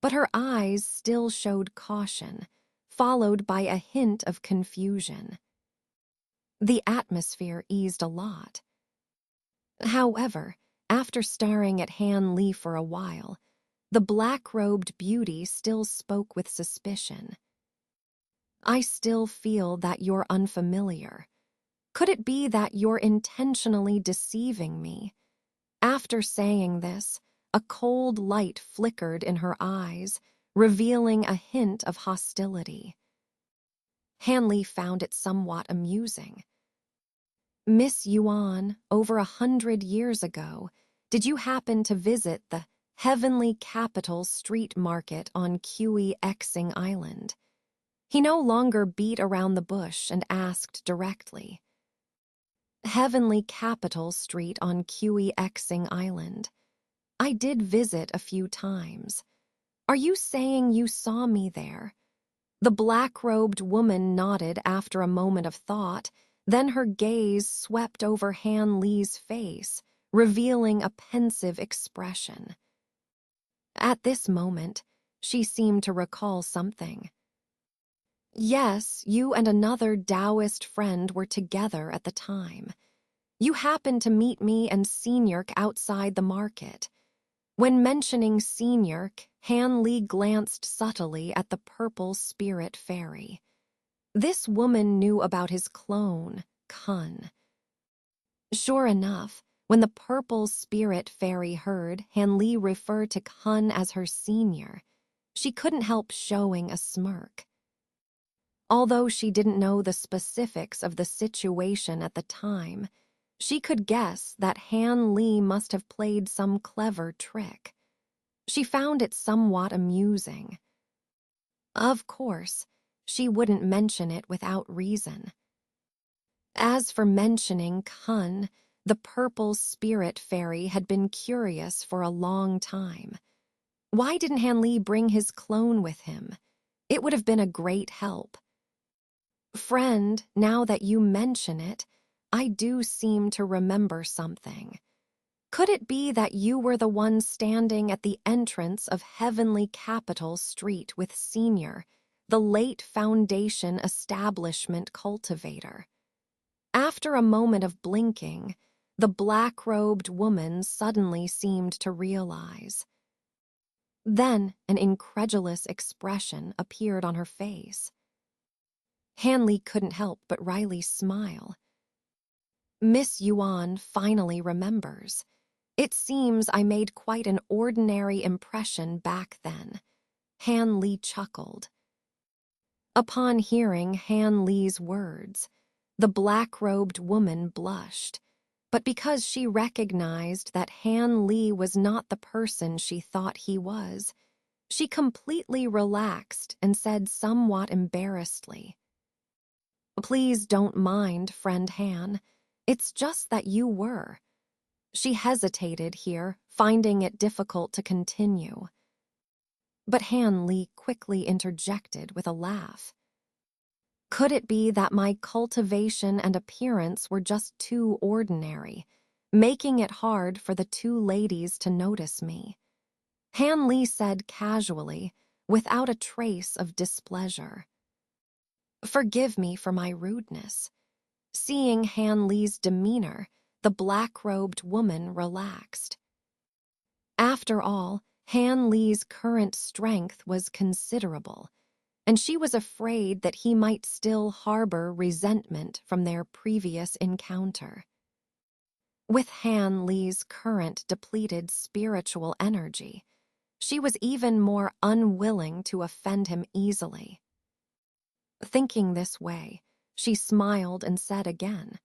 Speaker 1: but her eyes still showed caution, followed by a hint of confusion. The atmosphere eased a lot. However, after staring at Han Li for a while, the black-robed beauty still spoke with suspicion. "I still feel that you're unfamiliar. Could it be that you're intentionally deceiving me?" After saying this, a cold light flickered in her eyes, revealing a hint of hostility. Han Li found it somewhat amusing. "Miss Yuan, over 100 years ago, did you happen to visit the Heavenly Capital Street Market on Exing Island?" He no longer beat around the bush and asked directly. "Heavenly Capital Street on Exing Island. I did visit a few times. Are you saying you saw me there?" The black-robed woman nodded after a moment of thought, then her gaze swept over Han Li's face, revealing a pensive expression. At this moment, she seemed to recall something. "Yes, you and another Taoist friend were together at the time. You happened to meet me and Seniork outside the market." When mentioning Seniork, Han Li glanced subtly at the purple spirit fairy. This woman knew about his clone, Kun. Sure enough, when the purple spirit fairy heard Han Li refer to Kun as her senior, she couldn't help showing a smirk. Although she didn't know the specifics of the situation at the time, she could guess that Han Li must have played some clever trick. She found it somewhat amusing. Of course, she wouldn't mention it without reason. As for mentioning Kun, the purple spirit fairy had been curious for a long time. Why didn't Han Li bring his clone with him? It would have been a great help. "Friend, now that you mention it, I do seem to remember something. Could it be that you were the one standing at the entrance of Heavenly Capital Street with Senior, the late Foundation establishment cultivator?" After a moment of blinking, the black-robed woman suddenly seemed to realize. Then an incredulous expression appeared on her face. Han Li couldn't help but wryly smile. "Miss Yuan finally remembers. It seems I made quite an ordinary impression back then." Han Li chuckled. Upon hearing Han Li's words, the black-robed woman blushed, but because she recognized that Han Li was not the person she thought he was, She completely relaxed and said somewhat embarrassedly, "Please don't mind, friend Han. It's just that you were." She hesitated here, finding it difficult to continue. But Han Li quickly interjected with a laugh. Could it be that my cultivation and appearance were just too ordinary, making it hard for the two ladies to notice me? Han Li said casually, without a trace of displeasure. Forgive me for my rudeness. Seeing Han Li's demeanor, the black-robed woman relaxed. After all, Han Li's current strength was considerable, and she was afraid that he might still harbor resentment from their previous encounter. With Han Li's current depleted spiritual energy, she was even more unwilling to offend him easily. Thinking this way, she smiled and said again,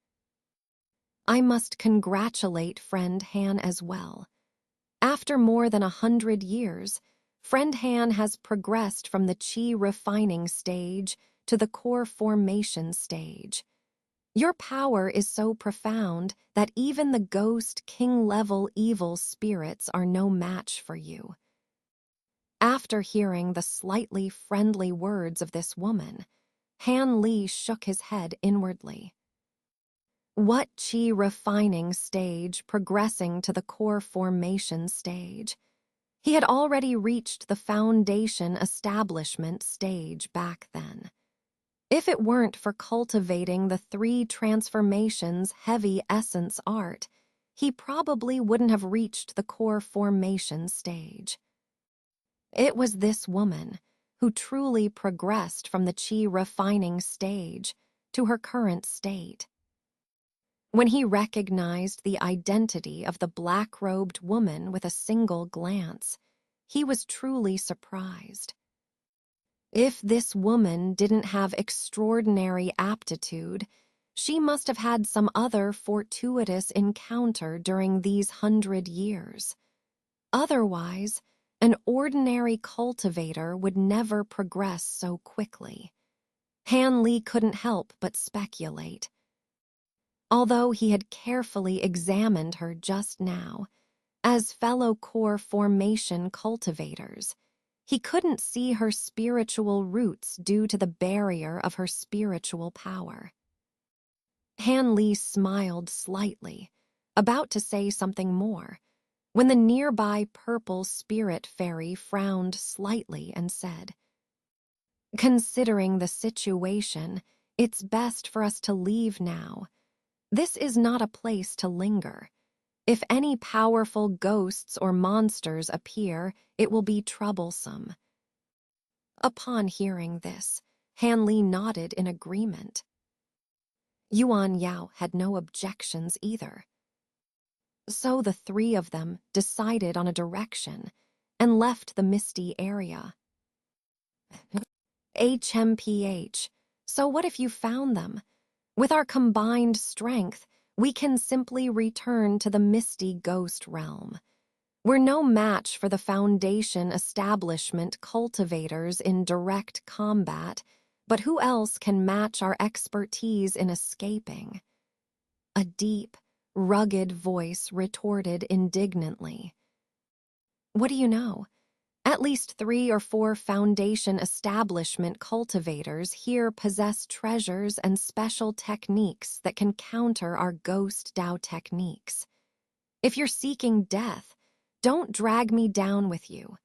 Speaker 1: "I must congratulate friend Han as well. After more than 100 years, friend Han has progressed from the chi refining stage to the core formation stage. Your power is so profound that even the ghost king-level evil spirits are no match for you." After hearing the slightly friendly words of this woman, Han Li shook his head inwardly. What chi refining stage progressing to the core formation stage? He had already reached the foundation establishment stage back then. If it weren't for cultivating the 3 transformations heavy essence art, he probably wouldn't have reached the core formation stage. It was this woman who truly progressed from the chi refining stage to her current state. When he recognized the identity of the black-robed woman with a single glance, he was truly surprised. If this woman didn't have extraordinary aptitude, she must have had some other fortuitous encounter during these 100 years. Otherwise, an ordinary cultivator would never progress so quickly. Han Li couldn't help but speculate. Although he had carefully examined her just now, as fellow core formation cultivators, he couldn't see her spiritual roots due to the barrier of her spiritual power. Han Li smiled slightly, about to say something more, when the nearby purple spirit fairy frowned slightly and said, "Considering the situation, it's best for us to leave now. This is not a place to linger. If any powerful ghosts or monsters appear, it will be troublesome." Upon hearing this, Han Li nodded in agreement. Yuan Yao had no objections either. So the 3 of them decided on a direction and left the misty area. HMPH, so what if you found them? With our combined strength, we can simply return to the misty ghost realm. We're no match for the Foundation establishment cultivators in direct combat, but who else can match our expertise in escaping? A deep, rugged voice retorted indignantly. What do you know? At least 3 or 4 Foundation establishment cultivators here possess treasures and special techniques that can counter our ghost Dao techniques. If you're seeking death, don't drag me down with you.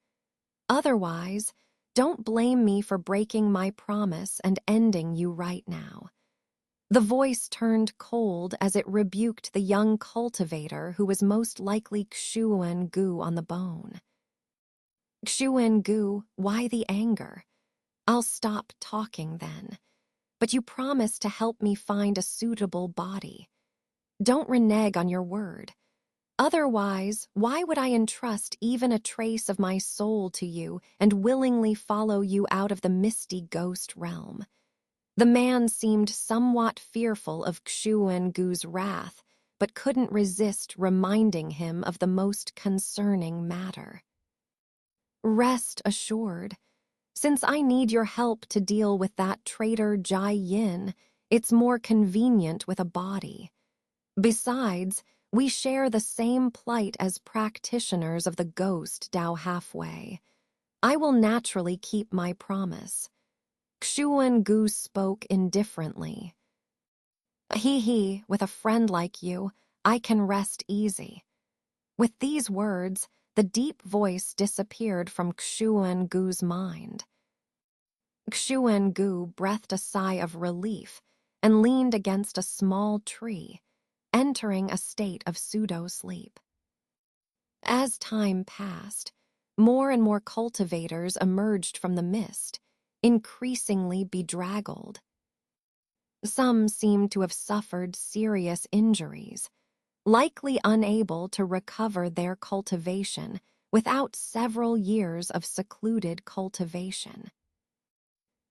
Speaker 1: Otherwise, don't blame me for breaking my promise and ending you right now." The voice turned cold as it rebuked the young cultivator who was most likely Xuan Gu on the bone. "Xuan Gu, why the anger? I'll stop talking then. But you promised to help me find a suitable body. Don't renege on your word. Otherwise, why would I entrust even a trace of my soul to you and willingly follow you out of the misty ghost realm?" The man seemed somewhat fearful of Xuan Gu's wrath, but couldn't resist reminding him of the most concerning matter. Rest assured. Since I need your help to deal with that traitor Jai Yin, it's more convenient with a body. Besides, we share the same plight as practitioners of the ghost Dao halfway. I will naturally keep my promise. Xuan Gu spoke indifferently. He, with a friend like you, I can rest easy. With these words, the deep voice disappeared from Xuan Gu's mind. Xuan Gu breathed a sigh of relief and leaned against a small tree, entering a state of pseudo-sleep. As time passed, more and more cultivators emerged from the mist, increasingly bedraggled. Some seemed to have suffered serious injuries, likely unable to recover their cultivation without several years of secluded cultivation.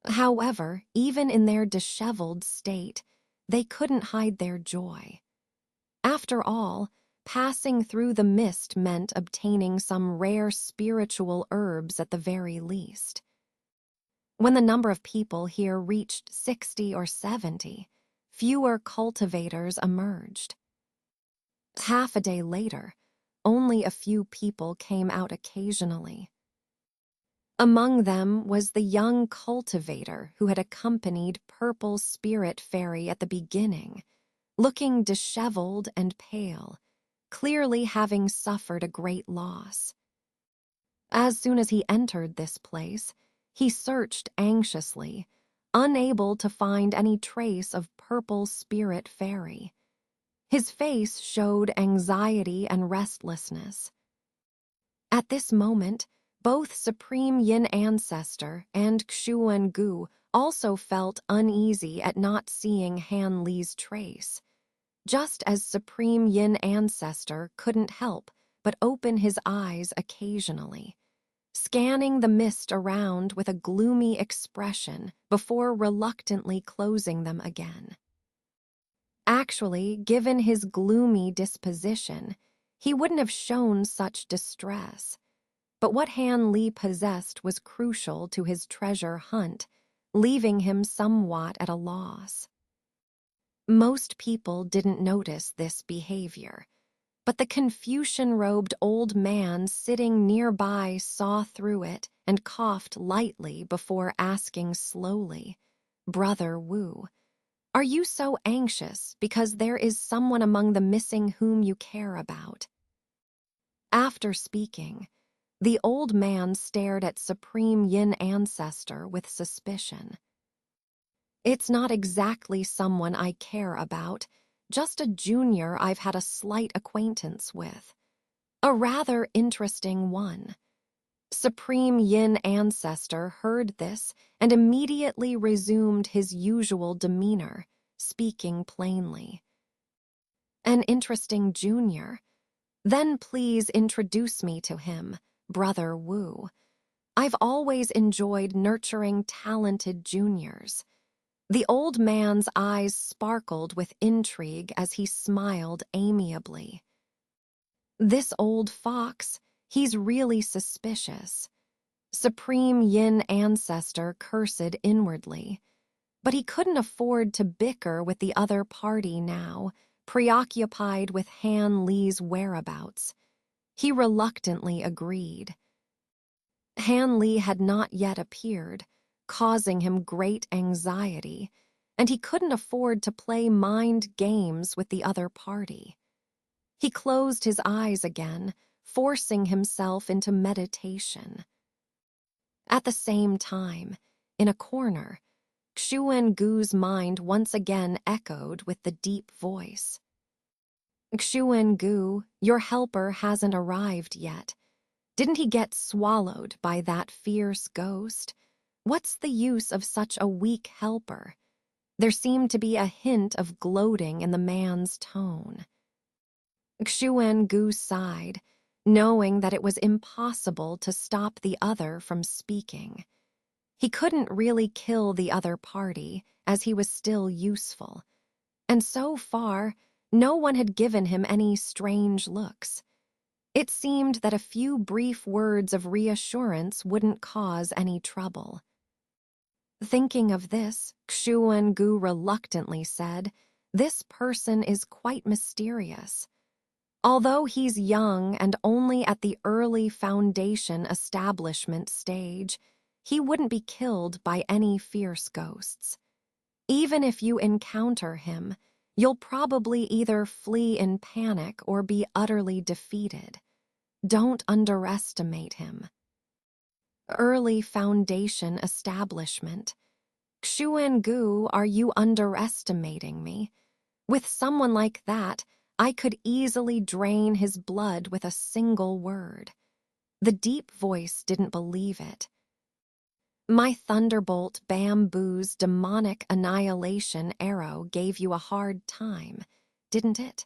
Speaker 1: However, even in their disheveled state, they couldn't hide their joy. After all, passing through the mist meant obtaining some rare spiritual herbs at the very least. When the number of people here reached 60 or 70, fewer cultivators emerged. Half a day later, only a few people came out occasionally. Among them was the young cultivator who had accompanied Purple Spirit Fairy at the beginning, looking disheveled and pale, clearly having suffered a great loss. As soon as he entered this place, he searched anxiously, unable to find any trace of Purple Spirit Fairy. His face showed anxiety and restlessness. At this moment, both Supreme Yin Ancestor and Xuan Gu also felt uneasy at not seeing Han Li's trace, just as Supreme Yin Ancestor couldn't help but open his eyes occasionally, scanning the mist around with a gloomy expression before reluctantly closing them again. Actually, given his gloomy disposition, he wouldn't have shown such distress. But what Han Li possessed was crucial to his treasure hunt, leaving him somewhat at a loss. Most people didn't notice this behavior, but the Confucian-robed old man sitting nearby saw through it and coughed lightly before asking slowly, "Brother Wu, are you so anxious because there is someone among the missing whom you care about?" After speaking, the old man stared at Supreme Yin Ancestor with suspicion. "It's not exactly someone I care about, just a junior I've had a slight acquaintance with. A rather interesting one." Supreme Yin Ancestor heard this and immediately resumed his usual demeanor, speaking plainly. "An interesting junior? Then please introduce me to him, Brother Wu. I've always enjoyed nurturing talented juniors." The old man's eyes sparkled with intrigue as he smiled amiably. "This old fox, he's really suspicious." Supreme Yin Ancestor cursed inwardly, but he couldn't afford to bicker with the other party now, preoccupied with Han Li's whereabouts. He reluctantly agreed. Han Li had not yet appeared, causing him great anxiety, and he couldn't afford to play mind games with the other party. He closed his eyes again, forcing himself into meditation. At the same time, in a corner, Xuan Gu's mind once again echoed with the deep voice. "Xuan Gu, your helper hasn't arrived yet. Didn't he get swallowed by that fierce ghost? What's the use of such a weak helper?" There seemed to be a hint of gloating in the man's tone. Xuan Gu sighed, knowing that it was impossible to stop the other from speaking. He couldn't really kill the other party, as he was still useful, and so far, no one had given him any strange looks. It seemed that a few brief words of reassurance wouldn't cause any trouble. Thinking of this, Xuan-gu reluctantly said, "This person is quite mysterious. Although he's young and only at the early foundation establishment stage, he wouldn't be killed by any fierce ghosts. Even if you encounter him, you'll probably either flee in panic or be utterly defeated. Don't underestimate him." Early foundation establishment. Xuan-gu, are you underestimating me? With someone like that, I could easily drain his blood with a single word. The deep voice didn't believe it. My thunderbolt bamboo's demonic annihilation arrow gave you a hard time, didn't it?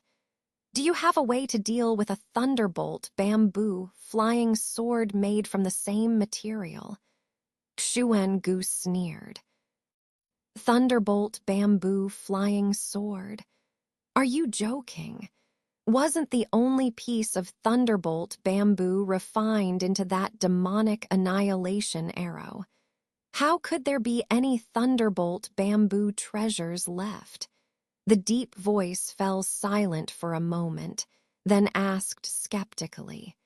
Speaker 1: Do you have a way to deal with a thunderbolt bamboo flying sword made from the same material? Xuan-gu sneered. Thunderbolt bamboo flying sword? Are you joking? Wasn't the only piece of thunderbolt bamboo refined into that demonic annihilation arrow? How could there be any thunderbolt bamboo treasures left? The deep voice fell silent for a moment, then asked skeptically,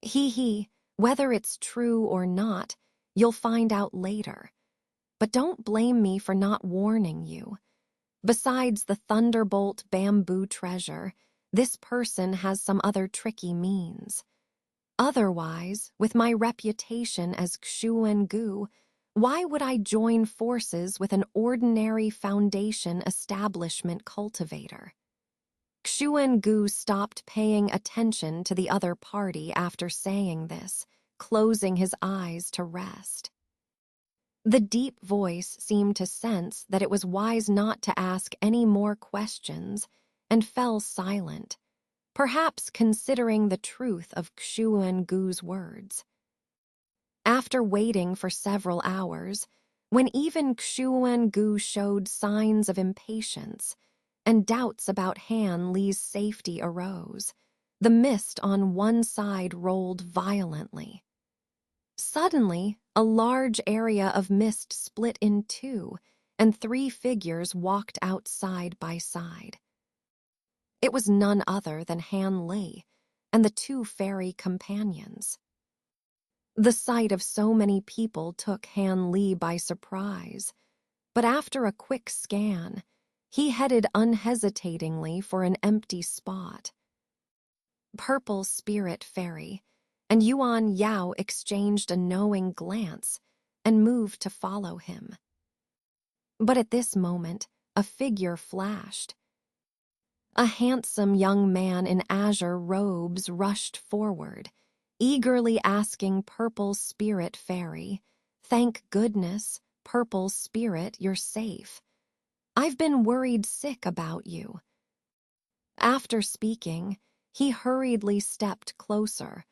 Speaker 1: "He, whether it's true or not, you'll find out later. But don't blame me for not warning you. Besides the thunderbolt bamboo treasure, this person has some other tricky means. Otherwise, with my reputation as Xuan-gu, why would I join forces with an ordinary foundation establishment cultivator?" Xuan-gu stopped paying attention to the other party after saying this, closing his eyes to rest. The deep voice seemed to sense that it was wise not to ask any more questions and fell silent, perhaps considering the truth of Xuan-gu's words. After waiting for several hours, when even Xuan-gu showed signs of impatience and doubts about Han Li's safety arose, the mist on one side rolled violently. Suddenly, a large area of mist split in two, and 3 figures walked out side by side. It was none other than Han Li and the 2 fairy companions. The sight of so many people took Han Li by surprise, but after a quick scan, he headed unhesitatingly for an empty spot. Purple Spirit Fairy and Yuan Yao exchanged a knowing glance and moved to follow him. But at this moment, a figure flashed. A handsome young man in azure robes rushed forward, eagerly asking Purple Spirit Fairy, "Thank goodness, Purple Spirit, you're safe. I've been worried sick about you." After speaking, he hurriedly stepped closer,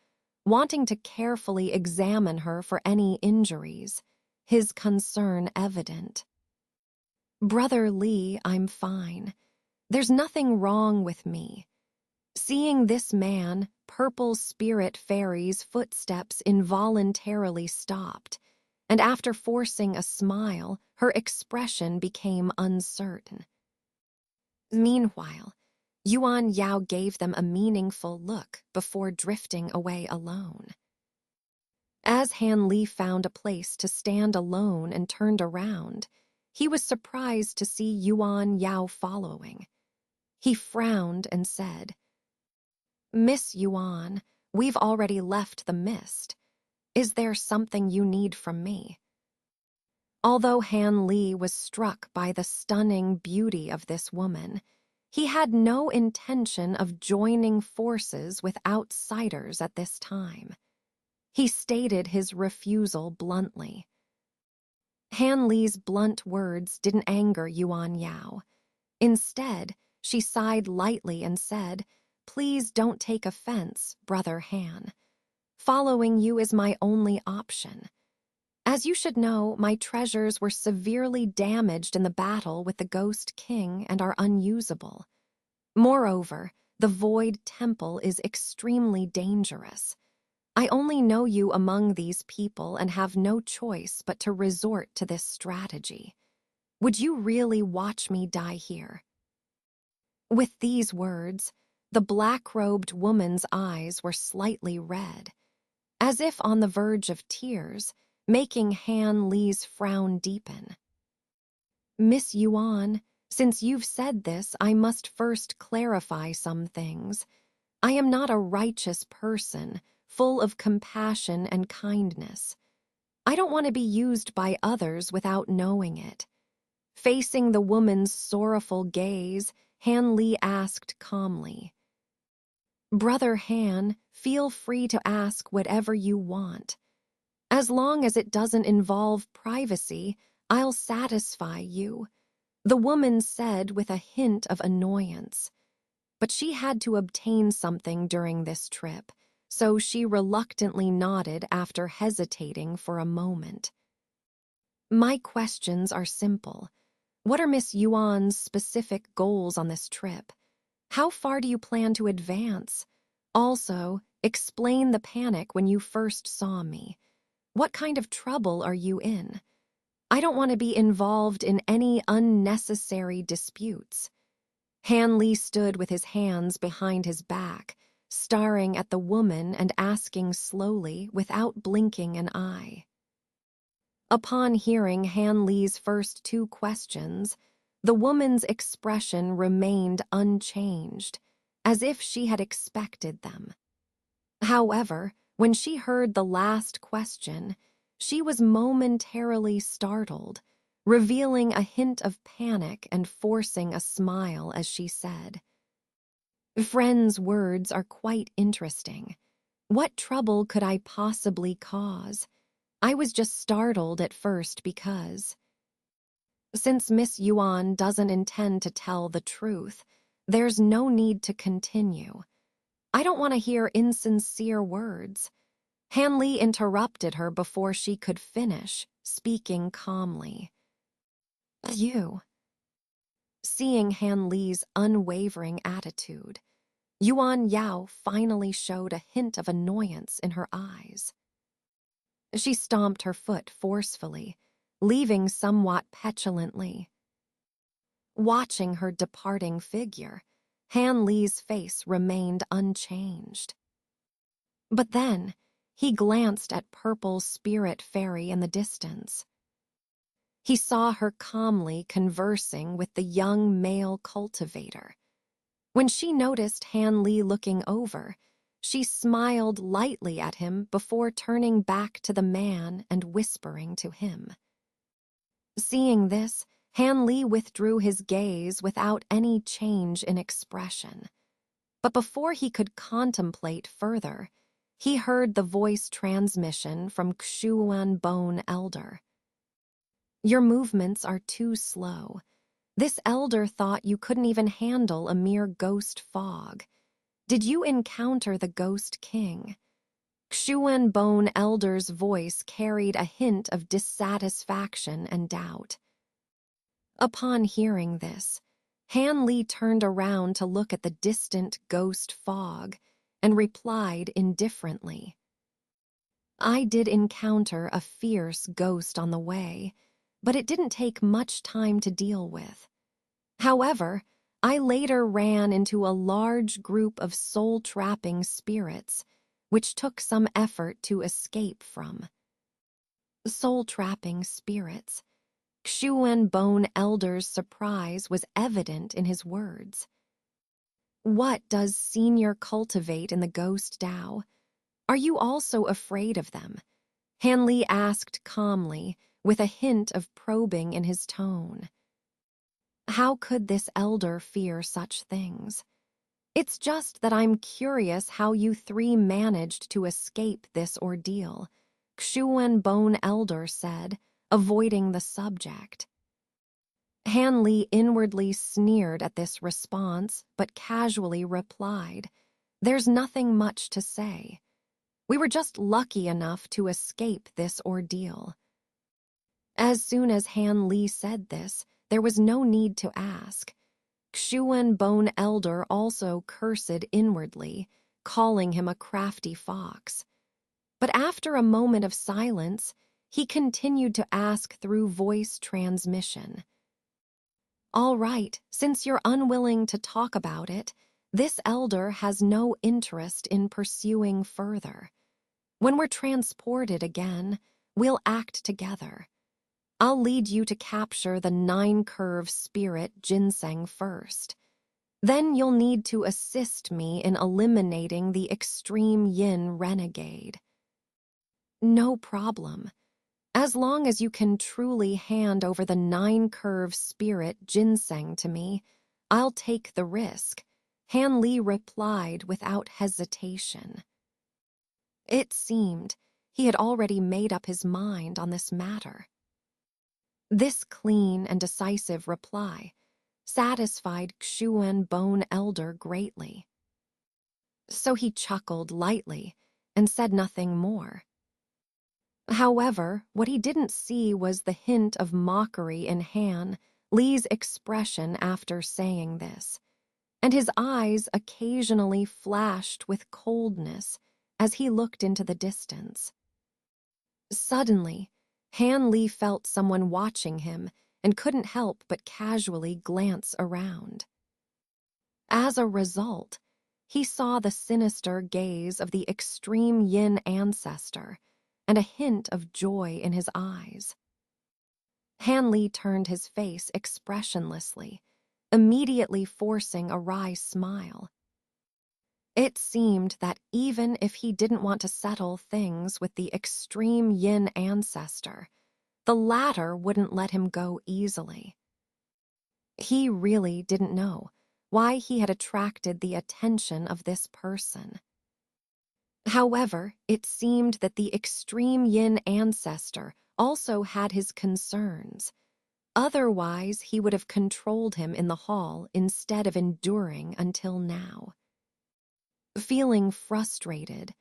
Speaker 1: wanting to carefully examine her for any injuries, his concern evident. "Brother Li, I'm fine. There's nothing wrong with me." Seeing this man, Purple Spirit Fairy's footsteps involuntarily stopped, and after forcing a smile, her expression became uncertain. Meanwhile, Yuan Yao gave them a meaningful look before drifting away alone. As Han Li found a place to stand alone and turned around, he was surprised to see Yuan Yao following. He frowned and said, "Miss Yuan, we've already left the mist. Is there something you need from me?" Although Han Li was struck by the stunning beauty of this woman, he had no intention of joining forces with outsiders at this time. He stated his refusal bluntly. Han Li's blunt words didn't anger Yuan Yao. Instead, she sighed lightly and said, "Please don't take offense, Brother Han. Following you is my only option. As you should know, my treasures were severely damaged in the battle with the Ghost King and are unusable. Moreover, the Void Temple is extremely dangerous. I only know you among these people and have no choice but to resort to this strategy. Would you really watch me die here?" With these words, the black-robed woman's eyes were slightly red, as if on the verge of tears, making Han Li's frown deepen. "Miss Yuan, since you've said this, I must first clarify some things. I am not a righteous person, full of compassion and kindness. I don't want to be used by others without knowing it." Facing the woman's sorrowful gaze, Han Li asked calmly, "Brother Han, feel free to ask whatever you want. As long as it doesn't involve privacy, I'll satisfy you," the woman said with a hint of annoyance. But she had to obtain something during this trip, so she reluctantly nodded after hesitating for a moment. "My questions are simple. What are Miss Yuan's specific goals on this trip? How far do you plan to advance? Also, explain the panic when you first saw me. What kind of trouble are you in? I don't want to be involved in any unnecessary disputes." Han Li stood with his hands behind his back, staring at the woman and asking slowly without blinking an eye. Upon hearing Han Li's first two questions, the woman's expression remained unchanged, as if she had expected them. However, when she heard the last question, she was momentarily startled, revealing a hint of panic and forcing a smile as she said, "Friend's words are quite interesting. What trouble could I possibly cause? I was just startled at first because..." Since Miss Yuan doesn't intend to tell the truth, there's no need to continue. I don't want to hear insincere words. Han Li interrupted her before she could finish, speaking calmly. "You." Seeing Han Li's unwavering attitude, Yuan Yao finally showed a hint of annoyance in her eyes. She stomped her foot forcefully, leaving somewhat petulantly. Watching her departing figure, Han Li's face remained unchanged. But then, he glanced at Purple Spirit Fairy in the distance. He saw her calmly conversing with the young male cultivator. When she noticed Han Li looking over, she smiled lightly at him before turning back to the man and whispering to him. Seeing this, Han Li withdrew his gaze without any change in expression. But before he could contemplate further, he heard the voice transmission from Xuan Bone Elder. "Your movements are too slow. This elder thought you couldn't even handle a mere ghost fog. Did you encounter the Ghost King?" Xuan Bone Elder's voice carried a hint of dissatisfaction and doubt. Upon hearing this, Han Li turned around to look at the distant ghost fog and replied indifferently, "I did encounter a fierce ghost on the way, but it didn't take much time to deal with. However, I later ran into a large group of soul-trapping spirits, which took some effort to escape from." Soul-trapping spirits. Xuan Bone Elder's surprise was evident in his words. "What does Senior cultivate in the Ghost Dao? Are you also afraid of them?" Han Li asked calmly, with a hint of probing in his tone. How could this elder fear such things? "It's just that I'm curious how you three managed to escape this ordeal," Xuan Bone Elder said, avoiding the subject. Han Li inwardly sneered at this response, but casually replied, "There's nothing much to say. We were just lucky enough to escape this ordeal." As soon as Han Li said this, there was no need to ask. Xuan Bone Elder also cursed inwardly, calling him a crafty fox. But after a moment of silence, he continued to ask through voice transmission. "All right, since you're unwilling to talk about it, this elder has no interest in pursuing further. When we're transported again, we'll act together. I'll lead you to capture the 9-curve spirit ginseng first. Then you'll need to assist me in eliminating the extreme yin renegade." "No problem. As long as you can truly hand over the 9-curve spirit ginseng to me, I'll take the risk," Han Li replied without hesitation. It seemed he had already made up his mind on this matter. This clean and decisive reply satisfied Xuan Bone Elder greatly. So he chuckled lightly and said nothing more. However, what he didn't see was the hint of mockery in Han Li's expression after saying this, and his eyes occasionally flashed with coldness as he looked into the distance. Suddenly, Han Li felt someone watching him and couldn't help but casually glance around. As a result, he saw the sinister gaze of the extreme yin ancestor and a hint of joy in his eyes. Han Li turned his face expressionlessly, immediately forcing a wry smile. It seemed that even if he didn't want to settle things with the extreme yin ancestor, the latter wouldn't let him go easily. He really didn't know why he had attracted the attention of this person. However, it seemed that the extreme yin ancestor also had his concerns. Otherwise, he would have controlled him in the hall instead of enduring until now. Feeling frustrated,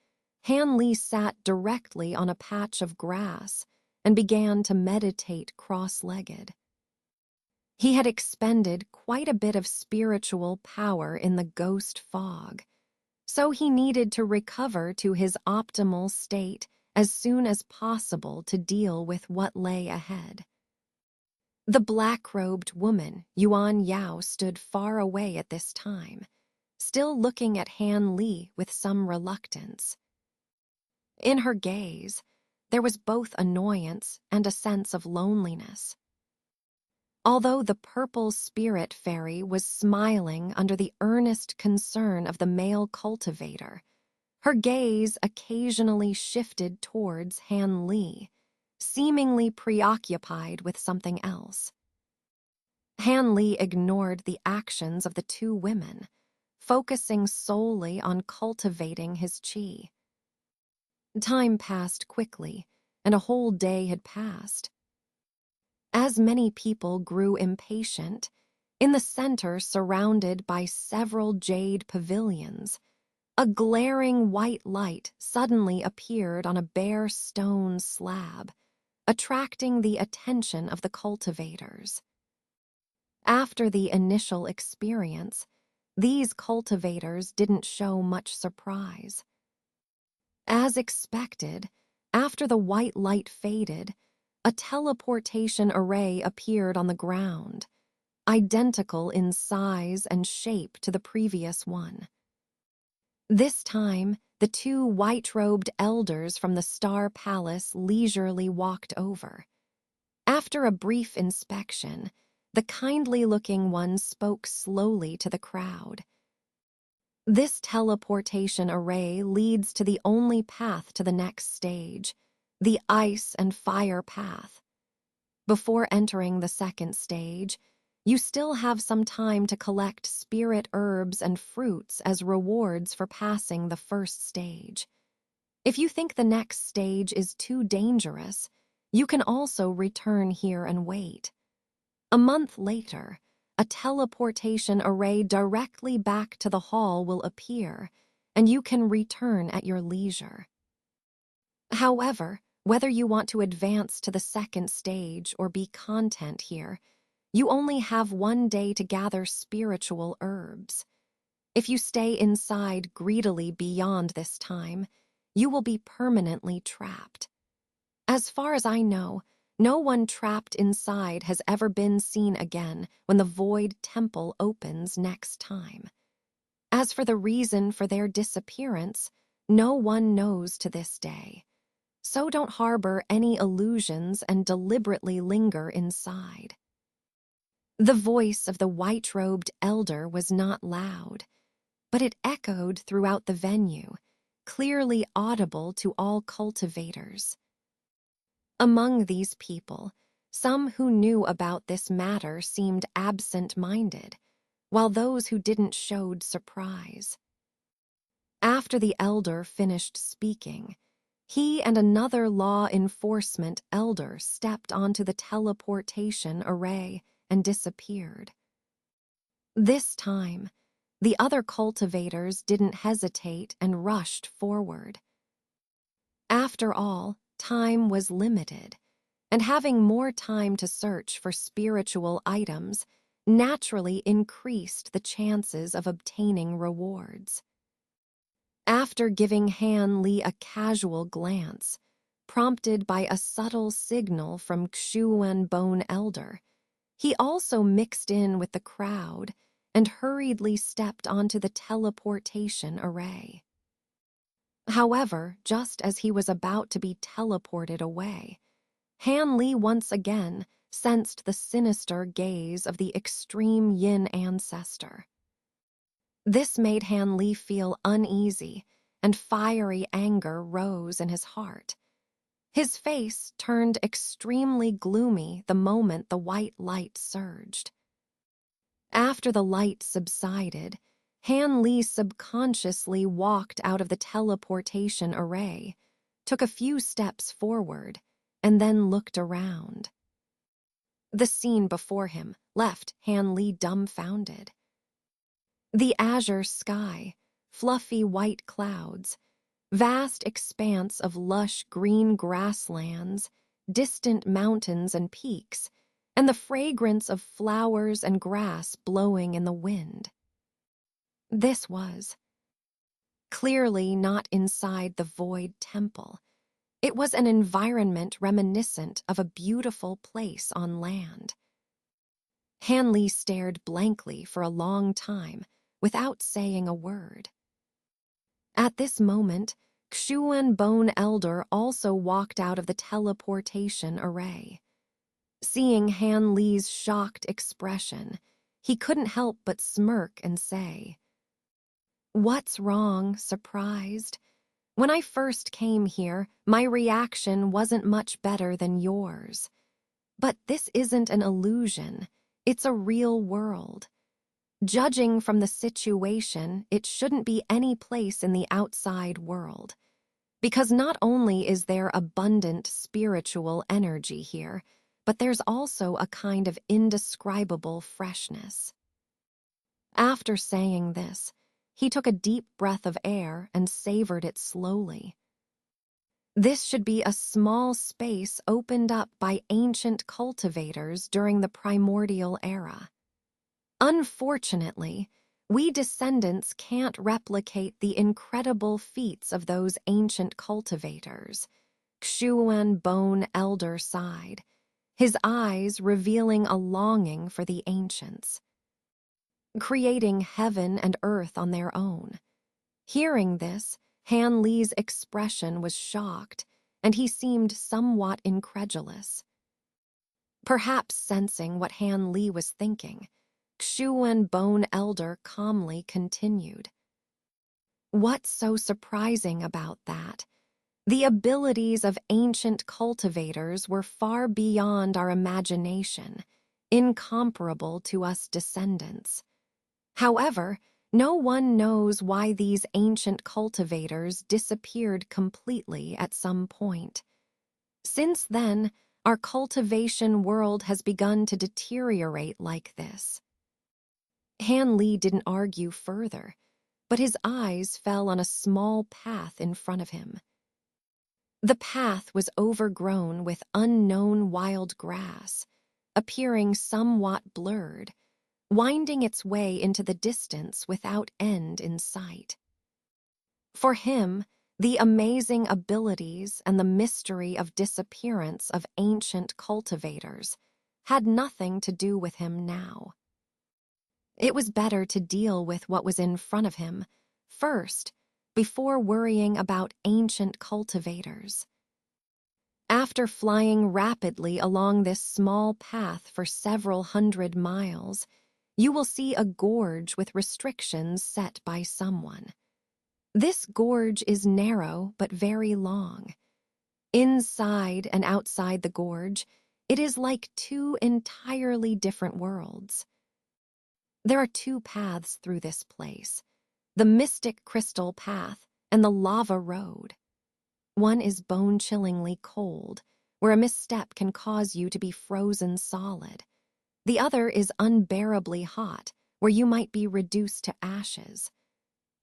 Speaker 1: Han Li sat directly on a patch of grass and began to meditate cross-legged. He had expended quite a bit of spiritual power in the ghost fog, so he needed to recover to his optimal state as soon as possible to deal with what lay ahead. The black-robed woman, Yuan Yao, stood far away at this time, still looking at Han Li with some reluctance. In her gaze, there was both annoyance and a sense of loneliness. Although the purple spirit fairy was smiling under the earnest concern of the male cultivator, her gaze occasionally shifted towards Han Li, seemingly preoccupied with something else. Han Li ignored the actions of the two women, focusing solely on cultivating his qi. Time passed quickly, and a whole day had passed. As many people grew impatient, in the center, surrounded by several jade pavilions, a glaring white light suddenly appeared on a bare stone slab, attracting the attention of the cultivators. After the initial experience, these cultivators didn't show much surprise. As expected, after the white light faded, a teleportation array appeared on the ground, identical in size and shape to the previous one. This time, the two white-robed elders from the Star Palace leisurely walked over. After a brief inspection, the kindly-looking one spoke slowly to the crowd. "This teleportation array leads to the only path to the next stage, the ice and fire path. Before entering the second stage, you still have some time to collect spirit herbs and fruits as rewards for passing the first stage. If you think the next stage is too dangerous, you can also return here and wait. A month later, a teleportation array directly back to the hall will appear, and you can return at your leisure. However, whether you want to advance to the second stage or be content here, You only have 1 day to gather spiritual herbs. If you stay inside greedily beyond this time, you will be permanently trapped. As far as I know, no one trapped inside has ever been seen again when the void temple opens next time. As for the reason for their disappearance, no one knows to this day. So don't harbor any illusions and deliberately linger inside. The voice of the white-robed elder was not loud, but it echoed throughout the venue, clearly audible to all cultivators. Among these people, some who knew about this matter seemed absent-minded, while those who didn't showed surprise. After the elder finished speaking, he and another law enforcement elder stepped onto the teleportation array and disappeared. This time, the other cultivators didn't hesitate and rushed forward. After all, time was limited, and having more time to search for spiritual items naturally increased the chances of obtaining rewards. After giving Han Li a casual glance, prompted by a subtle signal from Xuan Bone Elder, he also mixed in with the crowd and hurriedly stepped onto the teleportation array. However, just as he was about to be teleported away, Han Li once again sensed the sinister gaze of the extreme Yin ancestor. This made Han Li feel uneasy, and fiery anger rose in his heart. His face turned extremely gloomy the moment the white light surged. After the light subsided, Han Li subconsciously walked out of the teleportation array, took a few steps forward, and then looked around. The scene before him left Han Li dumbfounded. The azure sky, fluffy white clouds, vast expanse of lush green grasslands, distant mountains and peaks, and the fragrance of flowers and grass blowing in the wind. This was clearly not inside the void temple. It was an environment reminiscent of a beautiful place on land. Han Li stared blankly for a long time, without saying a word. At this moment, Xuan Bone Elder also walked out of the teleportation array. Seeing Han Li's shocked expression, he couldn't help but smirk and say, "What's wrong, surprised? When I first came here, my reaction wasn't much better than yours. But this isn't an illusion, it's a real world. Judging from the situation, it shouldn't be any place in the outside world. Because not only is there abundant spiritual energy here, but there's also a kind of indescribable freshness." After saying this, he took a deep breath of air and savored it slowly. This should be a small space opened up by ancient cultivators during the primordial era. Unfortunately, we descendants can't replicate the incredible feats of those ancient cultivators. Xuan Bone Elder sighed, his eyes revealing a longing for the ancients, creating heaven and earth on their own. Hearing this, Han Li's expression was shocked, and he seemed somewhat incredulous. Perhaps sensing what Han Li was thinking, Xuan Bone Elder calmly continued. "What's so surprising about that? The abilities of ancient cultivators were far beyond our imagination, incomparable to us descendants. However, no one knows why these ancient cultivators disappeared completely at some point. Since then, our cultivation world has begun to deteriorate like this." Han Li didn't argue further, but his eyes fell on a small path in front of him. The path was overgrown with unknown wild grass, appearing somewhat blurred, winding its way into the distance without end in sight. For him, the amazing abilities and the mystery of disappearance of ancient cultivators had nothing to do with him now. It was better to deal with what was in front of him first, before worrying about ancient cultivators. After flying rapidly along this small path for several hundred miles, you will see a gorge with restrictions set by someone. This gorge is narrow but very long. Inside and outside the gorge, it is like two entirely different worlds. There are two paths through this place, the mystic crystal path and the lava road. One is bone-chillingly cold, where a misstep can cause you to be frozen solid. The other is unbearably hot, where you might be reduced to ashes.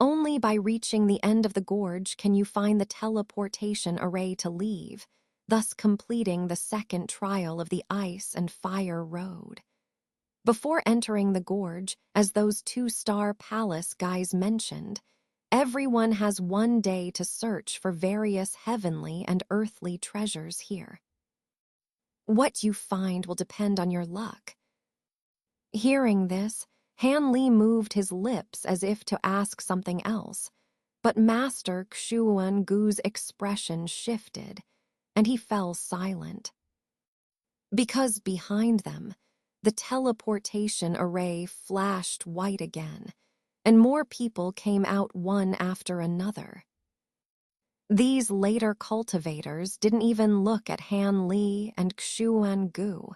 Speaker 1: Only by reaching the end of the gorge can you find the teleportation array to leave, thus completing the second trial of the ice and fire road. Before entering the gorge, as those two-star palace guys mentioned, everyone has one day to search for various heavenly and earthly treasures here. What you find will depend on your luck. Hearing this, Han Li moved his lips as if to ask something else, but Master Xuan Gu's expression shifted, and he fell silent. Because behind them, the teleportation array flashed white again, and more people came out one after another. These later cultivators didn't even look at Han Li and Xuan Gu,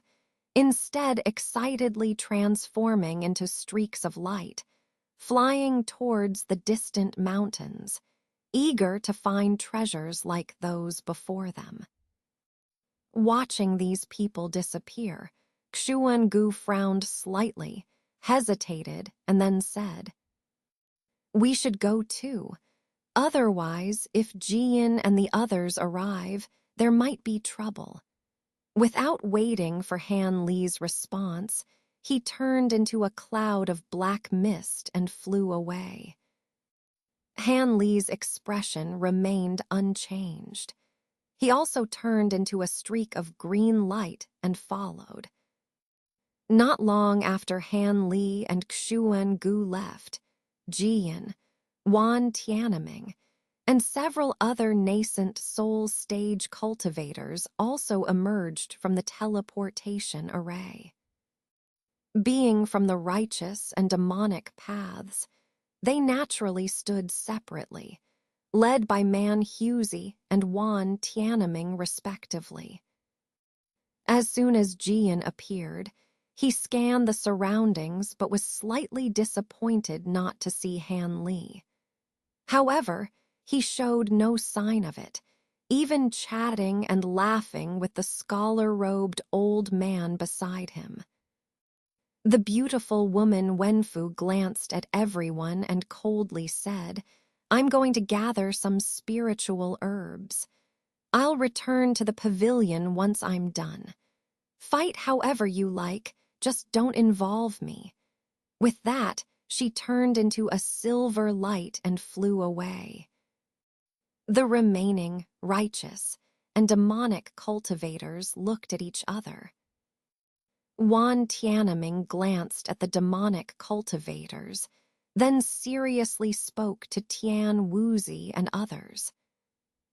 Speaker 1: instead excitedly transforming into streaks of light, flying towards the distant mountains, eager to find treasures like those before them. Watching these people disappear, Xuan Gu frowned slightly, hesitated, and then said, "We should go too. Otherwise, if Jian and the others arrive, there might be trouble." Without waiting for Han Li's response, he turned into a cloud of black mist and flew away. Han Li's expression remained unchanged. He also turned into a streak of green light and followed. Not long after Han Li and Xuan Gu left, Jian, Wan Tianming, and several other nascent soul stage cultivators also emerged from the teleportation array. Being from the righteous and demonic paths, they naturally stood separately, led by Man Huzi and Wan Tianming respectively. As soon as Jian appeared, he scanned the surroundings but was slightly disappointed not to see Han Li. However, he showed no sign of it, even chatting and laughing with the scholar-robed old man beside him. The beautiful woman Wenfu glanced at everyone and coldly said, "I'm going to gather some spiritual herbs. I'll return to the pavilion once I'm done. Fight however you like, just don't involve me." With that, she turned into a silver light and flew away. The remaining righteous and demonic cultivators looked at each other. Wan Tianming glanced at the demonic cultivators, then seriously spoke to Tian Wuzi and others.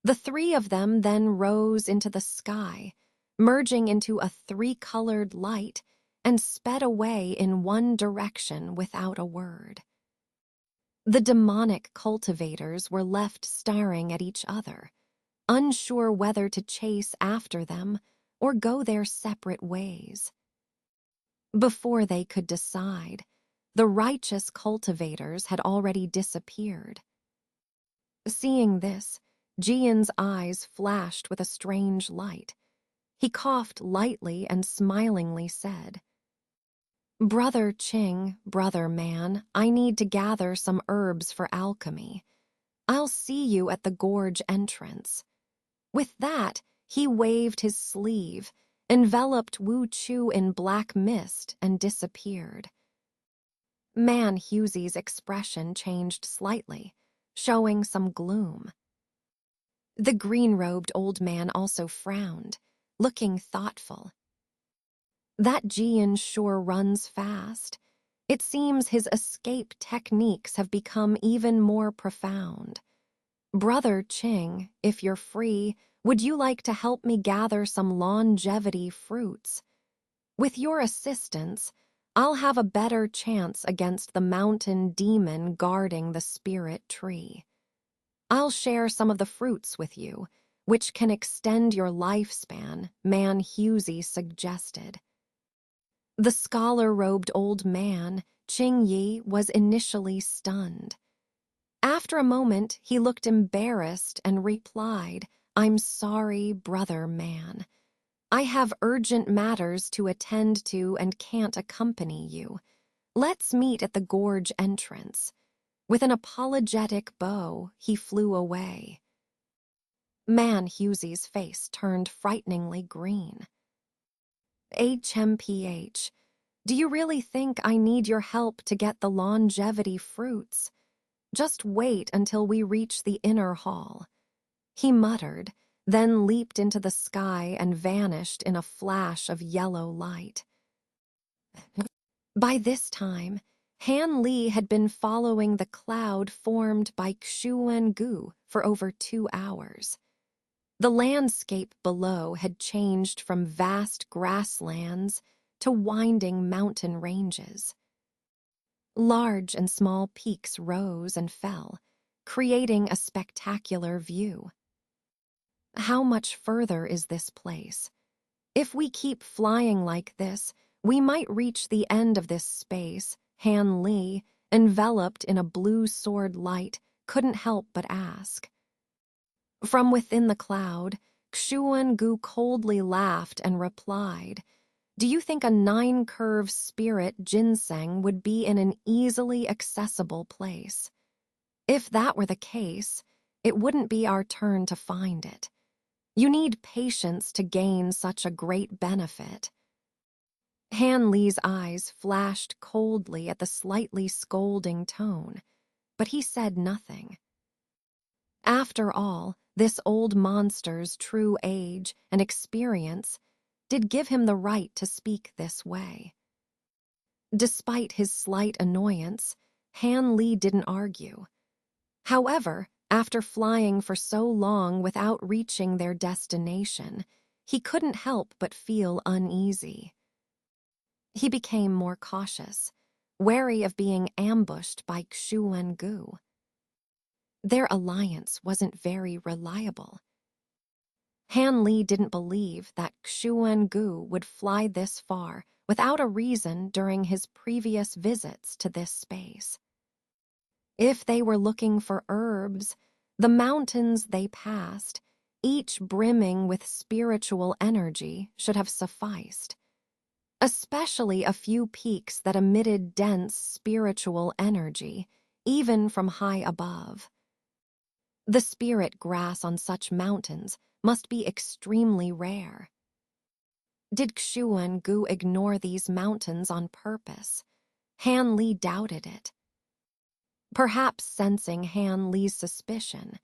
Speaker 1: The three of them then rose into the sky, merging into a three-colored light, and sped away in one direction without a word. The demonic cultivators were left staring at each other, unsure whether to chase after them or go their separate ways. Before they could decide, the righteous cultivators had already disappeared. Seeing this, Jian's eyes flashed with a strange light. He coughed lightly and smilingly said, "Brother Qing, brother man, I need to gather some herbs for alchemy. I'll see you at the gorge entrance." With that, he waved his sleeve, enveloped Wu Chu in black mist and disappeared. Man Husey's expression changed slightly, showing some gloom. The green-robed old man also frowned, looking thoughtful. That Jian sure runs fast. It seems his escape techniques have become even more profound. Brother Qing, if you're free, would you like to help me gather some longevity fruits? With your assistance, I'll have a better chance against the mountain demon guarding the spirit tree. I'll share some of the fruits with you, which can extend your lifespan, Man Husey suggested. The scholar-robed old man, Qing Yi, was initially stunned. After a moment, he looked embarrassed and replied, "I'm sorry, brother man. I have urgent matters to attend to and can't accompany you. Let's meet at the gorge entrance." With an apologetic bow, he flew away. Man Husey's face turned frighteningly green. HMPH, do you really think I need your help to get the longevity fruits? Just wait until we reach the inner hall. He muttered, then leaped into the sky and vanished in a flash of yellow light. By this time, Han Li had been following the cloud formed by Xuangu for over 2 hours. The landscape below had changed from vast grasslands to winding mountain ranges. Large and small peaks rose and fell, creating a spectacular view. How much further is this place? If we keep flying like this, we might reach the end of this space. Han Li, enveloped in a blue sword light, couldn't help but ask. From within the cloud, Xuangu coldly laughed and replied, "Do you think a 9-curve spirit ginseng would be in an easily accessible place? If that were the case, it wouldn't be our turn to find it. You need patience to gain such a great benefit." Han Li's eyes flashed coldly at the slightly scolding tone, but he said nothing. After all, this old monster's true age and experience did give him the right to speak this way. Despite his slight annoyance, Han Li didn't argue. However, after flying for so long without reaching their destination, he couldn't help but feel uneasy. He became more cautious, wary of being ambushed by Xuangu. Their alliance wasn't very reliable. Han Li didn't believe that Xuangu would fly this far without a reason during his previous visits to this space. If they were looking for herbs, the mountains they passed, each brimming with spiritual energy, should have sufficed. Especially a few peaks that emitted dense spiritual energy, even from high above. The spirit grass on such mountains must be extremely rare. Did Xuangu ignore these mountains on purpose? Han Li doubted it. Perhaps sensing Han Li's suspicion,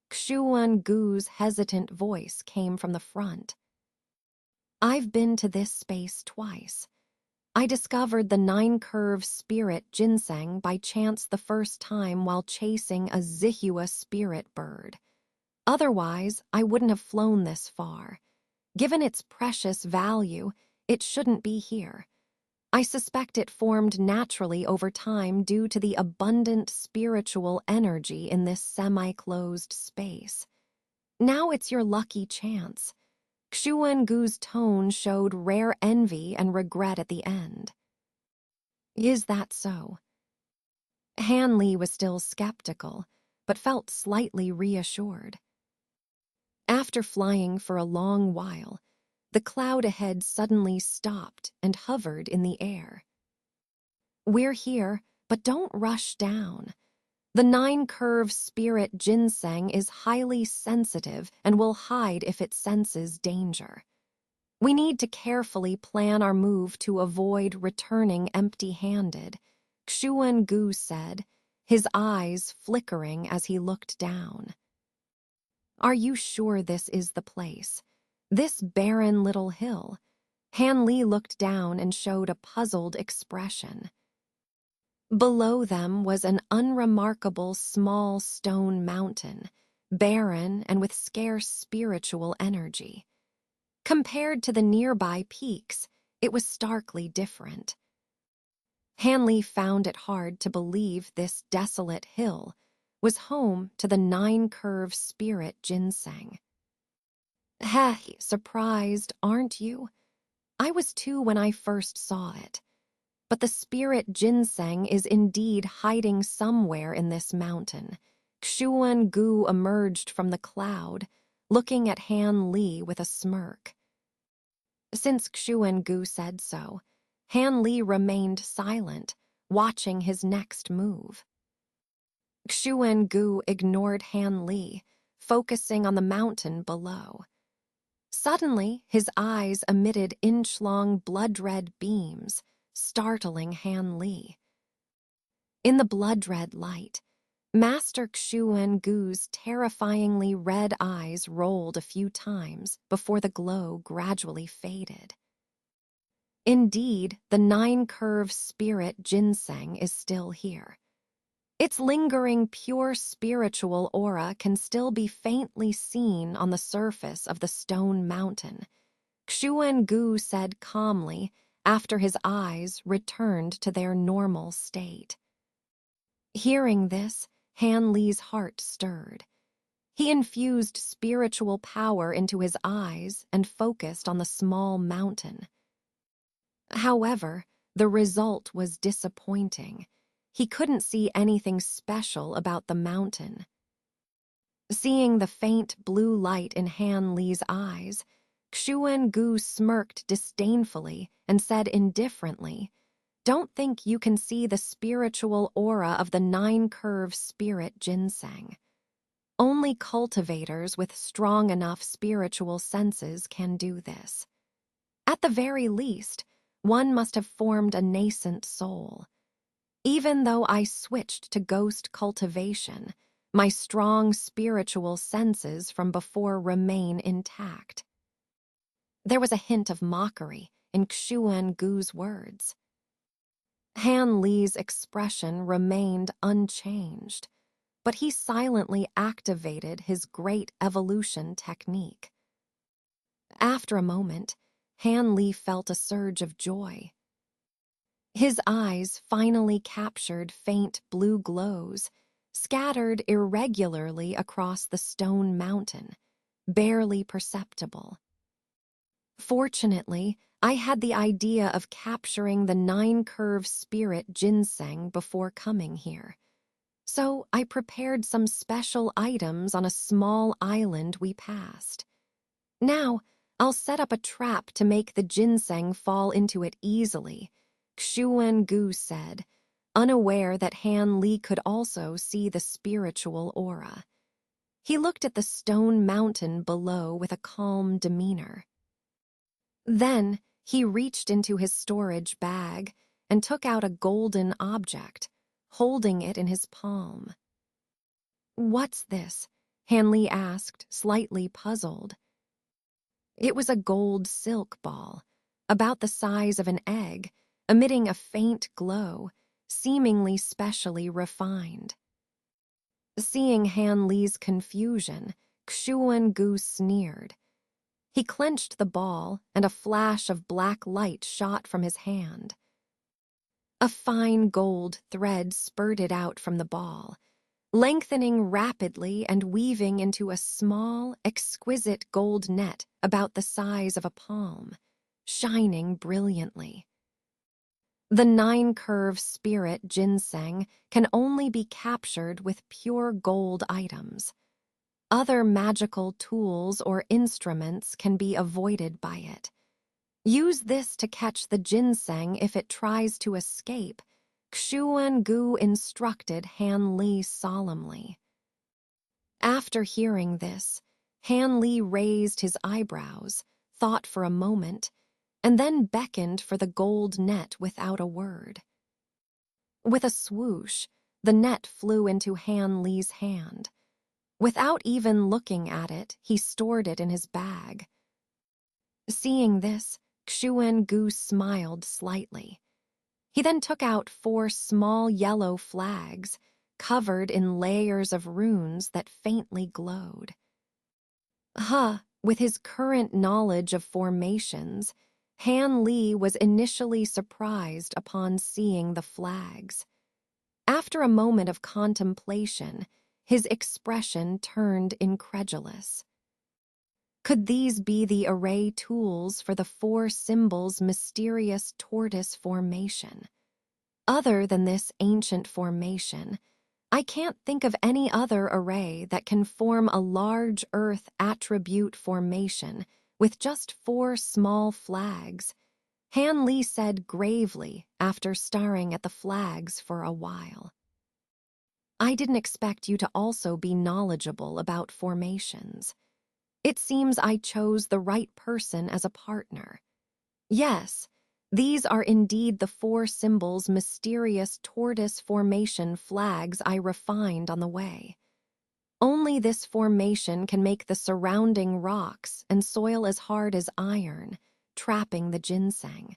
Speaker 1: Xuangu's hesitant voice came from the front. "I've been to this space twice. I discovered the 9-curve spirit ginseng by chance the first time while chasing a Zihua spirit bird. Otherwise, I wouldn't have flown this far. Given its precious value, it shouldn't be here. I suspect it formed naturally over time due to the abundant spiritual energy in this semi-closed space. Now it's your lucky chance." Xuangu's tone showed rare envy and regret at the end. "Is that so?" Han Li was still skeptical, but felt slightly reassured. After flying for a long while, the cloud ahead suddenly stopped and hovered in the air. "We're here, but don't rush down. The 9-curve spirit ginseng is highly sensitive and will hide if it senses danger. We need to carefully plan our move to avoid returning empty-handed, Xuan-gu said, his eyes flickering as he looked down. Are you sure this is the place? This barren little hill? Han Li looked down and showed a puzzled expression. Below them was an unremarkable small stone mountain, barren and with scarce spiritual energy. Compared to the nearby peaks, it was starkly different. Han Li found it hard to believe this desolate hill was home to the nine-curve spirit ginseng. Heh, surprised, aren't you? I was too when I first saw it. But the spirit ginseng is indeed hiding somewhere in this mountain. Xuan-gu emerged from the cloud, looking at Han Li with a smirk. Since Xuan-gu said so, Han Li remained silent, watching his next move. Xuan-gu ignored Han Li, focusing on the mountain below. Suddenly, his eyes emitted inch-long blood-red beams, startling Han Li. In the blood-red light, Master Xuan-gu's terrifyingly red eyes rolled a few times before the glow gradually faded. Indeed, the nine-curve spirit ginseng is still here. Its lingering pure spiritual aura can still be faintly seen on the surface of the stone mountain, Xuan-gu said calmly after his eyes returned to their normal state. Hearing this, Han Li's heart stirred. He infused spiritual power into his eyes and focused on the small mountain. However, the result was disappointing. He couldn't see anything special about the mountain. Seeing the faint blue light in Han Li's eyes, Xuan-gu smirked disdainfully and said indifferently, "Don't think you can see the spiritual aura of the nine-curve spirit ginseng. Only cultivators with strong enough spiritual senses can do this. At the very least, one must have formed a nascent soul. Even though I switched to ghost cultivation, my strong spiritual senses from before remain intact." There was a hint of mockery in Xuan-gu's words. Han Li's expression remained unchanged, but he silently activated his great evolution technique. After a moment, Han Li felt a surge of joy. His eyes finally captured faint blue glows, scattered irregularly across the stone mountain, barely perceptible. Fortunately, I had the idea of capturing the nine-curve spirit ginseng before coming here. So I prepared some special items on a small island we passed. Now, I'll set up a trap to make the ginseng fall into it easily, Xuan-gu said, unaware that Han Li could also see the spiritual aura. He looked at the stone mountain below with a calm demeanor. Then he reached into his storage bag and took out a golden object, holding it in his palm. "What's this?" Han Li asked, slightly puzzled. It was a gold silk ball, about the size of an egg, emitting a faint glow, seemingly specially refined. Seeing Han Li's confusion, Xuan-gu sneered. He clenched the ball, and a flash of black light shot from his hand. A fine gold thread spurted out from the ball, lengthening rapidly and weaving into a small, exquisite gold net about the size of a palm, shining brilliantly. The nine-curve spirit ginseng can only be captured with pure gold items. Other magical tools or instruments can be avoided by it. Use this to catch the ginseng if it tries to escape, Xuan-gu instructed Han Li solemnly. After hearing this, Han Li raised his eyebrows, thought for a moment, and then beckoned for the gold net without a word. With a swoosh, the net flew into Han Li's hand. Without even looking at it, he stored it in his bag. Seeing this, Xuan-gu smiled slightly. He then took out 4 small yellow flags, covered in layers of runes that faintly glowed. With his current knowledge of formations, Han Li was initially surprised upon seeing the flags. After a moment of contemplation, his expression turned incredulous. Could these be the array tools for the 4 symbols' mysterious tortoise formation? Other than this ancient formation, I can't think of any other array that can form a large earth attribute formation with just 4 small flags, Han Li said gravely after staring at the flags for a while. I didn't expect you to also be knowledgeable about formations. It seems I chose the right person as a partner. Yes, these are indeed the 4 symbols' mysterious tortoise formation flags I refined on the way. Only this formation can make the surrounding rocks and soil as hard as iron, trapping the ginseng.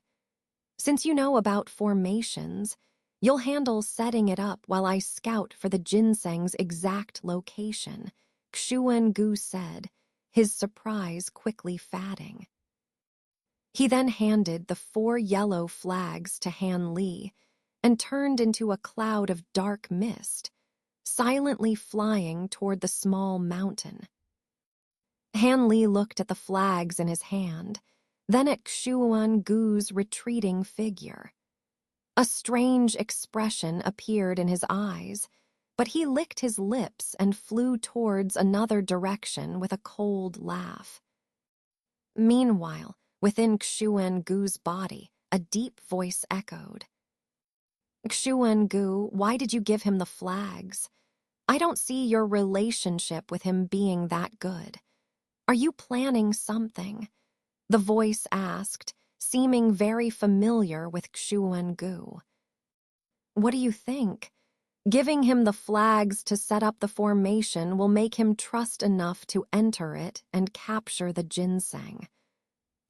Speaker 1: Since you know about formations, you'll handle setting it up while I scout for the ginseng's exact location, Xuan-gu said, his surprise quickly fading. He then handed the 4 yellow flags to Han Li and turned into a cloud of dark mist, silently flying toward the small mountain. Han Li looked at the flags in his hand, then at Xuan-gu's retreating figure. A strange expression appeared in his eyes, but he licked his lips and flew towards another direction with a cold laugh. Meanwhile, within Xuan-gu's body, a deep voice echoed. Xuan-gu, why did you give him the flags? I don't see your relationship with him being that good. Are you planning something? The voice asked, seeming very familiar with Xuan-gu. What do you think? Giving him the flags to set up the formation will make him trust enough to enter it and capture the ginseng.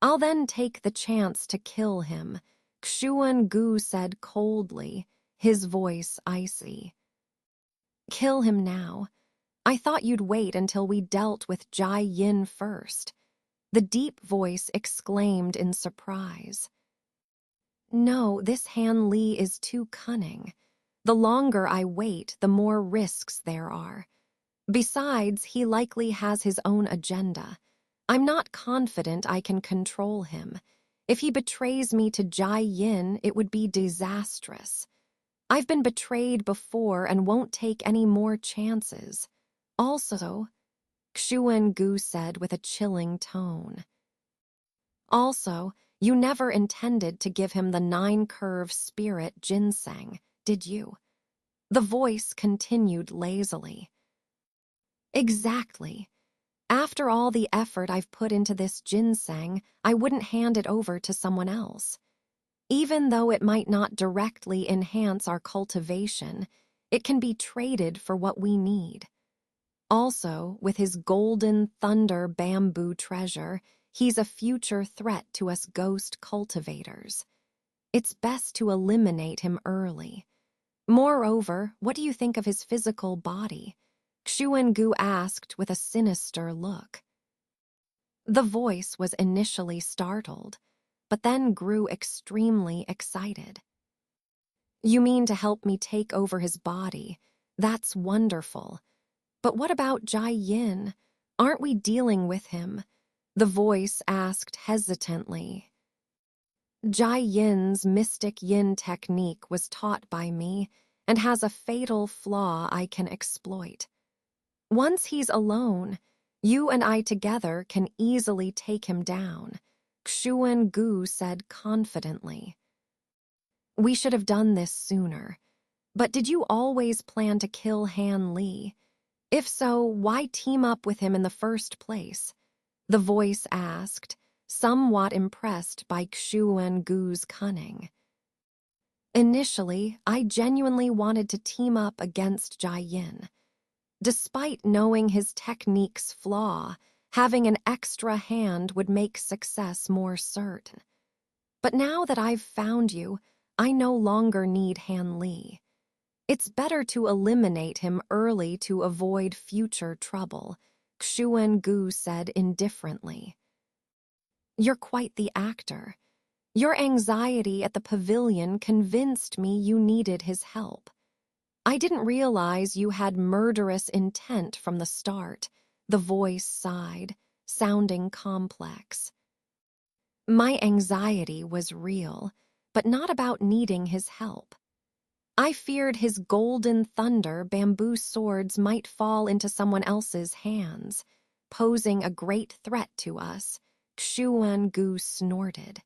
Speaker 1: I'll then take the chance to kill him, Xuan-gu said coldly, his voice icy. Kill him now. I thought you'd wait until we dealt with Jai Yin first. The deep voice exclaimed in surprise. No, this Han Li is too cunning. The longer I wait, the more risks there are. Besides, he likely has his own agenda. I'm not confident I can control him. If he betrays me to Jai Yin, it would be disastrous. I've been betrayed before and won't take any more chances. Also, Xuan-gu said with a chilling tone. Also, you never intended to give him the 9-curve spirit ginseng, did you? The voice continued lazily. Exactly. After all the effort I've put into this ginseng, I wouldn't hand it over to someone else. Even though it might not directly enhance our cultivation, it can be traded for what we need. Also, with his golden thunder bamboo treasure, he's a future threat to us ghost cultivators. It's best to eliminate him early. Moreover, what do you think of his physical body? Xuan-gu asked with a sinister look. The voice was initially startled, but then grew extremely excited. You mean to help me take over his body? That's wonderful. But what about Jai Yin? Aren't we dealing with him? The voice asked hesitantly. Jai Yin's mystic yin technique was taught by me and has a fatal flaw I can exploit. Once he's alone, you and I together can easily take him down, Xuan-gu said confidently. We should have done this sooner. But did you always plan to kill Han Li? If so, why team up with him in the first place? The voice asked, somewhat impressed by Xuan-Gu's cunning. Initially, I genuinely wanted to team up against Jai Yin. Despite knowing his technique's flaw, having an extra hand would make success more certain. But now that I've found you, I no longer need Han Li. It's better to eliminate him early to avoid future trouble, Xuan-Gu said indifferently. You're quite the actor. Your anxiety at the pavilion convinced me you needed his help. I didn't realize you had murderous intent from the start, the voice sighed, sounding complex. My anxiety was real, but not about needing his help. I feared his golden thunder bamboo swords might fall into someone else's hands, posing a great threat to us, Xuan-Gu snorted.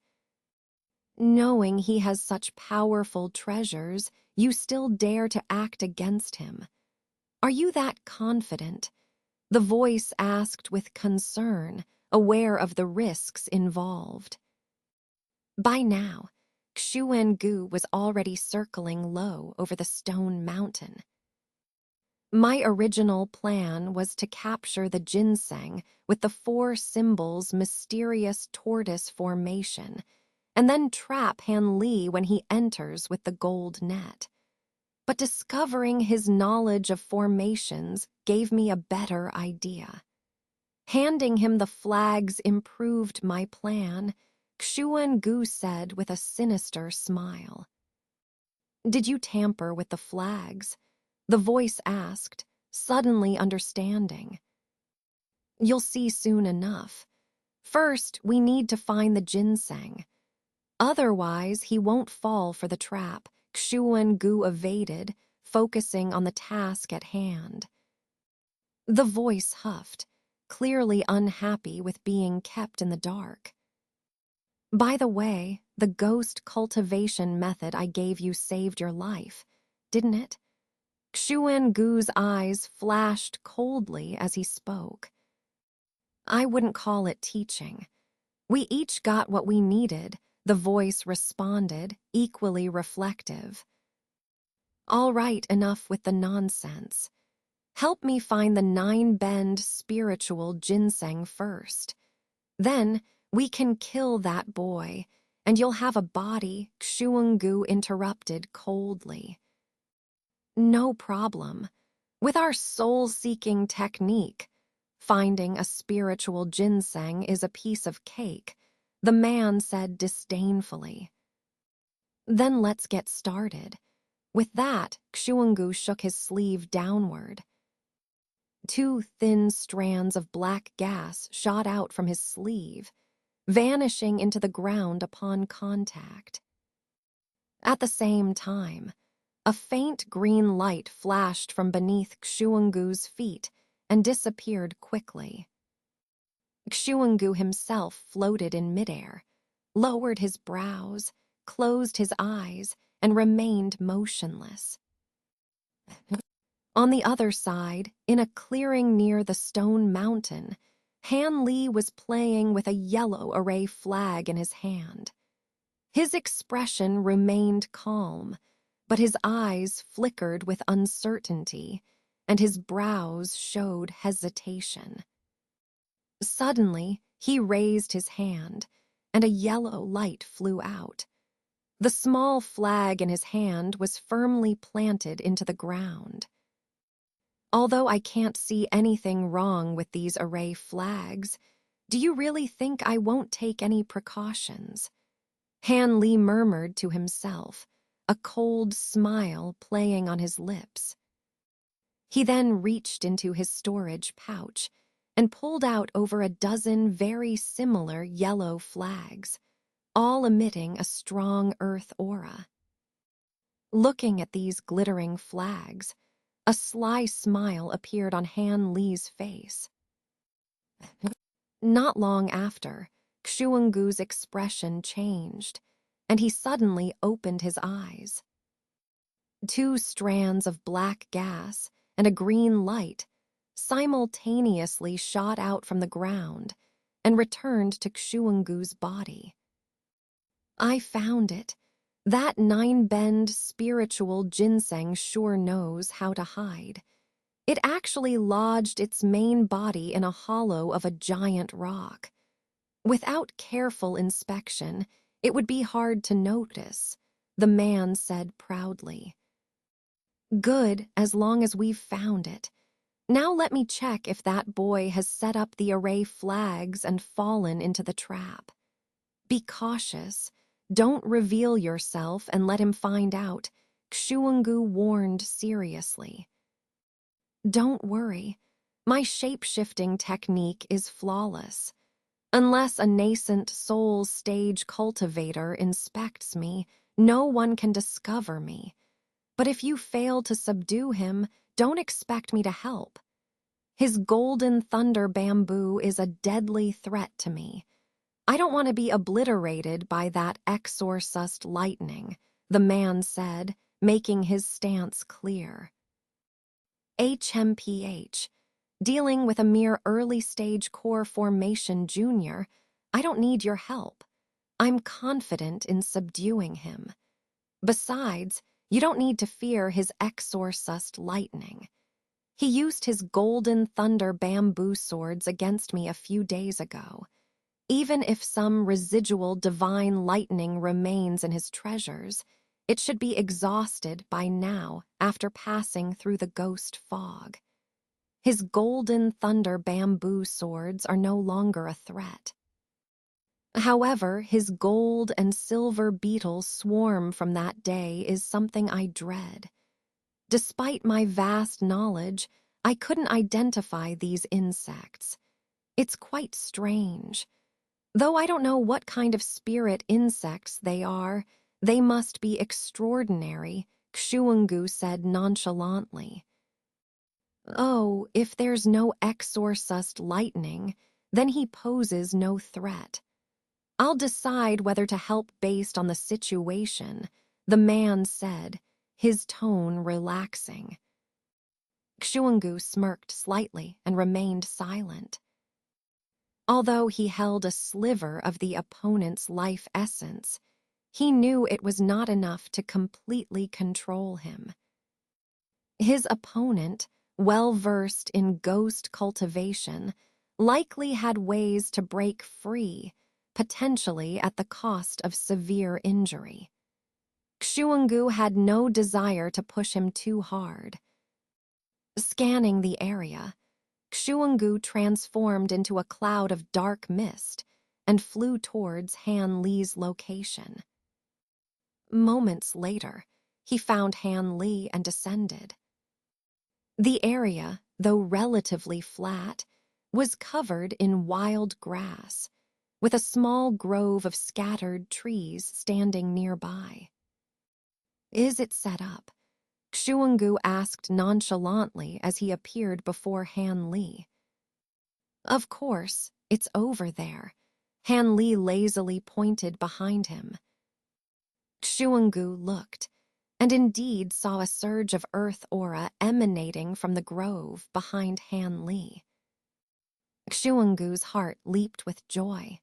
Speaker 1: Knowing he has such powerful treasures, you still dare to act against him. Are you that confident? The voice asked with concern, aware of the risks involved. By now, Xuan-Gu was already circling low over the stone mountain. My original plan was to capture the ginseng with the 4 symbols' mysterious tortoise formation, and then trap Han Li when he enters with the gold net. But discovering his knowledge of formations gave me a better idea. Handing him the flags improved my plan, Xuan-Gu said with a sinister smile. Did you tamper with the flags? The voice asked, suddenly understanding. You'll see soon enough. First, we need to find the ginseng. Otherwise, he won't fall for the trap, Xuan-Gu evaded, focusing on the task at hand. The voice huffed, clearly unhappy with being kept in the dark. By the way, the ghost cultivation method I gave you saved your life, didn't it? Xuan-Gu's eyes flashed coldly as he spoke. I wouldn't call it teaching. We each got what we needed, the voice responded, equally reflective. All right, enough with the nonsense. Help me find the 9-bend spiritual ginseng first. Then we can kill that boy, and you'll have a body, Xuan-Gu interrupted coldly. No problem. With our soul-seeking technique, finding a spiritual ginseng is a piece of cake, the man said disdainfully. Then let's get started. With that, Xuan-Gu shook his sleeve downward. 2 thin strands of black gas shot out from his sleeve, vanishing into the ground upon contact. At the same time, a faint green light flashed from beneath Xuan-Gu's feet and disappeared quickly. Xuan-Gu himself floated in midair, lowered his brows, closed his eyes, and remained motionless. On the other side, in a clearing near the stone mountain, Han Li was playing with a yellow array flag in his hand. His expression remained calm, but his eyes flickered with uncertainty, and his brows showed hesitation. Suddenly, he raised his hand, and a yellow light flew out. The small flag in his hand was firmly planted into the ground. Although I can't see anything wrong with these array flags, do you really think I won't take any precautions? Han Li murmured to himself, a cold smile playing on his lips. He then reached into his storage pouch and pulled out over a dozen very similar yellow flags, all emitting a strong earth aura. Looking at these glittering flags, a sly smile appeared on Han Li's face. Not long after, Xuan-Gu's expression changed, and he suddenly opened his eyes. 2 strands of black gas and a green light simultaneously shot out from the ground, and returned to Xuangu's body. I found it. That nine-bend spiritual ginseng sure knows how to hide. It actually lodged its main body in a hollow of a giant rock. Without careful inspection, it would be hard to notice, the man said proudly. Good, as long as we've found it. Now let me check if that boy has set up the array flags and fallen into the trap. Be cautious. Don't reveal yourself and let him find out, Xuangu warned seriously. Don't worry. My shape-shifting technique is flawless. Unless a nascent soul stage cultivator inspects me, no one can discover me. But if you fail to subdue him, don't expect me to help. His golden thunder bamboo is a deadly threat to me. I don't want to be obliterated by that exorcist lightning, the man said, making his stance clear. HMPH, dealing with a mere early-stage core formation junior, I don't need your help. I'm confident in subduing him. Besides, you don't need to fear his exorcist lightning. He used his golden thunder bamboo swords against me a few days ago. Even if some residual divine lightning remains in his treasures, it should be exhausted by now after passing through the ghost fog. His golden thunder bamboo swords are no longer a threat. However, his gold and silver beetle swarm from that day is something I dread. Despite my vast knowledge, I couldn't identify these insects. It's quite strange. Though I don't know what kind of spirit insects they are, they must be extraordinary, Xuangu said nonchalantly. Oh, if there's no exorcist lightning, then he poses no threat. I'll decide whether to help based on the situation, the man said, his tone relaxing. Xuangu smirked slightly and remained silent. Although he held a sliver of the opponent's life essence, he knew it was not enough to completely control him. His opponent, well-versed in ghost cultivation, likely had ways to break free, potentially at the cost of severe injury. Xuangu had no desire to push him too hard. Scanning the area, Xuangu transformed into a cloud of dark mist and flew towards Han Li's location. Moments later, he found Han Li and descended. The area, though relatively flat, was covered in wild grass, with a small grove of scattered trees standing nearby. Is it set up? Xuangu asked nonchalantly as he appeared before Han Li. Of course, it's over there. Han Li lazily pointed behind him. Xuangu looked, and indeed saw a surge of earth aura emanating from the grove behind Han Li. Xuangu's heart leaped with joy.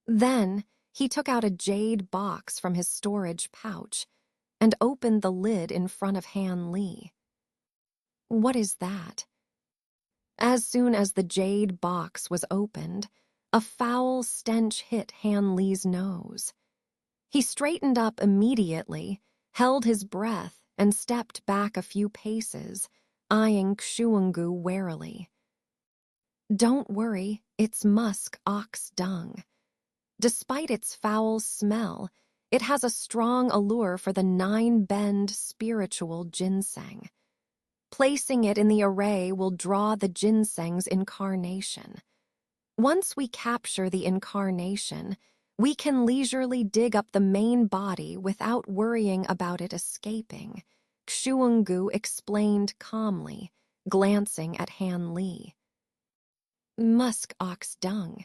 Speaker 1: Then he took out a jade box from his storage pouch and opened the lid in front of Han Li. What is that? As soon as the jade box was opened, a foul stench hit Han Li's nose. He straightened up immediately, held his breath, and stepped back a few paces, eyeing Xuangu warily. Don't worry, it's musk ox dung. Despite its foul smell, it has a strong allure for the nine-bend spiritual ginseng. Placing it in the array will draw the ginseng's incarnation. Once we capture the incarnation, we can leisurely dig up the main body without worrying about it escaping, Xuangu explained calmly, glancing at Han Li. Musk ox dung.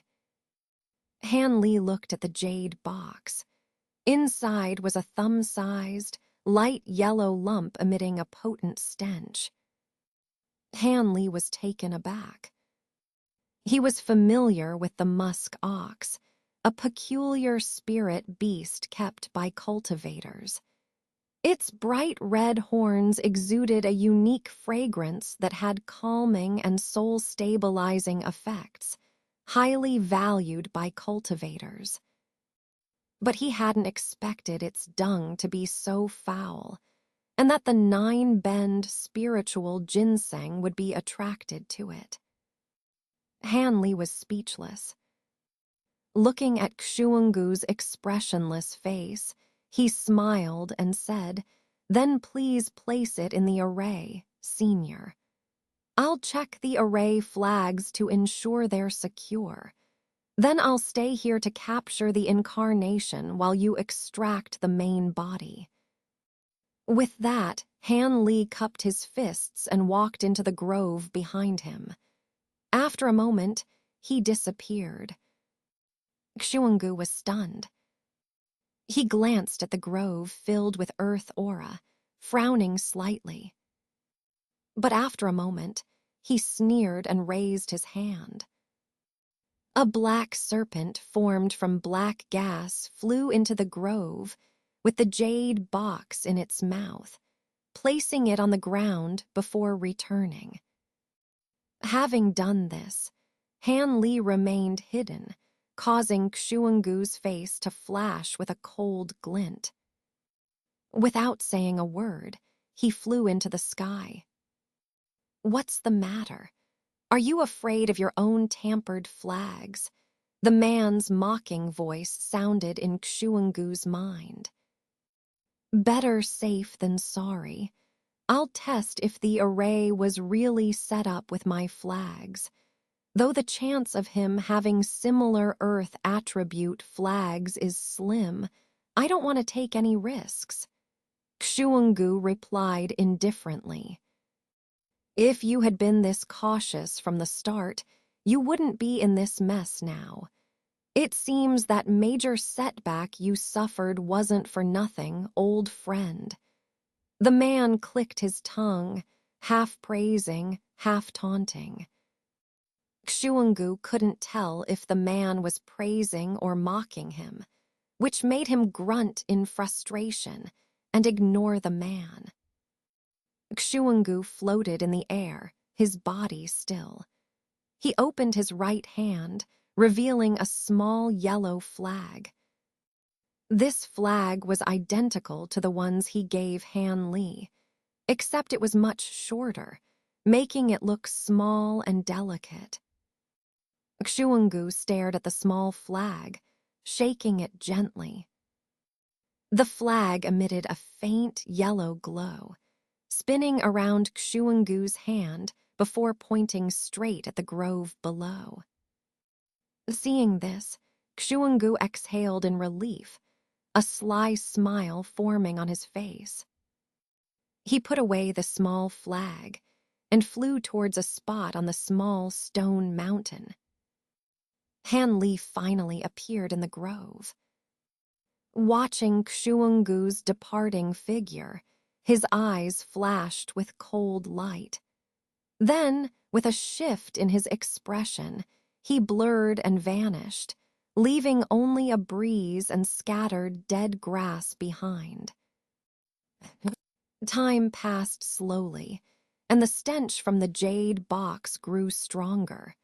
Speaker 1: Han Li looked at the jade box. Inside was a thumb-sized, light yellow lump emitting a potent stench. Han Li was taken aback. He was familiar with the musk ox, a peculiar spirit beast kept by cultivators. Its bright red horns exuded a unique fragrance that had calming and soul-stabilizing effects, highly valued by cultivators. But he hadn't expected its dung to be so foul, and that the nine-bend spiritual ginseng would be attracted to it. Hanli was speechless. Looking at Xionggu's expressionless face, he smiled and said, "Then please place it in the array, Senior. I'll check the array flags to ensure they're secure. Then I'll stay here to capture the incarnation while you extract the main body." With that, Han Li cupped his fists and walked into the grove behind him. After a moment, he disappeared. Xionggu was stunned. He glanced at the grove filled with earth aura, frowning slightly. But after a moment, he sneered and raised his hand. A black serpent formed from black gas flew into the grove with the jade box in its mouth, placing it on the ground before returning. Having done this, Han Li remained hidden, causing Xionggu's face to flash with a cold glint. Without saying a word, he flew into the sky. "What's the matter? Are you afraid of your own tampered flags?" The man's mocking voice sounded in Xionggu's mind. "Better safe than sorry. I'll test if the array was really set up with my flags. Though the chance of him having similar Earth attribute flags is slim, I don't want to take any risks." Xionggu replied indifferently. "If you had been this cautious from the start, you wouldn't be in this mess now. It seems that major setback you suffered wasn't for nothing, old friend." The man clicked his tongue, half praising, half taunting. Xionggu couldn't tell if the man was praising or mocking him, which made him grunt in frustration and ignore the man. Xionggu floated in the air, his body still. He opened his right hand, revealing a small yellow flag. This flag was identical to the ones he gave Han Li, except it was much shorter, making it look small and delicate. Xionggu stared at the small flag, shaking it gently. The flag emitted a faint yellow glow, spinning around Xionggu's hand before pointing straight at the grove below. Seeing this, Xionggu exhaled in relief, a sly smile forming on his face. He put away the small flag and flew towards a spot on the small stone mountain. Han Li finally appeared in the grove. Watching Xionggu's departing figure, his eyes flashed with cold light. Then, with a shift in his expression, he blurred and vanished, leaving only a breeze and scattered dead grass behind. Time passed slowly, and the stench from the jade box grew stronger.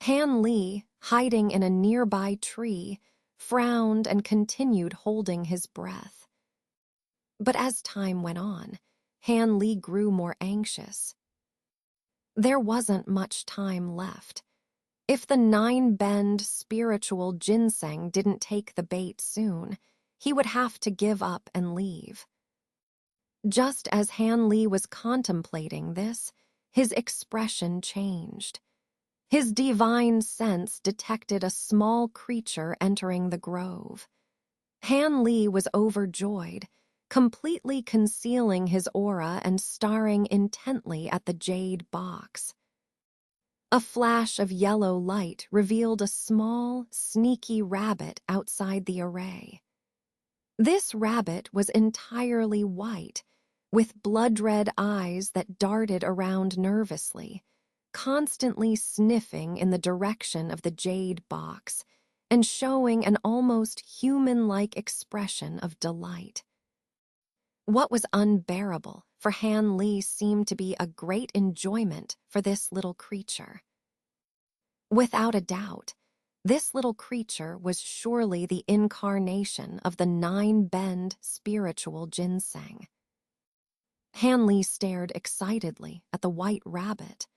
Speaker 1: Han Li, hiding in a nearby tree, frowned and continued holding his breath. But as time went on, Han Li grew more anxious. There wasn't much time left. If the nine-bend spiritual ginseng didn't take the bait soon, he would have to give up and leave. Just as Han Li was contemplating this, his expression changed. His divine sense detected a small creature entering the grove. Han Li was overjoyed, completely concealing his aura and staring intently at the jade box. A flash of yellow light revealed a small, sneaky rabbit outside the array. This rabbit was entirely white, with blood-red eyes that darted around nervously, constantly sniffing in the direction of the jade box and showing an almost human-like expression of delight. What was unbearable for Han Li seemed to be a great enjoyment for this little creature. Without a doubt, this little creature was surely the incarnation of the nine-bend spiritual ginseng. Han Li stared excitedly at the white rabbit.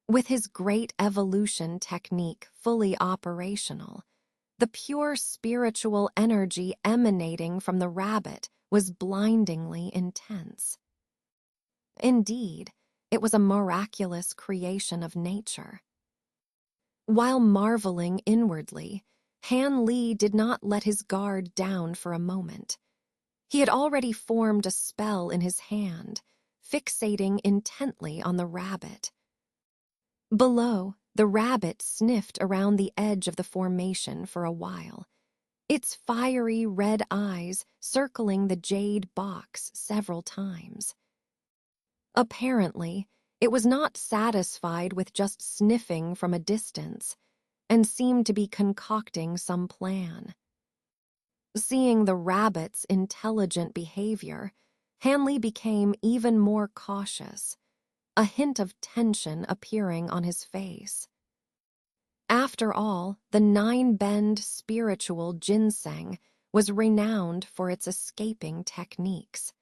Speaker 1: With his great evolution technique fully operational, the pure spiritual energy emanating from the rabbit was blindingly intense. Indeed, it was a miraculous creation of nature. While marveling inwardly, Han Li did not let his guard down for a moment. He had already formed a spell in his hand, fixating intently on the rabbit. Below, the rabbit sniffed around the edge of the formation for a while, its fiery red eyes circling the jade box several times. Apparently, it was not satisfied with just sniffing from a distance and seemed to be concocting some plan. Seeing the rabbit's intelligent behavior, Han Li became even more cautious, a hint of tension appearing on his face. After all, the nine-bend spiritual ginseng was renowned for its escaping techniques.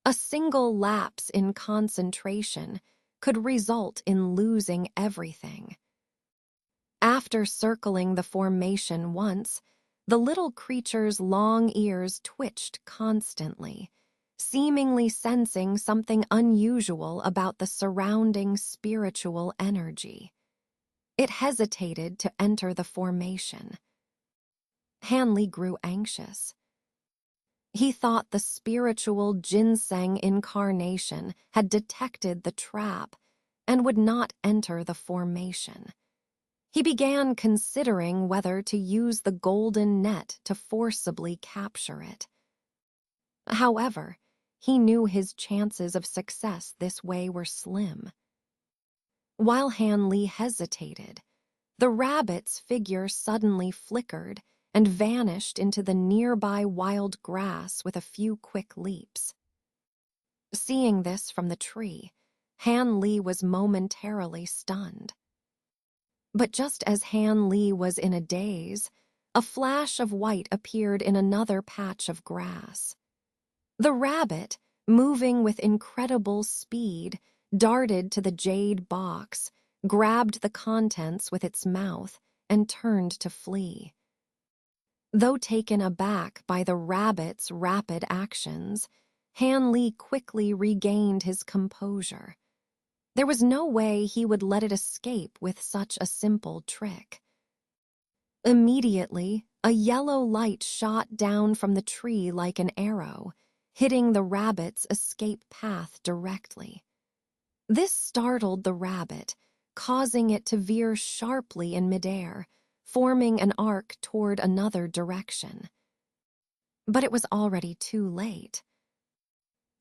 Speaker 1: A single lapse in concentration could result in losing everything. After circling the formation once, the little creature's long ears twitched constantly, seemingly sensing something unusual about the surrounding spiritual energy. It hesitated to enter the formation. Han Li grew anxious. He thought the spiritual ginseng incarnation had detected the trap and would not enter the formation. He began considering whether to use the golden net to forcibly capture it. However, he knew his chances of success this way were slim. While Han Li hesitated, the rabbit's figure suddenly flickered and vanished into the nearby wild grass with a few quick leaps. Seeing this from the tree, Han Li was momentarily stunned. But just as Han Li was in a daze, a flash of white appeared in another patch of grass. The rabbit, moving with incredible speed, darted to the jade box, grabbed the contents with its mouth, and turned to flee. Though taken aback by the rabbit's rapid actions, Han Li quickly regained his composure. There was no way he would let it escape with such a simple trick. Immediately, a yellow light shot down from the tree like an arrow, hitting the rabbit's escape path directly. This startled the rabbit, causing it to veer sharply in midair, forming an arc toward another direction. But it was already too late.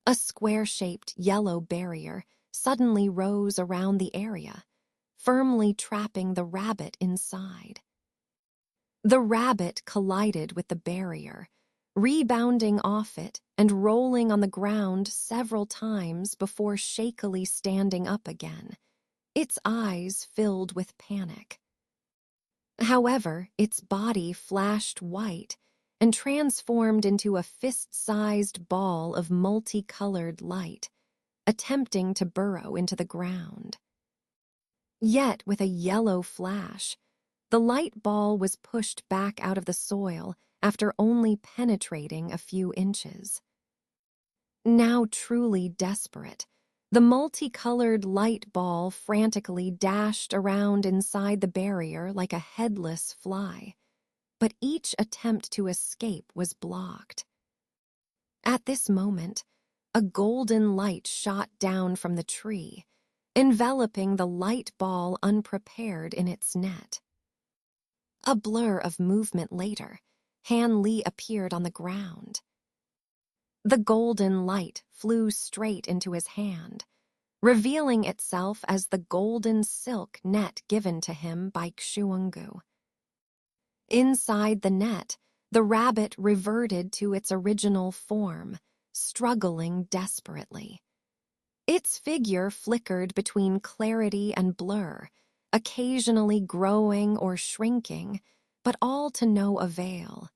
Speaker 1: A square-shaped yellow barrier suddenly rose around the area, firmly trapping the rabbit inside. The rabbit collided with the barrier, rebounding off it and rolling on the ground several times before shakily standing up again, its eyes filled with panic. However, its body flashed white and transformed into a fist-sized ball of multicolored light, attempting to burrow into the ground. Yet, with a yellow flash, the light ball was pushed back out of the soil after only penetrating a few inches. Now truly desperate, the multicolored light ball frantically dashed around inside the barrier like a headless fly, but each attempt to escape was blocked. At this moment, a golden light shot down from the tree, enveloping the light ball unprepared in its net. A blur of movement later, Han Li appeared on the ground. The golden light flew straight into his hand, revealing itself as the golden silk net given to him by Xuangu. Inside the net, the rabbit reverted to its original form, struggling desperately. Its figure flickered between clarity and blur, occasionally growing or shrinking, but all to no avail.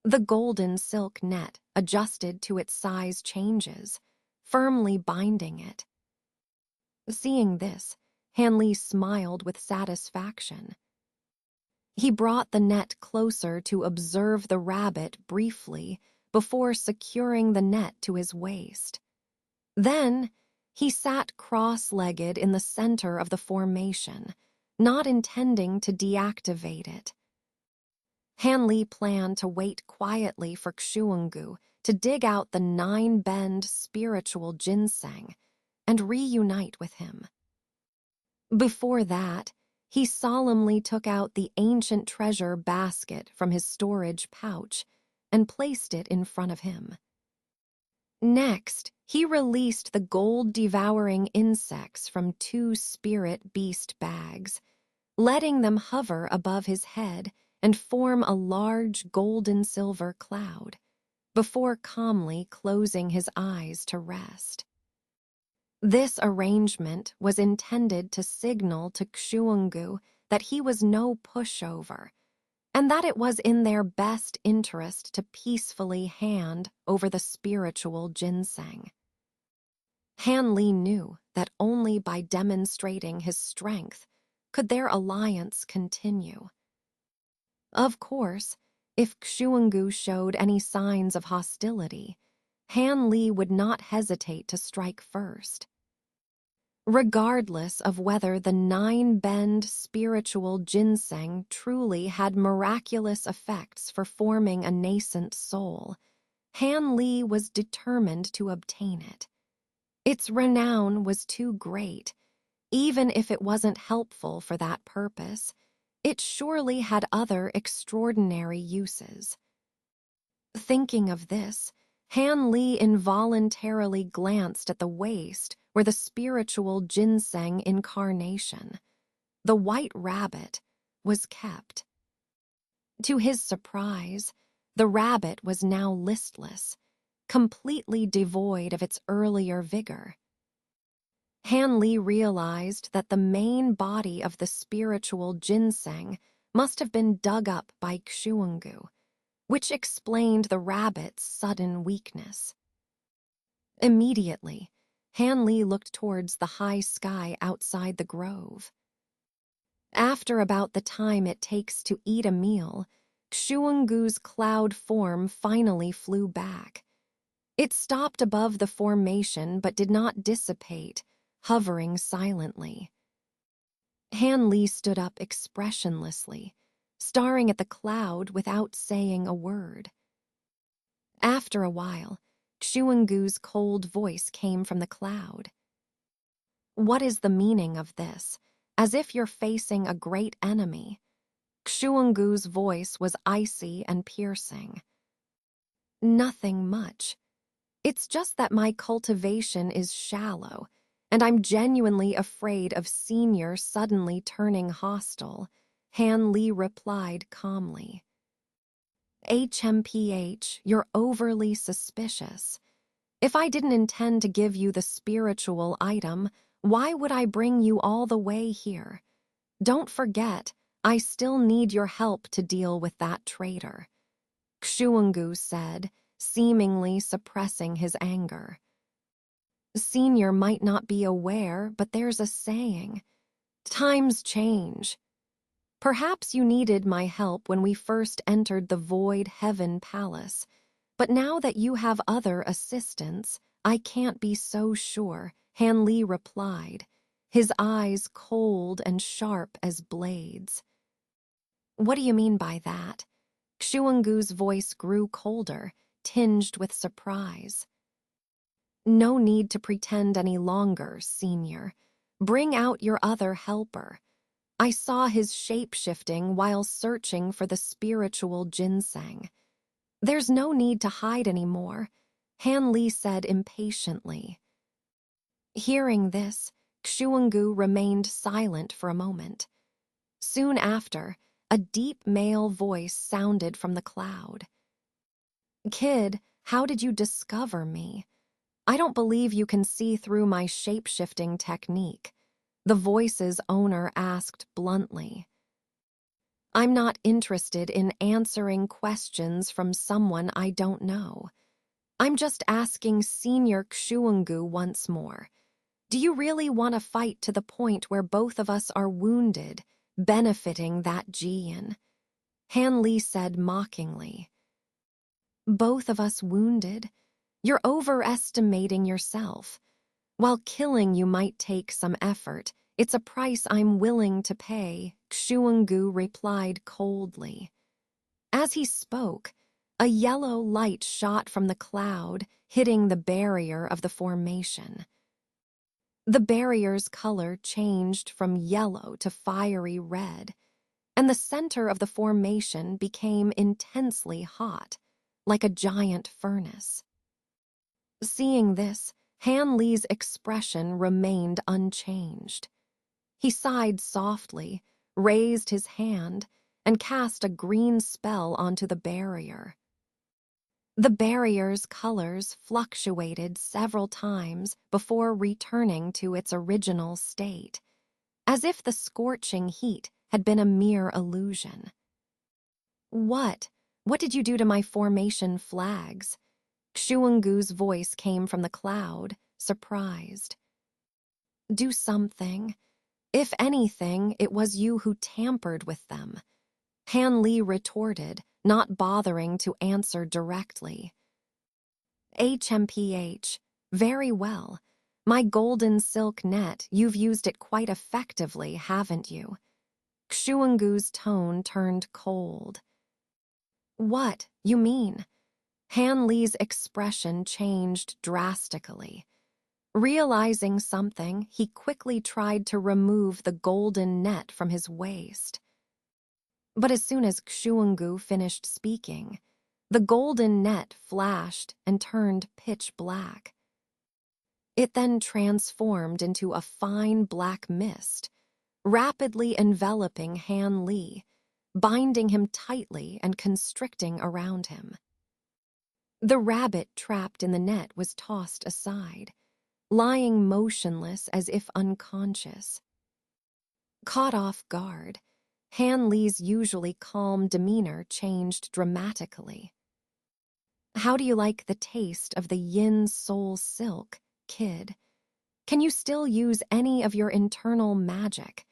Speaker 1: The golden silk net adjusted to its size changes, firmly binding it. Seeing this, Hanli smiled with satisfaction. He brought the net closer to observe the rabbit briefly before securing the net to his waist. Then, he sat cross-legged in the center of the formation, not intending to deactivate it. Hanli planned to wait quietly for Xuangu to dig out the 9-bend spiritual ginseng and reunite with him. Before that, he solemnly took out the ancient treasure basket from his storage pouch and placed it in front of him. Next, he released the gold-devouring insects from 2 spirit beast bags, letting them hover above his head and form a large golden-silver cloud, before calmly closing his eyes to rest. This arrangement was intended to signal to Xuangu that he was no pushover, and that it was in their best interest to peacefully hand over the spiritual ginseng. Hanli knew that only by demonstrating his strength could their alliance continue. Of course, if Xuangu showed any signs of hostility, Hanli would not hesitate to strike first. Regardless of whether the 9-bend spiritual ginseng truly had miraculous effects for forming a nascent soul, Hanli was determined to obtain it. Its renown was too great. Even if it wasn't helpful for that purpose, it surely had other extraordinary uses. Thinking of this, Hanli involuntarily glanced at the waist where the spiritual ginseng incarnation, the white rabbit, was kept. To his surprise, the rabbit was now listless, completely devoid of its earlier vigor. Hanli realized that the main body of the spiritual ginseng must have been dug up by Xuangu, which explained the rabbit's sudden weakness. Immediately, Hanli looked towards the high sky outside the grove. After about the time it takes to eat a meal, Xuangu's cloud form finally flew back. It stopped above the formation but did not dissipate, hovering silently. Hanli stood up expressionlessly, staring at the cloud without saying a word. After a while, Xuangu's cold voice came from the cloud. "What is the meaning of this? As if you're facing a great enemy." Xuangu's voice was icy and piercing. "Nothing much. It's just that my cultivation is shallow, and I'm genuinely afraid of Senior suddenly turning hostile," Hanli replied calmly. "HMPH, you're overly suspicious. If I didn't intend to give you the spiritual item, why would I bring you all the way here? Don't forget, I still need your help to deal with that traitor," Xuangu said, seemingly suppressing his anger. "Senior might not be aware, but there's a saying, times change. Perhaps you needed my help when we first entered the Void Heaven Palace, but now that you have other assistants, I can't be so sure," Hanli replied, his eyes cold and sharp as blades. "What do you mean by that?" Xuangu's voice grew colder, tinged with surprise. "No need to pretend any longer, Senior. Bring out your other helper. I saw his shape-shifting while searching for the spiritual ginseng. There's no need to hide anymore," Hanli said impatiently. Hearing this, Xuangu remained silent for a moment. Soon after, a deep male voice sounded from the cloud. "Kid, how did you discover me? I don't believe you can see through my shape-shifting technique," the voice's owner asked bluntly. "I'm not interested in answering questions from someone I don't know. I'm just asking Senior Xuangu once more. Do you really want to fight to the point where both of us are wounded, benefiting that Jian?" Han Li said mockingly. "Both of us wounded? You're overestimating yourself. While killing you might take some effort, it's a price I'm willing to pay," Xuangu replied coldly. As he spoke, a yellow light shot from the cloud, hitting the barrier of the formation. The barrier's color changed from yellow to fiery red, and the center of the formation became intensely hot, like a giant furnace. Seeing this, Han Li's expression remained unchanged. He sighed softly, raised his hand, and cast a green spell onto the barrier. The barrier's colors fluctuated several times before returning to its original state, as if the scorching heat had been a mere illusion. What did you do to my formation flags?" Xuangu's voice came from the cloud, surprised. "Do something. If anything, it was you who tampered with them," Han Li retorted, not bothering to answer directly. "HMPH, very well. My golden silk net, you've used it quite effectively, haven't you?" Xuangu's tone turned cold. "What, you mean?" Han Li's expression changed drastically. Realizing something, he quickly tried to remove the golden net from his waist. But as soon as Xuangu finished speaking, the golden net flashed and turned pitch black. It then transformed into a fine black mist, rapidly enveloping Han Li, binding him tightly and constricting around him. The rabbit trapped in the net was tossed aside, lying motionless as if unconscious. Caught off guard, Han Li's usually calm demeanor changed dramatically. "How do you like the taste of the yin soul silk, kid? Can you still use any of your internal magic?"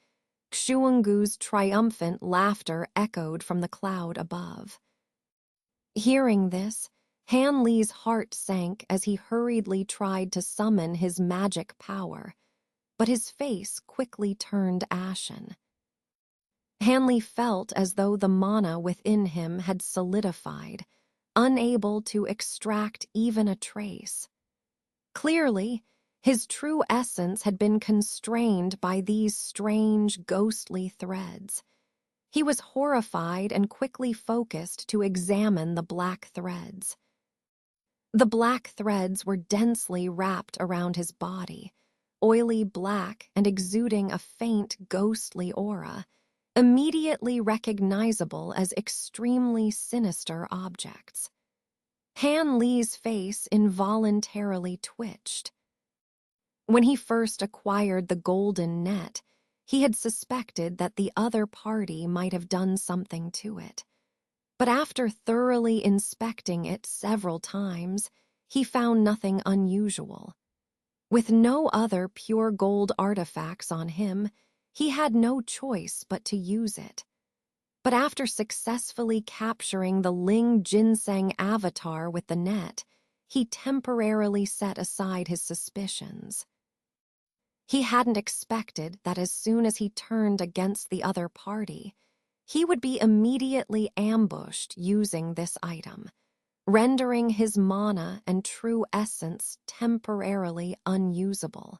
Speaker 1: Xuangu's triumphant laughter echoed from the cloud above. Hearing this, Han Li's heart sank as he hurriedly tried to summon his magic power, but his face quickly turned ashen. Han Li felt as though the mana within him had solidified, unable to extract even a trace. Clearly, his true essence had been constrained by these strange, ghostly threads. He was horrified and quickly focused to examine the black threads. The black threads were densely wrapped around his body, oily black and exuding a faint, ghostly aura, immediately recognizable as extremely sinister objects. Han Li's face involuntarily twitched. When he first acquired the golden net, he had suspected that the other party might have done something to it. But after thoroughly inspecting it several times, he found nothing unusual. With no other pure gold artifacts on him, he had no choice but to use it. But after successfully capturing the Ling Ginseng avatar with the net, he temporarily set aside his suspicions. He hadn't expected that as soon as he turned against the other party, he would be immediately ambushed using this item, rendering his mana and true essence temporarily unusable.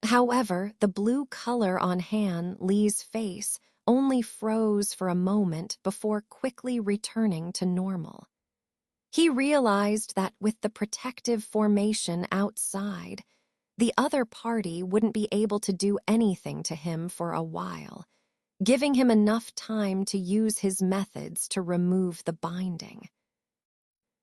Speaker 1: However, the blue color on Han Li's face only froze for a moment before quickly returning to normal. He realized that with the protective formation outside, the other party wouldn't be able to do anything to him for a while, giving him enough time to use his methods to remove the binding.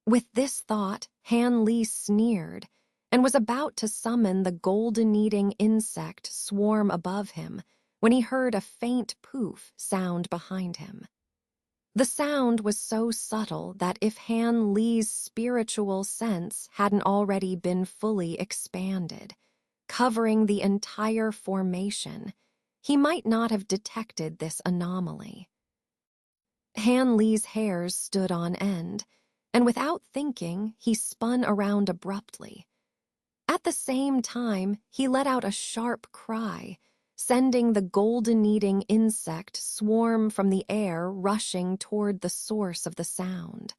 Speaker 1: With this thought, Han Li sneered and was about to summon the golden-eating insect swarm above him when he heard a faint poof sound behind him. The sound was so subtle that if Han Li's spiritual sense hadn't already been fully expanded, covering the entire formation, he might not have detected this anomaly. Han Li's hairs stood on end, and without thinking, he spun around abruptly. At the same time, he let out a sharp cry, sending the golden-eating insect swarm from the air rushing toward the source of the sound.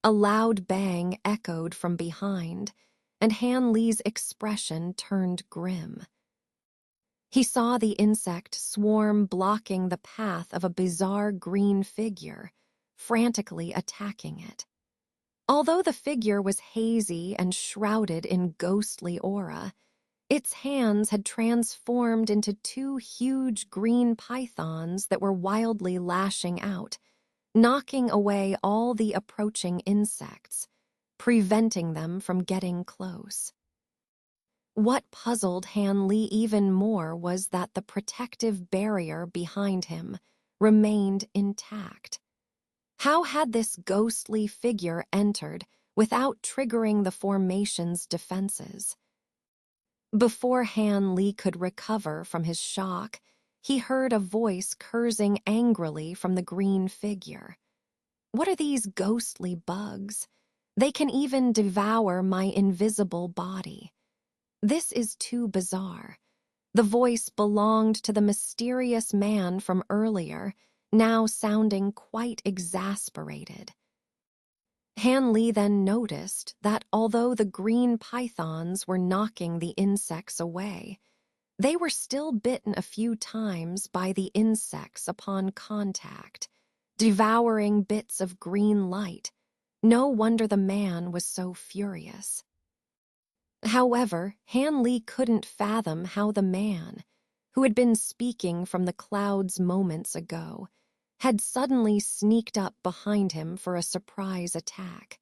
Speaker 1: A loud bang echoed from behind, and Han Li's expression turned grim. He saw the insect swarm blocking the path of a bizarre green figure, frantically attacking it. Although the figure was hazy and shrouded in ghostly aura, its hands had transformed into two huge green pythons that were wildly lashing out, knocking away all the approaching insects, preventing them from getting close. What puzzled Han Li even more was that the protective barrier behind him remained intact. How had this ghostly figure entered without triggering the formation's defenses? Before Han Li could recover from his shock, he heard a voice cursing angrily from the green figure. "What are these ghostly bugs? They can even devour my invisible body. This is too bizarre." The voice belonged to the mysterious man from earlier, now sounding quite exasperated. Han Li then noticed that although the green pythons were knocking the insects away, they were still bitten a few times by the insects upon contact, devouring bits of green light. No wonder the man was so furious. However, Han Li couldn't fathom how the man, who had been speaking from the clouds moments ago, had suddenly sneaked up behind him for a surprise attack.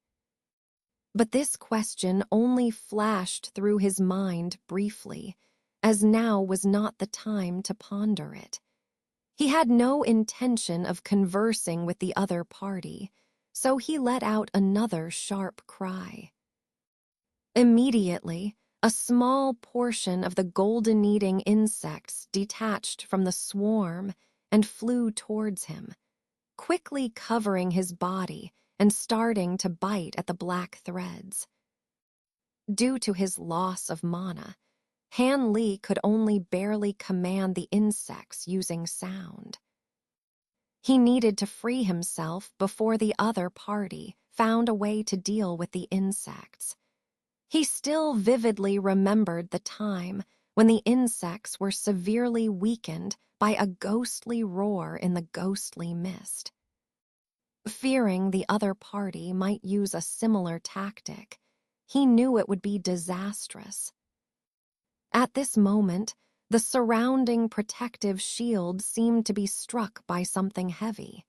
Speaker 1: But this question only flashed through his mind briefly, as now was not the time to ponder it. He had no intention of conversing with the other party, so he let out another sharp cry. Immediately, a small portion of the golden-eating insects detached from the swarm and flew towards him, quickly covering his body and starting to bite at the black threads. Due to his loss of mana, Han Li could only barely command the insects using sound. He needed to free himself before the other party found a way to deal with the insects. He still vividly remembered the time when the insects were severely weakened by a ghostly roar in the ghostly mist. Fearing the other party might use a similar tactic, he knew it would be disastrous. At this moment, the surrounding protective shield seemed to be struck by something heavy.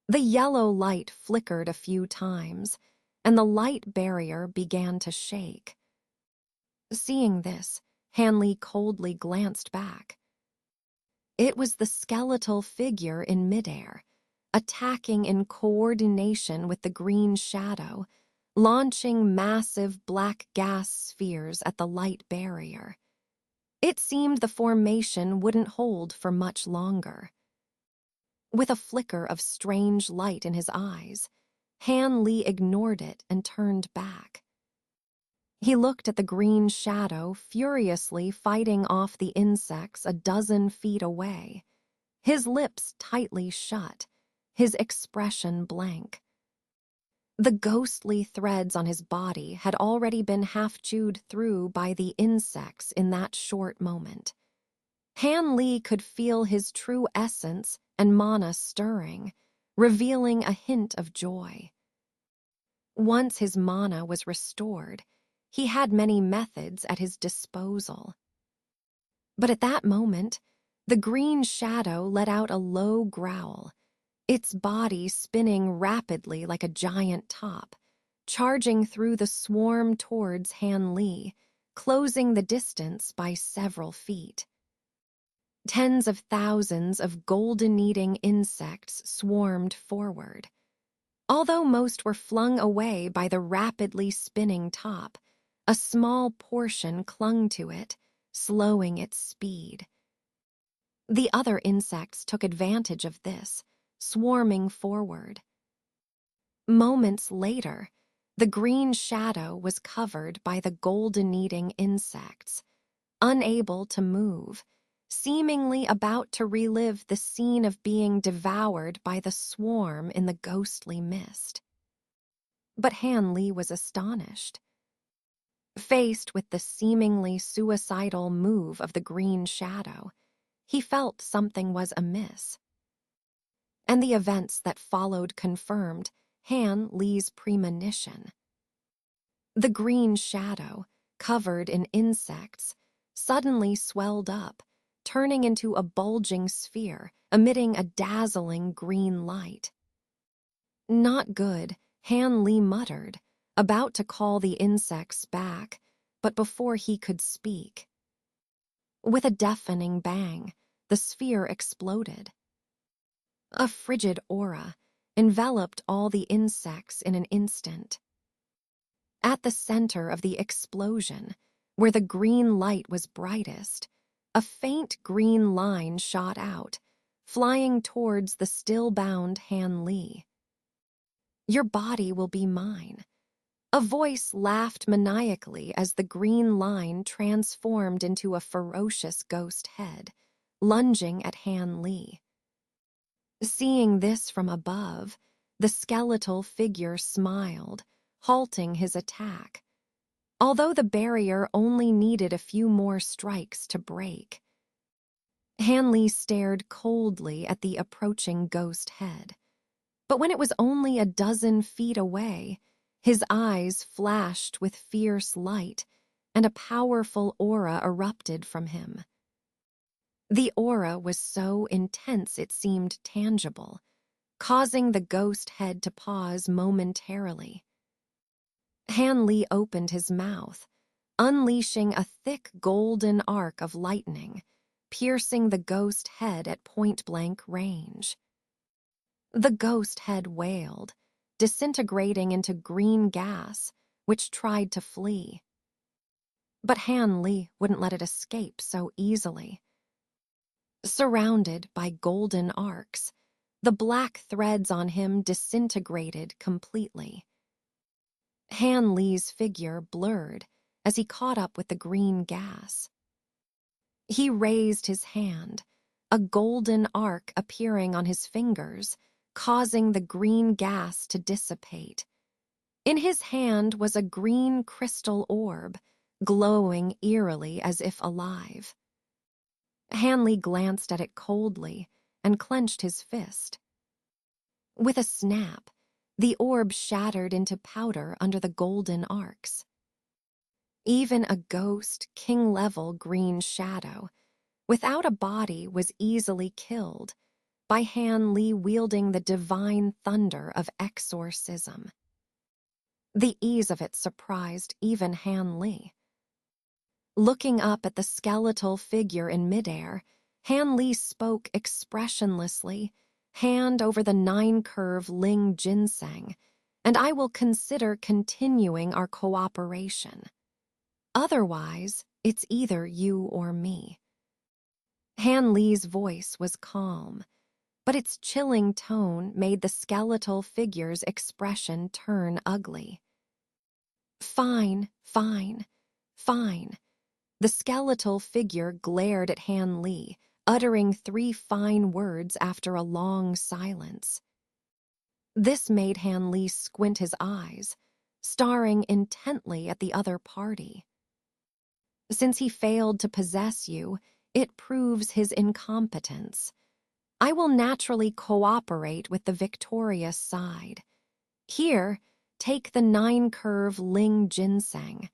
Speaker 1: The yellow light flickered a few times, and the light barrier began to shake. Seeing this, Han Li coldly glanced back. It was the skeletal figure in midair, attacking in coordination with the green shadow, launching massive black gas spheres at the light barrier. It seemed the formation wouldn't hold for much longer. With a flicker of strange light in his eyes, Han Li ignored it and turned back. He looked at the green shadow furiously fighting off the insects a dozen feet away, his lips tightly shut, his expression blank. The ghostly threads on his body had already been half chewed through by the insects in that short moment. Han Li could feel his true essence and mana stirring, revealing a hint of joy. Once his mana was restored, he had many methods at his disposal. But at that moment, the green shadow let out a low growl, its body spinning rapidly like a giant top, charging through the swarm towards Han Li, closing the distance by several feet. Tens of thousands of golden-eating insects swarmed forward. Although most were flung away by the rapidly spinning top, a small portion clung to it, slowing its speed. The other insects took advantage of this, swarming forward. Moments later, the green shadow was covered by the golden-eating insects, unable to move, seemingly about to relive the scene of being devoured by the swarm in the ghostly mist. But Han Li was astonished. Faced with the seemingly suicidal move of the green shadow, he felt something was amiss. And the events that followed confirmed Han Li's premonition. The green shadow, covered in insects, suddenly swelled up, turning into a bulging sphere, emitting a dazzling green light. Not good, Han Li muttered, about to call the insects back, but before he could speak. With a deafening bang, the sphere exploded. A frigid aura enveloped all the insects in an instant. At the center of the explosion, where the green light was brightest, a faint green line shot out, flying towards the still-bound Han Li. "Your body will be mine." A voice laughed maniacally as the green line transformed into a ferocious ghost head, lunging at Han Li. Seeing this from above, the skeletal figure smiled, halting his attack, although the barrier only needed a few more strikes to break. Han Li stared coldly at the approaching ghost head, but when it was only a dozen feet away, his eyes flashed with fierce light, and a powerful aura erupted from him. The aura was so intense it seemed tangible, causing the ghost head to pause momentarily. Han Li opened his mouth, unleashing a thick golden arc of lightning, piercing the ghost head at point-blank range. The ghost head wailed, disintegrating into green gas, which tried to flee. But Han Li wouldn't let it escape so easily. Surrounded by golden arcs, the black threads on him disintegrated completely. Han Li's figure blurred as he caught up with the green gas. He raised his hand, a golden arc appearing on his fingers, causing the green gas to dissipate. In his hand was a green crystal orb, glowing eerily as if alive. Han Li glanced at it coldly and clenched his fist. With a snap, the orb shattered into powder under the golden arcs. Even a ghost, king-level green shadow, without a body, was easily killed by Han Li wielding the divine thunder of exorcism. The ease of it surprised even Han Li. Looking up at the skeletal figure in midair, Han Li spoke expressionlessly, "Hand over the 9-curve Ling ginseng, and I will consider continuing our cooperation. Otherwise, it's either you or me." Han Li's voice was calm, but its chilling tone made the skeletal figure's expression turn ugly. "Fine, fine, fine." The skeletal figure glared at Han Li, uttering 3 fine words after a long silence. This made Han Li squint his eyes, staring intently at the other party. "Since he failed to possess you, it proves his incompetence. I will naturally cooperate with the victorious side. Here, take the 9-curve Ling ginseng.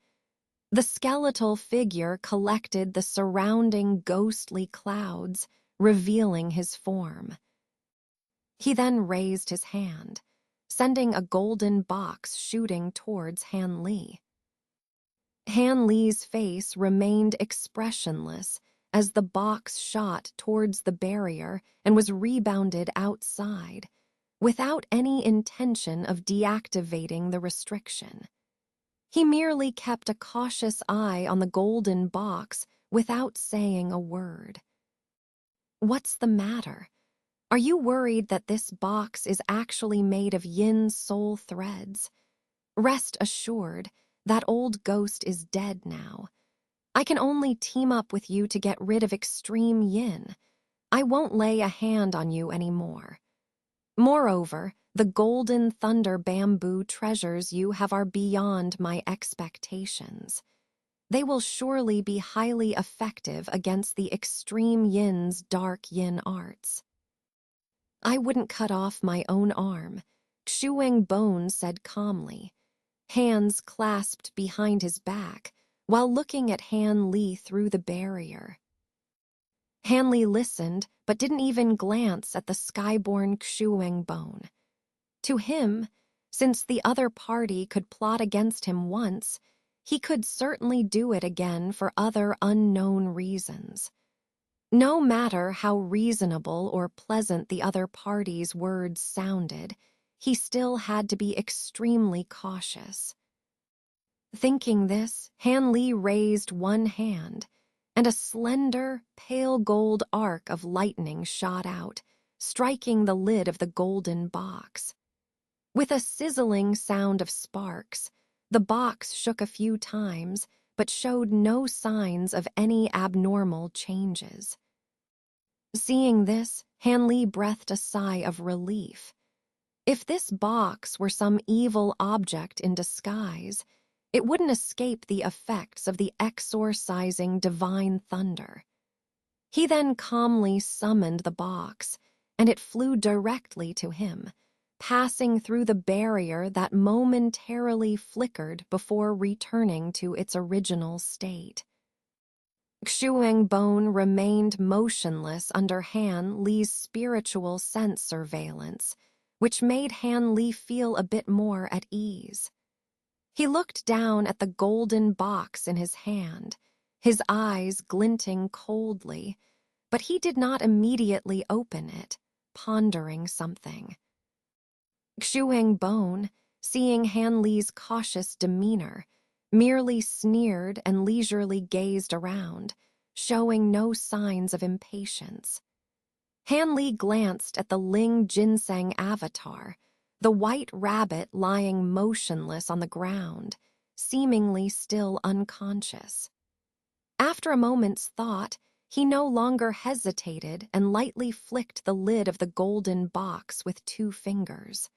Speaker 1: The skeletal figure collected the surrounding ghostly clouds, revealing his form. He then raised his hand, sending a golden box shooting towards Han Li. Han Li's face remained expressionless as the box shot towards the barrier and was rebounded outside, without any intention of deactivating the restriction. He merely kept a cautious eye on the golden box without saying a word. "What's the matter? Are you worried that this box is actually made of yin soul threads? Rest assured, that old ghost is dead now. I can only team up with you to get rid of extreme yin. I won't lay a hand on you anymore. Moreover, the golden thunder bamboo treasures you have are beyond my expectations. They will surely be highly effective against the extreme yin's dark yin arts." "I wouldn't cut off my own arm," Shuang Bone said calmly, hands clasped behind his back, while looking at Han Li through the barrier. Han Li listened, but didn't even glance at the skyborn Shuang Bone. To him, since the other party could plot against him once, he could certainly do it again for other unknown reasons. No matter how reasonable or pleasant the other party's words sounded, he still had to be extremely cautious. Thinking this, Han Li raised one hand, and a slender, pale gold arc of lightning shot out, striking the lid of the golden box. With a sizzling sound of sparks, the box shook a few times, but showed no signs of any abnormal changes. Seeing this, Han Li breathed a sigh of relief. If this box were some evil object in disguise, it wouldn't escape the effects of the exorcising divine thunder. He then calmly summoned the box, and it flew directly to him, passing through the barrier that momentarily flickered before returning to its original state. Shuang Bone remained motionless under Han Li's spiritual sense surveillance, which made Han Li feel a bit more at ease. He looked down at the golden box in his hand, his eyes glinting coldly, but he did not immediately open it, pondering something. Shuang Bone, seeing Han Li's cautious demeanor, merely sneered and leisurely gazed around, showing no signs of impatience. Han Li glanced at the Ling Ginseng avatar, the white rabbit lying motionless on the ground, seemingly still unconscious. After a moment's thought, he no longer hesitated and lightly flicked the lid of the golden box with 2 fingers.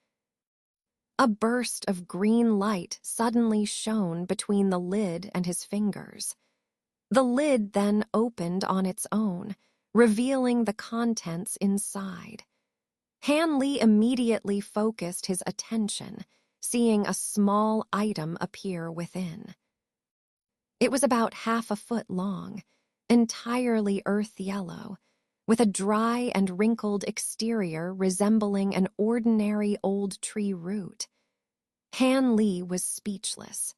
Speaker 1: A burst of green light suddenly shone between the lid and his fingers. The lid then opened on its own, revealing the contents inside. Han Li immediately focused his attention, seeing a small item appear within. It was about 1/2 a foot long, entirely earth yellow, with a dry and wrinkled exterior resembling an ordinary old tree root. Han Li was speechless.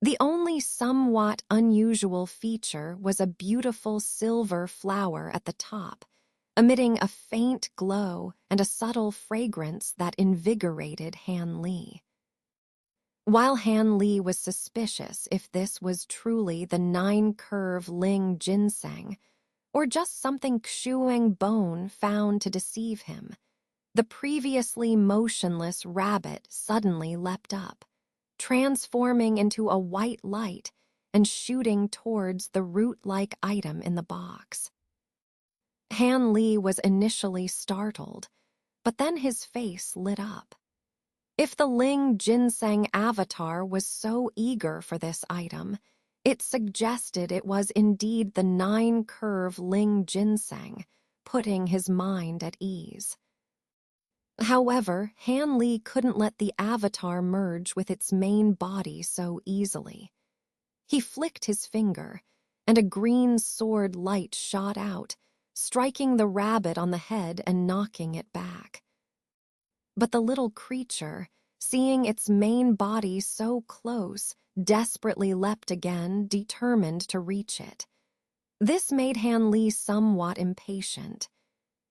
Speaker 1: The only somewhat unusual feature was a beautiful silver flower at the top, emitting a faint glow and a subtle fragrance that invigorated Han Li. While Han Li was suspicious if this was truly the 9-curve Ling Ginseng, or just something Shuang Bone found to deceive him, the previously motionless rabbit suddenly leapt up, transforming into a white light and shooting towards the root-like item in the box. Han Li was initially startled, but then his face lit up. If the Ling Ginseng avatar was so eager for this item, it suggested it was indeed the 9-curve Ling Ginseng, putting his mind at ease. However, Han Li couldn't let the avatar merge with its main body so easily. He flicked his finger, and a green sword light shot out, striking the rabbit on the head and knocking it back. But the little creature, seeing its main body so close, desperately leapt again, determined to reach it. This made Han Li somewhat impatient.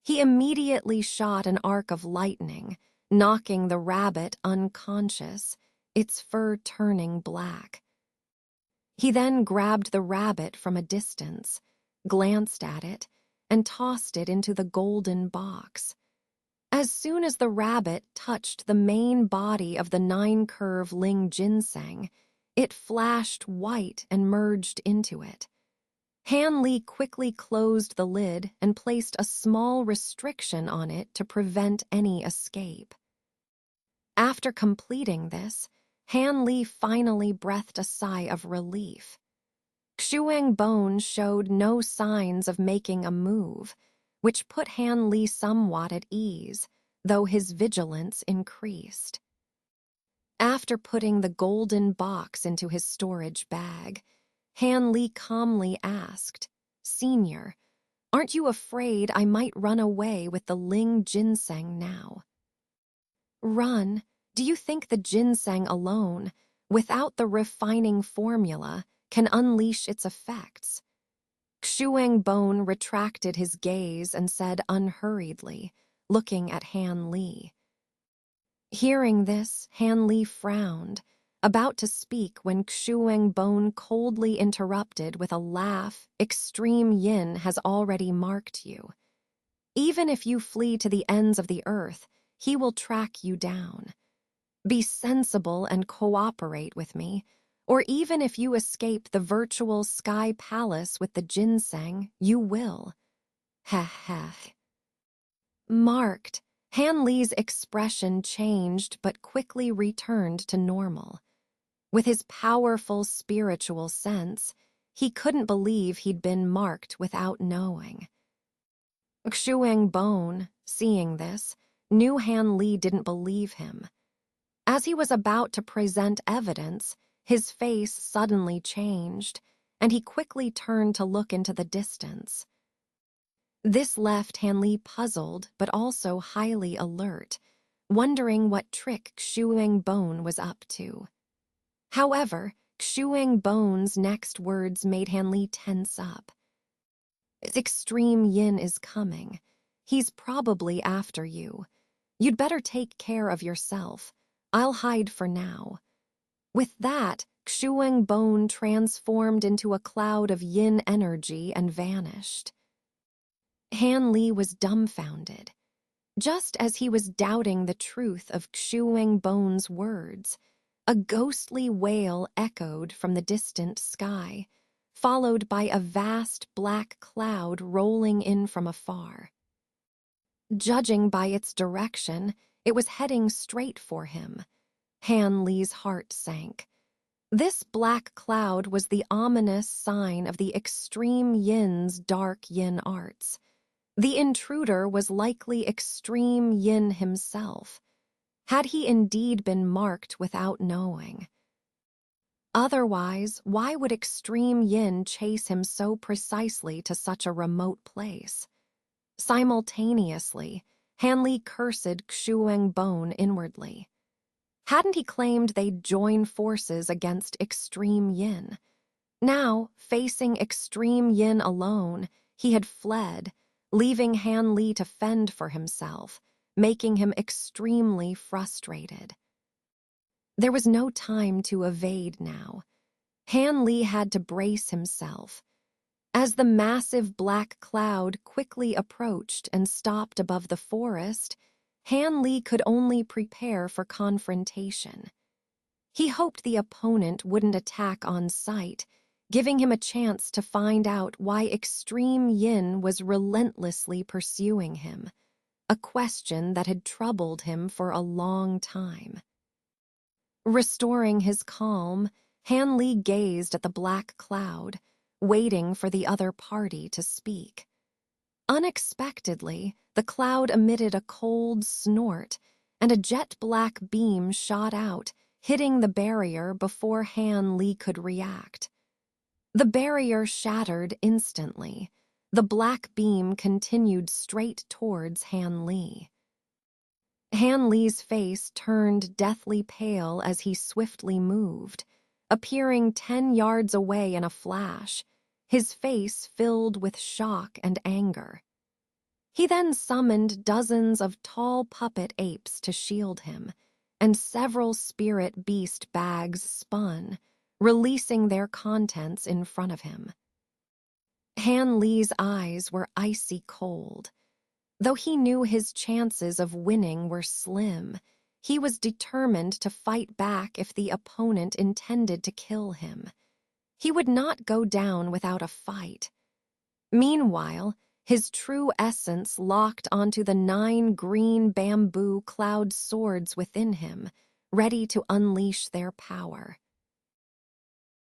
Speaker 1: He immediately shot an arc of lightning, knocking the rabbit unconscious, its fur turning black. He then grabbed the rabbit from a distance, glanced at it, and tossed it into the golden box. As soon as the rabbit touched the main body of the nine-curve Ling ginseng, it flashed white and merged into it. Han Li quickly closed the lid and placed a small restriction on it to prevent any escape. After completing this, Han Li finally breathed a sigh of relief. Shuang Bone showed no signs of making a move, which put Han Li somewhat at ease, though his vigilance increased. After putting the golden box into his storage bag, Han Li calmly asked, "Senior, aren't you afraid I might run away with the Ling ginseng now?" "Run? Do you think the ginseng alone, without the refining formula, can unleash its effects?" Shuang Bone retracted his gaze and said unhurriedly, looking at Han Li. Hearing this, Han Li frowned, about to speak when Shuang Bone coldly interrupted with a laugh. "Extreme yin has already marked you. Even if you flee to the ends of the earth, he will track you down. Be sensible and cooperate with me, or even if you escape the virtual sky palace with the ginseng, you will." Heh heh. Marked, Han Li's expression changed but quickly returned to normal. With his powerful spiritual sense, he couldn't believe he'd been marked without knowing. Shuang Bone, seeing this, knew Han Li didn't believe him. As he was about to present evidence, his face suddenly changed, and he quickly turned to look into the distance. This left Han Li puzzled but also highly alert, wondering what trick Shuang Bone was up to. However, Shuang Bone's next words made Han Li tense up. "Extreme yin is coming. He's probably after you. You'd better take care of yourself. I'll hide for now." With that, Shuang Bone transformed into a cloud of yin energy and vanished. Han Li was dumbfounded. Just as he was doubting the truth of Shuang Bone's words, a ghostly wail echoed from the distant sky, followed by a vast black cloud rolling in from afar. Judging by its direction, it was heading straight for him. Han Li's heart sank. This black cloud was the ominous sign of the extreme yin's dark yin arts. The intruder was likely extreme yin himself. Had he indeed been marked without knowing? Otherwise, why would extreme yin chase him so precisely to such a remote place? Simultaneously, Han Li cursed Shuang Bone inwardly. Hadn't he claimed they'd join forces against extreme yin? Now, facing extreme yin alone, he had fled, leaving Han Li to fend for himself, making him extremely frustrated. There was no time to evade now. Han Li had to brace himself. As the massive black cloud quickly approached and stopped above the forest, Han Li could only prepare for confrontation. He hoped the opponent wouldn't attack on sight, giving him a chance to find out why extreme yin was relentlessly pursuing him, a question that had troubled him for a long time. Restoring his calm, Han Li gazed at the black cloud, waiting for the other party to speak. Unexpectedly, the cloud emitted a cold snort, and a jet-black beam shot out, hitting the barrier before Han Li could react. The barrier shattered instantly. The black beam continued straight towards Han Li. Han Li's face turned deathly pale as he swiftly moved, appearing 10 yards away in a flash, his face filled with shock and anger. He then summoned dozens of tall puppet apes to shield him, and several spirit beast bags spun, releasing their contents in front of him. Han Li's eyes were icy cold. Though he knew his chances of winning were slim, he was determined to fight back if the opponent intended to kill him. He would not go down without a fight. Meanwhile, his true essence locked onto the 9 green bamboo cloud swords within him, ready to unleash their power.